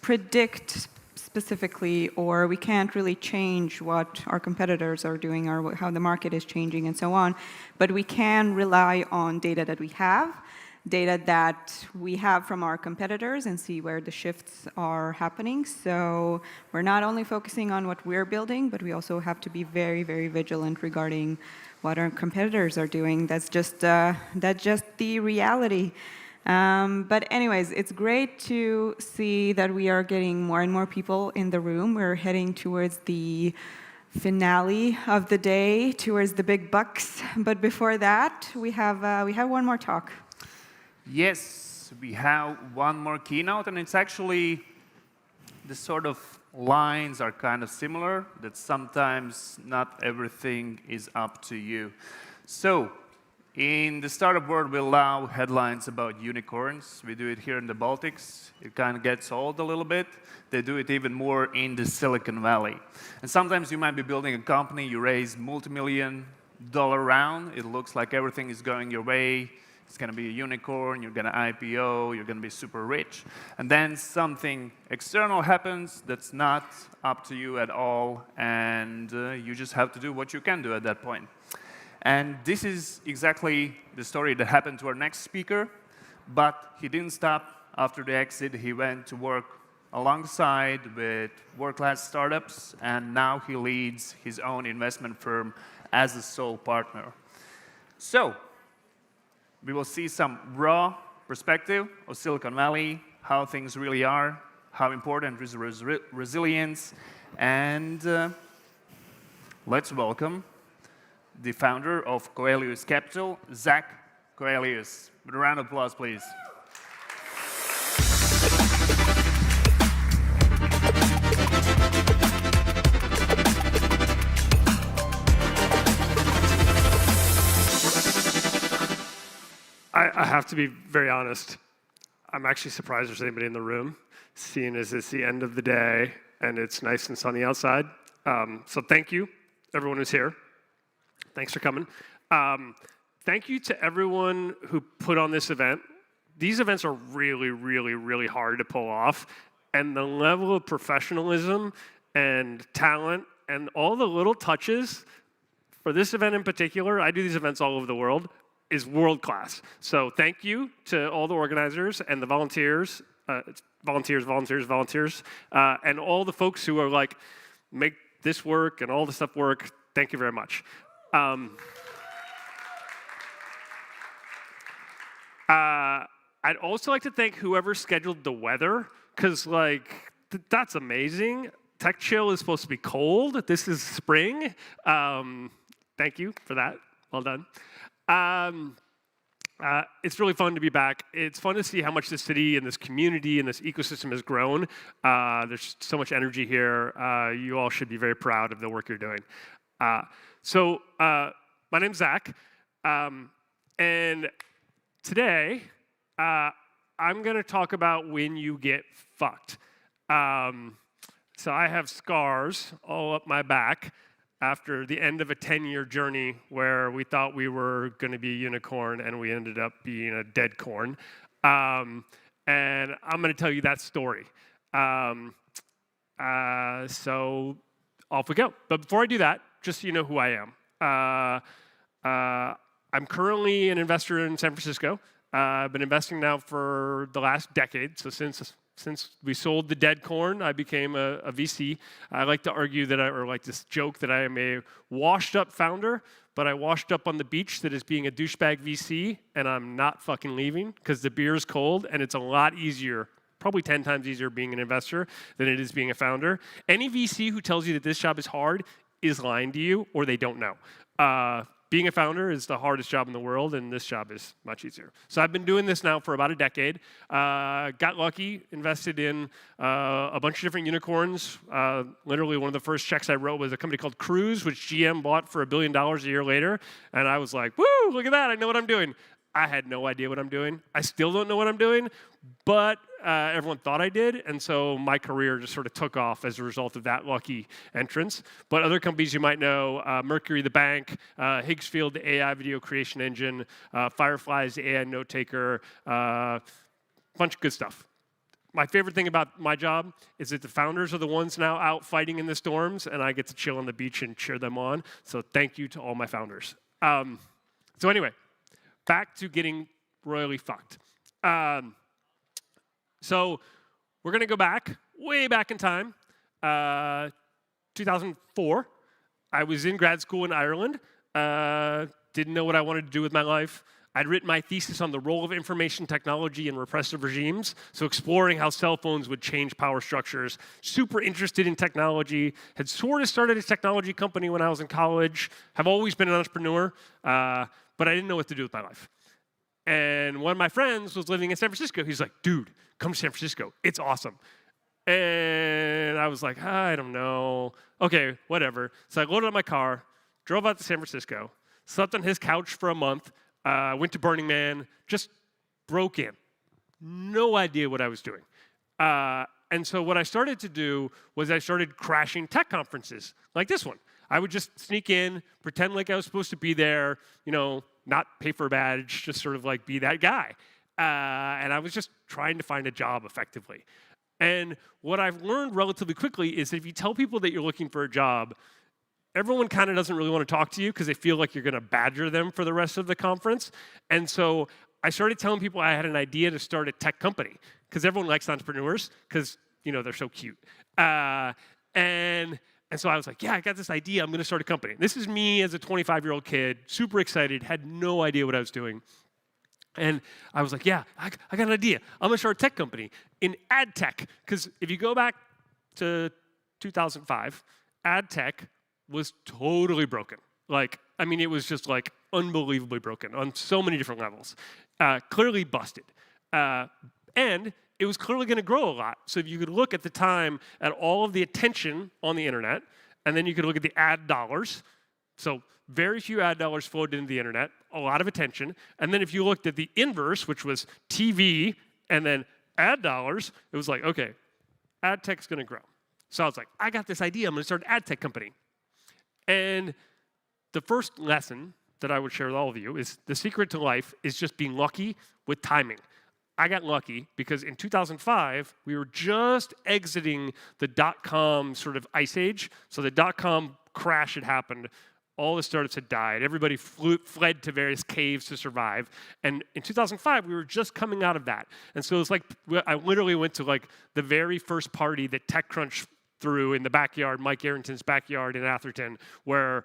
P: predict specifically, or we can't really change what our competitors are doing or how the market is changing and so on, but we can rely on data that we have, data that we have from our competitors, and see where the shifts are happening. So we're not only focusing on what we're building, but we also have to be very, very vigilant regarding what our competitors are doing. That's just the reality. But anyways, it's great to see that we are getting more and more people in the room. We're heading towards the finale of the day, towards the big bucks. But before that, we have one more talk.
O: Yes, we have one more keynote, and it's actually the sort of lines are kind of similar, that sometimes not everything is up to you. So, in the startup world, we allow headlines about unicorns. We do it here in the Baltics. It kind of gets old a little bit. They do it even more in the Silicon Valley. And sometimes you might be building a company, you raise multi-million dull around. It looks like everything is going your way. It's going to be a unicorn. You're going to IPO. You're going to be super rich. And then something external happens that's not up to you at all, and you just have to do what you can do at that point. And this is exactly the story that happened to our next speaker, but he didn't stop after the exit. He went to work alongside with world-class startups, and now he leads his own investment firm as a sole partner. So we will see some raw perspective of Silicon Valley, how things really are, how important is resilience, and let's welcome the founder of Coziest Capital, Zach Coziest. With a round of applause, please.
G: I have to be very honest. I'm actually surprised there's anybody in the room, seeing as it's the end of the day and it's nice and sunny outside. So thank you, everyone who's here. Thanks for coming. Thank you to everyone who put on this event. These events are really, really, really hard to pull off. And the level of professionalism and talent and all the little touches for this event in particular, I do these events all over the world, is world class. So thank you to all the organizers and the volunteers, and all the folks who are like, make this work and all the stuff work. Thank you very much. I'd also like to thank whoever scheduled the weather, because like, that's amazing. TechChill is supposed to be cold. This is spring. Thank you for that. Well done. It's really fun to be back. It's fun to see how much this city and this community and this ecosystem has grown. There's so much energy here. You all should be very proud of the work you're doing. So my name's Zach, and today I'm going to talk about when you get fucked. So I have scars all up my back after the end of a 10-year journey where we thought we were going to be a unicorn and we ended up being a dead corn. And I'm going to tell you that story. So off we go. But before I do that, just so you know who I am. I'm currently an investor in San Francisco. I've been investing now for the last decade. So since we sold the dead corn, I became a VC. I like to argue that or like this joke that I am a washed-up founder, but I washed up on the beach that is being a douchebag VC, and I'm not fucking leaving because the beer is cold, and it's a lot easier, probably 10 times easier being an investor than it is being a founder. Any VC who tells you that this job is hard is lying to you, or they don't know. Being a founder is the hardest job in the world, and this job is much easier. So I've been doing this now for about a decade. Got lucky, invested in a bunch of different unicorns. Literally, one of the first checks I wrote was a company called Cruise, which GM bought for $1 billion a year later. And I was like, woo, look at that, I know what I'm doing. I had no idea what I'm doing. I still don't know what I'm doing, but everyone thought I did, and so my career just sort of took off as a result of that lucky entrance. But other companies you might know, Mercury the bank, Higgsfield the AI video creation engine, Fireflies the AI note taker, bunch of good stuff. My favorite thing about my job is that the founders are the ones now out fighting in the storms, and I get to chill on the beach and cheer them on. So thank you to all my founders. So anyway, back to getting royally fucked. So we're going to go back, way back in time, 2004. I was in grad school in Ireland, didn't know what I wanted to do with my life. I'd written my thesis on the role of information technology in repressive regimes, so exploring how cell phones would change power structures. Super interested in technology, had sort of started a technology company when I was in college, have always been an entrepreneur, but I didn't know what to do with my life. And one of my friends was living in San Francisco. He's like, dude, come to San Francisco. It's awesome. And I was like, I don't know. Okay, whatever. So I loaded up my car, drove out to San Francisco, slept on his couch for a month, went to Burning Man, just broke in. No idea what I was doing. And so what I started to do was I started crashing tech conferences like this one. I would just sneak in, pretend like I was supposed to be there, not pay for a badge, just sort of like be that guy. And I was just trying to find a job effectively. And what I've learned relatively quickly is that if you tell people that you're looking for a job, everyone kind of doesn't really want to talk to you because they feel like you're going to badger them for the rest of the conference. And so I started telling people I had an idea to start a tech company because everyone likes entrepreneurs because, they're so cute. And so I was like, yeah, I got this idea. I'm going to start a company. This is me as a 25-year-old kid, super excited, had no idea what I was doing. And I was like, yeah, I got an idea. I'm going to start a tech company in ad tech. Because if you go back to 2005, ad tech was totally broken. It was just unbelievably broken on so many different levels. Clearly busted. And it was clearly going to grow a lot. So if you could look at the time at all of the attention on the internet, and then you could look at the ad dollars. So very few ad dollars flowed into the internet, a lot of attention. And then if you looked at the inverse, which was TV, and then ad dollars, it was like, okay, ad tech's going to grow. So I was like, I got this idea. I'm going to start an ad tech company. And the first lesson that I would share with all of you is the secret to life is just being lucky with timing. I got lucky because in 2005, we were just exiting the dot-com sort of ice age. So the dot-com crash had happened. All the startups had died. Everybody fled to various caves to survive. And in 2005, we were just coming out of that. And so it's like I literally went to the very first party that TechCrunch threw in the backyard, Mike Arrington's backyard in Atherton, where,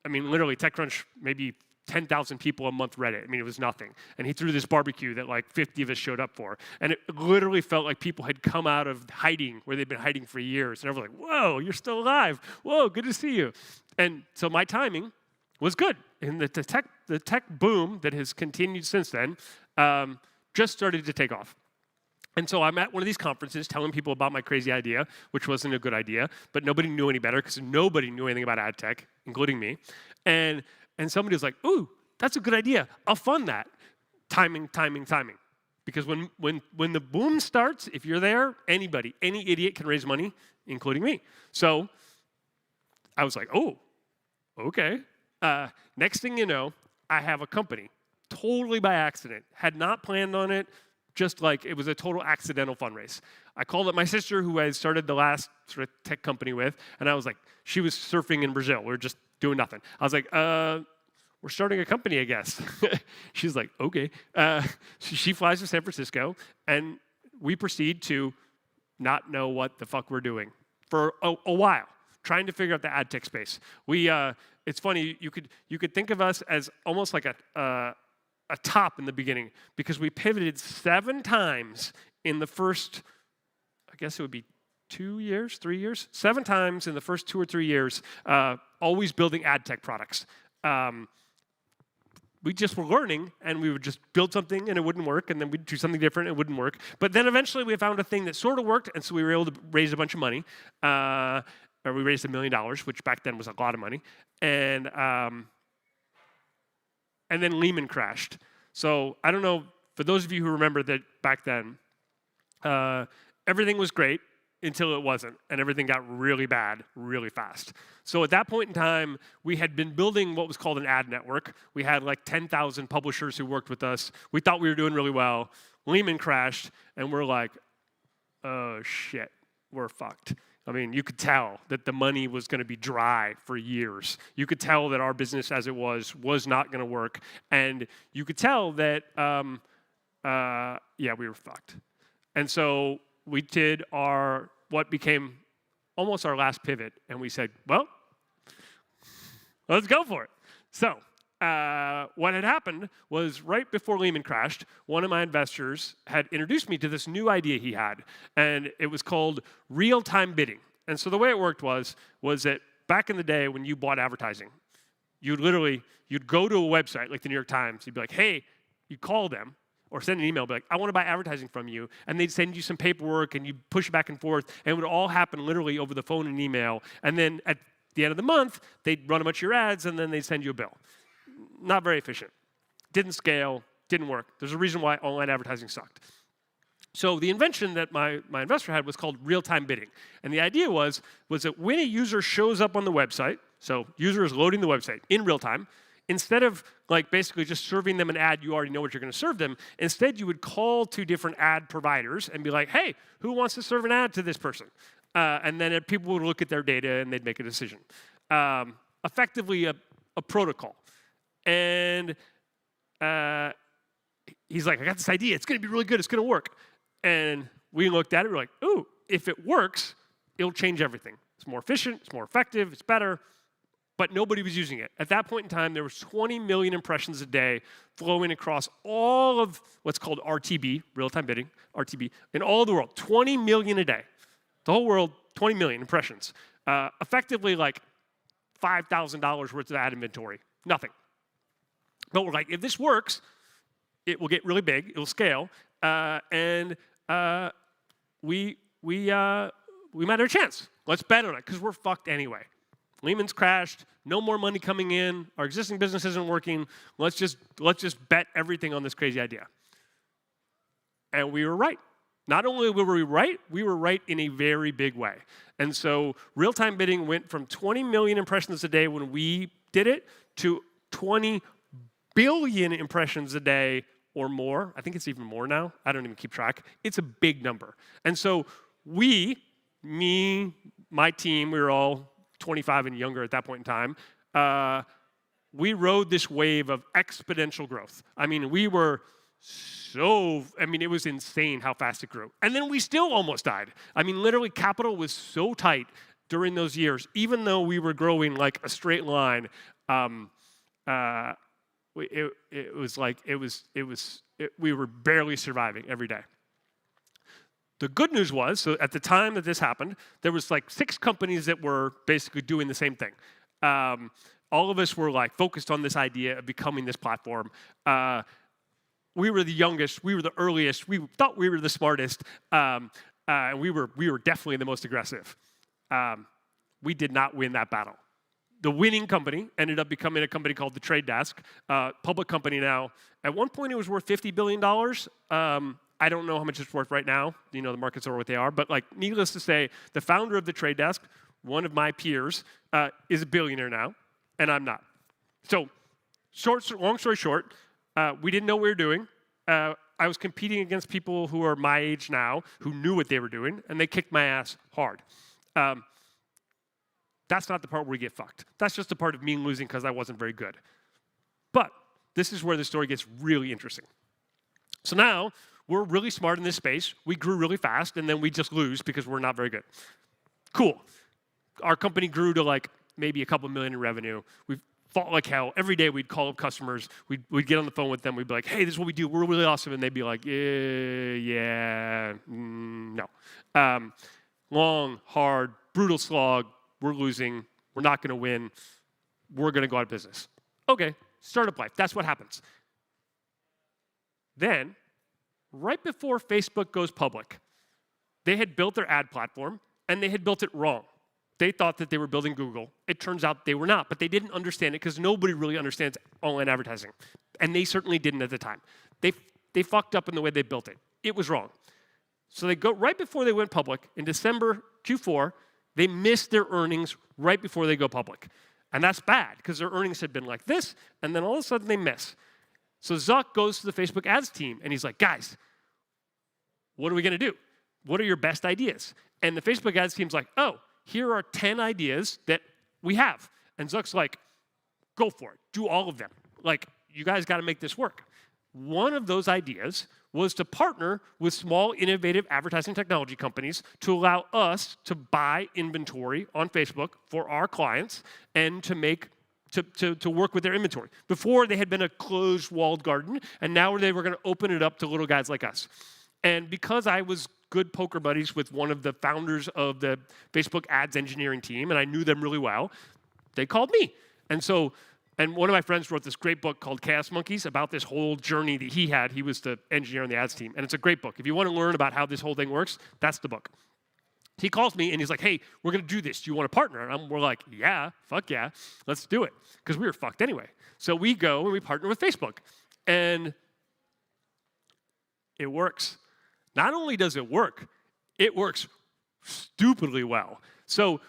G: literally TechCrunch maybe 10,000 people a month read it. It was nothing. And he threw this barbecue that 50 of us showed up for. And it literally felt like people had come out of hiding where they'd been hiding for years. And everyone was like, whoa, you're still alive. Whoa, good to see you. And so my timing was good. And the tech boom that has continued since then just started to take off. And so I'm at one of these conferences telling people about my crazy idea, which wasn't a good idea, but nobody knew any better because nobody knew anything about ad tech, including me. And somebody was like, ooh, that's a good idea. I'll fund that. Timing. Because when the boom starts, if you're there, any idiot can raise money, including me. So I was like, oh, okay. Next thing you know, I have a company, totally by accident. Had not planned on it, just it was a total accidental fundraise. I called up my sister, who I started the last sort of tech company with, and I was like, she was surfing in Brazil. We were just doing nothing. I was like, we're starting a company, I guess. She's like, okay. She flies to San Francisco, and we proceed to not know what the fuck we're doing for a while, trying to figure out the ad tech space. It's funny, you could think of us as almost like a top in the beginning, because we pivoted 7 times in the first, I guess it would be 2 years, 3 years, 7 times in the first 2 or 3 years, always building ad tech products. We just were learning, and we would just build something and it wouldn't work, and then we'd do something different and it wouldn't work. But then eventually we found a thing that sort of worked, and so we were able to raise a bunch of money. Or we raised $1 million, which back then was a lot of money. And then Lehman crashed. So I don't know, for those of you who remember that back then, everything was great until it wasn't, and everything got really bad really fast. So at that point in time, we had been building what was called an ad network. We had 10,000 publishers who worked with us. We thought we were doing really well. Lehman crashed, and we're like, oh shit, we're fucked. You could tell that the money was going to be dry for years. You could tell that our business as it was not going to work. And you could tell that, we were fucked. And so we did what became almost our last pivot. And we said, well, let's go for it. So what had happened was right before Lehman crashed, one of my investors had introduced me to this new idea he had, and it was called real-time bidding. And so the way it worked was that back in the day when you bought advertising, you'd go to a website like the New York Times, you'd be like, hey, you'd call them or send an email, be like, I want to buy advertising from you, and they'd send you some paperwork, and you'd push back and forth, and it would all happen literally over the phone and email, and then at the end of the month, they'd run a bunch of your ads, and then they'd send you a bill. Not very efficient. Didn't scale, didn't work. There's a reason why online advertising sucked. So the invention that my investor had was called real-time bidding. And the idea was that when a user shows up on the website, So user is loading the website in real time. Instead of like basically just serving them an ad, you already know what you're going to serve them. Instead, you would call 2 different ad providers and be like, hey, who wants to serve an ad to this person? And then people would look at their data and they'd make a decision. Effectively a protocol. And he's like, I got this idea. It's going to be really good. It's going to work. And we looked at it. We're like, ooh, if it works, it'll change everything. It's more efficient. It's more effective. It's better. But nobody was using it. At that point in time, there was 20 million impressions a day flowing across all of what's called RTB, real-time bidding, RTB, in all the world. 20 million a day. The whole world, 20 million impressions. Effectively like $5,000 worth of ad inventory. Nothing. But we're like, if this works, it will get really big. It'll scale. And we might have a chance. Let's bet on it, because we're fucked anyway. Lehman's crashed, no more money coming in, our existing business isn't working, let's just bet everything on this crazy idea. And we were right. Not only were we were right in a very big way. And so real-time bidding went from 20 million impressions a day when we did it to 20 billion impressions a day or more. I think it's even more now. I don't even keep track. It's a big number. And so me, my team, we were all 25 and younger at that point in time, we rode this wave of exponential growth. I mean, it was insane how fast it grew. And then we still almost died. I mean, literally, capital was so tight during those years, even though we were growing like a straight line. We were barely surviving every day. The good news was, so at the time that this happened, there was like 6 companies that were basically doing the same thing. All of us were like focused on this idea of becoming this platform. We were the youngest, we were the earliest, we thought we were the smartest, and we were definitely the most aggressive. We did not win that battle. The winning company ended up becoming a company called The Trade Desk, public company now. At one point, it was worth $50 billion. I don't know how much it's worth right now. You know, the markets are what they are. But like, needless to say, the founder of The Trade Desk, one of my peers, is a billionaire now, and I'm not. So, long story short, we didn't know what we were doing. I was competing against people who are my age now, who knew what they were doing, and they kicked my ass hard. That's not the part where we get fucked. That's just the part of me losing because I wasn't very good. But this is where the story gets really interesting. So now, we're really smart in this space. We grew really fast, and then we just lose because we're not very good. Cool. Our company grew to like maybe a couple million in revenue. We fought like hell. Every day we'd call up customers. We'd get on the phone with them. We'd be like, hey, this is what we do. We're really awesome. And they'd be like, no. Long, hard, brutal slog. We're losing. We're not going to win. We're going to go out of business. Okay, startup life. That's what happens. Then, right before Facebook goes public, they had built their ad platform, and they had built it wrong. They thought that they were building Google. It turns out they were not, but they didn't understand it because nobody really understands online advertising, and they certainly didn't at the time. They fucked up in the way they built it. It was wrong. So they go right before they went public, in December Q4, they missed their earnings right before they go public. And that's bad, because their earnings had been like this, and then all of a sudden they miss. So Zuck goes to the Facebook ads team, and he's like, guys, what are we going to do? What are your best ideas? And the Facebook ads team's like, oh, here are 10 ideas that we have. And Zuck's like, go for it. Do all of them. Like, you guys got to make this work. One of those ideas was to partner with small, innovative advertising technology companies to allow us to buy inventory on Facebook for our clients and to work with their inventory. Before, they had been a closed, walled garden, and now they were going to open it up to little guys like us. And because I was good poker buddies with one of the founders of the Facebook ads engineering team, and I knew them really well, they called me. And one of my friends wrote this great book called Chaos Monkeys about this whole journey that he had. He was the engineer on the ads team. And it's a great book. If you want to learn about how this whole thing works, that's the book. He calls me and he's like, hey, we're going to do this. Do you want to partner? And we're like, yeah, fuck yeah, let's do it. Because we were fucked anyway. So we go and we partner with Facebook. And it works. Not only does it works stupidly well. So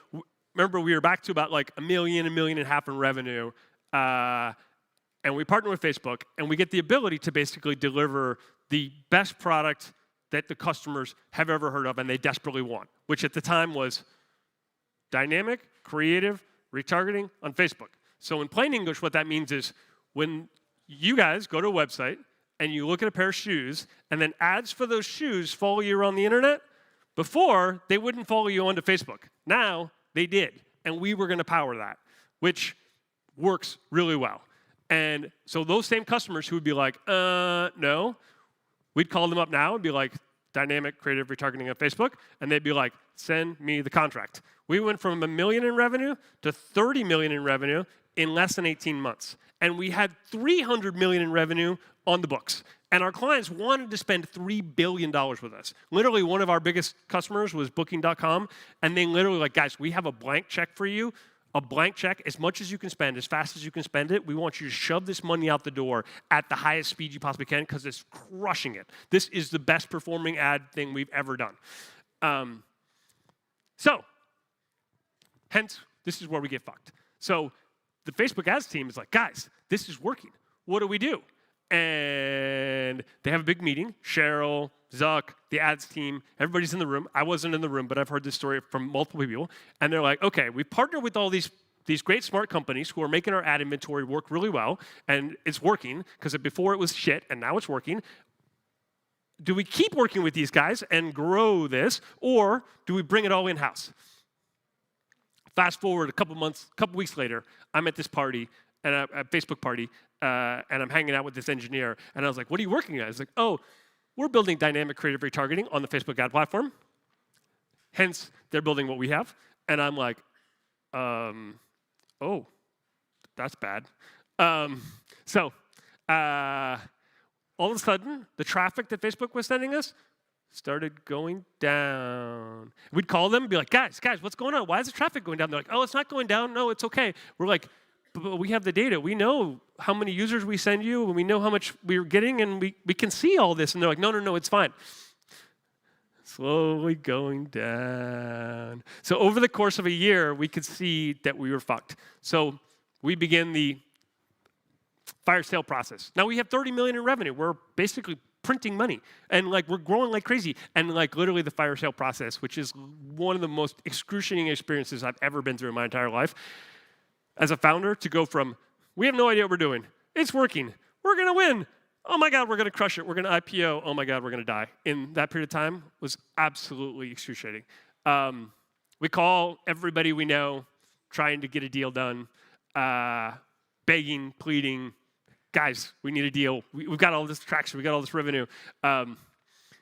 G: remember we were back to about like $1 million, $1.5 million in revenue. And we partner with Facebook, and we get the ability to basically deliver the best product that the customers have ever heard of and they desperately want, which at the time was dynamic, creative, retargeting on Facebook. So in plain English, what that means is when you guys go to a website and you look at a pair of shoes, and then ads for those shoes follow you around the internet, before, they wouldn't follow you onto Facebook. Now, they did, and we were going to power that, which works really well. And so those same customers who would be like, no, we'd call them up now and be like, dynamic creative retargeting on Facebook, and they'd be like, send me the contract. We went from $1 million in revenue to $30 million in revenue in less than 18 months. And we had $300 million in revenue on the books. And our clients wanted to spend $3 billion with us. Literally, one of our biggest customers was Booking.com, and they literally like, guys, we have a blank check for you. A blank check, as much as you can spend, as fast as you can spend it. We want you to shove this money out the door at the highest speed you possibly can because it's crushing it. This is the best performing ad thing we've ever done. Hence, this is where we get fucked. So the Facebook ads team is like, guys, this is working. What do we do? And they have a big meeting. Cheryl, Zuck, the ads team, everybody's in the room. I wasn't in the room, but I've heard this story from multiple people. And they're like, okay, we partnered with all these great smart companies who are making our ad inventory work really well, and it's working, because before it was shit, and now it's working. Do we keep working with these guys and grow this, or do we bring it all in-house? Fast forward a couple weeks later, I'm at this party, and a Facebook party, and I'm hanging out with this engineer, and I was like, what are you working at? I was like, oh, we're building dynamic creative retargeting on the Facebook ad platform. Hence, they're building what we have. And I'm like, oh, that's bad. All of a sudden, the traffic that Facebook was sending us started going down. We'd call them and be like, guys, what's going on? Why is the traffic going down? They're like, oh, it's not going down. No, it's okay. We're like, but we have the data. We know how many users we send you, and we know how much we're getting, and we can see all this. And they're like, no, it's fine. Slowly going down. So over the course of a year, we could see that we were fucked. So we began the fire sale process. Now we have 30 million in revenue. We're basically printing money, and like we're growing like crazy. And like literally the fire sale process, which is one of the most excruciating experiences I've ever been through in my entire life. As a founder, to go from, we have no idea what we're doing. It's working. We're going to win. Oh my God, we're going to crush it. We're going to IPO. Oh my God, we're going to die. In that period of time was absolutely excruciating. We call everybody we know, trying to get a deal done, begging, pleading, guys, we need a deal. We've got all this traction. We got all this revenue.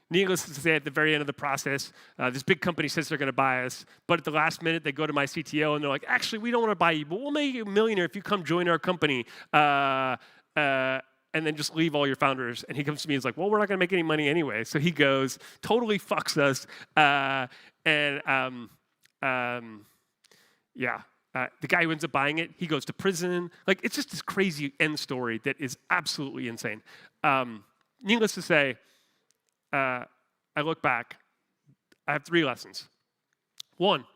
G: Needless to say, at the very end of the process, this big company says they're going to buy us, but at the last minute, they go to my CTO and they're like, actually, we don't want to buy you, but we'll make you a millionaire if you come join our company, and then just leave all your founders. And he comes to me and is like, well, we're not going to make any money anyway. So he goes, totally fucks us, the guy who ends up buying it, he goes to prison. Like, it's just this crazy end story that is absolutely insane. Needless to say, I look back, I have 3 lessons. 1,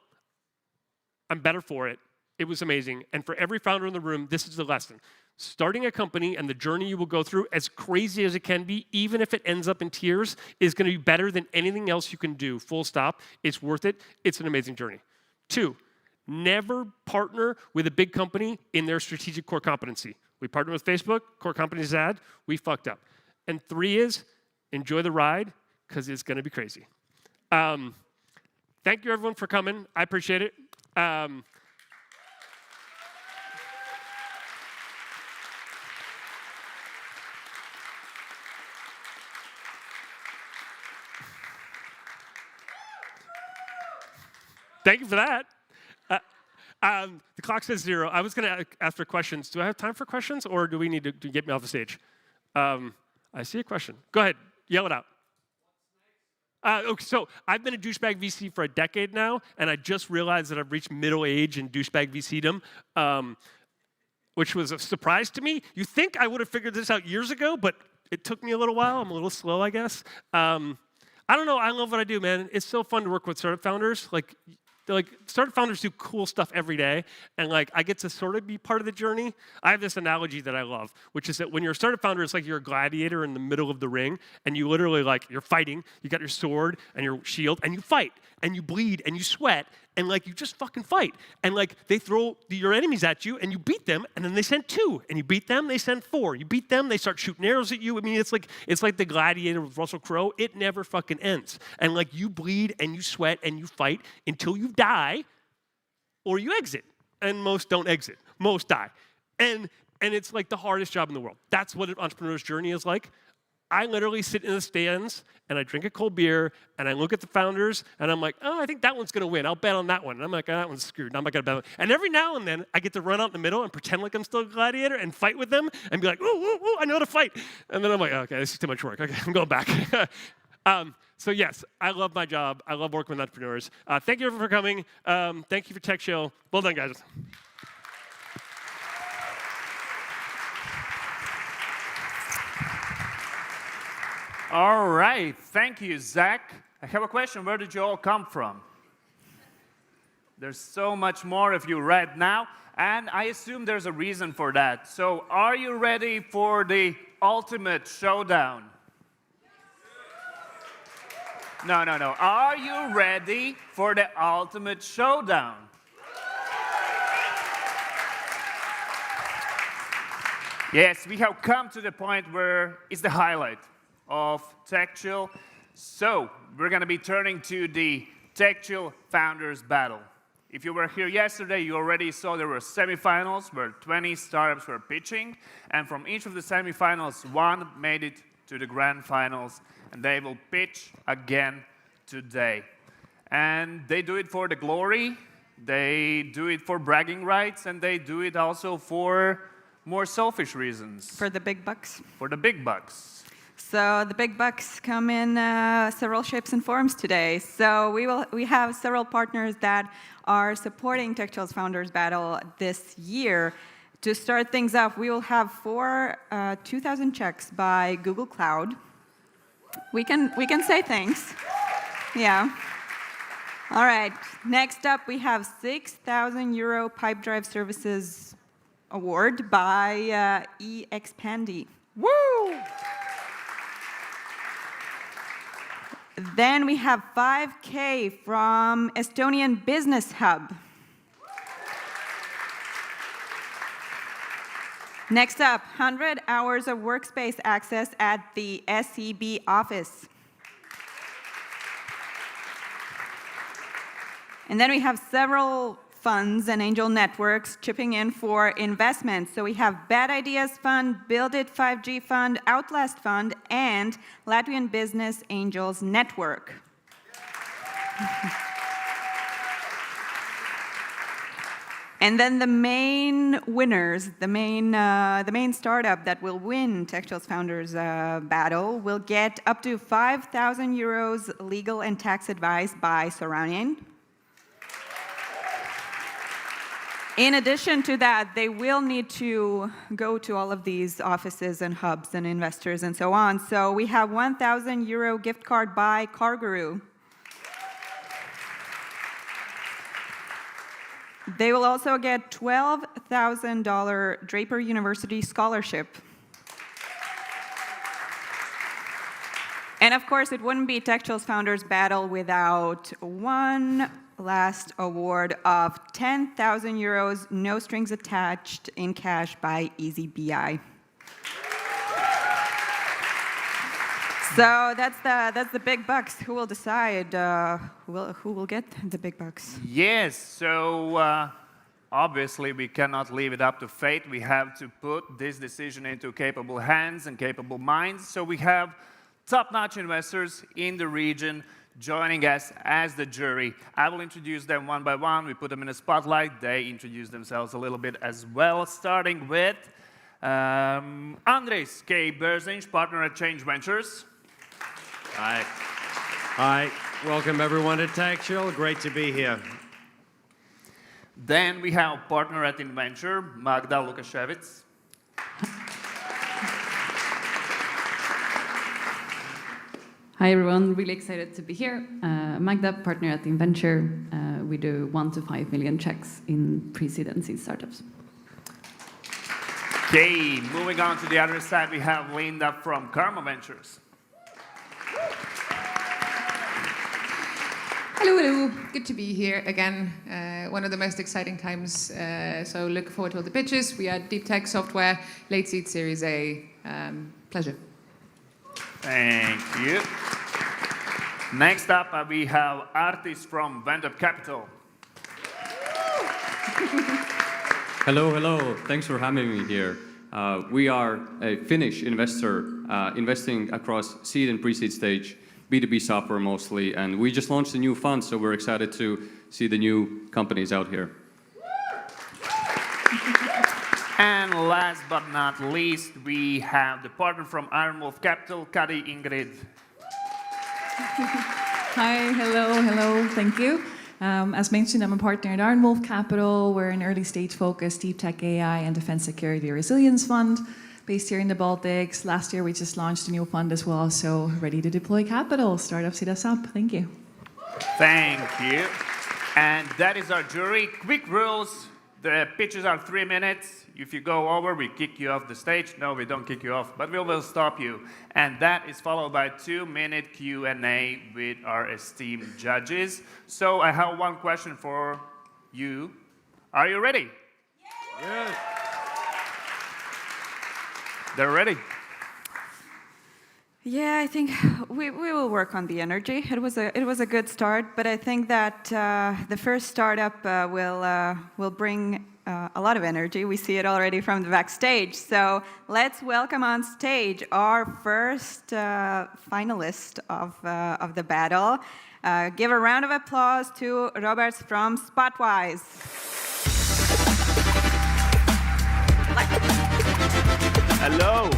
G: I'm better for it. It was amazing. And for every founder in the room, this is the lesson. Starting a company and the journey you will go through, as crazy as it can be, even if it ends up in tears, is going to be better than anything else you can do. Full stop. It's worth it. It's an amazing journey. 2, never partner with a big company in their strategic core competency. We partnered with Facebook, core competency ad, we fucked up. And 3 is, enjoy the ride, because it's going to be crazy. Thank you, everyone, for coming. I appreciate it. Thank you for that. The clock says 0. I was going to ask for questions. Do I have time for questions, or do we need to get me off the stage? I see a question. Go ahead. Yell it out. Okay, so I've been a douchebag VC for a decade now, and I just realized that I've reached middle age in douchebag VC-dom, which was a surprise to me. You think I would have figured this out years ago, but it took me a little while. I'm a little slow, I guess. I don't know. I love what I do, man. It's so fun to work with startup founders. Like, startup founders do cool stuff every day, and like I get to sort of be part of the journey. I have this analogy that I love, which is that when you're a startup founder, it's like you're a gladiator in the middle of the ring, and you literally like you're fighting. You got your sword and your shield, and you fight, and you bleed, and you sweat, and like you just fucking fight. And like they throw your enemies at you, and you beat them, and then they send 2, and you beat them, they send 4. You beat them, they start shooting arrows at you. I mean, it's like the gladiator with Russell Crowe. It never fucking ends. And like you bleed and you sweat and you fight until you die, or you exit. And most don't exit. Most die. And it's like the hardest job in the world. That's what an entrepreneur's journey is like. I literally sit in the stands and I drink a cold beer and I look at the founders and I'm like, oh, I think that one's going to win. I'll bet on that one. And I'm like, oh, that one's screwed. I'm not going to bet on it. And every now and then I get to run out in the middle and pretend like I'm still a gladiator and fight with them and be like, ooh, ooh, ooh, I know how to fight. And then I'm like, okay, this is too much work. Okay, I'm going back. So yes, I love my job. I love working with entrepreneurs. Thank you for coming. Thank you for TechChill. Well done, guys.
O: All right, thank you, Zach. I have a question. Where did you all come from? There's so much more of you right now, and I assume there's a reason for that. So are you ready for the ultimate showdown? No. Are you ready for the ultimate showdown? Yes, we have come to the point where it's the highlight of TechChill. So we're going to be turning to the TechChill Founders Battle. If you were here yesterday, you already saw there were semifinals where 20 startups were pitching. And from each of the semifinals, 1 made it to the grand finals. And they will pitch again today. And they do it for the glory. They do it for bragging rights. And they do it also for more selfish reasons.
P: For the big bucks.
O: For the big bucks.
P: So the big bucks come in several shapes and forms today. So we have several partners that are supporting TechChill's Founders Battle this year. To start things off, we will have 4 2,000 checks by Google Cloud. We can say thanks. Yeah. All right. Next up, we have 6,000 euro pipe drive services award by eXpandy. Woo! Then we have 5K from Estonian Business Hub. Next up, 100 hours of workspace access at the SEB office. And then we have several funds and angel networks chipping in for investments. So we have Bad Ideas Fund, Build It 5G Fund, Outlast Fund, and Latvian Business Angels Network. And then the main winners, the main startup that will win TechChill's Founders Battle will get up to 5,000 euros legal and tax advice by Soranian. In addition to that, they will need to go to all of these offices and hubs and investors and so on. So we have 1,000 euro gift card by CarGuru. They will also get $12,000 Draper University scholarship. And of course, it wouldn't be TechChill's Founders Battle without one last award of 10,000 euros, no strings attached, in cash by EasyBI. So that's the big bucks. Who will decide who will get the big bucks?
O: Yes, so obviously we cannot leave it up to fate. We have to put this decision into capable hands and capable minds. So we have top-notch investors in the region joining us as the jury. I will introduce them one by one. We put them in a spotlight. They introduce themselves a little bit as well, starting with Andres K. Berzinch, partner at Change Ventures.
H: Hi. Hi. Welcome, everyone, to TechChill. Great to be here.
O: Then we have partner at Inventure, Magda Lukashevitz.
I: Hi, everyone. Really excited to be here. Magda, partner at Inventure. we do 1 to 5 million checks in pre-seed and seed startups.
O: Okay, moving on to the other side, we have Linda from Karma Ventures.
J: Hello, hello. Good to be here again. One of the most exciting times. So looking forward to all the pitches. We are deep tech software, late seed Series A. Pleasure.
O: Thank you. Next up, we have Artis from Vendor Capital.
K: Hello, hello. Thanks for having me here. We are a Finnish investor investing across seed and pre-seed stage, B2B software mostly, and we just launched a new fund, so we're excited to see the new companies out here.
O: And last but not least, we have the partner from Iron Wolf Capital, Kari Ingrid.
L: Hi, hello, thank you. As mentioned, I'm a partner at Iron Wolf Capital. We're an early stage focused deep tech AI and defense security resilience fund based here in the Baltics. Last year we just launched a new fund as well, so ready to deploy capital. Startups hit us up. Thank you.
O: Thank you. And that is our jury. Quick rules. The pitches are 3 minutes. If you go over, we kick you off the stage. No, we don't kick you off, but we will stop you. And that is followed by 2-minute Q&A with our esteemed judges. So I have one question for you. Are you ready? Yes. They're ready.
P: Yeah, I think we will work on the energy. It was a good start, but I think that the first startup will bring a lot of energy. We see it already from the backstage. So let's welcome on stage our first finalist of the battle. Give a round of applause to Robert from Spotwise.
N: Hello.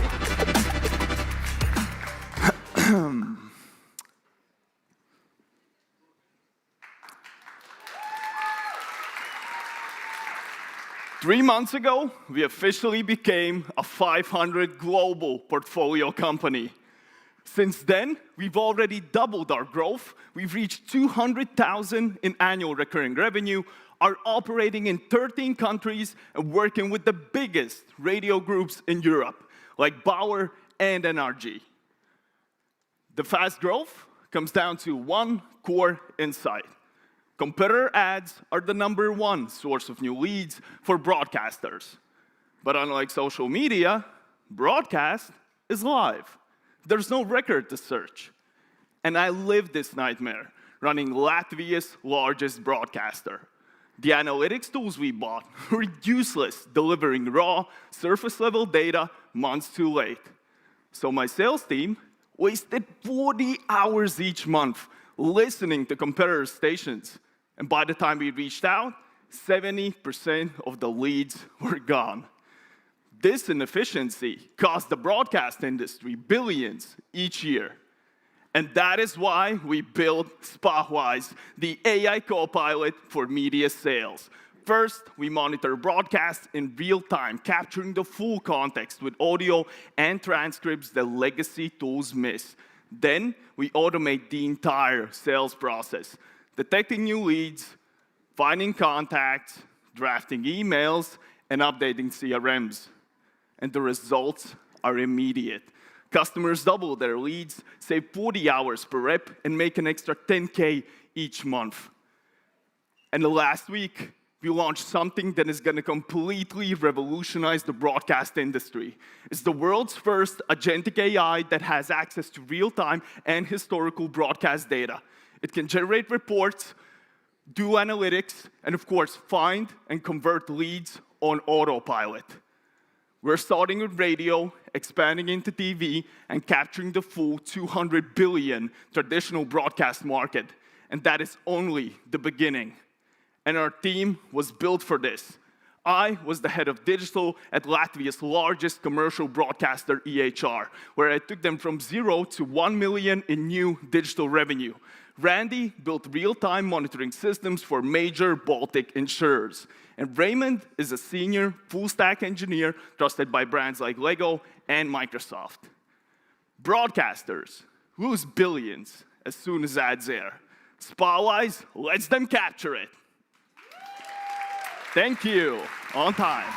N: 3 months ago, we officially became a 500 global portfolio company. Since then, we've already doubled our growth. We've reached 200,000 in annual recurring revenue, are operating in 13 countries and working with the biggest radio groups in Europe, like Bauer and NRG. The fast growth comes down to one core insight. Competitor ads are the #1 source of new leads for broadcasters. But unlike social media, broadcast is live. There's no record to search. And I lived this nightmare running Latvia's largest broadcaster. The analytics tools we bought were useless, delivering raw, surface-level data months too late. So my sales team wasted 40 hours each month listening to competitor stations. And by the time we reached out, 70% of the leads were gone. This inefficiency cost the broadcast industry billions each year. And that is why we built Spotwise, the AI co-pilot for media sales. First, we monitor broadcasts in real time, capturing the full context with audio and transcripts that legacy tools miss. Then, we automate the entire sales process, detecting new leads, finding contacts, drafting emails, and updating CRMs. And the results are immediate. Customers double their leads, save 40 hours per rep, and make an extra 10K each month. And last week, we launched something that is going to completely revolutionize the broadcast industry. It's the world's first agentic AI that has access to real-time and historical broadcast data. It can generate reports, do analytics, and of course, find and convert leads on autopilot. We're starting with radio, expanding into TV, and capturing the full 200 billion traditional broadcast market. And that is only the beginning. And our team was built for this. I was the head of digital at Latvia's largest commercial broadcaster, EHR, where I took them from 0 to 1 million in new digital revenue. Randy built real-time monitoring systems for major Baltic insurers. And Raymond is a senior full-stack engineer trusted by brands like Lego and Microsoft. Broadcasters lose billions as soon as ads air. Spotwise lets them capture it. Thank you. On time.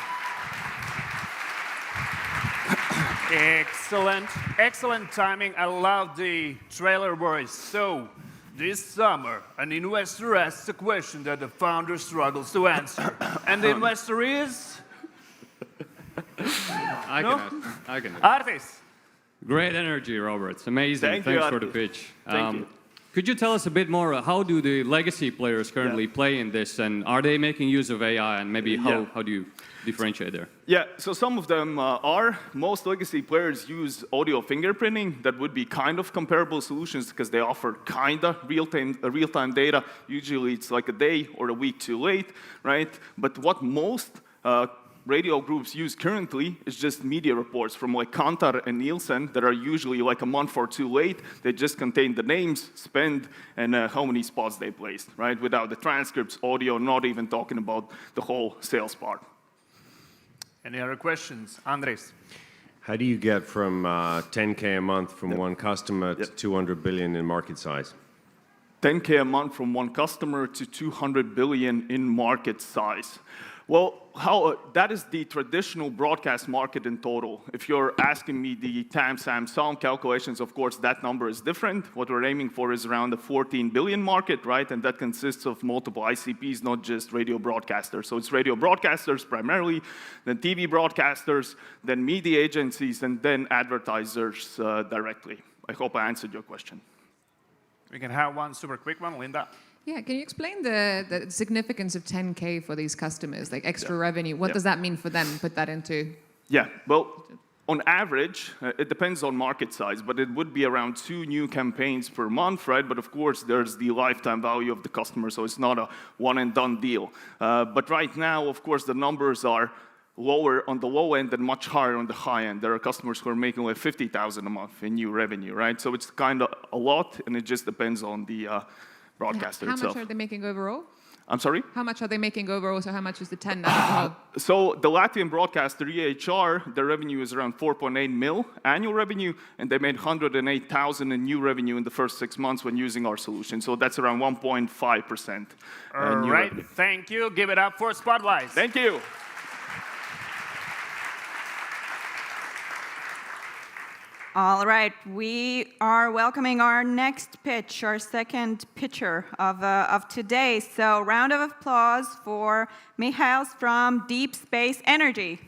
O: Excellent, excellent timing. I love the trailer voice. So, this summer, an investor asks a question that the founder struggles to answer. And the investor is?
K: I can.
O: Artis.
K: Great energy, Robert. Amazing. Thanks for the pitch.
N: Thank you.
K: Could you tell us a bit more? How do the legacy players currently play in this, and are they making use of AI? And maybe how do you differentiate there?
N: Yeah, so some of them are. Most legacy players use audio fingerprinting. That would be kind of comparable solutions because they offer kind of real-time data. Usually it's like a day or a week too late, right? But what most radio groups use currently is just media reports from like Kantar and Nielsen that are usually like a month or two late. They just contain the names, spend, and how many spots they placed, right? Without the transcripts, audio, not even talking about the whole sales part.
O: Any other questions? Andres.
A: How do you get from 10K a month from one customer to 200 billion in market size?
N: 10K a month from one customer to 200 billion in market size. Well, that is the traditional broadcast market in total. If you're asking me the TAM, SAM, SOM calculations, of course, that number is different. What we're aiming for is around the 14 billion market, right? And that consists of multiple ICPs, not just radio broadcasters. So it's radio broadcasters primarily, then TV broadcasters, then media agencies, and then advertisers directly. I hope I answered your question.
O: We can have one super quick one, Linda.
J: Yeah, can you explain the significance of 10K for these customers, like extra revenue? What does that mean for them? Put that into...
N: Yeah, well, on average, it depends on market size, but it would be around 2 new campaigns per month, right? But of course, there's the lifetime value of the customer, so it's not a one-and-done deal. But right now, of course, the numbers are lower on the low end and much higher on the high end. There are customers who are making like 50,000 a month in new revenue, right? So it's kind of a lot, and it just depends on the broadcaster itself.
J: How much are they making overall?
N: I'm sorry?
J: How much are they making overall? So how much is the 10 now?
N: So the Latvian broadcaster, EHR, their revenue is around 4.8 mil annual revenue, and they made 108,000 in new revenue in the first 6 months when using our solution. So that's around 1.5%.
O: All right, thank you. Give it up for Spotwise.
N: Thank you.
P: All right, we are welcoming our next pitch, our second pitcher of today. So round of applause for Mihails from Deep Space Energy.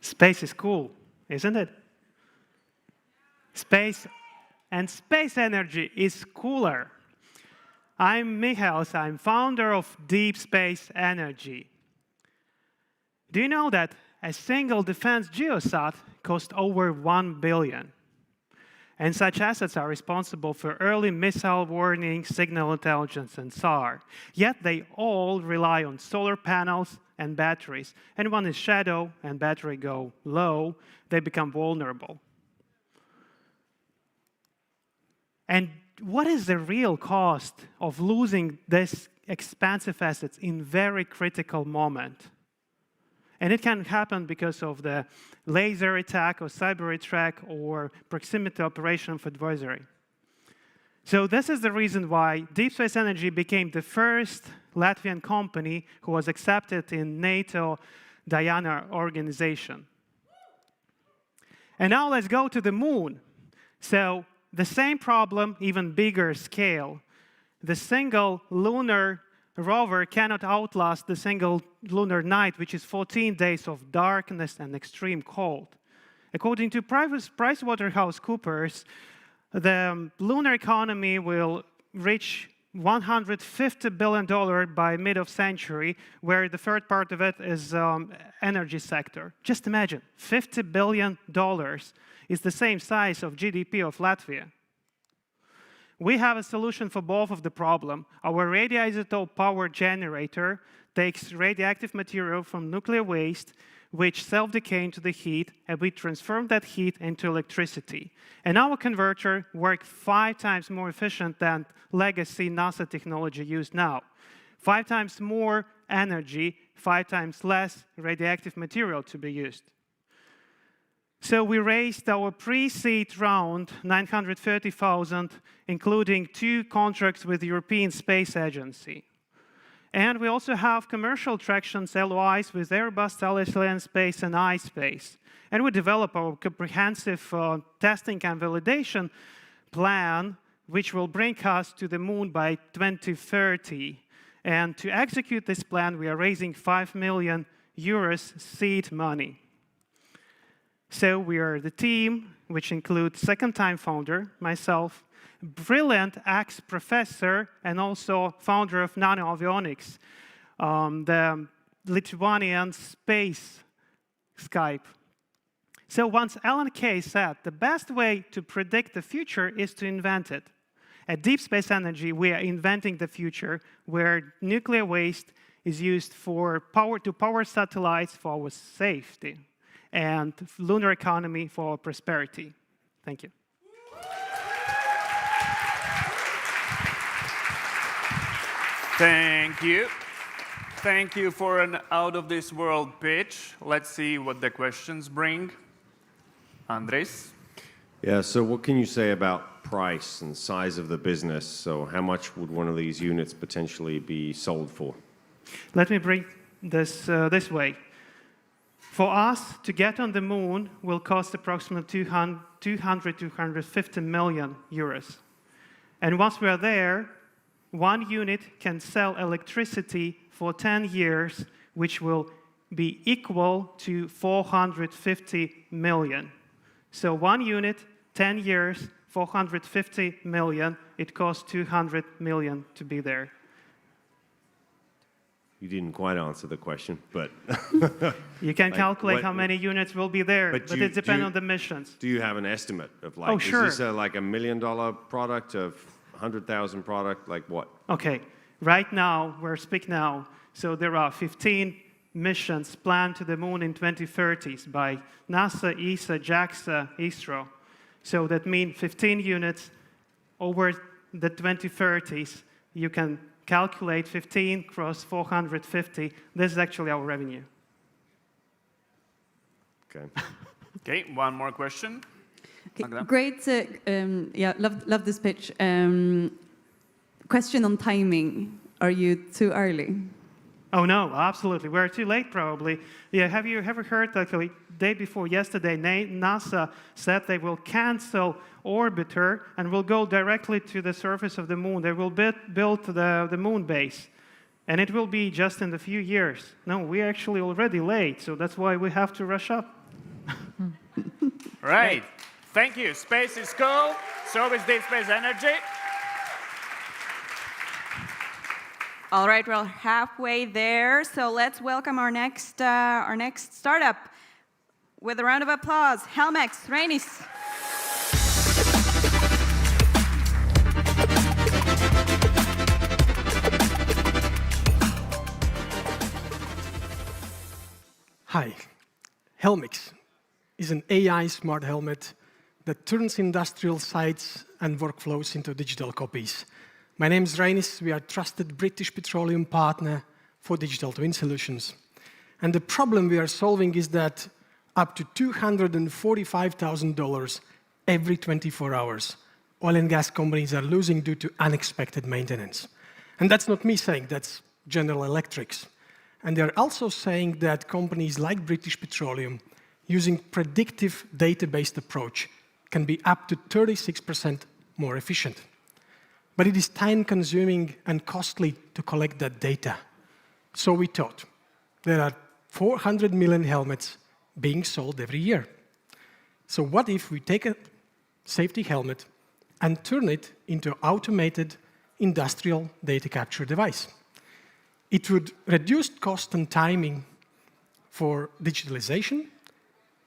B: Space is cool, isn't it? Space and space energy is cooler. I'm Mihails, I'm founder of Deep Space Energy. Do you know that a single defense geosat costs over 1 billion? And such assets are responsible for early missile warning, signal intelligence, and SAR. Yet they all rely on solar panels and batteries. And when the shadow and battery go low, they become vulnerable. And what is the real cost of losing this expensive assets in very critical moment? And it can happen because of the laser attack or cyber attack or proximity operation of adversary. So this is the reason why Deep Space Energy became the first Latvian company who was accepted in NATO Diana organization. And now let's go to the moon. So the same problem, even bigger scale. The single lunar rover cannot outlast the single lunar night, which is 14 days of darkness and extreme cold. According to PricewaterhouseCoopers, the lunar economy will reach $150 billion by mid of century, where the third part of it is energy sector. Just imagine, $50 billion is the same size of GDP of Latvia. We have a solution for both of the problem. Our radioisotope power generator takes radioactive material from nuclear waste, which self-decay into the heat, and we transform that heat into electricity. And our converter works 5 times more efficient than legacy NASA technology used now. 5 times more energy, 5 times less radioactive material to be used. So we raised our pre-seed round, 930,000, including 2 contracts with the European Space Agency. And we also have commercial tractions, LOIs, with Airbus, Thales Space, and iSpace. And we develop our comprehensive testing and validation plan, which will bring us to the moon by 2030. And to execute this plan, we are raising 5 million euros seed money. So we are the team, which includes second-time founder, myself, brilliant ex-professor, and also founder of Nanoavionics, the Lithuanian space Skype. So once Alan Kay said, the best way to predict the future is to invent it. At Deep Space Energy, we are inventing the future where nuclear waste is used for to power satellites for our safety and lunar economy for our prosperity. Thank you.
O: Thank you. Thank you for an out-of-this-world pitch. Let's see what the questions bring. Andres?
A: Yeah, so what can you say about price and size of the business? So how much would one of these units potentially be sold for?
B: Let me bring this this way. For us to get on the moon will cost approximately 250 million euros. And once we are there, 1 unit can sell electricity for 10 years, which will be equal to 450 million. So 1 unit, 10 years, 450 million. It costs 200 million to be there.
A: You didn't quite answer the question, but...
B: You can calculate how many units will be there, but it depends on the missions.
A: Do you have an estimate of, like,
B: oh, sure.
A: Is this like $1 million product, of 100,000 product, like what?
B: Okay, right now, we're speaking now, so there are 15 missions planned to the moon in 2030s by NASA, ESA, JAXA, ISRO. So that means 15 units over the 2030s. You can calculate 15 cross 450. This is actually our revenue.
A: Okay.
O: Okay, one more question.
I: Okay, great. Yeah, love this pitch. Question on timing. Are you too early?
B: Oh, no, absolutely. We're too late, probably. Yeah, have you ever heard that the day before yesterday, NASA said they will cancel orbiter and will go directly to the surface of the moon. They will build the moon base. And it will be just in a few years. No, we're actually already late, so that's why we have to rush up.
O: Right. Thank you. Space is cool. So is Deep Space Energy.
P: All right, we're halfway there, so let's welcome our next startup with a round of applause. Helmex, Reinis.
M: Hi, Helmex is an AI smart helmet that turns industrial sites and workflows into digital copies. My name is Reinis. We are a trusted British petroleum partner for digital twin solutions. And the problem we are solving is that up to $245,000 every 24 hours, oil and gas companies are losing due to unexpected maintenance. And that's not me saying, that's General Electric's. And they're also saying that companies like British Petroleum, using predictive data-based approach, can be up to 36% more efficient. But it is time-consuming and costly to collect that data. So we thought, there are 400 million helmets being sold every year. So what if we take a safety helmet and turn it into an automated industrial data capture device? It would reduce cost and timing for digitalization.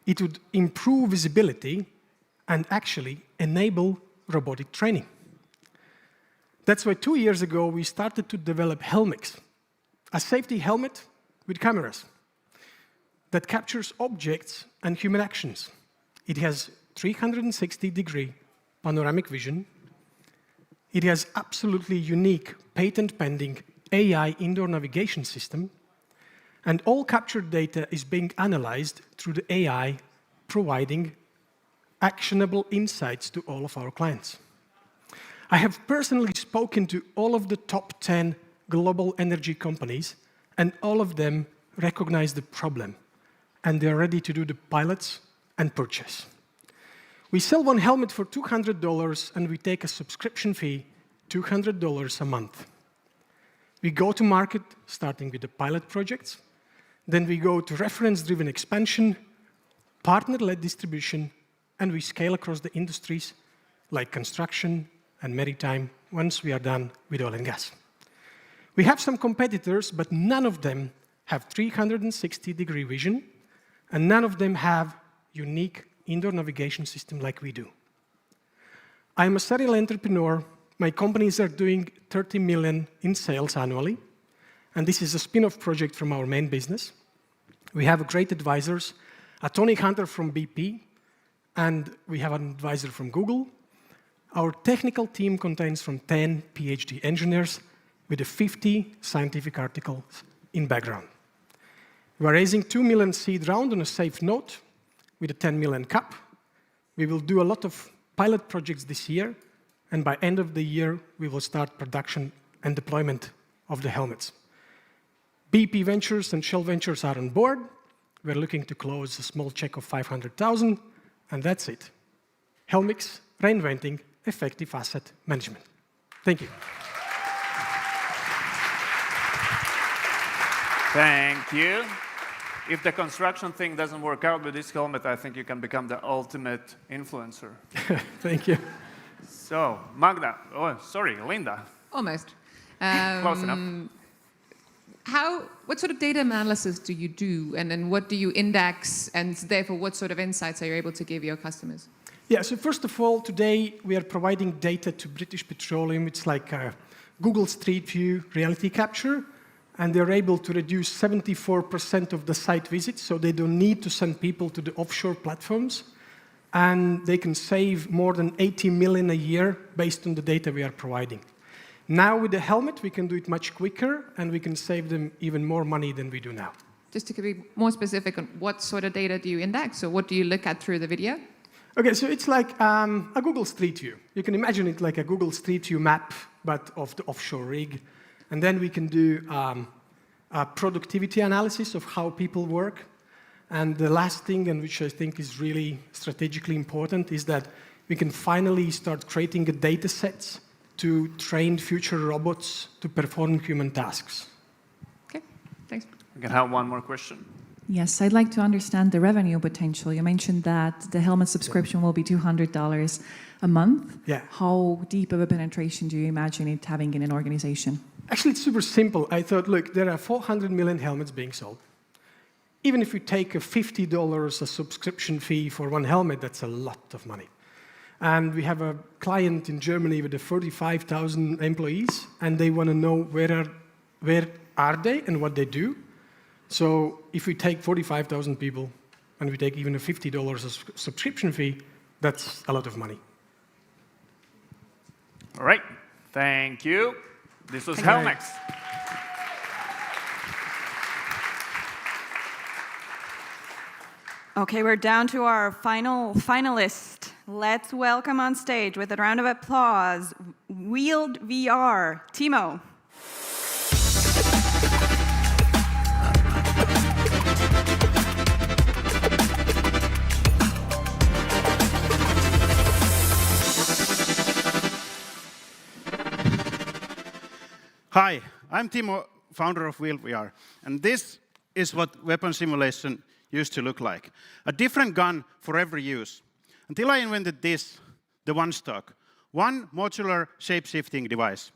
M: It would improve visibility and actually enable robotic training. That's why 2 years ago, we started to develop Helmex, a safety helmet with cameras that captures objects and human actions. It has 360-degree panoramic vision. It has absolutely unique patent-pending AI indoor navigation system. And all captured data is being analyzed through the AI providing actionable insights to all of our clients. I have personally spoken to all of the top 10 global energy companies, and all of them recognize the problem, and they're ready to do the pilots and purchase. We sell one helmet for $200, and we take a subscription fee, $200 a month. We go to market, starting with the pilot projects. Then we go to reference-driven expansion, partner-led distribution, and we scale across the industries like construction and maritime once we are done with oil and gas. We have some competitors, but none of them have 360-degree vision, and none of them have unique indoor navigation system like we do. I'm a serial entrepreneur. My companies are doing 30 million in sales annually, and this is a spin-off project from our main business. We have great advisors, a Tony Hunter from BP, and we have an advisor from Google. Our technical team contains from 10 PhD engineers with 50 scientific articles in background. We're raising $2 million seed round on a safe note with a $10 million cap. We will do a lot of pilot projects this year, and by end of the year, we will start production and deployment of the helmets. BP Ventures and Shell Ventures are on board. We're looking to close a small check of $500,000, and that's it. Helmix, reinventing effective asset management. Thank you.
O: Thank you. If the construction thing doesn't work out with this helmet, I think you can become the ultimate influencer.
M: Thank you.
O: So, Magda, Linda.
J: Almost.
O: Close enough.
J: What sort of data analysis do you do, and then what do you index, and therefore what sort of insights are you able to give your customers?
M: Yeah, so first of all, today we are providing data to British Petroleum. It's like Google Street View reality capture, and they're able to reduce 74% of the site visits, so they don't need to send people to the offshore platforms, and they can save more than 80 million a year based on the data we are providing. Now with the helmet, we can do it much quicker, and we can save them even more money than we do now.
J: Just to be more specific on what sort of data do you index, or what do you look at through the video?
M: Okay, so it's like a Google Street View. You can imagine it like a Google Street View map, but of the offshore rig. And then we can do a productivity analysis of how people work. And the last thing, and which I think is really strategically important, is that we can finally start creating a data sets to train future robots to perform human tasks.
J: Okay, thanks.
O: We can have one more question.
L: Yes, I'd like to understand the revenue potential. You mentioned that the helmet subscription will be $200 a month.
M: Yeah.
L: How deep of a penetration do you imagine it having in an organization?
M: Actually, it's super simple. I thought, look, there are 400 million helmets being sold. Even if you take a $50 a subscription fee for one helmet, that's a lot of money. And we have a client in Germany with 45,000 employees, and they want to know where are they and what they do. So if we take 45,000 people and we take even a $50 a subscription fee, that's a lot of money.
O: All right. Thank you. This was Helmix.
P: Okay, we're down to our final finalist. Let's welcome on stage with a round of applause, Wheeled VR, Timo.
Q: Hi, I'm Timo, founder of Wheeled VR, and this is what weapon simulation used to look like. A different gun for every use. Until I invented this, the one stock, one modular shape-shifting device.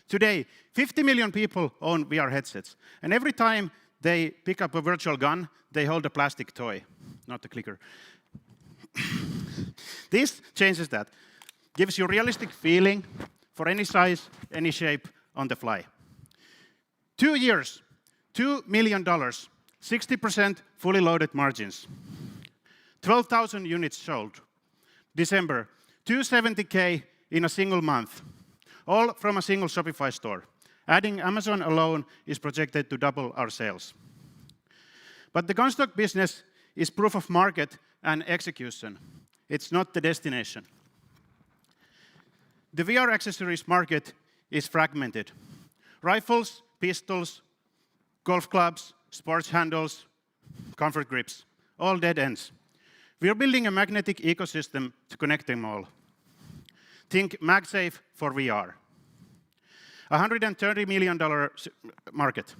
Q: Today, 50 million people own VR headsets, and every time they pick up a virtual gun, they hold a plastic toy, not the clicker. This changes that. Gives you a realistic feeling for any size, any shape, on the fly. 2 years, $2 million, 60% fully loaded margins. 12,000 units sold. December, $270K in a single month, all from a single Shopify store. Adding Amazon alone is projected to double our sales. But the gun stock business is proof of market and execution. It's not the destination. The VR accessories market is fragmented. Rifles, pistols, golf clubs, sports handles, comfort grips, all dead ends. We are building a magnetic ecosystem to connect them all. Think MagSafe for VR. $130 million market.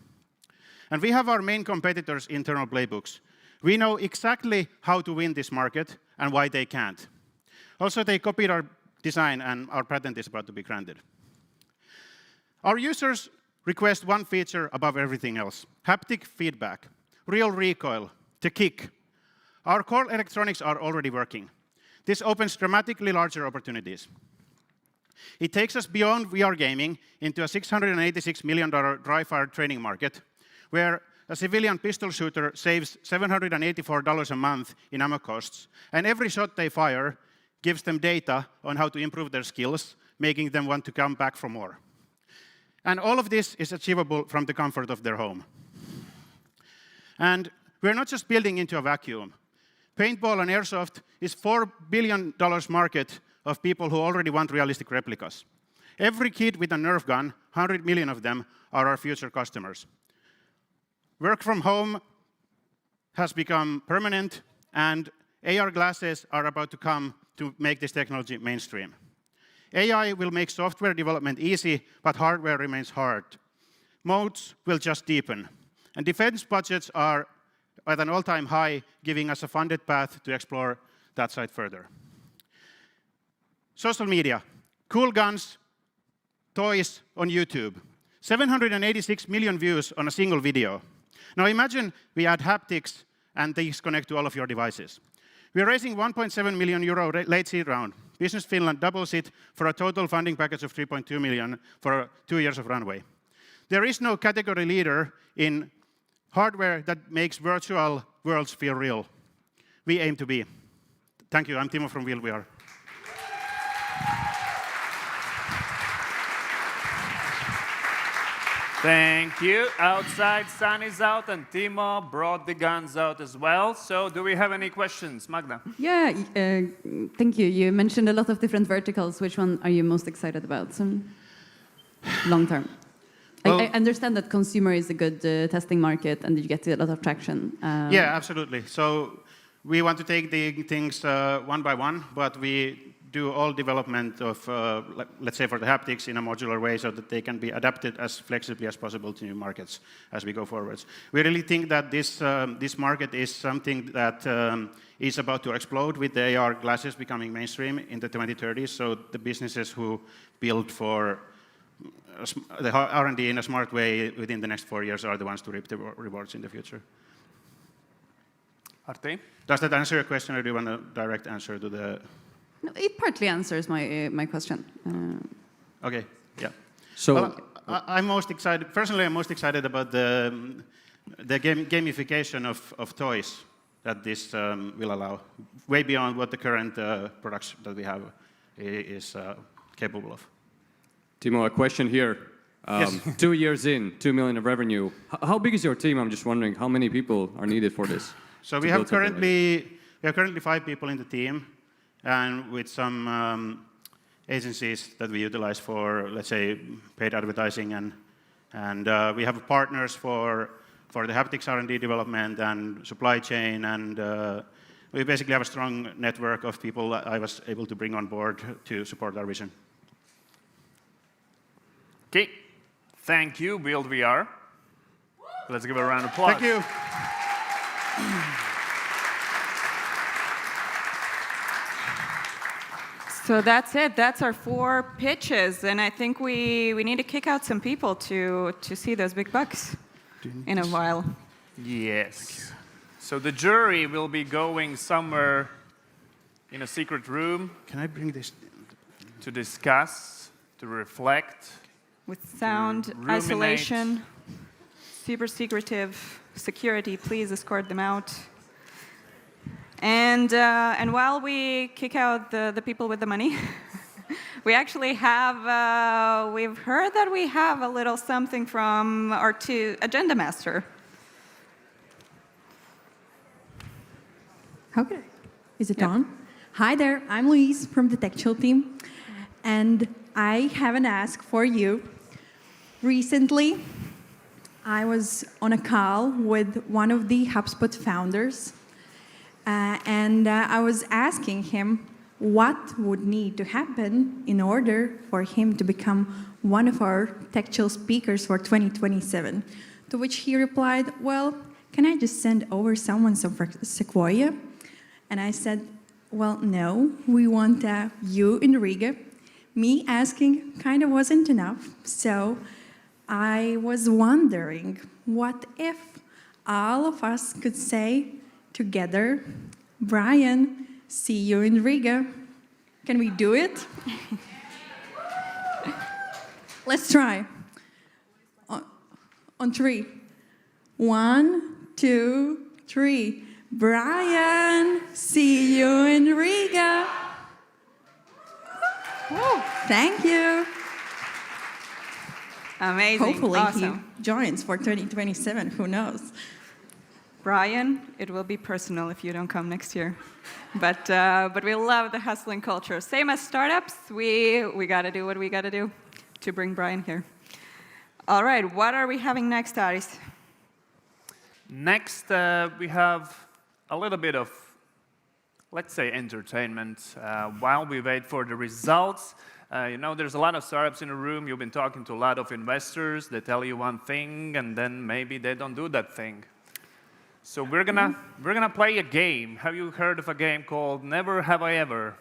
Q: And we have our main competitors' internal playbooks. We know exactly how to win this market and why they can't. Also, they copied our design, and our patent is about to be granted. Our users request one feature above everything else: haptic feedback, real recoil, the kick. Our core electronics are already working. This opens dramatically larger opportunities. It takes us beyond VR gaming into a $686 million dry fire training market, where a civilian pistol shooter saves $784 a month in ammo costs, and every shot they fire gives them data on how to improve their skills, making them want to come back for more. And all of this is achievable from the comfort of their home. And we're not just building into a vacuum. Paintball and airsoft is $4 billion market of people who already want realistic replicas. Every kid with a Nerf gun, 100 million of them, are our future customers. Work from home has become permanent, and AR glasses are about to come to make this technology mainstream. AI will make software development easy, but hardware remains hard. Moats will just deepen. And defense budgets are at an all-time high, giving us a funded path to explore that side further. Social media, cool guns, toys on YouTube. 786 million views on a single video. Now imagine we add haptics and these connect to all of your devices. We are raising 1.7 million euro late seed round. Business Finland doubles it for a total funding package of 3.2 million for 2 years of runway. There is no category leader in hardware that makes virtual worlds feel real. We aim to be. Thank you. I'm Timo from Wheel VR.
O: Thank you. Outside sun is out, and Timo brought the guns out as well. So do we have any questions? Magda?
I: Yeah, thank you. You mentioned a lot of different verticals. Which one are you most excited about? Long term.
Q: Well,
I: I understand that consumer is a good testing market, and you get a lot of traction.
Q: Yeah, absolutely. So we want to take the things one by one, but we do all development of, let's say, for the haptics in a modular way so that they can be adapted as flexibly as possible to new markets as we go forwards. We really think that this market is something that is about to explode with the AR glasses becoming mainstream in the 2030s. So the businesses who build for the R&D in a smart way within the next 4 years are the ones to reap the rewards in the future.
O: Artei?
Q: Does that answer your question, or do you want a direct answer to the...
I: No, it partly answers my question.
Q: Okay, yeah.
K: So
Q: well, I'm most excited. Personally, I'm most excited about the gamification of toys that this will allow, way beyond what the current products that we have is capable of.
K: Timo, a question here.
Q: Yes.
K: 2 years in, 2 million of revenue. How big is your team? I'm just wondering how many people are needed for this.
Q: So we have currently 5 people in the team, and with some agencies that we utilize for, let's say, paid advertising, and we have partners for the haptics R&D development and supply chain, and we basically have a strong network of people that I was able to bring on board to support our vision.
O: Okay, thank you, Build VR. Let's give a round of applause.
Q: Thank you.
P: So that's it. That's our 4 pitches, and I think we need to kick out some people to see those big bucks in a while.
O: Yes. So the jury will be going somewhere in a secret room.
Q: Can I bring this?
O: To discuss, to reflect.
P: With sound, isolation, super secretive security, please escort them out. And while we kick out the people with the money, we actually have, we've heard that we have a little something from our agenda master.
R: Okay. Is it on? Hi there, I'm Louise from the TechChill team, and I have an ask for you. Recently, I was on a call with one of the HubSpot founders, and I was asking him what would need to happen in order for him to become one of our TechChill speakers for 2027. To which he replied, well, can I just send over someone from Sequoia? And I said, well, no, we want you in Riga. Me asking kind of wasn't enough, so I was wondering, what if all of us could say together, Brian, see you in Riga. Can we do it? Let's try. On 3. 1, 2, 3. Brian, see you in Riga. Woo. Thank you.
P: Amazing.
R: Hopefully
P: awesome.
R: he joins for 2027, who knows?
P: Brian, it will be personal if you don't come next year. But we love the hustling culture. Same as startups, we got to do what we got to do to bring Brian here. All right, what are we having next, Aris?
O: Next, we have a little bit of, let's say, entertainment while we wait for the results. You know, there's a lot of startups in the room. You've been talking to a lot of investors. They tell you one thing, and then maybe they don't do that thing. So we're gonna play a game. Have you heard of a game called Never Have I Ever?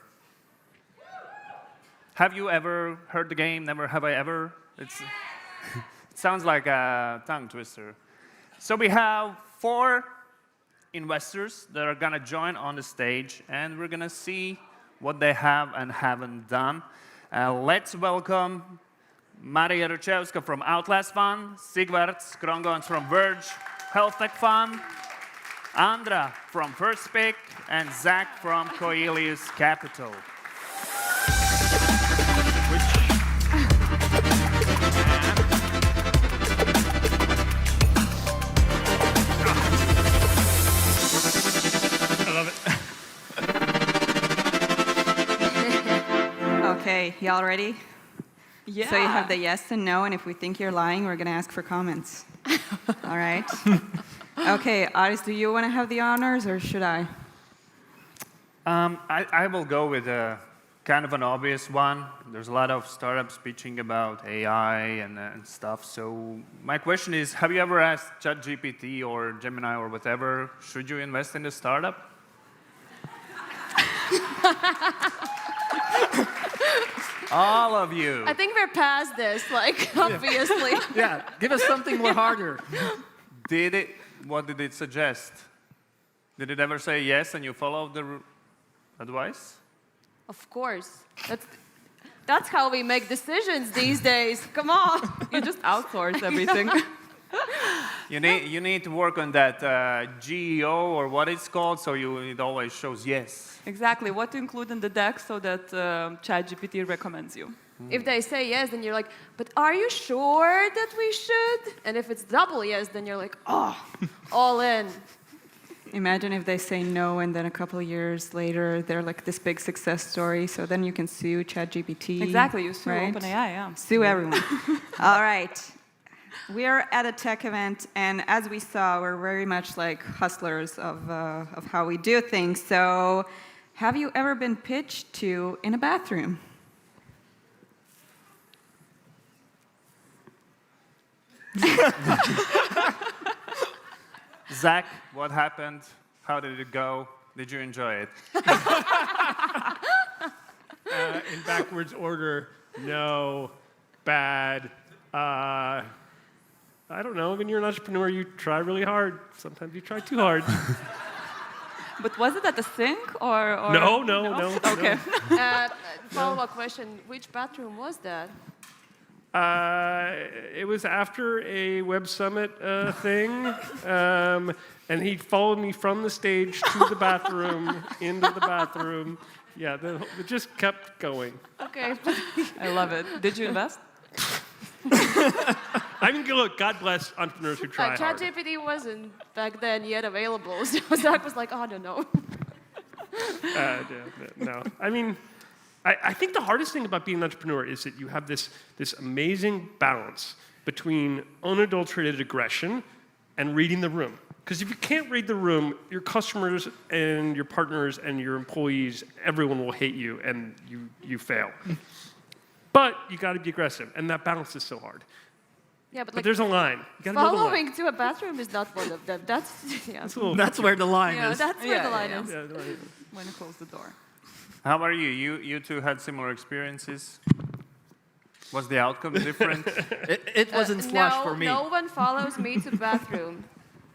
O: Have you ever heard the game Never Have I Ever? It sounds like a tongue twister. So we have 4 investors that are gonna join on the stage, and we're gonna see what they have and haven't done. Let's welcome Maria Ruchewska from Outlast Fund, Sigvards Krongons from Verge Health Tech Fund, Andra from First Pick, and Zach from Coelius Capital.
G: I love it.
P: Okay, y'all ready?
S: Yeah.
P: So you have the yes and no, and if we think you're lying, we're going to ask for comments. All right? Okay, Aris, do you want to have the honors, or should I?
O: I will go with a kind of an obvious one. There's a lot of startups pitching about AI and stuff. So my question is, have you ever asked ChatGPT or Gemini or whatever, should you invest in this startup? All of you.
S: I think we're past this, like, obviously.
O: Yeah, give us something more harder. What did it suggest? Did it ever say yes and you followed the advice?
S: Of course. That's how we make decisions these days. Come on. You just outsource everything.
O: You need to work on that GEO or what it's called, so it always shows yes.
T: Exactly. What to include in the deck so that ChatGPT recommends you.
S: If they say yes, then you're like, but are you sure that we should? And if it's double yes, then you're like, oh, all in.
P: Imagine if they say no, and then a couple of years later, they're like this big success story. So then you can sue ChatGPT.
T: Exactly. You sue
P: right?
T: OpenAI, yeah.
P: Sue everyone. All right. We are at a tech event, and as we saw, we're very much like hustlers of how we do things. So have you ever been pitched to in a bathroom?
O: Zach, what happened? How did it go? Did you enjoy it?
G: In backwards order, no, bad. I don't know. When you're an entrepreneur, you try really hard. Sometimes you try too hard.
T: But was it at the sink or?
G: No.
T: Okay.
S: Follow-up question, which bathroom was that?
G: It was after a Web Summit thing, and he followed me from the stage to the bathroom, into the bathroom. Yeah, it just kept going.
S: Okay.
T: I love it. Did you invest?
G: I mean, look, God bless entrepreneurs who try hard.
S: ChatGPT wasn't back then yet available, so Zach was like, oh, I don't know.
G: No. I mean, I think the hardest thing about being an entrepreneur is that you have this amazing balance between unadulterated aggression and reading the room. Because if you can't read the room, your customers and your partners and your employees, everyone will hate you and you fail. But you got to be aggressive, and that balance is so hard.
S: Yeah,
G: but there's a line. You gotta know the line.
S: Following to a bathroom is not one of them. That's
D: That's where the line
S: yeah,
D: is.
S: that's where the line is.
T: When you close the door.
O: How about you? You two had similar experiences. Was the outcome different?
D: It wasn't Slash for me.
S: No one follows me to the bathroom.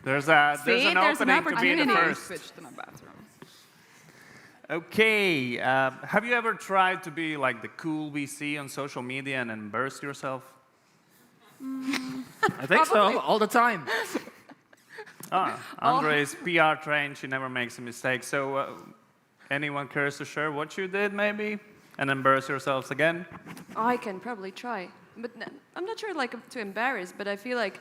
O: There's an
S: there's
O: opening to be in the first.
T: Switch to my bathroom.
O: Okay. Have you ever tried to be like the cool VC on social media and embarrass yourself?
D: I think so, all the time.
O: Andre is PR trained. She never makes a mistake. So anyone cares to share what you did maybe and embarrass yourselves again?
S: I can probably try. But I'm not sure like to embarrass, but I feel like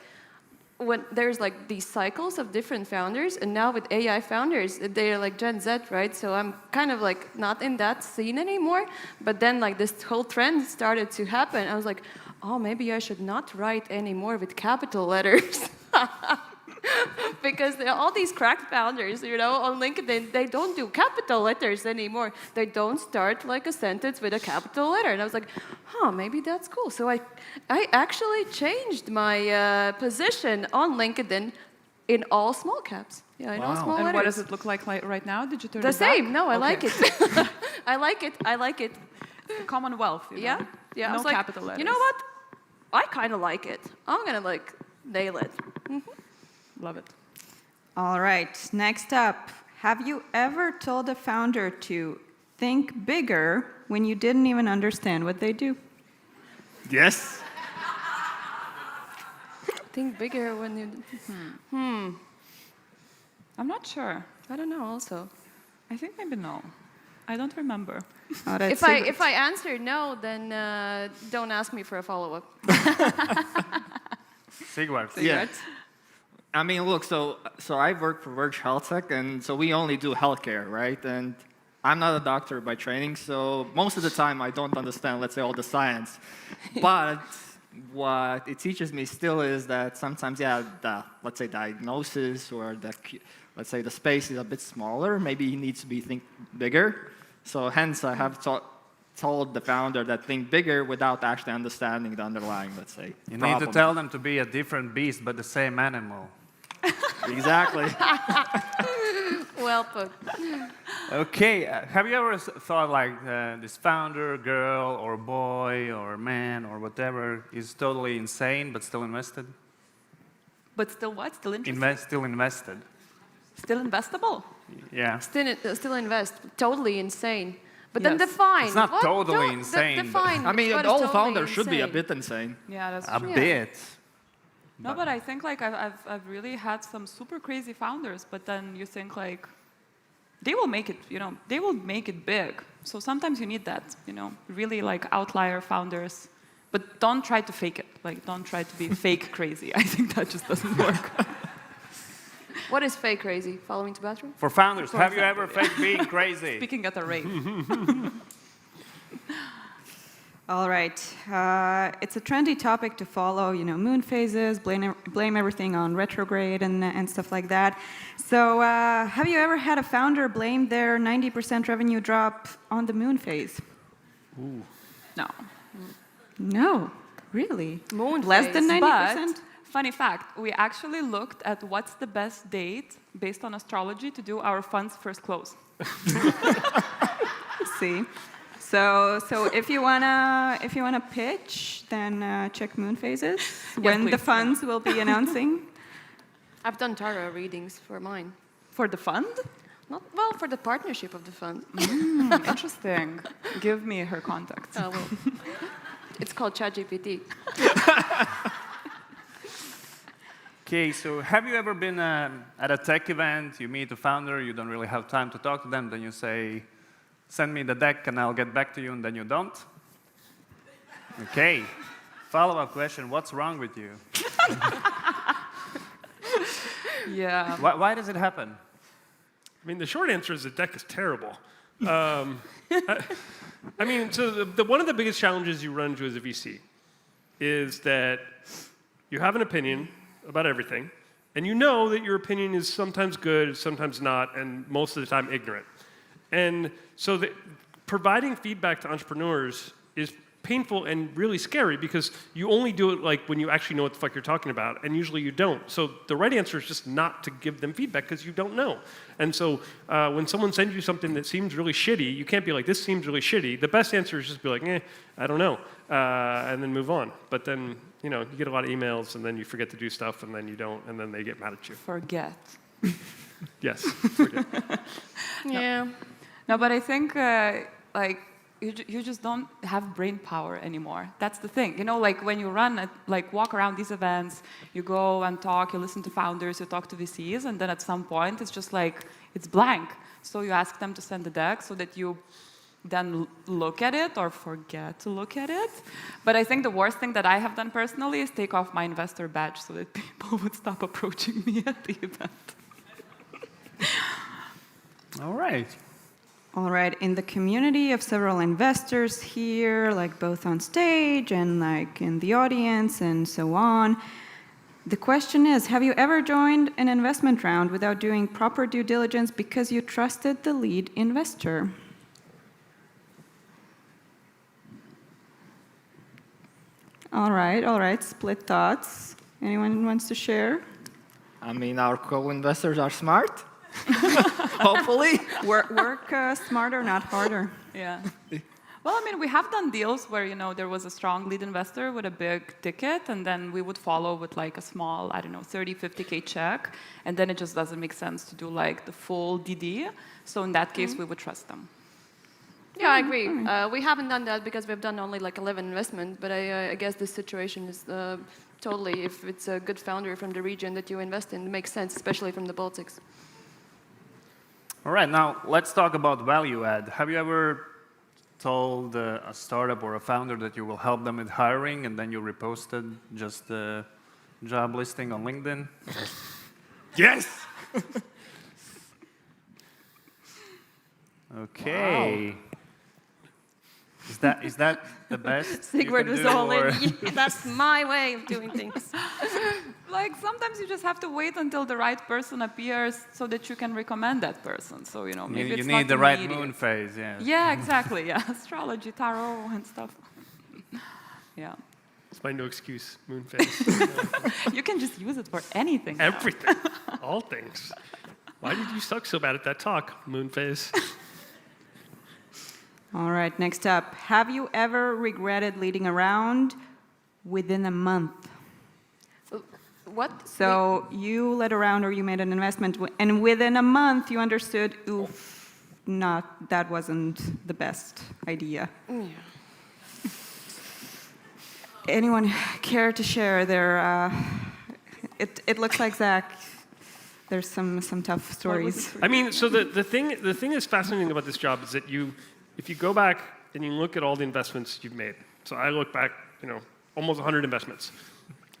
S: when there's like these cycles of different founders, and now with AI founders, they're like Gen Z, right? So I'm kind of like not in that scene anymore. But then like this whole trend started to happen. I was like, oh, maybe I should not write anymore with capital letters. Because there are all these cracked founders, you know, on LinkedIn, they don't do capital letters anymore. They don't start like a sentence with a capital letter. And I was like, maybe that's cool. So I actually changed my position on LinkedIn in all small caps. Yeah, in all small letters.
T: And what does it look like right now? Did you turn
S: the
T: it back?
S: same? No, I like it. I like it. I like it.
T: Commonwealth. You know?
S: Yeah.
T: No
S: I was like,
T: capital letters.
S: You know what? I kind of like it. I'm gonna like nail it.
T: Love it.
P: All right, next up. Have you ever told a founder to think bigger when you didn't even understand what they do?
D: Yes.
S: Think bigger when you...
T: I'm not sure.
S: I don't know also.
T: I think maybe no. I don't remember.
S: If I answer no, then don't ask me for a follow-up.
O: Sigvard.
D: Yeah. I mean, look, so I work for Verge Health Tech, and so we only do healthcare, right? And I'm not a doctor by training, so most of the time I don't understand, let's say, all the science. But what it teaches me still is that sometimes, the, let's say, diagnosis or let's say the space is a bit smaller. Maybe he needs to think bigger. So hence, I have told the founder that think bigger without actually understanding the underlying, let's say,
O: You
D: problem.
O: need to tell them to be a different beast, but the same animal.
D: Exactly.
S: Well put.
O: Okay, have you ever thought like this founder, girl, or boy, or man, or whatever is totally insane but still invested?
T: But still what? Still interested?
O: Still invested.
T: Still investable?
O: Yeah.
S: Still invest. Totally insane. But then define.
O: It's not
S: what?
O: totally insane.
S: Define.
D: I mean,
S: what
D: all
S: is totally
D: founders should be a
S: insane?
D: bit insane.
T: Yeah, that's
O: A
T: true.
O: bit.
T: No, but I think like I've really had some super crazy founders, but then you think like they will make it, they will make it big. So sometimes you need that, really like outlier founders, but don't try to fake it. Like don't try to be fake crazy. I think that just doesn't work.
S: What is fake crazy? Following to bathroom?
O: For founders,
T: For
O: have you
T: example,
O: ever faked being crazy?
T: Speaking at a rave.
P: All right, it's a trendy topic to follow, moon phases, blame everything on retrograde and stuff like that. So have you ever had a founder blame their 90% revenue drop on the moon phase?
T: Ooh. No.
P: No, really?
S: Moon
P: Less
S: phase.
P: than 90%?
T: But, funny fact, we actually looked at what's the best date based on astrology to do our fund's first close.
P: See? So if you wanna pitch, then check moon phases when the funds will be announcing.
S: I've done tarot readings for mine.
T: For the fund?
S: Well, for the partnership of the fund.
T: Interesting. Give me her contact.
S: Oh, well. It's called ChatGPT.
O: Okay, so have you ever been at a tech event, you meet a founder, you don't really have time to talk to them, then you say, send me the deck and I'll get back to you, and then you don't? Okay. Follow-up question, what's wrong with you?
T: Yeah.
O: Why does it happen?
G: I mean, the short answer is the deck is terrible. I mean, so one of the biggest challenges you run into as a VC is that you have an opinion about everything, and you know that your opinion is sometimes good, sometimes not, and most of the time ignorant. And so providing feedback to entrepreneurs is painful and really scary because you only do it like when you actually know what the fuck you're talking about, and usually you don't. So the right answer is just not to give them feedback because you don't know. And so when someone sends you something that seems really shitty, you can't be like, this seems really shitty. The best answer is just be like, I don't know, and then move on. But then, you know, you get a lot of emails, and then you forget to do stuff, and then you don't, and then they get mad at you.
T: Forget.
G: Yes, forget.
S: Yeah.
T: No, but I think, like, you just don't have brain power anymore. That's the thing. You know, like when you walk around these events, you go and talk, you listen to founders, you talk to VCs, and then at some point it's just like, it's blank. So you ask them to send the deck so that you then look at it or forget to look at it. But I think the worst thing that I have done personally is take off my investor badge so that people would stop approaching me at the event.
O: All right.
P: All right, in the community of several investors here, like both on stage and like in the audience and so on, the question is, have you ever joined an investment round without doing proper due diligence because you trusted the lead investor? All right, split thoughts. Anyone wants to share?
D: I mean, our co-investors are smart. Hopefully.
P: Work smarter, not harder.
T: Yeah. Well, I mean, we have done deals where, you know, there was a strong lead investor with a big ticket, and then we would follow with like a small, I don't know, 30, 50K check, and then it just doesn't make sense to do like the full DD. So in that case, we would trust them.
S: Yeah, I agree. We haven't done that because we've done only like 11 investments, but I guess this situation is totally, if it's a good founder from the region that you invest in, it makes sense, especially from the Baltics.
O: All right, now let's talk about value add. Have you ever told a startup or a founder that you will help them with hiring, and then you reposted just the job listing on LinkedIn?
G: Yes!
O: Okay.
G: Wow.
O: Is that the best?
S: Sigurd was all in.
O: Yeah,
S: That's my way of doing things.
T: Like sometimes you just have to wait until the right person appears so that you can recommend that person. So, you know, maybe
O: you need the right moon phase, yeah.
T: Yeah, exactly. Yeah, astrology, tarot, and stuff. Yeah.
G: It's my no excuse moon phase.
T: You can just use it for anything.
G: Everything. All things. Why did you suck so bad at that talk, moon phase?
P: All right, next up. Have you ever regretted leading a round within a month?
S: What?
P: So you led a round or you made an investment, and within a month you understood, oof, that wasn't the best idea.
S: Yeah.
P: Anyone care to share their, it looks like Zach, there's some tough stories.
G: I mean, so the thing that's fascinating about this job is that if you go back and you look at all the investments you've made, so I look back, you know, almost 100 investments,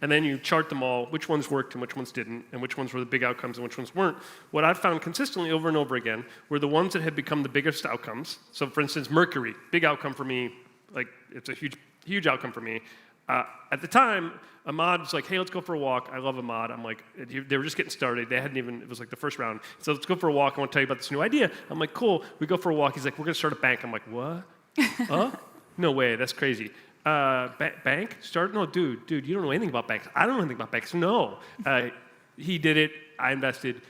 G: and then you chart them all, which ones worked and which ones didn't, and which ones were the big outcomes and which ones weren't. What I've found consistently over and over again were the ones that had become the biggest outcomes. So for instance, Mercury, big outcome for me, like it's a huge outcome for me. At the time, Ahmad was like, hey, let's go for a walk. I love Ahmad. I'm like, they were just getting started. They hadn't even, it was like the first round. So let's go for a walk. I want to tell you about this new idea. I'm like, cool. We go for a walk. He's like, we're going to start a bank. I'm like, what? Huh? No way. That's crazy. Bank? Start? No, dude, you don't know anything about banks. I don't know anything about banks. No. He did it. I invested.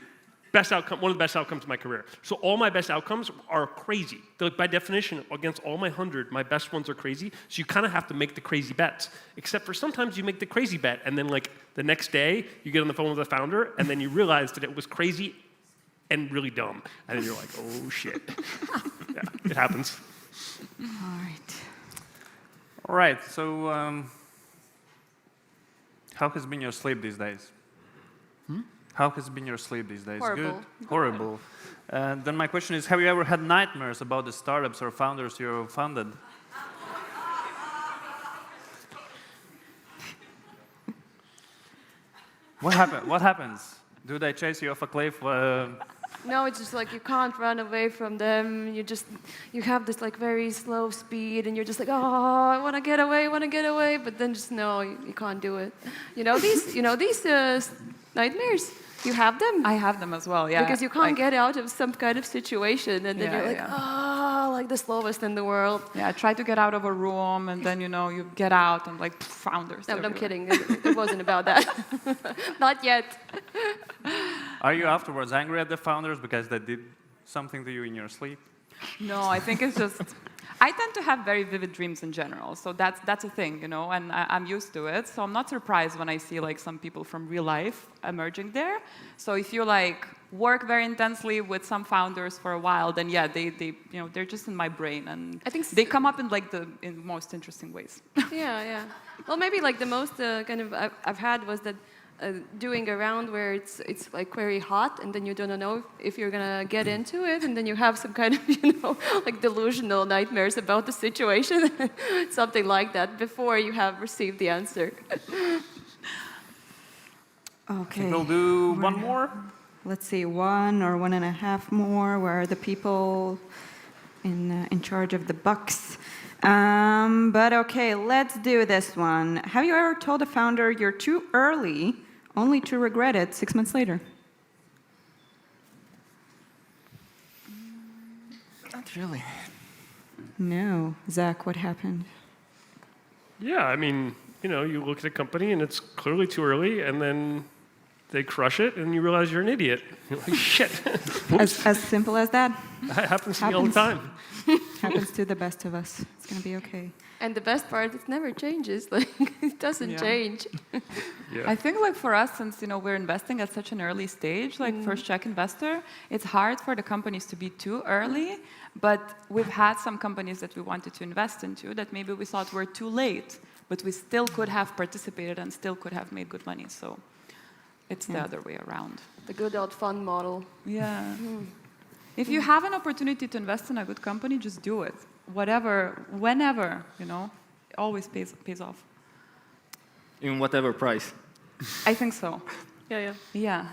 G: Best outcome, one of the best outcomes of my career. So all my best outcomes are crazy. They're like, by definition, against all my 100, my best ones are crazy. So you kind of have to make the crazy bets. Except for sometimes you make the crazy bet, and then like the next day, you get on the phone with the founder, and then you realize that it was crazy and really dumb. And then you're like, oh shit. Yeah, it happens.
O: All right, so how has been your sleep these days? How has been your sleep these days?
S: Horrible.
O: Good? Horrible. Then my question is, have you ever had nightmares about the startups or founders you founded? What happens? Do they chase you off a cliff?
S: No, it's just like you can't run away from them. You have this like very slow speed, and you're just like, oh, I want to get away, but then just no, you can't do it. These nightmares. You have them?
T: I have them as well, yeah.
S: Because you can't get out of some kind of situation, and then you're like, oh, like the slowest in the world.
T: Yeah, try to get out of a room, and then, you get out, and like, founders.
S: No, I'm kidding. It wasn't about that. Not yet.
O: Are you afterwards angry at the founders because they did something to you in your sleep?
T: No, I think it's just... I tend to have very vivid dreams in general, so that's a thing, and I'm used to it. So I'm not surprised when I see like some people from real life emerging there. So if you like work very intensely with some founders for a while, then yeah, they're just in my brain, and I think they come up in like in most interesting ways.
S: Yeah. Well, maybe like the most kind of I've had was that. Doing a round where it's like very hot, and then you don't know if you're gonna get into it, and then you have some kind of like delusional nightmares about the situation, something like that, before you have received the answer.
P: Okay.
O: We'll do one more.
P: Let's see, 1 or 1.5 more. Where are the people in charge of the bucks? But okay, let's do this one. Have you ever told a founder you're too early, only to regret it 6 months later?
D: Not really.
P: No. Zach, what happened?
G: Yeah, I mean, you look at a company and it's clearly too early, and then they crush it, and you realize you're an idiot. You're like, shit.
P: As simple as that?
G: That happens to me all the time.
P: Happens to the best of us. It's going to be okay.
S: And the best part, it never changes. Like, it doesn't change.
G: Yeah.
T: I think like for us, since we're investing at such an early stage, like first check investor, it's hard for the companies to be too early. But we've had some companies that we wanted to invest into that maybe we thought were too late, but we still could have participated and still could have made good money. So it's the other way around.
S: The good old fund model.
T: Yeah. If you have an opportunity to invest in a good company, just do it. Whatever, whenever, it always pays off.
D: In whatever price.
T: I think so.
S: Yeah.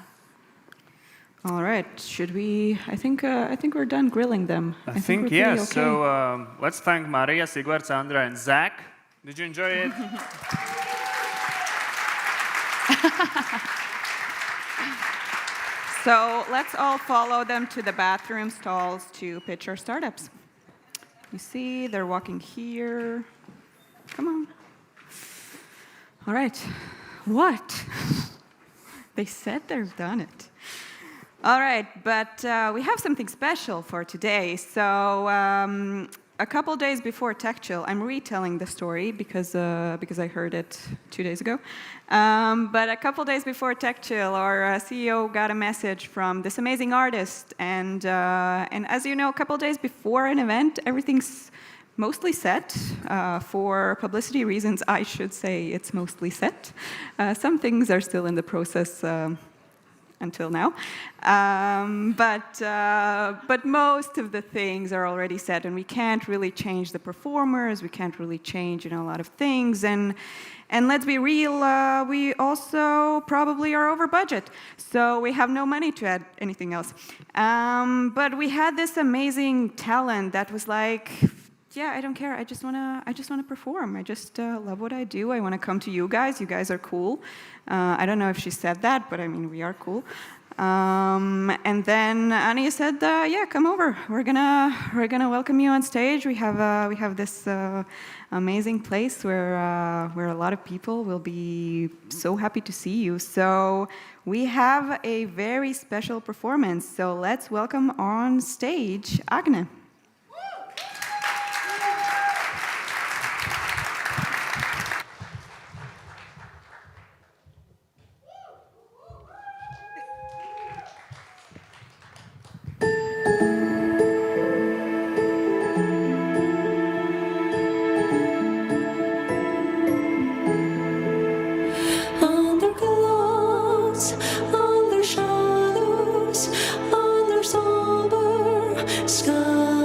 P: All right. Should we? I think we're done grilling them.
O: I think
P: we're
O: yes.
P: pretty okay.
O: So let's thank Maria, Sigvard, Sandra, and Zach. Did you enjoy it?
P: So let's all follow them to the bathroom stalls to pitch our startups. You see, they're walking here. Come on. All right. What? They said they've done it. All right, but we have something special for today. So a couple days before TechChill, I'm retelling the story because I heard it 2 days ago. But a couple days before TechChill, our CEO got a message from this amazing artist, and as you know, a couple days before an event, everything's mostly set. For publicity reasons, I should say it's mostly set. Some things are still in the process. Until now, but most of the things are already set, and we can't really change the performers. We can't really change, a lot of things, and let's be real. We also probably are over budget, so we have no money to add anything else. But we had this amazing talent that was like, yeah, I don't care. I just wanna perform. I just love what I do. I want to come to you guys. You guys are cool. I don't know if she said that, but I mean, we are cool. And then Annie said, yeah, come over. We're gonna welcome you on stage. We have this amazing place where a lot of people will be so happy to see you. So we have a very special performance. So let's welcome on stage Agne.
U: Under clouds, under shadows, under somber skies.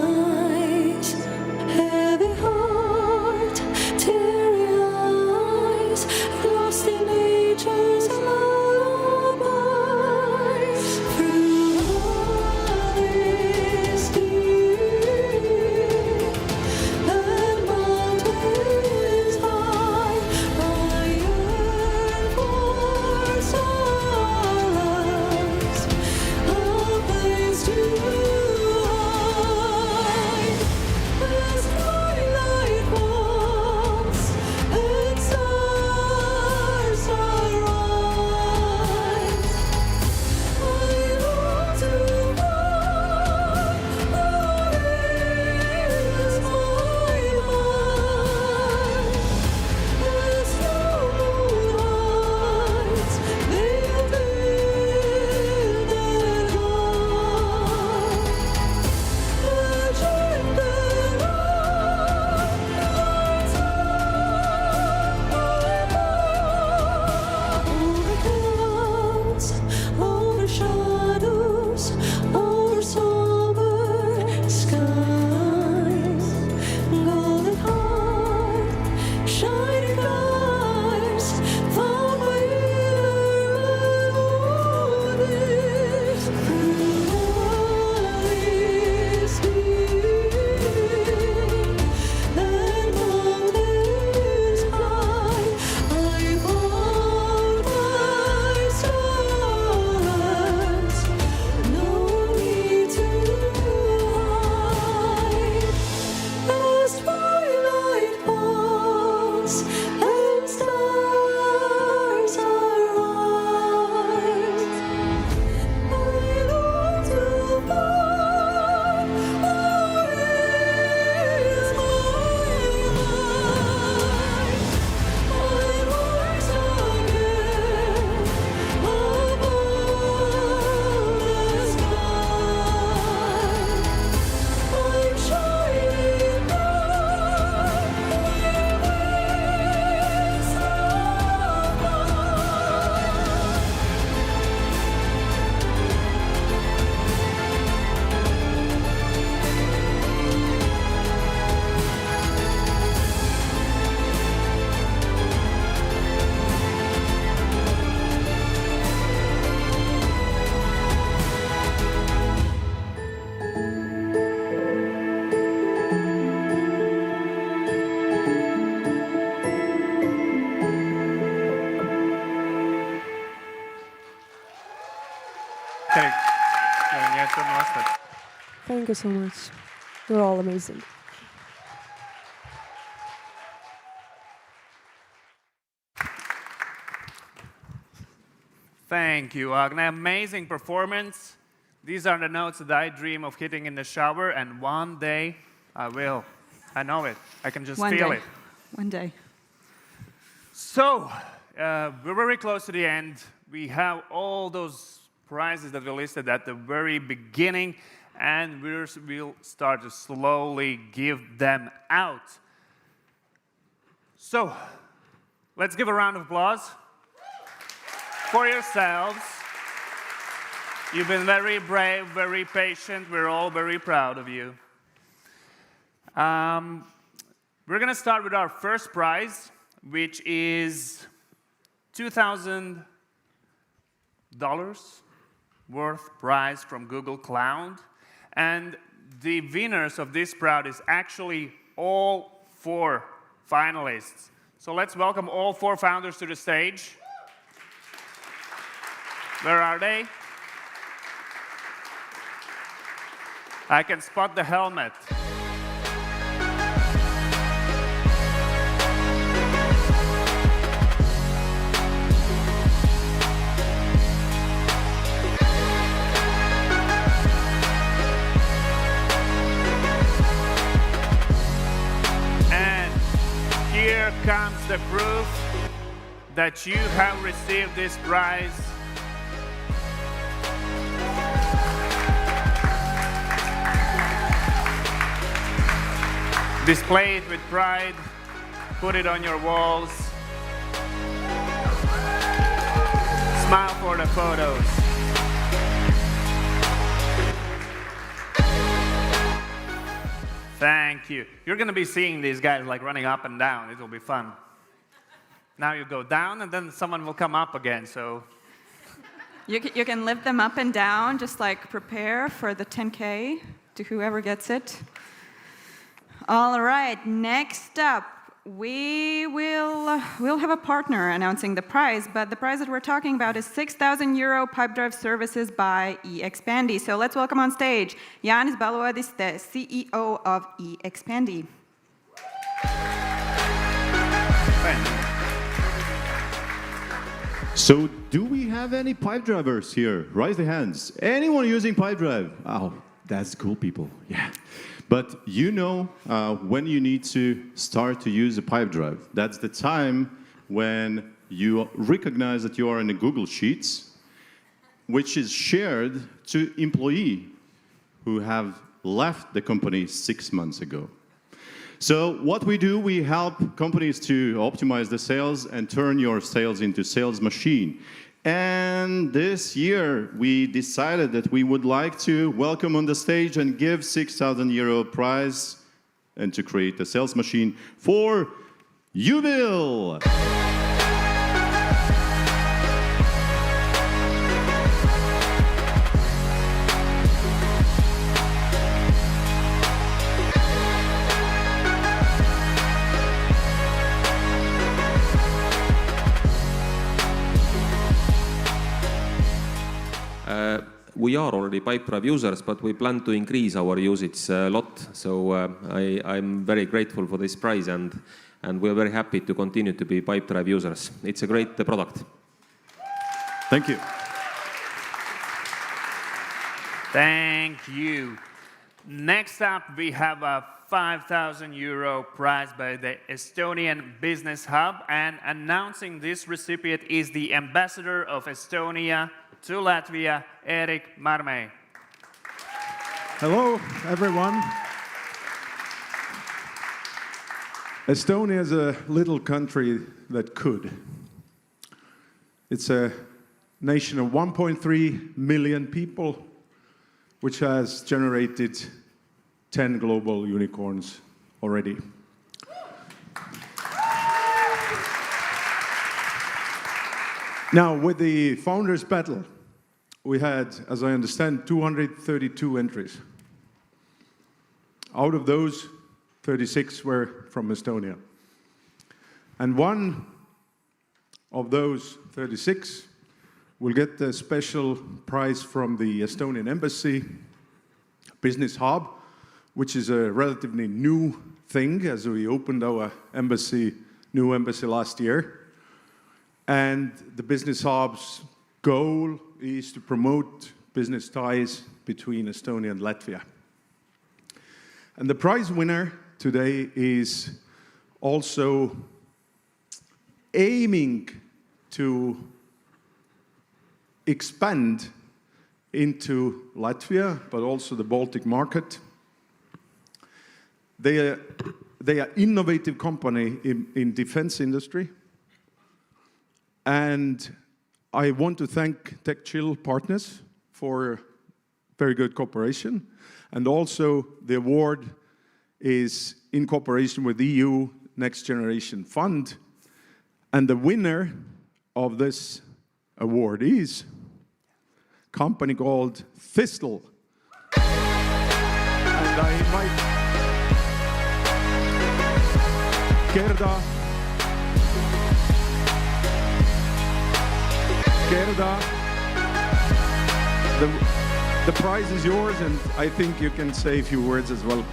C: Thank you so much. You're all amazing.
O: Thank you, Agne. Amazing performance. These are the notes that I dream of hitting in the shower, and one day I will. I know it. I can just feel it.
P: One day.
O: So, we're very close to the end. We have all those prizes that we listed at the very beginning, and we'll start to slowly give them out. So, let's give a round of applause for yourselves. You've been very brave, very patient. We're all very proud of you. We're going to start with our first prize, which is $2,000 worth prize from Google Cloud. And the winners of this prize is actually all 4 finalists. So let's welcome all 4 founders to the stage. Where are they? I can spot the helmet. And here comes the proof that you have received this prize. Display it with pride, put it on your walls. Smile for the photos. Thank you. You're going to be seeing these guys like running up and down. It will be fun. Now you go down and then someone will come up again, so.
P: You can lift them up and down, just like prepare for the 10K to whoever gets it. All right, next up, we'll have a partner announcing the prize, but the prize that we're talking about is 6,000 euro pipe drive services by eExpandy. So let's welcome on stage Jānis Balodis, the CEO of eExpandy.
V: So do we have any pipe drivers here? Raise the hands. Anyone using pipe drive? Oh, that's cool, people. Yeah. But you know when you need to start to use a pipe drive. That's the time when you recognize that you are in the Google Sheets, which is shared to employees who have left the company 6 months ago. So what we do, we help companies to optimize the sales and turn your sales into sales machine. And this year, we decided that we would like to welcome on the stage and give 6,000 euro prize and to create a sales machine for Jubil.
W: We are already Pipedrive users, but we plan to increase our usage a lot. So I'm very grateful for this prize, and we're very happy to continue to be Pipedrive users. It's a great product.
V: Thank you.
O: Thank you. Next up, we have a 5,000 euro prize by the Estonian Business Hub, and announcing this recipient is the ambassador of Estonia to Latvia, Erik Marmei.
X: Hello, everyone. Estonia is a little country that could. It's a nation of 1.3 million people, which has generated 10 global unicorns already. Now, with the Founders Battle, we had, as I understand, 232 entries. Out of those, 36 were from Estonia. And one of those 36 will get the special prize from the Estonian Embassy, business hub, which is a relatively new thing as we opened our new embassy last year. And the business hub's goal is to promote business ties between Estonia and Latvia. And the prize winner today is also aiming to expand into Latvia, but also the Baltic market. They are innovative company in defense industry. And I want to thank TechChill partners for very good cooperation. And also the award is in cooperation with EU Next Generation Fund. And the winner of this award is a company called Thistle. And I invite Gerda. The prize is yours, and I think you can say a few words as well.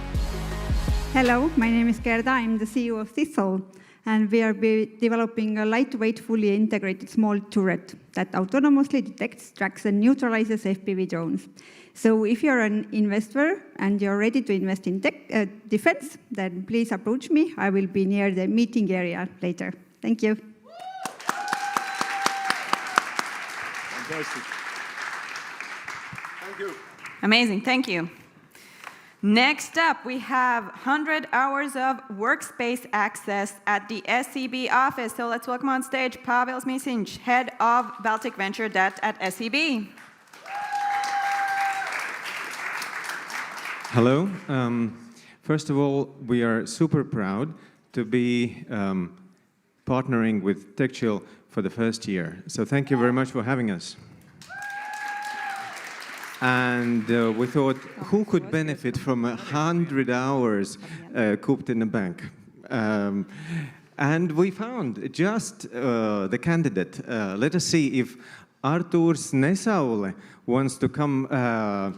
E: Hello, my name is Gerda. I'm the CEO of Thistle, and we are developing a lightweight, fully integrated small turret that autonomously detects, tracks, and neutralizes FPV drones. So if you're an investor and you're ready to invest in defense, then please approach me. I will be near the meeting area later. Thank you.
X: Fantastic. Thank you.
P: Amazing, thank you. Next up, we have 100 hours of workspace access at the SEB office. So let's welcome on stage Pavel Smicinc, head of Baltic Venture Debt at SEB.
F: Hello. First of all, we are super proud to be partnering with TechChill for the first year. So thank you very much for having us. And we thought, who could benefit from 100 hours cooped in a bank? And we found just the candidate. Let us see if Artūrs Nesaule wants to come and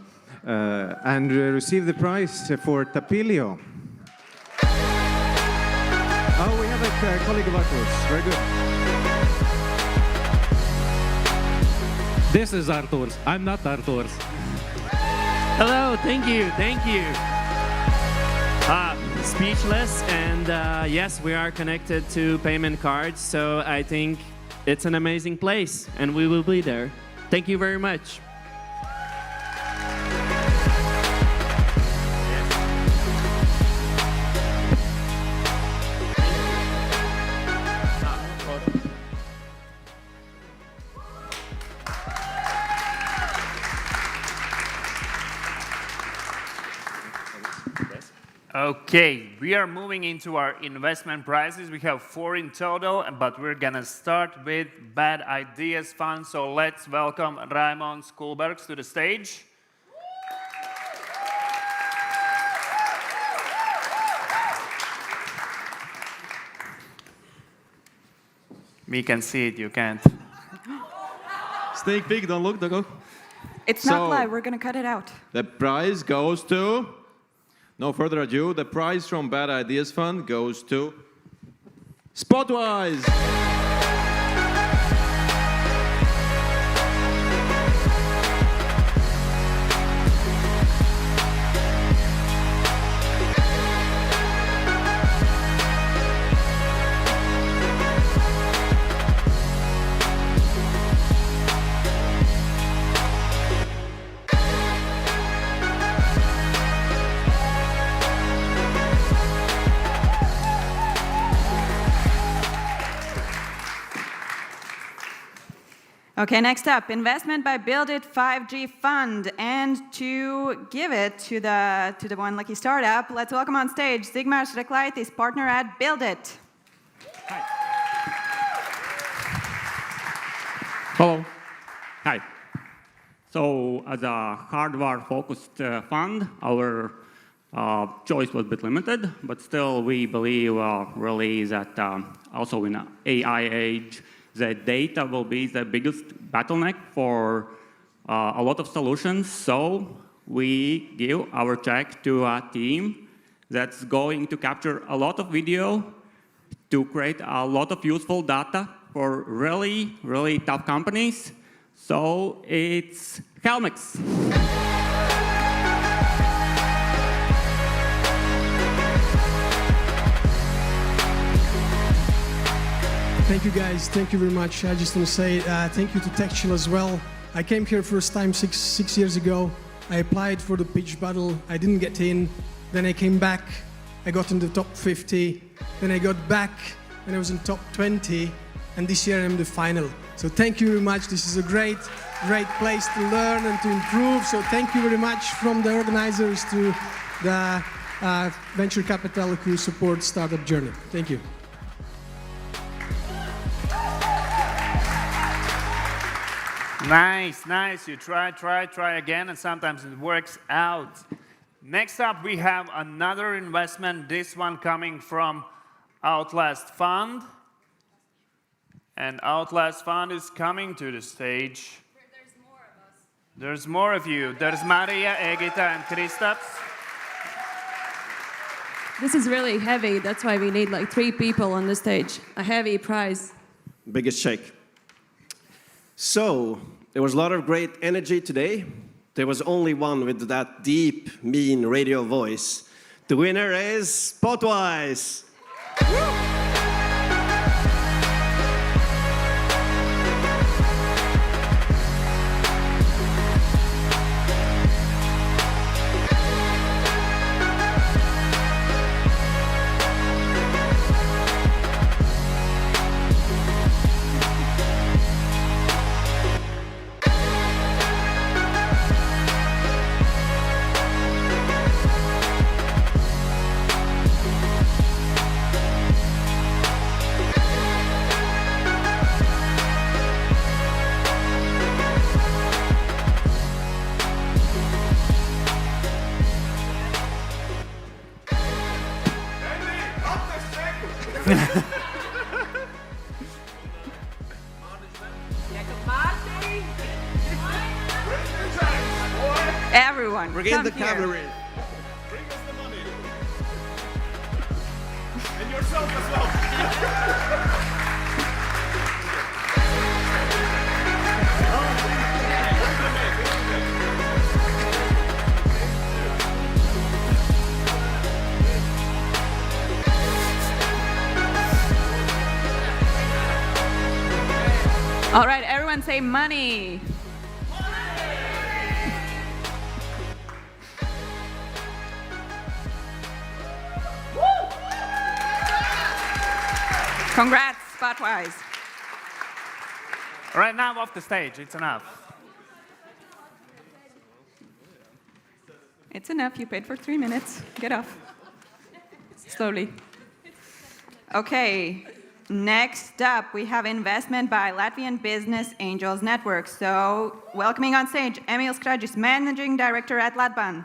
F: receive the prize for Tapilio. Oh, we have a colleague of Artūrs. Very good.
H: This is Artūrs. I'm not Artūrs. Hello, thank you. Speechless, and yes, we are connected to payment cards, so I think it's an amazing place, and we will be there. Thank you very much.
O: Okay, we are moving into our investment prizes. We have 4 in total, but we're gonna start with Bad Ideas Fund. So let's welcome Raimons Kulbergs to the stage. We can see it, you can't.
V: Sneak peek, don't look, don't go.
P: It's not live, we're gonna cut it out.
V: The prize goes to, no further ado, the prize from Bad Ideas Fund goes to Spotwise.
P: Okay, next up, investment by Build It 5G Fund. And to give it to the one lucky startup, let's welcome on stage Zigmars Reklaitis, partner at Build It.
N: Hello. Hi. So as a hardware-focused fund, our choice was a bit limited, but still we believe really that also in an AI age, the data will be the biggest bottleneck for a lot of solutions. So we give our check to a team that's going to capture a lot of video to create a lot of useful data for really, really tough companies. So it's Helmix.
M: Thank you, guys. Thank you very much. I just want to say thank you to TechChill as well. I came here first time six years ago. I applied for the pitch battle. I didn't get in. Then I came back. I got in the top 50. Then I got back and I was in top 20. And this year I'm the final. So thank you very much. This is a great place to learn and to improve. So thank you very much from the organizers to the venture capital who support startup journey. Thank you.
O: Nice, nice. You try again, and sometimes it works out. Next up, we have another investment, this one coming from Outlast Fund. And Outlast Fund is coming to the stage.
S: There's more of us.
O: There's more of you. There's Maria, Egita, and Kristaps.
S: This is really heavy. That's why we need like 3 people on the stage. A heavy prize.
A: Biggest shake. So, there was a lot of great energy today. There was only one with that deep, mean radio voice. The winner is Spotwise.
P: Everyone,
A: bring in
P: come
A: the
P: here.
A: cavalry.
V: Bring us the money. And yourself as well.
P: All right, everyone say money. Congrats, Spotwise.
O: All right, now off the stage. It's enough.
P: It's enough. You paid for 3 minutes. Get off. Slowly. Okay. Next up, we have investment by Latvian Business Angels Network. So, welcoming on stage, Emils Kraģis, Managing Director at Latban.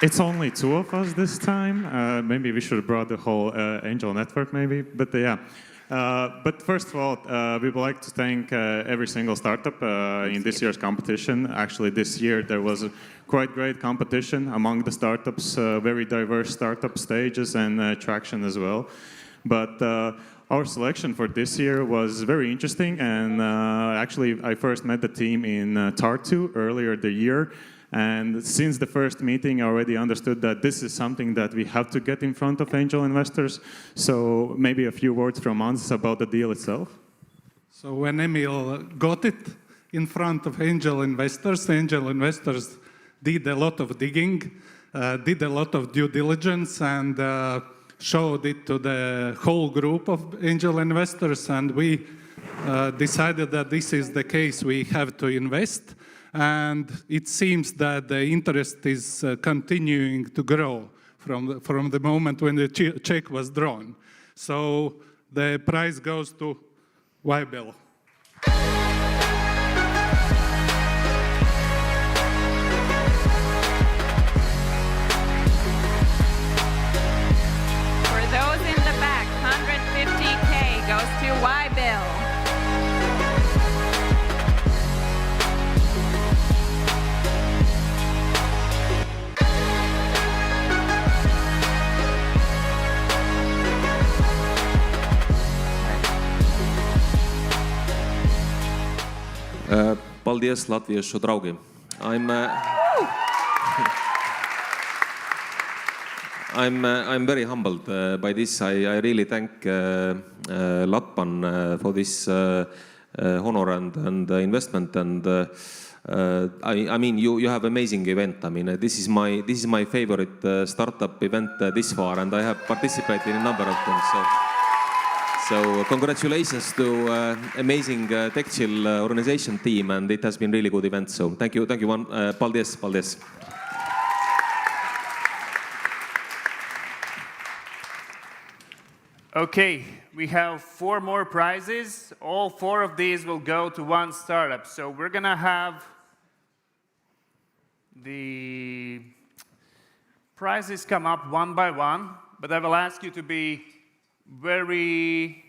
B: It's only 2 of us this time. Maybe we should have brought the whole angel network, maybe. But yeah. But first of all, we would like to thank every single startup in this year's competition. Actually, this year there was a quite great competition among the startups, very diverse startup stages and traction as well. But our selection for this year was very interesting. And actually, I first met the team in Tartu earlier the year. And since the first meeting, I already understood that this is something that we have to get in front of angel investors. So maybe a few words from Hans about the deal itself.
X: So when Emil got it in front of angel investors did a lot of digging, did a lot of due diligence, and showed it to the whole group of angel investors. And we decided that this is the case we have to invest. And it seems that the interest is continuing to grow from the moment when the check was drawn. So the prize goes to Weibel.
P: For those in the back, 150K goes to Weibel.
W: paldies latviešu draugi. I'm very humbled by this. I really thank Latpan for this honor and investment. And I mean, you have amazing event. I mean, this is my favorite startup event this far, and I have participated in a number of them. So congratulations to amazing TechChill organization team, and it has been really good event. So thank you, paldies.
O: Okay, we have 4 more prizes. All 4 of these will go to one startup. So we're gonna have the prizes come up one by one, but I will ask you to be very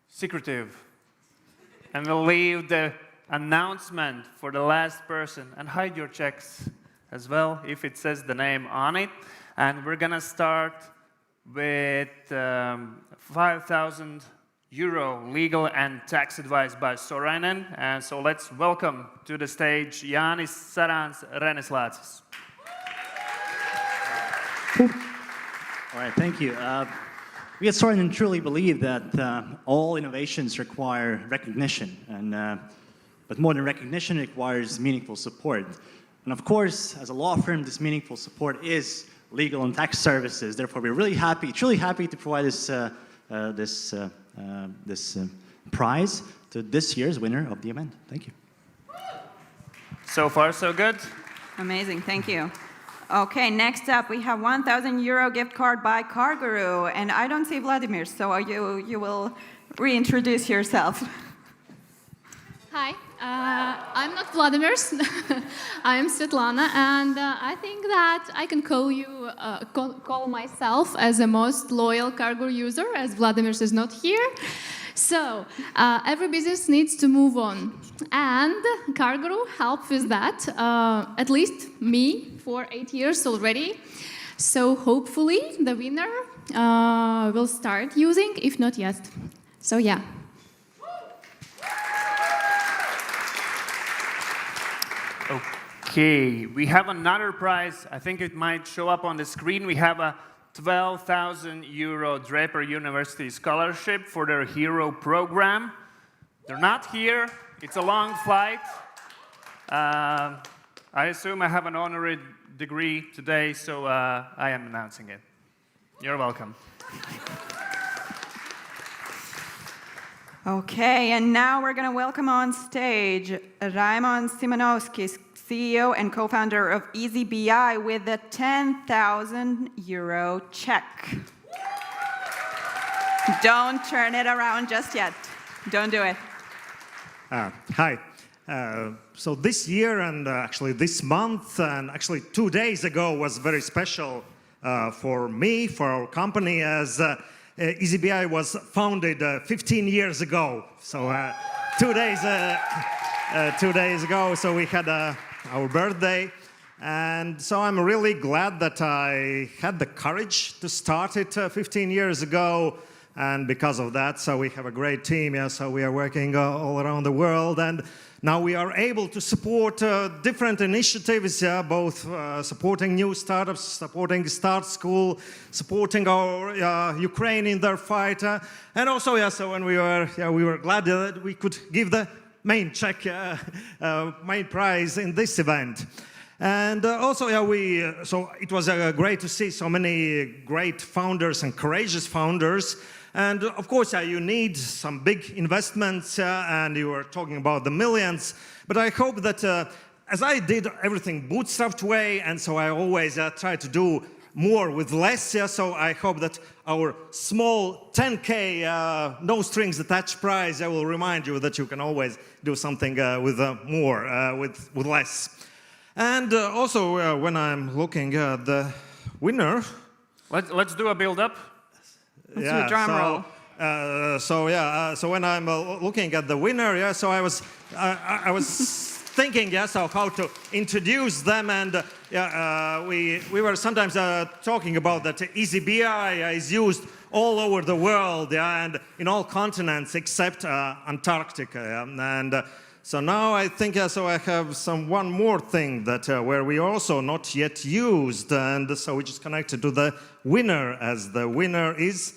O: secretive. And we'll leave the announcement for the last person, and hide your checks as well if it says the name on it. And we're gonna start with 5,000 euro legal and tax advice by Sorainen. And so let's welcome to the stage Jānis Sarāns Reneslācis.
I: All right, thank you. We at Sorainen truly believe that all innovations require recognition, but more than recognition, it requires meaningful support. And of course, as a law firm, this meaningful support is legal and tax services. Therefore, we're really happy, truly happy to provide this prize to this year's winner of the event. Thank you.
O: So far, so good.
P: Amazing, thank you. Okay, next up we have 1,000 euro gift card by CarGuru, and I don't see Vladimir, so you will reintroduce yourself.
J: Hi, I'm not Vladimir. I am Svetlana, and I think that I can call myself as the most loyal CarGuru user, as Vladimir is not here. So every business needs to move on, and CarGuru helps with that. At least me for 8 years already. So hopefully the winner will start using, if not yet. So yeah.
O: Okay, we have another prize. I think it might show up on the screen. We have a 12,000 euro Draper University scholarship for their Hero program. They're not here. It's a long flight. I assume I have an honorary degree today, so I am announcing it. You're welcome.
P: Okay, and now we're going to welcome on stage Raimons Simonovskis, CEO and co-founder of EasyBI, with a 10,000 euro check. Don't turn it around just yet. Don't do it.
K: Hi. So this year and actually this month and actually 2 days ago was very special for me, for our company, as EasyBI was founded 15 years ago. So 2 days ago, so we had our birthday. And so I'm really glad that I had the courage to start it 15 years ago. And because of that, so we have a great team. Yeah, so we are working all around the world. And now we are able to support different initiatives, both supporting new startups, supporting Start School, supporting our Ukraine in their fight. And also, so when we were glad that we could give the main check, main prize in this event. And also, so it was great to see so many great founders and courageous founders. And of course, you need some big investments, and you were talking about the millions. But I hope that as I did everything bootstrapped way, and so I always try to do more with less, so I hope that our small 10K no strings attached prize, I will remind you that you can always do something with more, with less. And also, when I'm looking at the winner...
O: Let's do a build-up.
P: Let's do a drum roll.
K: So when I'm looking at the winner, so I was thinking, so how to introduce them, and we were sometimes talking about that EasyBI is used all over the world, and in all continents except Antarctica, and So now I think so I have one more thing that where we also not yet used, and so we just connected to the winner, as the winner is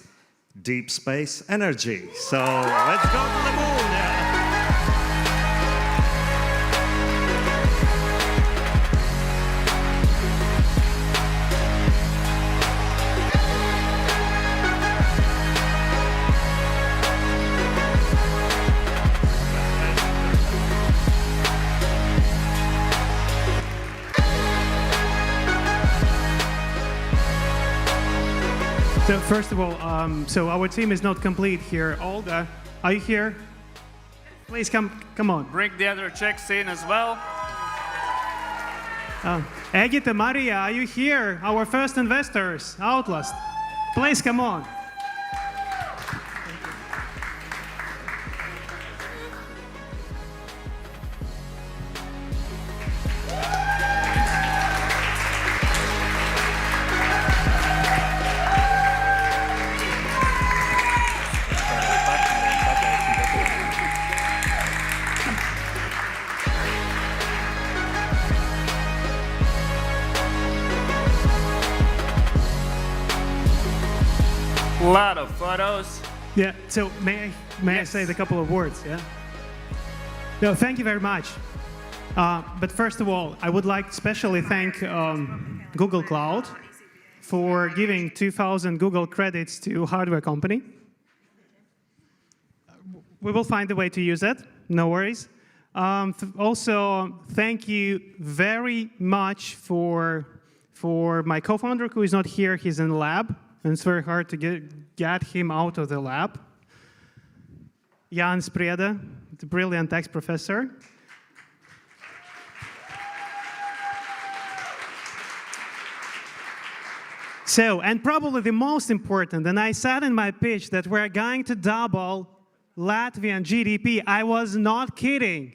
K: deep space energy. So let's go to the moon.
G: So first of all, so our team is not complete here. Olga, are you here? Please come on.
O: Bring the other Czechs in as well.
G: Egita, Maria, are you here? Our first investors, Outlast. Please come on.
O: A lot of photos.
G: Yeah, so may I say a couple of words, yeah? No, thank you very much. But first of all, I would like to especially thank Google Cloud for giving 2,000 Google credits to hardware company. We will find a way to use that, no worries. Also, thank you very much for my co-founder who is not here, he's in the lab. And it's very hard to get him out of the lab. Jan Spreda, the brilliant ex-professor. So, and probably the most important, and I said in my pitch that we're going to double Latvian GDP. I was not kidding.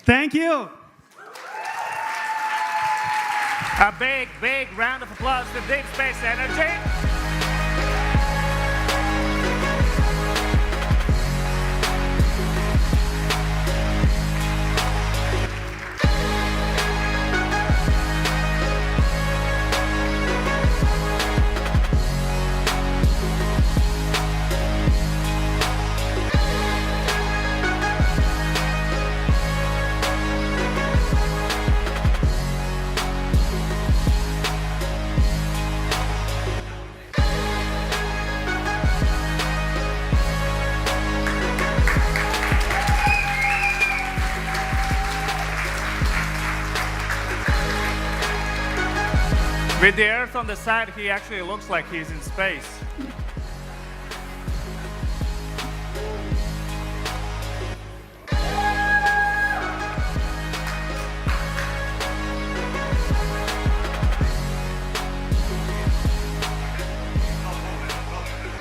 G: Thank you.
O: A big, big round of applause to Deep Space Energy. With the Earth on the side, he actually looks like he's in space.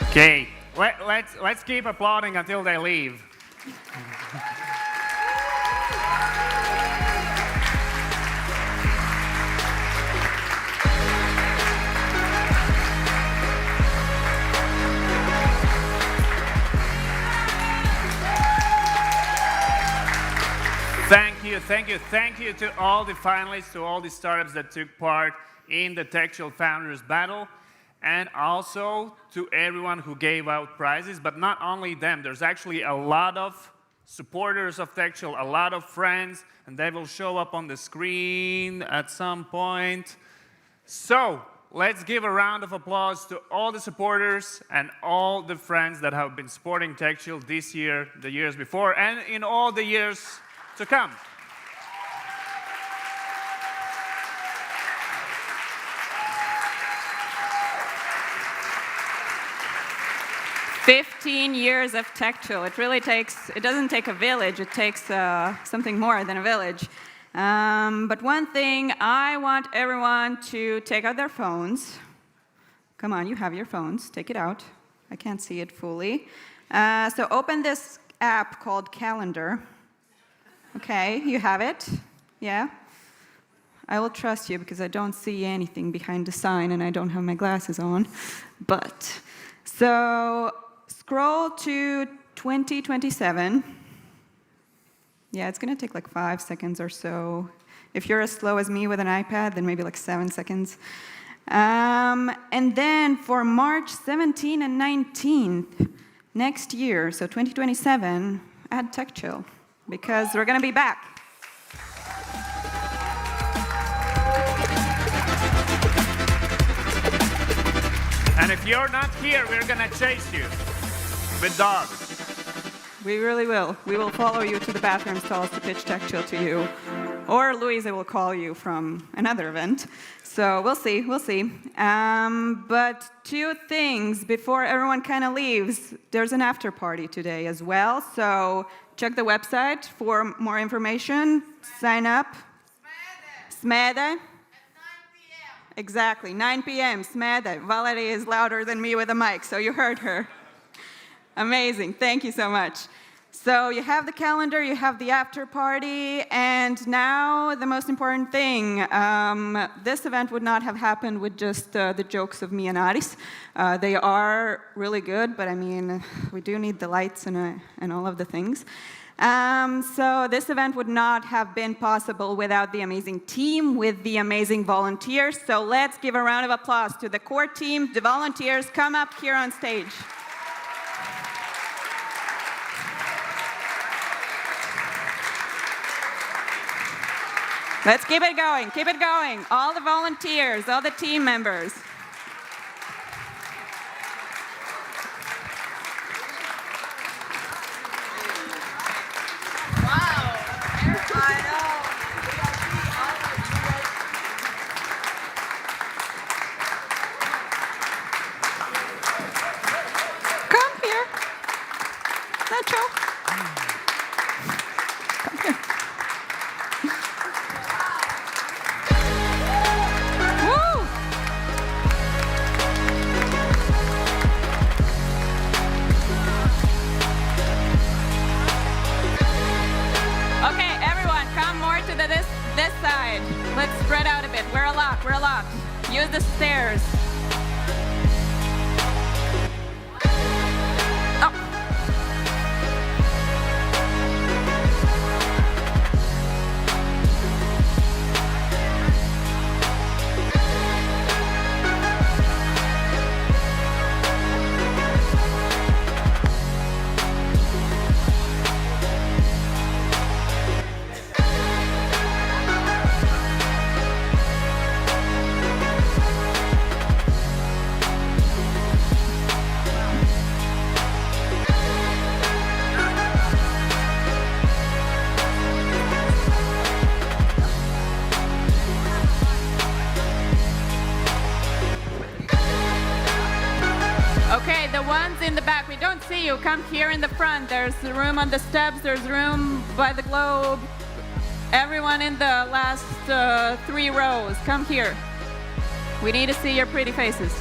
O: Okay, let's keep applauding until they leave. Thank you to all the finalists, to all the startups that took part in the TechChill Founders Battle, and also to everyone who gave out prizes, but not only them. There's actually a lot of supporters of TechChill, a lot of friends, and they will show up on the screen at some point. So let's give a round of applause to all the supporters and all the friends that have been supporting TechChill this year, the years before, and in all the years to come.
P: "15 years of TechChill." It doesn't take a village, it takes something more than a village. But one thing, I want everyone to take out their phones. Come on, you have your phones, take it out. I can't see it fully. So open this app called Calendar. Okay, you have it? Yeah? I will trust you because I don't see anything behind the sign and I don't have my glasses on. But, so scroll to 2027. Yeah, it's going to take like 5 seconds or so. If you're as slow as me with an iPad, then maybe like 7 seconds. And then for March 17 and 19th, next year, so 2027, add TechChill, because we're going to be back.
O: And if you're not here, we're going to chase you with dogs.
P: We really will. We will follow you to the bathroom stalls to pitch TechChill to you. Or Louisa will call you from another event. So we'll see, we'll see. But 2 things before everyone kind of leaves. There's an after party today as well. So check the website for more information. Sign up. Smede. At 9 p.m. Exactly, 9 p.m. Smede. Valerie is louder than me with a mic, so you heard her. Amazing, thank you so much. So you have the calendar, you have the after party, and now the most important thing. This event would not have happened with just the jokes of me and Aris. They are really good, but I mean, we do need the lights and all of the things. So this event would not have been possible without the amazing team, with the amazing volunteers. So let's give a round of applause to the core team, the volunteers. Come up here on stage. Let's keep it going, keep it going. All the volunteers, all the team members. Come here. Nacho. Come here. Woo! Okay, everyone, come more to this side. Let's spread out a bit. We're a lot, we're a lot. Use the stairs. Okay, the ones in the back, we don't see you. Come here in the front. There's room on the steps. There's room by the globe. Everyone in the last 3 rows, come here. We need to see your pretty faces.